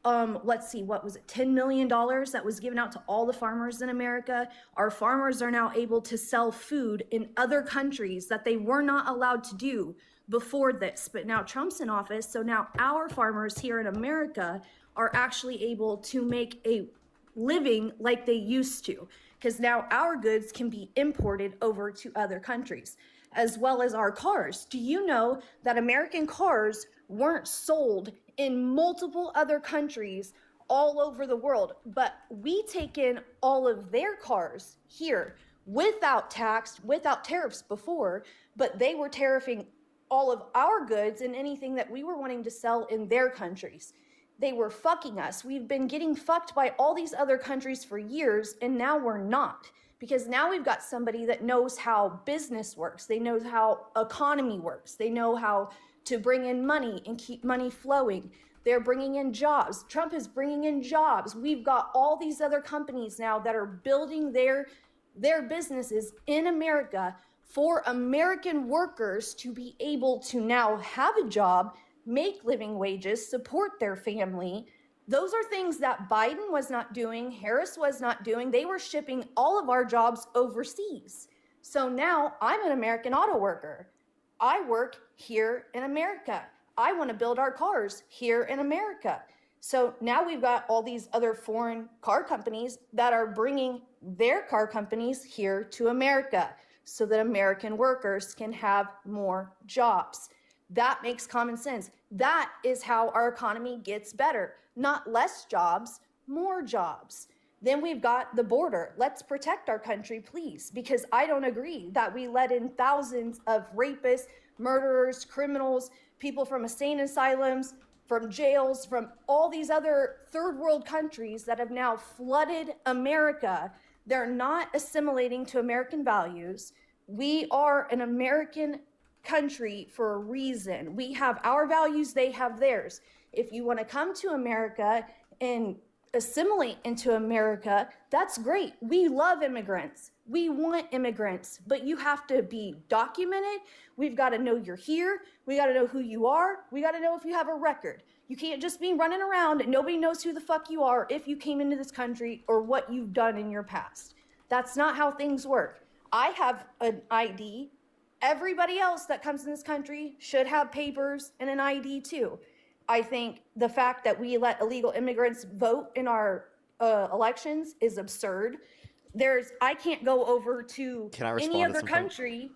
Let's see, what was it? $10 million that was given out to all the farmers in America. Our farmers are now able to sell food in other countries that they were not allowed to do before this. But now Trump's in office, so now our farmers here in America are actually able to make a living like they used to, because now our goods can be imported over to other countries, as well as our cars. Do you know that American cars weren't sold in multiple other countries all over the world, but we take in all of their cars here without tax, without tariffs before, but they were tariffing all of our goods and anything that we were wanting to sell in their countries. They were fucking us. We've been getting fucked by all these other countries for years, and now we're not. Because now we've got somebody that knows how business works. They know how economy works. They know how to bring in money and keep money flowing. They're bringing in jobs. Trump is bringing in jobs. We've got all these other companies now that are building their businesses in America for American workers to be able to now have a job, make living wages, support their family. Those are things that Biden was not doing, Harris was not doing. They were shipping all of our jobs overseas. So now I'm an American auto worker. I work here in America. I want to build our cars here in America. So now we've got all these other foreign car companies that are bringing their car companies here to America so that American workers can have more jobs. That makes common sense. That is how our economy gets better. Not less jobs, more jobs. Then we've got the border. Let's protect our country, please, because I don't agree that we let in thousands of rapists, murderers, criminals, people from insane asylums, from jails, from all these other third world countries that have now flooded America. They're not assimilating to American values. We are an American country for a reason. We have our values, they have theirs. If you want to come to America and assimilate into America, that's great. We love immigrants. We want immigrants, but you have to be documented. We've got to know you're here. We got to know who you are. We got to know if you have a record. You can't just be running around and nobody knows who the fuck you are if you came into this country or what you've done in your past. That's not how things work. I have an ID. Everybody else that comes in this country should have papers and an ID too. I think the fact that we let illegal immigrants vote in our elections is absurd. I can't go over to any other country.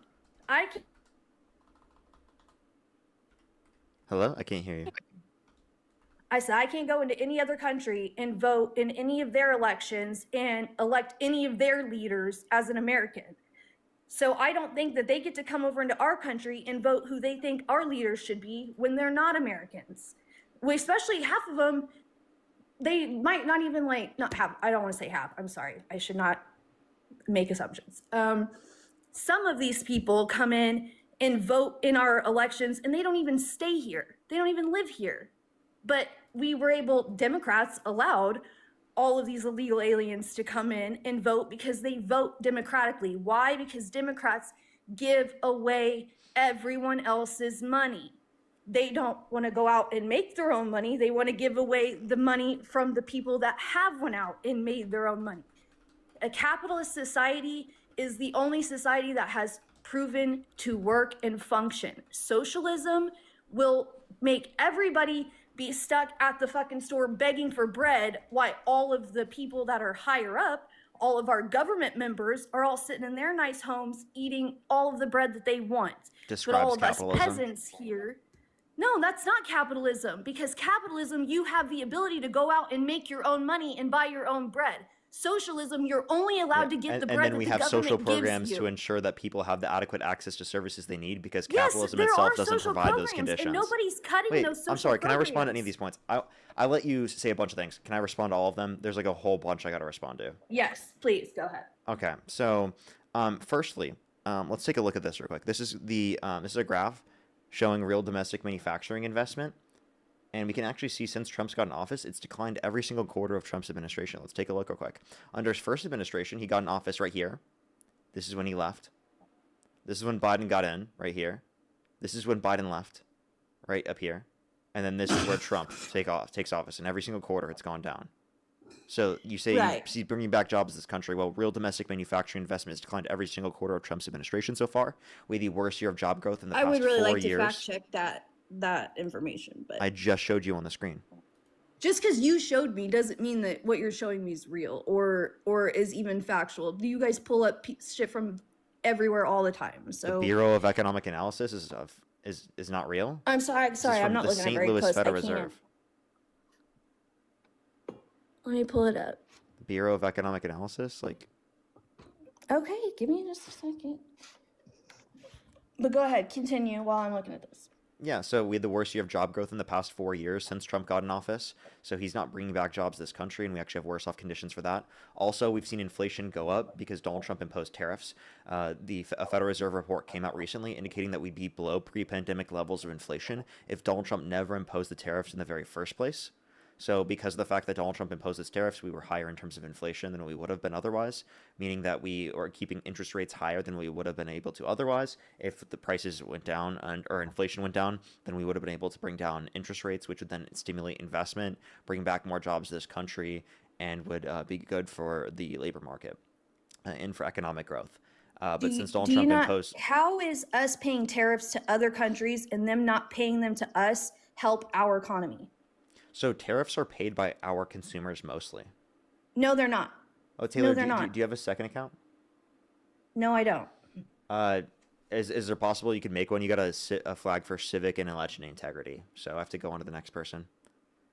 Hello? I can't hear you. I said I can't go into any other country and vote in any of their elections and elect any of their leaders as an American. So I don't think that they get to come over into our country and vote who they think our leaders should be when they're not Americans. Especially half of them, they might not even not have, I don't want to say half, I'm sorry. I should not make assumptions. Some of these people come in and vote in our elections and they don't even stay here. They don't even live here. But Democrats allowed all of these illegal aliens to come in and vote because they vote democratically. Why? Because Democrats give away everyone else's money. They don't want to go out and make their own money. They want to give away the money from the people that have went out and made their own money. A capitalist society is the only society that has proven to work and function. Socialism will make everybody be stuck at the fucking store begging for bread while all of the people that are higher up, all of our government members, are all sitting in their nice homes eating all of the bread that they want. Describes but all of capitalism. us peasants here, no, that's not capitalism, because capitalism, you have the ability to go out and make your own money and buy your own bread. Socialism, you're only allowed to get the bread and then that we the have social government gives programs you. to ensure that people have the adequate access to services they need because Yes, capitalism there itself are doesn't social provide those programs, conditions. and nobody's cutting Wait, those social I'm sorry. Can I respond to any of programs. these points? I let you say a bunch of things. Can I respond to all of them? There's like a whole bunch I got to respond to. Yes, please go ahead. Okay, so firstly, let's take a look at this real quick. This is a graph showing real domestic manufacturing investment, and we can actually see since Trump's got in office, it's declined every single quarter of Trump's administration. Let's take a look real quick. Under his first administration, he got in office right here. This is when he left. This is when Biden got in right here. This is when Biden left, right up here, and then this is where Trump takes office. And every single quarter, it's gone down. So you say he's bringing back jobs in this country. Well, real domestic manufacturing investment has declined every single quarter of Trump's administration so far. We had the worst year of job growth in the past 4 years. I would really like to fact check that information, but I just showed you on the screen. just because you showed me doesn't mean that what you're showing me is real or is even factual. Do you guys pull up shit from everywhere all the time? So The Bureau of Economic Analysis is not real. I'm sorry, This is I'm from not the looking at St. very Louis close. Federal I can't. Reserve. Let me pull it up. The Bureau of Economic Analysis, like Okay, give me just a second. But go ahead, continue while I'm looking at this. yeah. So we had the worst year of job growth in the past 4 years since Trump got in office. So he's not bringing back jobs to this country, and we actually have worse off conditions for that. Also, we've seen inflation go up because Donald Trump imposed tariffs. A Federal Reserve report came out recently indicating that we'd be below pre-pandemic levels of inflation if Donald Trump never imposed the tariffs in the very first place. So because of the fact that Donald Trump imposed his tariffs, we were higher in terms of inflation than we would have been otherwise, meaning that we are keeping interest rates higher than we would have been able to otherwise. If the prices went down or inflation went down, then we would have been able to bring down interest rates, which would then stimulate investment, bring back more jobs to this country, and would be good for the labor market and for economic growth. But since Donald Trump imposed... How is us paying tariffs to other countries and them not paying them to us help our economy? So tariffs are paid by our consumers mostly. No, they're not. Oh, Taylor, No, they're not. Do you have a second account? No, I don't. Is there possible you could make one? You got a flag for civic and election integrity. So I have to go on to the next person.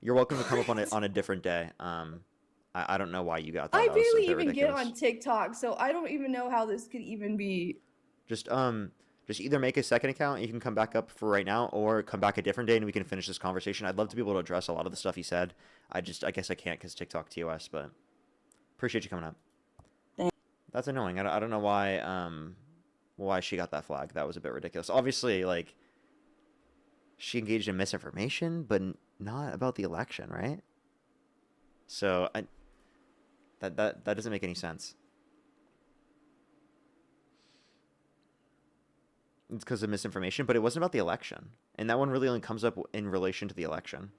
You're welcome to come up on a different day. I don't know why you got that. I That was a barely bit even ridiculous. get on TikTok, so I don't even know how this could even be. Just either make a second account and you can come back up for right now, or come back a different day and we can finish this conversation. I'd love to be able to address a lot of the stuff he said. I guess I can't because TikTok TOS, but appreciate you coming up. Thanks. That's annoying. I don't know why she got that flag. That was a bit ridiculous. Obviously, like, she engaged in misinformation, but not about the election, right? So that doesn't make any sense. It's because of misinformation, but it wasn't about the election. And that one really only comes up in relation to the election.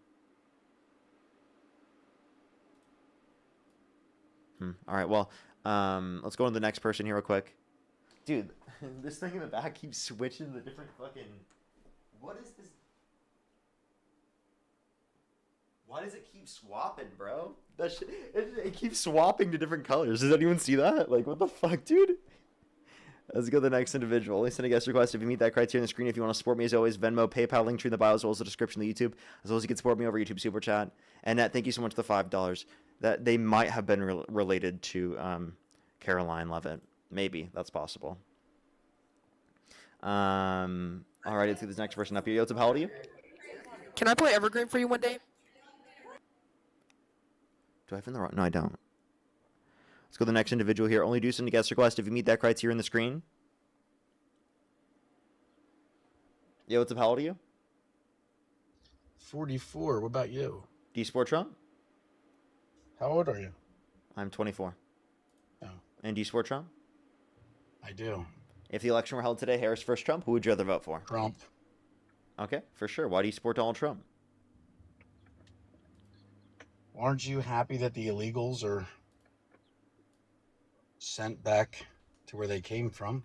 All right, well, let's go on to the next person here real quick. Dude, this thing in the back keeps switching the different fucking... What is this? Why does it keep swapping, bro? That shit, it keeps swapping to different colors. Does anyone see that? Like, what the fuck, dude? Let's go to the next individual. Only send a guest request if you meet that criteria on the screen. If you want to support me, as always, Venmo, PayPal, link tree in the bio, as well as the description of the YouTube, as well as you can support me over YouTube Super Chat. And Nat, thank you so much for the $5. That they might have been related to Caroline Levitt. Maybe that's possible. All right, let's get this next person up here. Yo, what's up? How old are you? Can I play Evergreen for you one day? Do I have in the wrong? No, I don't. Let's go to the next individual here. Only do send a guest request if you meet that criteria in the screen. Yo, what's up? How old are you? 44. What about you? Do you support Trump? How old are you? I'm 24. Oh. And do you support Trump? I do. If the election were held today, Harris versus Trump, who would you rather vote for? Trump. Okay, for sure. Why do you support Donald Trump? Aren't you happy that the illegals are sent back to where they came from?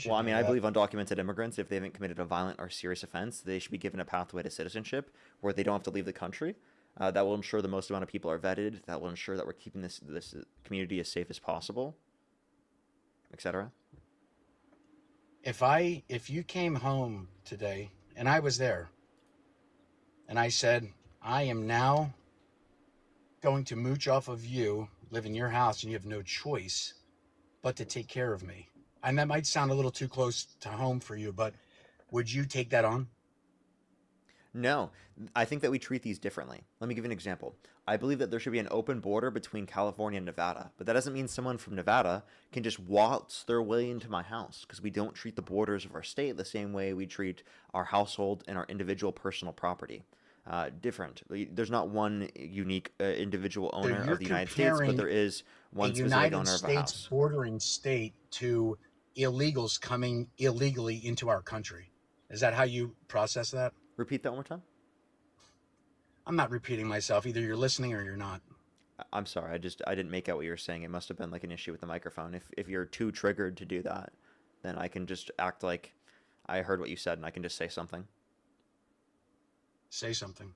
Well, I mean, I believe undocumented immigrants, if they haven't committed a violent or serious offense, they should be given a pathway to citizenship where they don't have to leave the country. That will ensure the most amount of people are vetted. That will ensure that we're keeping this community as safe as possible, etc. If you came home today and I was there and I said, I am now going to mooch off of you, live in your house, and you have no choice but to take care of me. And that might sound a little too close to home for you, but would you take that on? No, I think that we treat these differently. Let me give you an example. I believe that there should be an open border between California and Nevada, but that doesn't mean someone from Nevada can just waltz their way into my house, because we don't treat the borders of our state the same way we treat our household and our individual personal property. Different. There's not one unique individual So owner you're of the United States, but comparing there is a one specific United owner of a States house. bordering state to illegals coming illegally into our country. Is that how you process that? Repeat that one more time. I'm not repeating myself. Either you're listening or you're not. I'm sorry. I didn't make out what you were saying. It must have been like an issue with the microphone. If you're too triggered to do that, then I can just act like I heard what you said and I can just say something. Say something.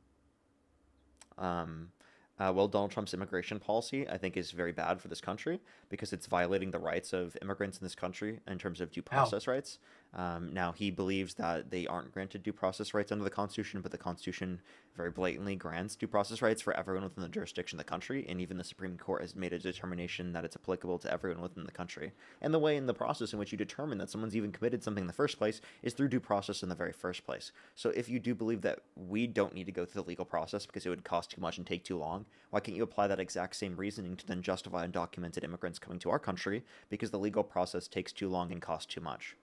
Well, Donald Trump's immigration policy, I think, is very bad for this country because it's violating the rights of immigrants in this country in terms of due process rights. Now, he believes that they aren't granted due process rights under the Constitution, but the Constitution very blatantly grants due process rights for everyone within the jurisdiction of the country, and even the Supreme Court has made a determination that it's applicable to everyone within the country. And the way in the process in which you determine that someone's even committed something in the first place is through due process in the very first place. So if you do believe that we don't need to go through the legal process because it would cost too much and take too long, why can't you apply that exact same reasoning to then justify undocumented immigrants coming to our country because the legal process takes too long and costs too much?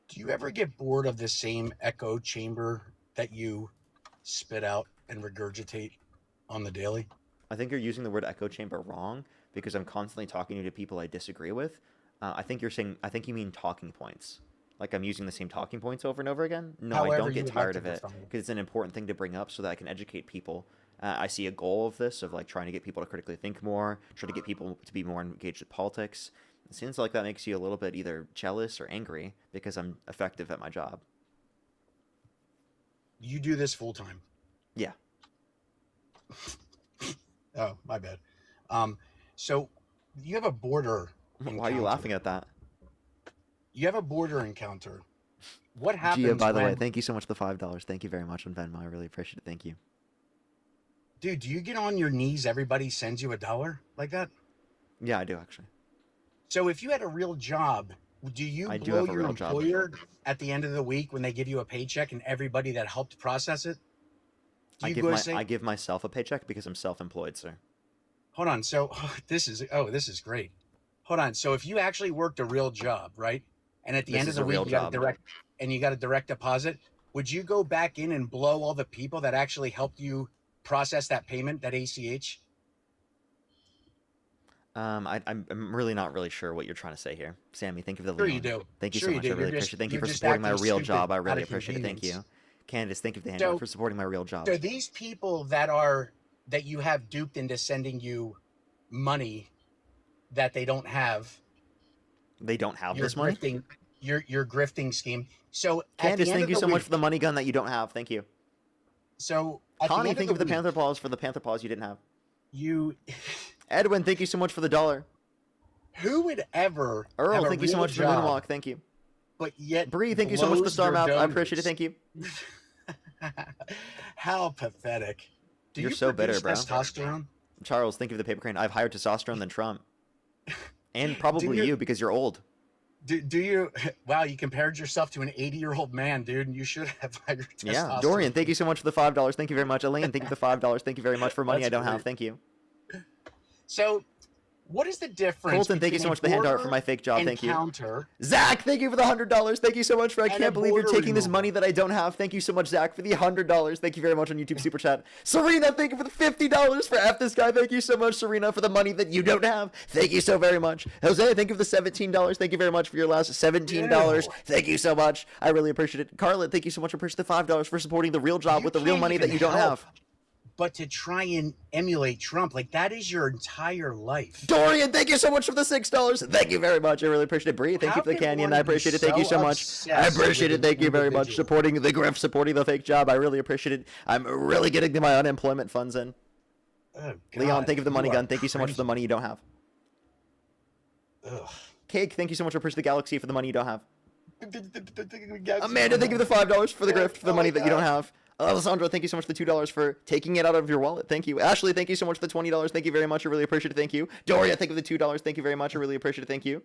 Do you ever get bored of the same echo chamber that you spit out and regurgitate on the daily? I think you're using the word echo chamber wrong because I'm constantly talking to people I disagree with. I think you mean talking points. Like I'm using the same talking points over and over again? No, However I don't you get would tired like of to it define it. because it's an important thing to bring up so that I can educate people. I see a goal of this, of like trying to get people to critically think more, try to get people to be more engaged with politics. It seems like that makes you a little bit either jealous or angry because I'm effective at my job. You do this full time. Yeah. Oh, my bad. So you have a border Why are you encounter. laughing at that? You have a border encounter. What happens Gia, by the way, when- thank you so much for the $5. Thank you very much on Venmo. I really appreciate it. Thank you. Dude, do you get on your knees? Everybody sends you $1 like that? Yeah, I do actually. So if you had a real job, do you I do blow have a your real job. employer at the end of the week when they give you a paycheck and everybody that helped process it? Do I you give go say, I give myself a paycheck because I'm self-employed, sir. hold on, so this is great. Hold on. So if you actually worked a real job, right? And at the This end of is the a real week you got job. you got a direct deposit, would you go back in and blow all the people that actually helped you process that payment, that ACH? I'm really not really sure what you're trying to say here. Sammy, thank you for the Sure lean you on. do. Thank you Sure so you much. do. I really You're just- appreciate it. Thank you you're for just supporting my acting real stupid job. I out really of appreciate it. Thank you. convenience. Candace, thank you for the So- handout for supporting my real job. So these people that you have duped into sending you money that they don't have, They don't have your this money? grifting, your grifting scheme. So at Candace, the end thank of you the so much week- for the money gun that you don't have. Thank you. So at the Connie, end thank of you for the week, Panther Paws for the Panther Paws you didn't have. you Edwin, thank you so much for the $1. who would ever Earl, have a thank you so real much for the job, moonwalk. Thank you. but yet Bree, thank you so much for the blows star their map. I appreciate it. donors? Thank you. How pathetic. Do You're you so bitter, produce bro. testosterone? Charles, thank you for the paper crane. I have higher testosterone than Trump. And probably you- you because you're old. Do you? Wow, you compared yourself to an 80-year-old man, dude, and you should have higher testosterone. Yeah. Dorian, thank you so much for the $5. Thank you very much. Elaine, thank you for the $5. Thank you very much for money That's I don't have. great. Thank you. So, what is the difference? Colton, thank you so between much for the handout border for my fake job. Thank you. encounter Zach, thank you for the $100. Thank you so much for. I and a can't believe you're border taking this removal? money that I don't have. Thank you so much, Zach, for the $100. Thank you very much on YouTube Super Chat. Serena, thank you for the $50 for F this guy. Thank you so much, Serena, for the money that you don't have. Thank you so very much. Jose, thank you for the $17. Thank you very much for your last $17. Ew. Thank you so much. I really appreciate it. Carla, thank you so much for pushing the $5 for supporting the real job You with the real can't money that even you don't help have. but to try and emulate Trump, like that is your entire life. Dorian, thank you so much for the $6. Thank you very much. I really appreciate it. Bree, thank you How for the can canyon. one I be appreciate it. Thank you so so much. I obsessed appreciate with it. Thank an you very much. individual? Supporting the grift, supporting the fake job. I really appreciate it. I'm really getting my unemployment funds in. Oh, Leon, God, thank you for the money are gun. Thank you so much for the money you don't have. Ugh. Cake, thank you so much for pushing the galaxy for the money you don't have. Amanda, Amanda, thank you for the $5 for the grift for the money that you don't have. Alessandro, thank you so much for the $2 for taking it out of your wallet. Thank you. Ashley, thank you so much for the $20. Thank you very much. I really appreciate it. Thank you. Doria, thank you for the $2. Thank you very much. I really appreciate it. Thank you.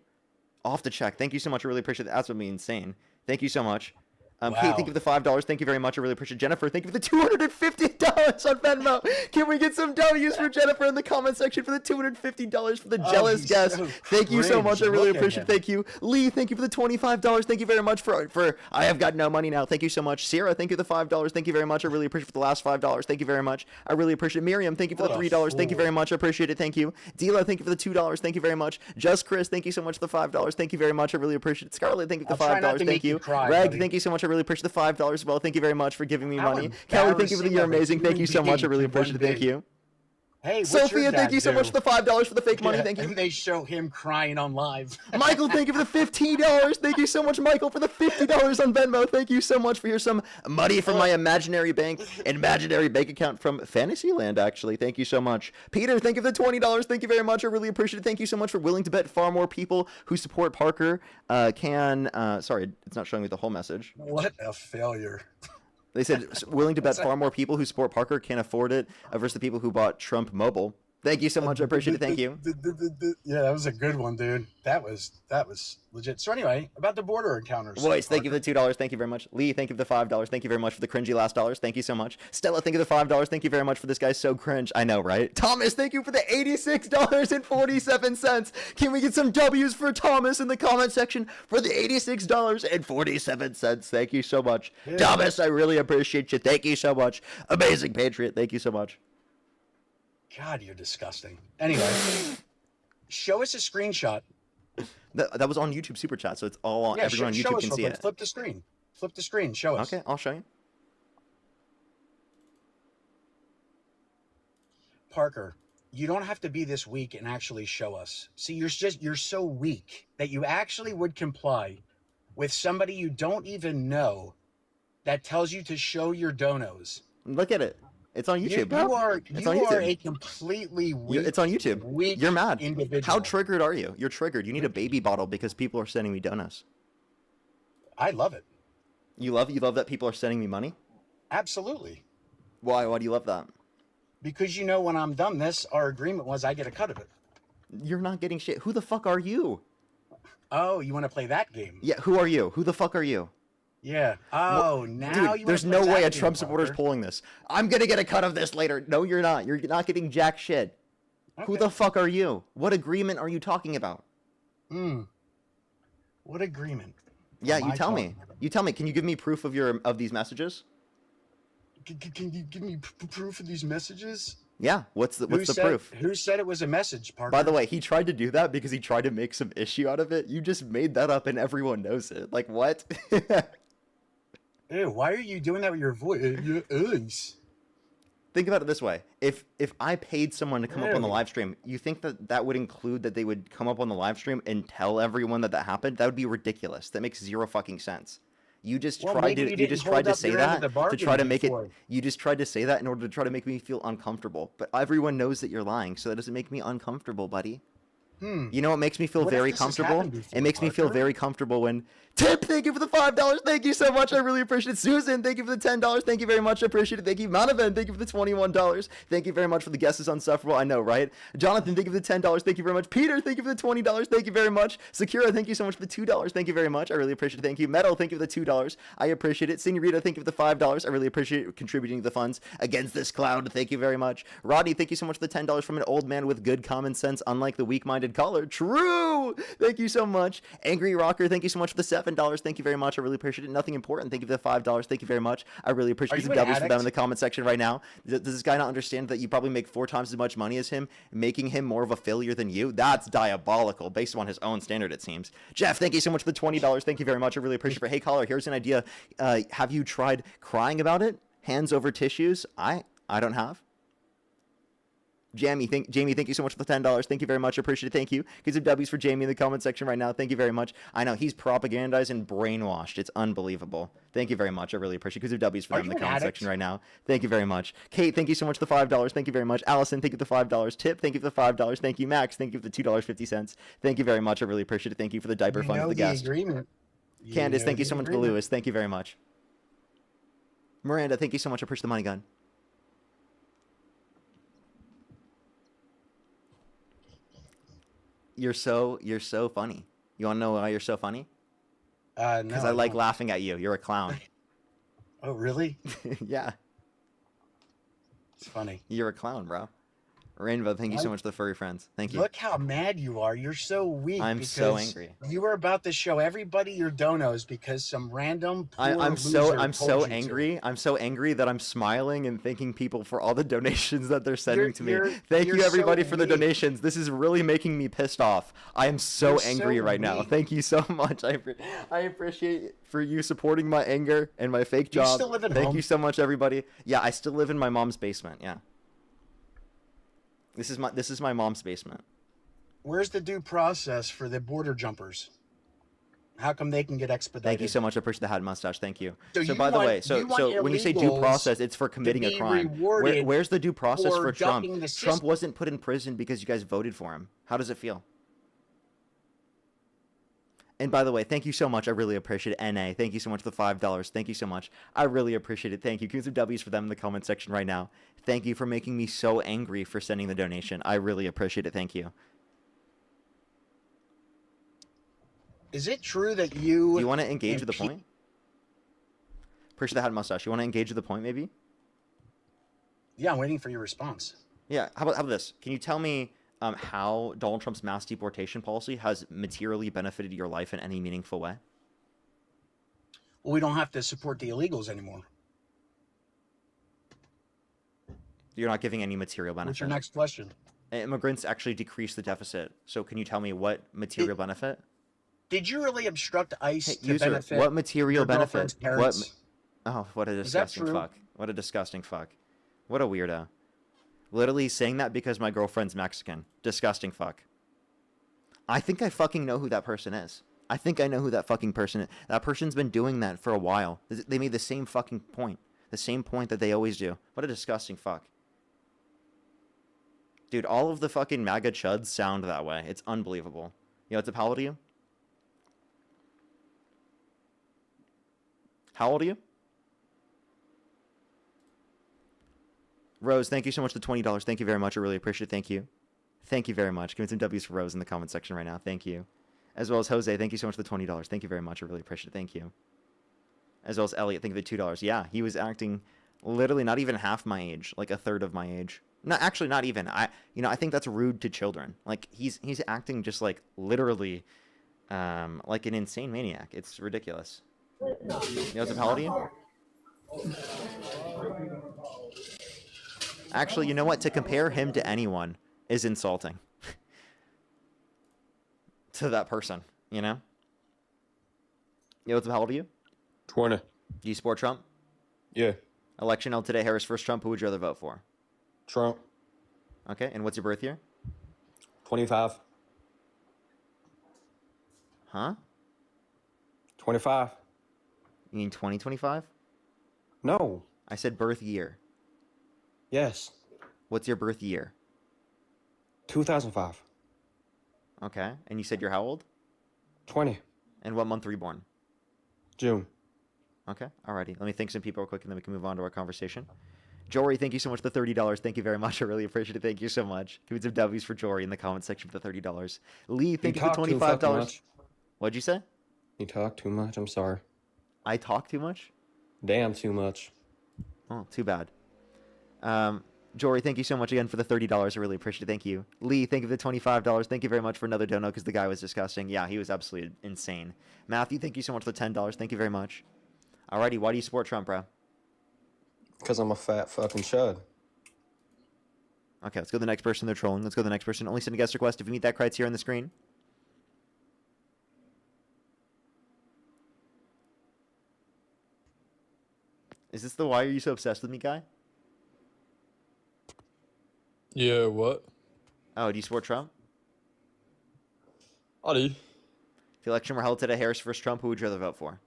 Off the check. Thank you so much. I really appreciate it. That's what be insane. Thank you so much. Kate, thank you for the $5. Thank you very much. I really appreciate it. Jennifer, thank you for the $250 on Venmo. Can we get some W's for Jennifer in the comment section for the $250 for the jealous guest? So thank you so much. I really Look at appreciate it. him. Thank you. Lee, thank you for the $25. Thank you very much for I have got no money now. Thank you so much. Sierra, thank you for the $5. Thank you very much. I really appreciate it for the last $5. Thank you very much. I really appreciate it. Miriam, thank you for the $3. Thank you very much. I appreciate it. Thank you. Dila, thank you for the $2. Thank you very much. Just Chris, thank you so much for the $5. Thank you very much. I really appreciate it. Scarlett, thank you for the $5. Thank you. Reg, thank you so much. I really appreciate the $5 as well. Thank you very much for giving me money. Kelly, thank you for the you're amazing. Thank you so much. I really appreciate it. Thank you. Hey, what's Sophia, your thank dad you so do? much for the $5 for the fake money. Yeah, Thank you. and they show him crying on live. Michael, thank you for the $15. Thank you so much, Michael, for the $50 on Venmo. Thank you so much for your some money from my imaginary bank account from Fantasyland, actually. Thank you so much. Peter, thank you for the $20. Thank you very much. I really appreciate it. Thank you so much for willing to bet far more people who support Parker sorry, it's not showing me the whole message. What a failure. They said willing to bet far more people who support Parker can afford it versus the people who bought Trump Mobile. Thank you so much. I appreciate it. Thank you. Yeah, that was a good one, dude. That was legit. So anyway, about the border encounters. Voice, thank you for the $2. Thank you very much. Lee, thank you for the $5. Thank you very much for the cringy last dollars. Thank you so much. Stella, thank you for the $5. Thank you very much for this guy's so cringe. I know, right? Thomas, thank you for the $86.47. Can we get some W's for Thomas in the comment section for the $86.47? Thank you so much. Yeah. Thomas, I really appreciate you. Thank you so much. Amazing Patriot. Thank you so much. God, you're disgusting. Anyway, show us a screenshot. That was on YouTube Super Chat, so it's all on. Everyone on YouTube can see it. Flip the screen. Flip the screen. Show us. Okay, I'll show you. Parker, you don't have to be this weak and actually show us. See, you're so weak that you actually would comply with somebody you don't even know that tells you to show your donos. Look at it. It's on YouTube. You are a completely weak. It's on YouTube. You're mad. Individual. How triggered are you? You're triggered. You need a baby bottle because people are sending me donuts. I love it. You love that people are sending me money? Absolutely. Why? Why do you love that? Because you know when I'm done this, our agreement was I get a cut of it. You're not getting shit. Who the fuck are you? Oh, you want to play that game? Yeah. Who are you? Who the fuck are you? Yeah. Oh, now dude, you. There's no way a Trump supporter's pulling this. I'm gonna get a cut of this later. No, you're not. You're not getting jack shit. Okay. Who the fuck are you? What agreement are you talking about? What agreement? Yeah, you tell me. You tell me. Can you give me proof of these messages? Can you give me proof of these messages? Yeah. What's the proof? Who said it was a message, Parker? By the way, he tried to do that because he tried to make some issue out of it. You just made that up and everyone knows it. Like what? Ew, why are you doing that with your voice? Think about it this way. If I paid someone to come up on the live stream, you think that would include that they would come up on the live stream and tell everyone that happened? That would be ridiculous. That makes zero fucking sense. You just tried to say that to try to make it. You just tried to say that in order to try to make me feel uncomfortable. But everyone knows that you're lying, so that doesn't make me uncomfortable, buddy. You know what makes me feel very comfortable? It makes me feel very comfortable when Tip, thank you for the $5. Thank you so much. I really appreciate it. Susan, thank you for the $10. Thank you very much. I appreciate it. Thank you. Monovan, thank you for the $21. Thank you very much for the guest is unsufferable. I know, right? Jonathan, thank you for the $10. Thank you very much. Peter, thank you for the $20. Thank you very much. Sakura, thank you so much for the $2. Thank you very much. I really appreciate it. Thank you. Metal, thank you for the $2. I appreciate it. Senorita, thank you for the $5. I really appreciate it contributing to the funds against this cloud. Thank you very much. Rodney, thank you so much for the $10 from an old man with good common sense, unlike the weak-minded caller. True. Thank you so much. Angry Rocker, thank you so much for the $7. Thank you very much. I really appreciate it. Nothing important. Thank you for the $5. Thank you very much. I really appreciate some W's for them in the comment section right now. Does this guy not understand that you probably make 4 times as much money as him, making him more of a failure than you? That's diabolical, based on his own standard, it seems. Jeff, thank you so much for the $20. Thank you very much. I really appreciate it. Hey, caller, here's an idea. Have you tried crying about it? Hands over tissues? I don't have. Jamie, thank you so much for the $10. Thank you very much. I appreciate it. Thank you. Get some W's for Jamie in the comment section right now. Thank you very much. I know he's propagandized and brainwashed. It's unbelievable. Thank you very much. I really appreciate it. Get some W's for them in the comment section right now. Thank you very much. Kate, thank you so much for the $5. Thank you very much. Allison, thank you for the $5. Tip, thank you for the $5. Thank you, Max. Thank you for the $2.50. Thank you very much. I really appreciate it. Thank you for the diaper fund for the guest. Candace, thank you so much for the Lewis. Thank you very much. Miranda, thank you so much. I appreciate the money gun. You're so funny. You want to know why you're so funny? No. Because I like laughing at you. You're a clown. Oh, really? Yeah. It's funny. You're a clown, bro. Rainbow, thank you so much to the furry friends. Thank you. Look how mad you are. You're so weak. I'm so angry. You were about to show everybody your donos because some random poor I'm loser so told you angry. I'm so angry that I'm smiling and thanking people for all the donations that they're sending to me. You're Thank you everybody so for the weak. donations. This is really making me pissed off. I am so You're angry so right now. weak. Thank you so much. I appreciate for you supporting my anger and my fake You job. still live at Thank home? you so much, everybody. Yeah, I still live in my mom's basement. Yeah. This is my mom's basement. Where's the due process for the border jumpers? How come they can get expedited? Thank you so much. I appreciate the hat mustache. Thank you. So So you by the want- way, so you want when you say due illegals process, it's for committing to a be crime. rewarded Where's the due process for for Trump? ducking the Trump system. wasn't put in prison because you guys voted for him. How does it feel? And by the way, thank you so much. I really appreciate it. NA, thank you so much for the $5. Thank you so much. I really appreciate it. Thank you. Give some W's for them in the comment section right now. Thank you for making me so angry for sending the donation. I really appreciate it. Thank you. Is it true that you... You want to engage with the point? Appreciate the hat mustache. You want to engage with the point, maybe? Yeah, I'm waiting for your response. Yeah. How about this? Can you tell me how Donald Trump's mass deportation policy has materially benefited your life in any meaningful way? Well, we don't have to support the illegals anymore. You're not giving any material benefit. What's your next question? Immigrants actually decrease the deficit. So can you tell me what material benefit? Did you really obstruct ICE Hey, to user, benefit what material your benefit? girlfriend's parents? Oh, what a Is that disgusting true? fuck. What a disgusting fuck. What a weirdo. Literally saying that because my girlfriend's Mexican. Disgusting fuck. I think I fucking know who that person is. I think I know who that fucking person is. That person's been doing that for a while. They made the same fucking point. The same point that they always do. What a disgusting fuck. Dude, all of the fucking MAGA chuds sound that way. It's unbelievable. You know, it's a how old are you? How old are you? Rose, thank you so much for the $20. Thank you very much. I really appreciate it. Thank you. Thank you very much. Give me some W's for Rose in the comment section right now. Thank you. As well as Jose, thank you so much for the $20. Thank you very much. I really appreciate it. Thank you. As well as Elliot, thank you for the $2. Yeah, he was acting literally not even half my age, like a third of my age. No, actually not even. I think that's rude to children. Like he's acting just like literally like an insane maniac. It's ridiculous. You know what's a paladin? Actually, you know what? To compare him to anyone is insulting. To that person, you know? You know what's how old are you? 20. Do you support Trump? Yeah. Election held today, Harris versus Trump. Who would you rather vote for? Trump. Okay, and what's your birth year? 25. Huh? 25. You mean 2025? No. I said birth year. Yes. What's your birth year? 2005. Okay, and you said you're how old? 20. And what month were you born? June. Okay, alrighty. Let me thank some people real quick and then we can move on to our conversation. Jory, thank you so much for the $30. Thank you very much. I really appreciate it. Thank you so much. Give me some W's for Jory in the comment section for the $30. Lee, thank you for the $25. What'd you say? You talk too much. I'm sorry. I talk too much? Damn too much. Oh, too bad. Jory, thank you so much again for the $30. I really appreciate it. Thank you. Lee, thank you for the $25. Thank you very much for another dono because the guy was disgusting. Yeah, he was absolutely insane. Matthew, thank you so much for the $10. Thank you very much. Alrighty, why do you support Trump, bro? Because I'm a fat fucking chud. Okay, let's go to the next person they're trolling. Let's go to the next person. Only send a guest request if you meet that criteria on the screen. Is this the why are you so obsessed with me guy? Yeah, what? Oh, do you support Trump? I do. If the election were held today, Harris versus Trump, who would you rather vote for?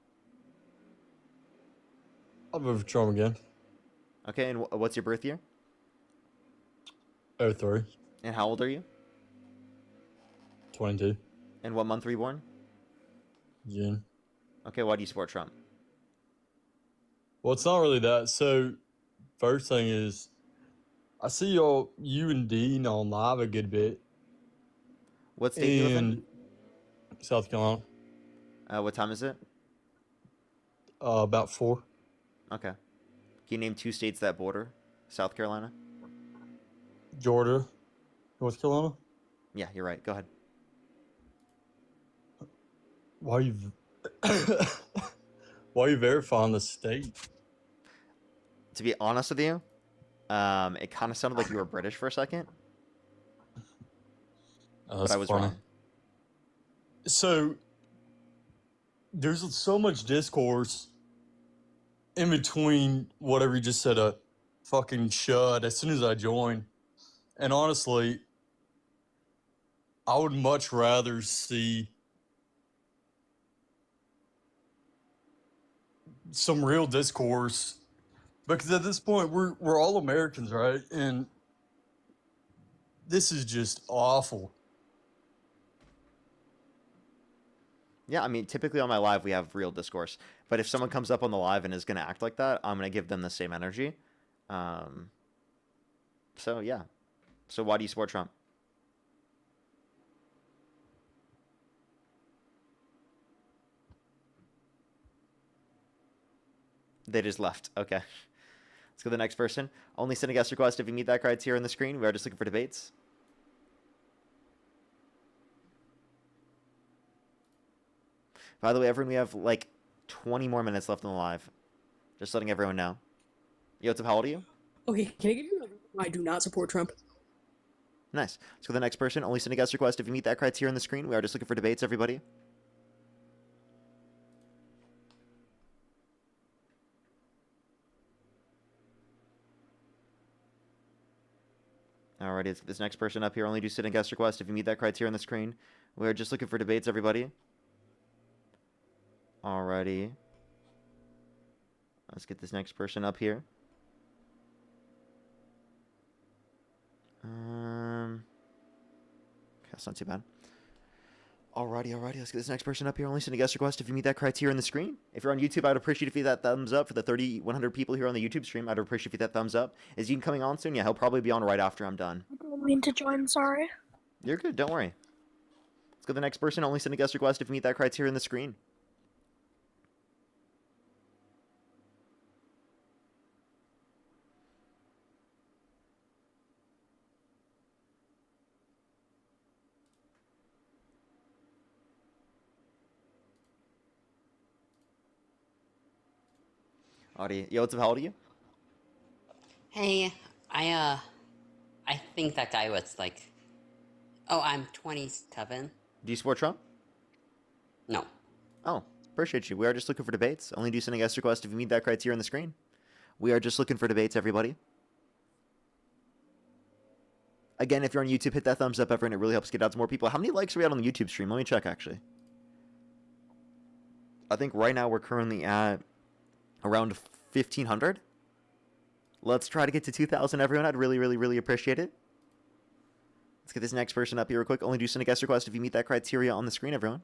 I'll vote for Trump again. Okay, and what's your birth year? 03. And how old are you? 22. And what month were you born? June. Okay, why do you support Trump? Well, it's not really that. So, first thing is, I see you and Dean on live a good bit. What state do you live in? In South Carolina. What time is it? About 4. Okay. Can you name 2 states that border South Carolina? Georgia, North Carolina. Yeah, you're right. Go ahead. Why are you why are you verifying the state? To be honest with you, it kind of sounded like you were British for a second. Oh, but I was wrong. So there's so much discourse in between whatever you just said, a fucking shut as soon as I joined. And honestly, I would much rather see some real discourse, because at this point we're all Americans, right? And this is just awful. Yeah, I mean, typically on my live we have real discourse, but if someone comes up on the live and is going to act like that, I'm going to give them the same energy. So yeah. So why do you support Trump? They just left. Okay. Let's go to the next person. Only send a guest request if you meet that criteria on the screen. We are just looking for debates. By the way, everyone, we have like 20 more minutes left on the live. Just letting everyone know. Yo, what's up? How old are you? Okay, can I give you I do not support Trump. Nice. Let's go to the next person. Only send a guest request if you meet that criteria on the screen. We are just looking for debates, everybody. Alrighty, this next person up here, only do sit and guest request if you meet that criteria on the screen. We're just looking for debates, everybody. Alrighty. Let's get this next person up here. Okay, that's not too bad. Alrighty, let's get this next person up here. Only send a guest request if you meet that criteria on the screen. If you're on YouTube, I'd appreciate if you hit that thumbs up. For the 3,100 people here on the YouTube stream, I'd appreciate if you hit that thumbs up. Is Dean coming on soon? Yeah, he'll probably be on right after I'm done. I didn't mean to join, sorry. You're good, don't worry. Let's go to the next person. Only send a guest request if you meet that criteria on the screen. Audie, yo, what's up? How old are you? Hey, I think that guy was like, oh, I'm 27. Do you support Trump? No. Oh, appreciate you. We are just looking for debates. Only do send a guest request if you meet that criteria on the screen. We are just looking for debates, everybody. Again, if you're on YouTube, hit that thumbs up, everyone. It really helps get out to more people. How many likes are we at on the YouTube stream? Let me check, actually. I think right now we're currently at around 1,500. Let's try to get to 2,000, everyone. I'd really appreciate it. Let's get this next person up here real quick. Only do send a guest request if you meet that criteria on the screen, everyone.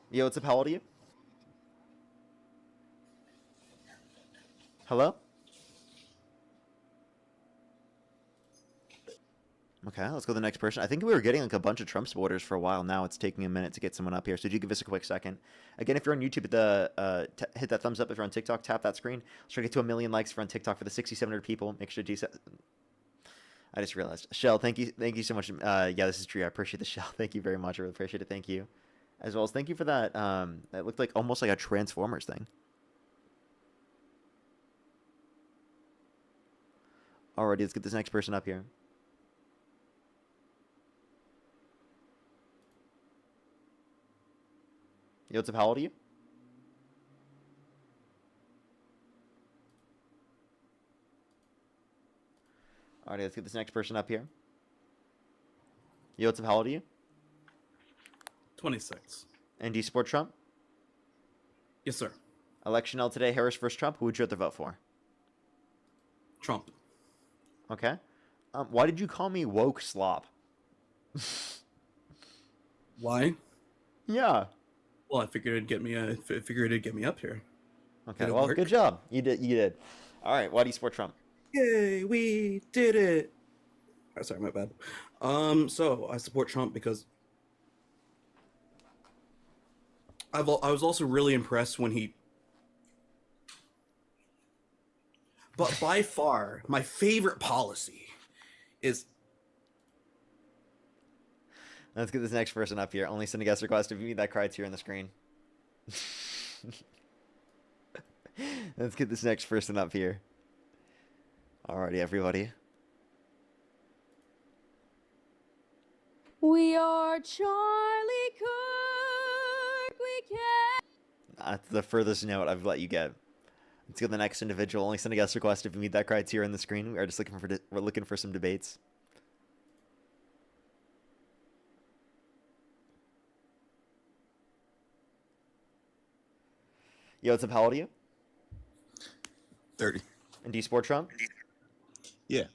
Yo, what's up? How old are you? Hello? Okay, let's go to the next person. I think we were getting like a bunch of Trump supporters for a while now. It's taking a minute to get someone up here, so do give us a quick second. Again, if you're on YouTube, hit that thumbs up. If you're on TikTok, tap that screen. Let's try to get to 1 million likes if you're on TikTok for the 6,700 people. Make sure to do. I just realized. Shell, thank you so much. Yeah, this is true. I appreciate the Shell. Thank you very much. I really appreciate it. Thank you. As well as thank you for that. That looked like almost like a Transformers thing. Alrighty, let's get this next person up here. Yo, what's up? How old are you? Alrighty, let's get this next person up here. Yo, what's up? How old are you? 26. And do you support Trump? Yes, sir. Election held today, Harris versus Trump. Who would you rather vote for? Trump. Okay. Why did you call me woke slop? Why? Yeah. Well, I figured it'd get me. Figured it'd get me up here. Okay. Did it Well, work? good job. You did. You did. All right. Why do you support Trump? Yay, we did it. Oh, sorry, my bad. So I support Trump because I was also really impressed when he. But by far, my favorite policy is. Let's get this next person up here. Only send a guest request if you meet that criteria on the screen. Let's get this next person up here. Alrighty, everybody. We are Charlie Kirk. We can. That's the furthest note I've let you get. Let's go to the next individual. Only send a guest request if you meet that criteria on the screen. We are just looking for some debates. Yo, what's up? How old are you? 30. And do you support Trump? Yeah.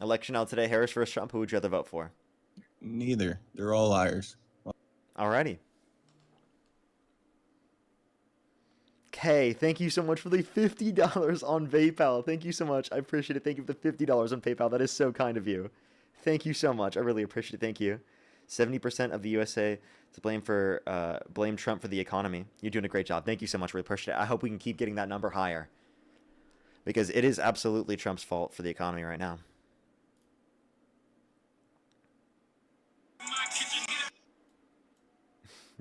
Election out today. Harris versus Trump. Who would you rather vote for? Neither. They're all liars. Alrighty. Okay, thank you so much for the $50 on PayPal. Thank you so much. I appreciate it. Thank you for the $50 on PayPal. That is so kind of you. Thank you so much. I really appreciate it. Thank you. 70% of the USA to blame Trump for the economy. You're doing a great job. Thank you so much. Really appreciate it. I hope we can keep getting that number higher, because it is absolutely Trump's fault for the economy right now.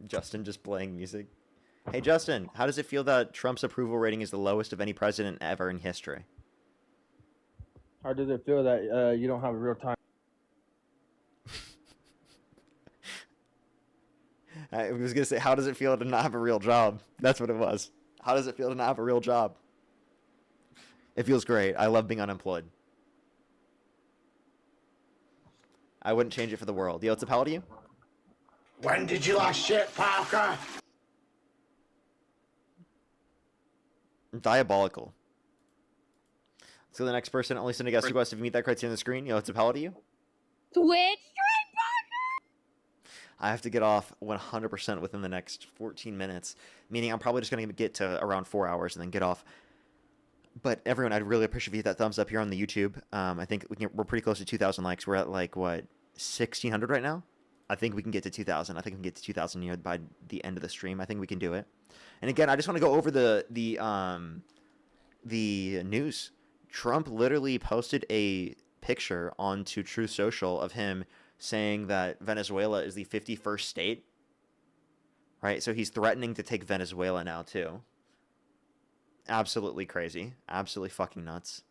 Justin just playing music. Hey, Justin, how does it feel that Trump's approval rating is the lowest of any president ever in history? How does it feel that you don't have a real time? I was going to say, how does it feel to not have a real job? That's what it was. How does it feel to not have a real job? It feels great. I love being unemployed. I wouldn't change it for the world. Yo, what's up? How old are you? When did you last shit, Parker? Diabolical. Let's go to the next person. Only send a guest request if you meet that criteria on the screen. Yo, what's up? How old are you? Twitch stream Parker. I have to get off 100% within the next 14 minutes, meaning I'm probably just going to get to around 4 hours and then get off. But everyone, I'd really appreciate that thumbs up here on the YouTube. I think we're pretty close to 2,000 likes. We're at like, what, 1,600 right now? I think we can get to 2,000. I think we can get to 2,000 here by the end of the stream. I think we can do it. And again, I just want to go over the news. Trump literally posted a picture onto Truth Social of him saying that Venezuela is the 51st state. Right? So he's threatening to take Venezuela now too. Absolutely crazy. Absolutely fucking nuts.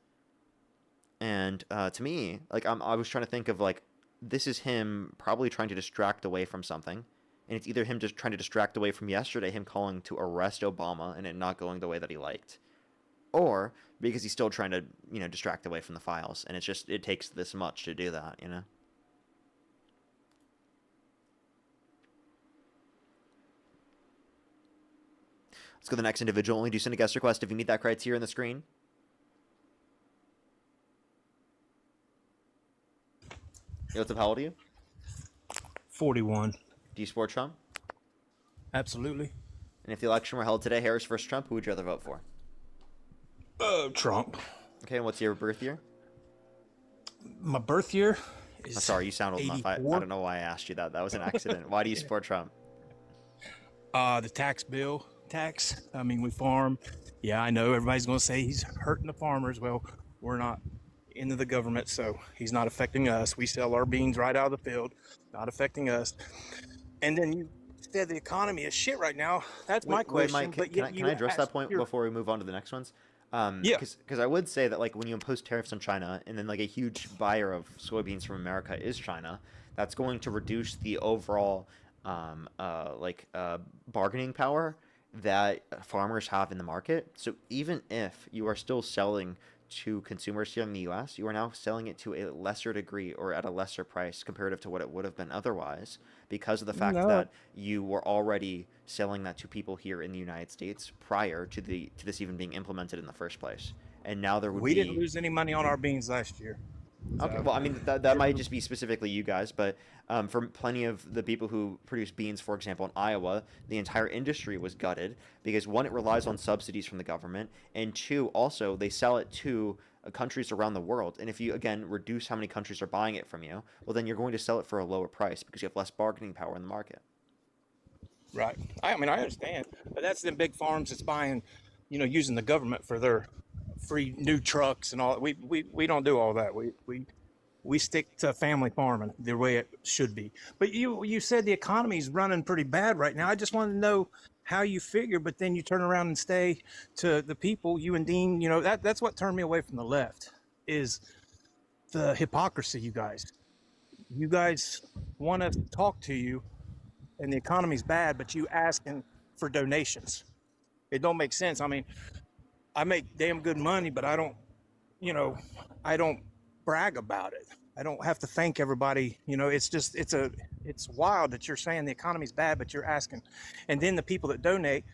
And to me, like I was trying to think of like, this is him probably trying to distract away from something. And it's either him just trying to distract away from yesterday, him calling to arrest Obama and it not going the way that he liked. Or because he's still trying to, distract away from the files. And it takes this much to do that, Let's go to the next individual. Only do send a guest request if you meet that criteria on the screen. Yo, what's up? How old are you? 41. Do you support Trump? Absolutely. And if the election were held today, Harris versus Trump, who would you rather vote for? Trump. Okay, and what's your birth year? My birth year is. Sorry, you sound old enough. I don't know why I asked you that. That was an accident. Why do you support Trump? The tax bill. I mean, we farm. Yeah, I know everybody's going to say he's hurting the farmers. Well, we're not into the government, so he's not affecting us. We sell our beans right out of the field, not affecting us. And then you said the economy is shit right now. That's my question. Mike, can I address that point before we move on to the next ones? Yeah. Because I would say that, like, when you impose tariffs on China, and then, like, a huge buyer of soybeans from America is China, that's going to reduce the overall, bargaining power that farmers have in the market. So even if you are still selling to consumers here in the U.S., you are now selling it to a lesser degree or at a lesser price comparative to what it would have been otherwise, because of the fact that you were already selling that to people here in the United States prior to this even being implemented in the first place. And now there would We didn't lose any money on our beans last year. Okay, So, well, I mean that might just be specifically you guys, but for plenty of the people who produce beans, for example, in Iowa, the entire industry was gutted because one, it relies on subsidies from the government, and two, also they sell it to countries around the world. And if you again reduce how many countries are buying it from you, well, then you're going to sell it for a lower price because you have less bargaining power in the market. right. I mean, I understand, but that's them big farms that's buying, using the government for their free new trucks and all. We don't do all that. We stick to family farming the way it should be. But you said the economy's running pretty bad right now. I just wanted to know how you figure, but then you turn around and stay to the people, you and Dean, that's what turned me away from the left, is the hypocrisy, you guys. You guys want to talk to you, and the economy's bad, but you asking for donations. It don't make sense. I mean, I make damn good money, but I don't brag about it. I don't have to thank everybody. It's wild that you're saying the economy's bad, but you're asking. And then the people that donate,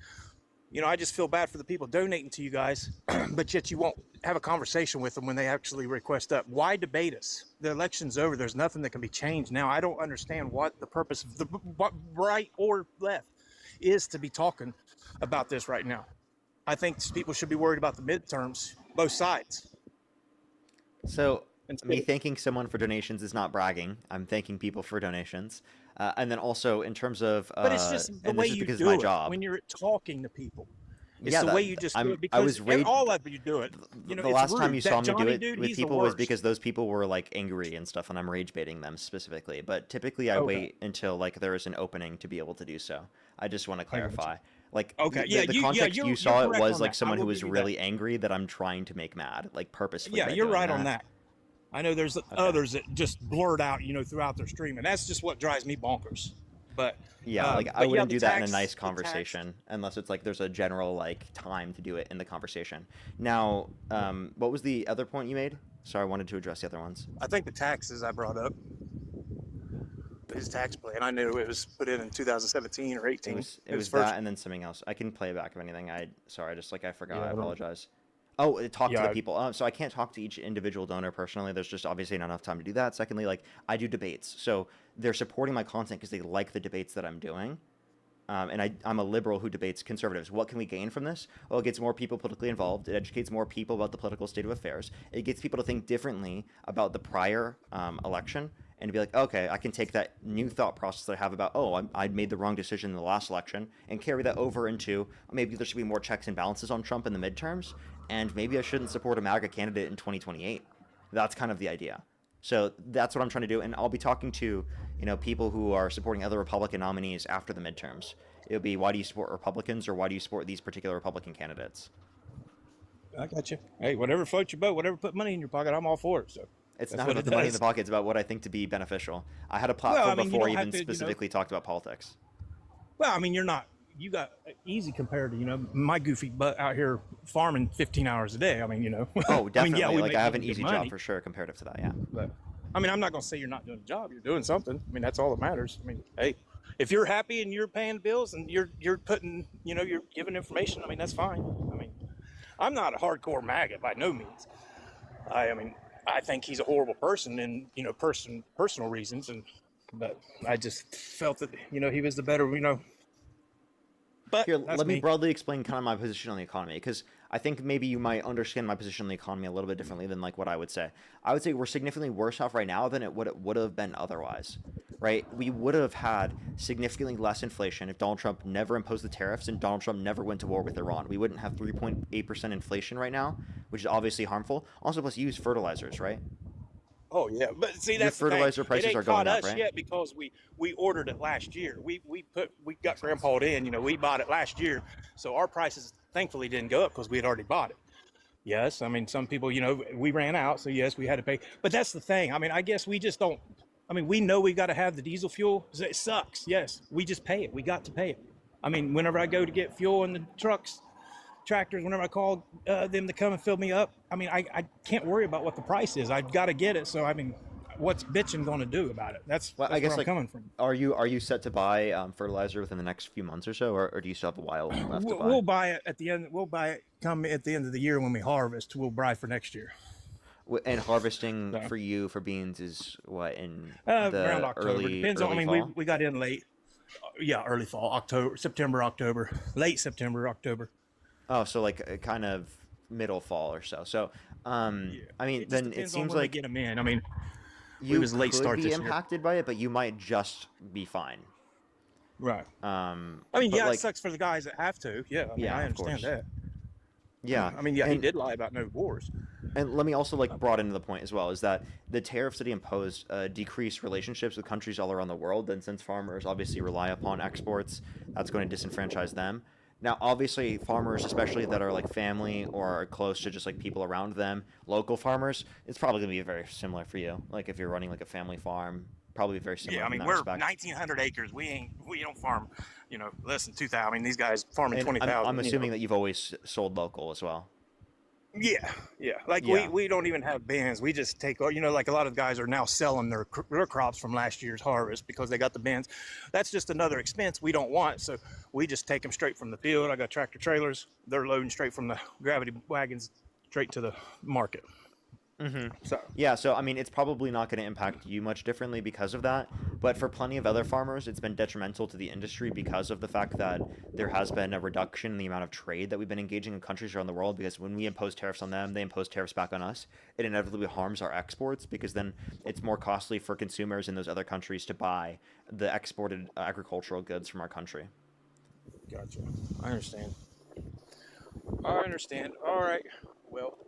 I just feel bad for the people donating to you guys, but yet you won't have a conversation with them when they actually request up. Why debate us? The election's over. There's nothing that can be changed now. I don't understand what the purpose of the right or left is to be talking about this right now. I think people should be worried about the midterms, both sides. So me thanking someone for donations is not bragging. I'm thanking people for donations. And then also in terms of, but it's just the way you do it when you're talking to people. It's the way you just do it, because all of you do it. The last time you saw me do it with people was because those people were like angry and stuff, and I'm rage baiting them specifically. But typically I wait until like there is an opening to be able to do so. I just want to clarify. Like, the context you saw it was like someone who was really angry that I'm trying to make mad, like purposefully. Yeah, you're right on that. I know there's others that just blurt out, throughout their stream, and that's just what drives me bonkers. But yeah, I wouldn't do that in a nice conversation unless it's like there's a general like time to do it in the conversation. Now, what was the other point you made? Sorry, I wanted to address the other ones. I think the taxes I brought up. His tax plan. I knew it was put in 2017 or 18. It was that and then something else. I can play it back if anything. I forgot. I apologize. Oh, talk to the people. So I can't talk to each individual donor personally. There's just obviously not enough time to do that. Secondly, like I do debates. So they're supporting my content because they like the debates that I'm doing. And I'm a liberal who debates conservatives. What can we gain from this? Well, it gets more people politically involved. It educates more people about the political state of affairs. It gets people to think differently about the prior election and be like, okay, I can take that new thought process that I have about, I made the wrong decision in the last election and carry that over into maybe there should be more checks and balances on Trump in the midterms, and maybe I shouldn't support a MAGA candidate in 2028. That's kind of the idea. So that's what I'm trying to do, and I'll be talking to people who are supporting other Republican nominees after the midterms. It'll be, why do you support Republicans, or why do you support these particular Republican candidates? I got you. Hey, whatever floats your boat, whatever put money in your pocket, I'm all for it. So it's not about the money in the pocket. It's about what I think to be beneficial. I had a platform before even specifically talked about politics. Well, I mean, you got easy compared to, my goofy butt out here farming 15 hours a day. I mean, Oh, definitely. I mean, I have an easy job for sure comparative to that, yeah. But, I mean, I'm not going to say you're not doing a job. You're doing something. I mean, that's all that matters. I mean, hey, if you're happy and you're paying bills and you're putting, you're giving information, I mean, that's fine. I mean, I'm not a hardcore MAGA by no means. I mean, I think he's a horrible person and, personal reasons. But I just felt that, he was the better, But here, let me broadly explain kind of my position on the economy, because I think maybe you might understand my position on the economy a little bit differently than like what I would say. I would say we're significantly worse off right now than it would have been otherwise, right? We would have had significantly less inflation if Donald Trump never imposed the tariffs and Donald Trump never went to war with Iran. We wouldn't have 3.8% inflation right now, which is obviously harmful. Also, plus use fertilizers, right? Oh yeah, but see, that's your fertilizer the thing. prices It ain't are going caught up, us right? yet because we ordered it last year. We got grandpa'd in. We bought it last year, so our prices thankfully didn't go up because we had already bought it. Yes, I mean some people, we ran out, so yes, we had to pay. But that's the thing. I mean, I guess we just don't. I mean, we know we got to have the diesel fuel. It sucks. Yes, we just pay it. We got to pay it. I mean, whenever I go to get fuel in the trucks, tractors, whenever I call them to come and fill me up, I mean, I can't worry about what the price is. I've got to get it. So I mean, what's bitching going to do about it? That's I guess where I'm like, coming from. Are you set to buy fertilizer within the next few months or so, or do you still have a while left to buy? We'll buy it at the end. We'll buy it come at the end of the year when we harvest. We'll buy for next year. And harvesting So, for you for beans is what, in around the October. Depends on. I early mean, fall? we got in late. Yeah, early fall, October, September, October, late September, October. Oh, so like kind of middle fall or so. So, I mean, It just then it depends on seems when we like get them in. I mean, we you was a late could start be this year. impacted by it, but you might just be fine. Right. I mean, But yeah, it like, sucks for the guys that have to. Yeah, I mean, yeah, I of understand course. that. Yeah, I mean, yeah, he and did lie about no wars. and let me also like broaden the point as well, is that the tariffs that he imposed decrease relationships with countries all around the world. And since farmers obviously rely upon exports, that's going to disenfranchise them. Now, obviously, farmers, especially that are like family or are close to just like people around them, local farmers, it's probably going to be very similar for you. Like if you're running like a family farm, probably very similar Yeah, I in mean, that we're respect. 1,900 acres. We don't farm, less than 2,000. I mean, these guys farming And 20,000. I'm assuming that you've always sold local as well. Yeah, yeah. Like Yeah. we don't even have bins. We just take, like a lot of guys are now selling their crops from last year's harvest because they got the bins. That's just another expense we don't want. So we just take them straight from the field. I got tractor trailers. They're loading straight from the gravity wagons straight to the market. So Yeah, so I mean, it's probably not going to impact you much differently because of that. But for plenty of other farmers, it's been detrimental to the industry because of the fact that there has been a reduction in the amount of trade that we've been engaging in countries around the world. Because when we impose tariffs on them, they impose tariffs back on us. It inevitably harms our exports because then it's more costly for consumers in those other countries to buy the exported agricultural goods from our country. Gotcha. I understand. All right. Well.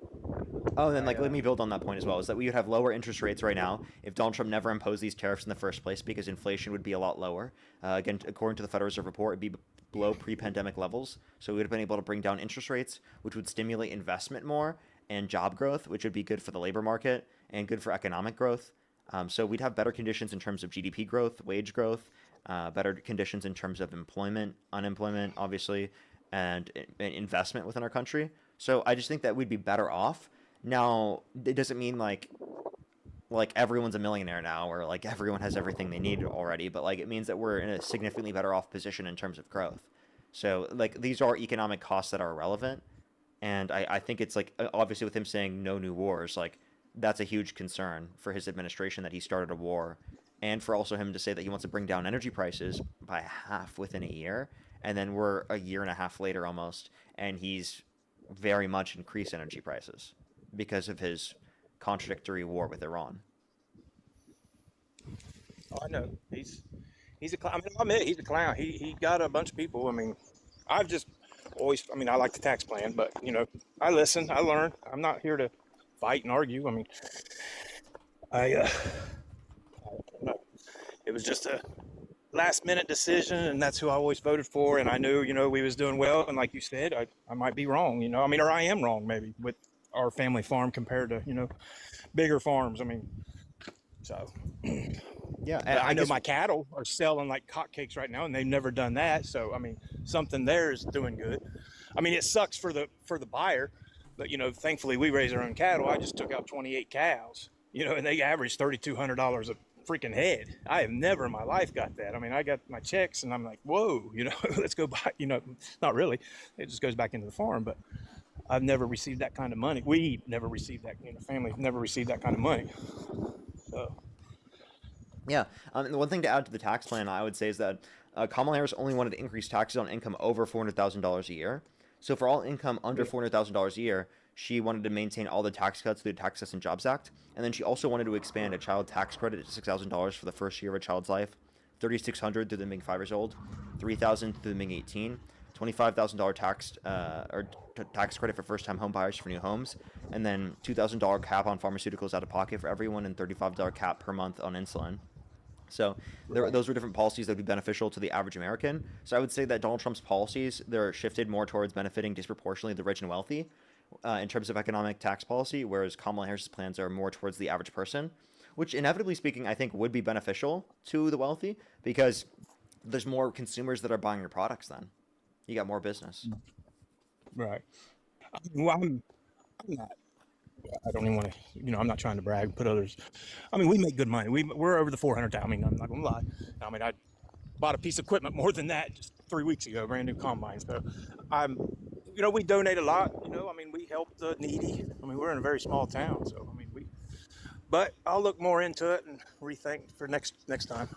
Oh, and then like let me build on that point as well, is that we would have lower interest rates right now if Donald Trump never imposed these tariffs in the first place, because inflation would be a lot lower. Again, according to the Federal Reserve report, it'd be below pre-pandemic levels. So we would have been able to bring down interest rates, which would stimulate investment more and job growth, which would be good for the labor market and good for economic growth. So we'd have better conditions in terms of GDP growth, wage growth, better conditions in terms of employment, unemployment, obviously, and investment within our country. So I just think that we'd be better off. Now, it doesn't mean like everyone's a millionaire now, or like everyone has everything they need already, but like it means that we're in a significantly better off position in terms of growth. So like these are economic costs that are relevant, and I think it's like obviously with him saying no new wars, like that's a huge concern for his administration that he started a war, and for also him to say that he wants to bring down energy prices by half within a year, and then we're a year and a half later almost, and he's very much increased energy prices because of his contradictory war with Iran. Oh, I know. He's a clown. I mean, I'll admit, he's a clown. He got a bunch of people. I mean, I've just always, I mean, I like the tax plan, but, I listen, I learn. I'm not here to fight and argue. I mean, I don't know. It was just a last minute decision, and that's who I always voted for. And I knew, we was doing well. And like you said, I might be wrong, I mean, or I am wrong maybe with our family farm compared to, bigger farms. I mean, so yeah, but I know my cattle are selling like hotcakes right now, and they've never done that. So I mean, something there is doing good. I mean, it sucks for the buyer, but thankfully we raise our own cattle. I just took out 28 cows, and they average $3,200 a freaking head. I have never in my life got that. I mean, I got my checks, and I'm like, whoa, let's go buy. Not really. It just goes back into the farm, but I've never received that kind of money. We never received that. Family never received that kind of money. So. Yeah, and the one thing to add to the tax plan, I would say, is that Kamala Harris only wanted to increase taxes on income over $400,000 a year. So for all income under $400,000 a year, she wanted to maintain all the tax cuts through the Tax Cuts and Jobs Act, and then she also wanted to expand a child tax credit to $6,000 for the first year of a child's life, $3,600 through them being 5 years old, $3,000 through them being 18. $25,000 tax credit for first-time home buyers for new homes, and then $2,000 cap on pharmaceuticals out of pocket for everyone, and $35 cap per month on insulin. So those were different policies that would be beneficial to the average American. So I would say that Donald Trump's policies, they're shifted more towards benefiting disproportionately the rich and wealthy in terms of economic tax policy, whereas Kamala Harris's plans are more towards the average person, which inevitably speaking, I think would be beneficial to the wealthy because there's more consumers that are buying your products then. You got more business. Right. Well, I'm not. I don't even want to. I'm not trying to brag. Put others. I mean, we make good money. We're over the 400,000. I mean, I'm not gonna lie. I mean, I bought a piece of equipment more than that just 3 weeks ago, brand new combine. So, we donate a lot. I mean, we help the needy. I mean, we're in a very small town, so I mean, But I'll look more into it and rethink for next time.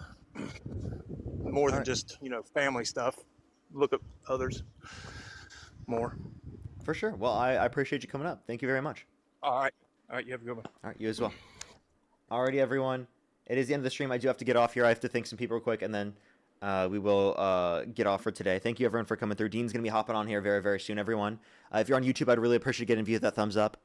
More than just, family stuff. Look at others more. For sure. Well, I appreciate you coming up. Thank you very much. All right. You have a good one. All right, you as well. Alrighty, everyone. It is the end of the stream. I do have to get off here. I have to thank some people real quick, and then we will get off for today. Thank you, everyone, for coming through. Dean's going to be hopping on here very, very soon, everyone. If you're on YouTube, I'd really appreciate getting a view of that thumbs up.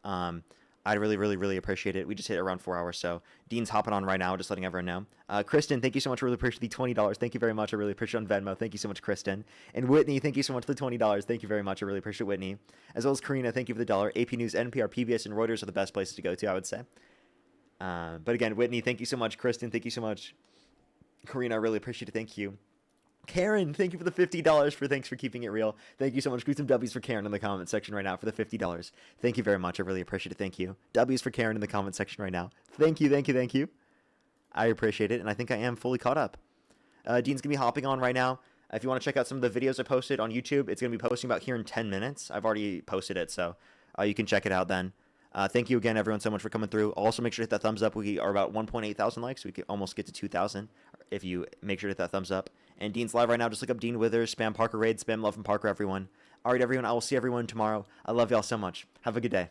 I'd really, really, really appreciate it. We just hit around 4 hours, so Dean's hopping on right now, just letting everyone know. Kristen, thank you so much. Really appreciate the $20. Thank you very much. I really appreciate it on Venmo. Thank you so much, Kristen. And Whitney, thank you so much for the $20. Thank you very much. I really appreciate Whitney. As well as Karina, thank you for the $1. AP News, NPR, PBS, and Reuters are the best places to go to, I would say. But again, Whitney, thank you so much. Kristen, thank you so much. Karina, I really appreciate it. Thank you. Karen, thank you for the $50 thanks for keeping it real. Thank you so much. Give some W's for Karen in the comment section right now for the $50. Thank you very much. I really appreciate it. Thank you. W's for Karen in the comment section right now. Thank you, thank you, thank you. I appreciate it, and I think I am fully caught up. Dean's going to be hopping on right now. If you want to check out some of the videos I posted on YouTube, it's going to be posting about here in 10 minutes. I've already posted it, so you can check it out then. Thank you again, everyone, so much for coming through. Also, make sure to hit that thumbs up. We are about 1.8 thousand likes. We could almost get to 2,000 if you make sure to hit that thumbs up. And Dean's live right now. Just look up Dean Withers, spam Parker Raid, spam Love from Parker, everyone. All right, everyone. I will see everyone tomorrow. I love y'all so much. Have a good day.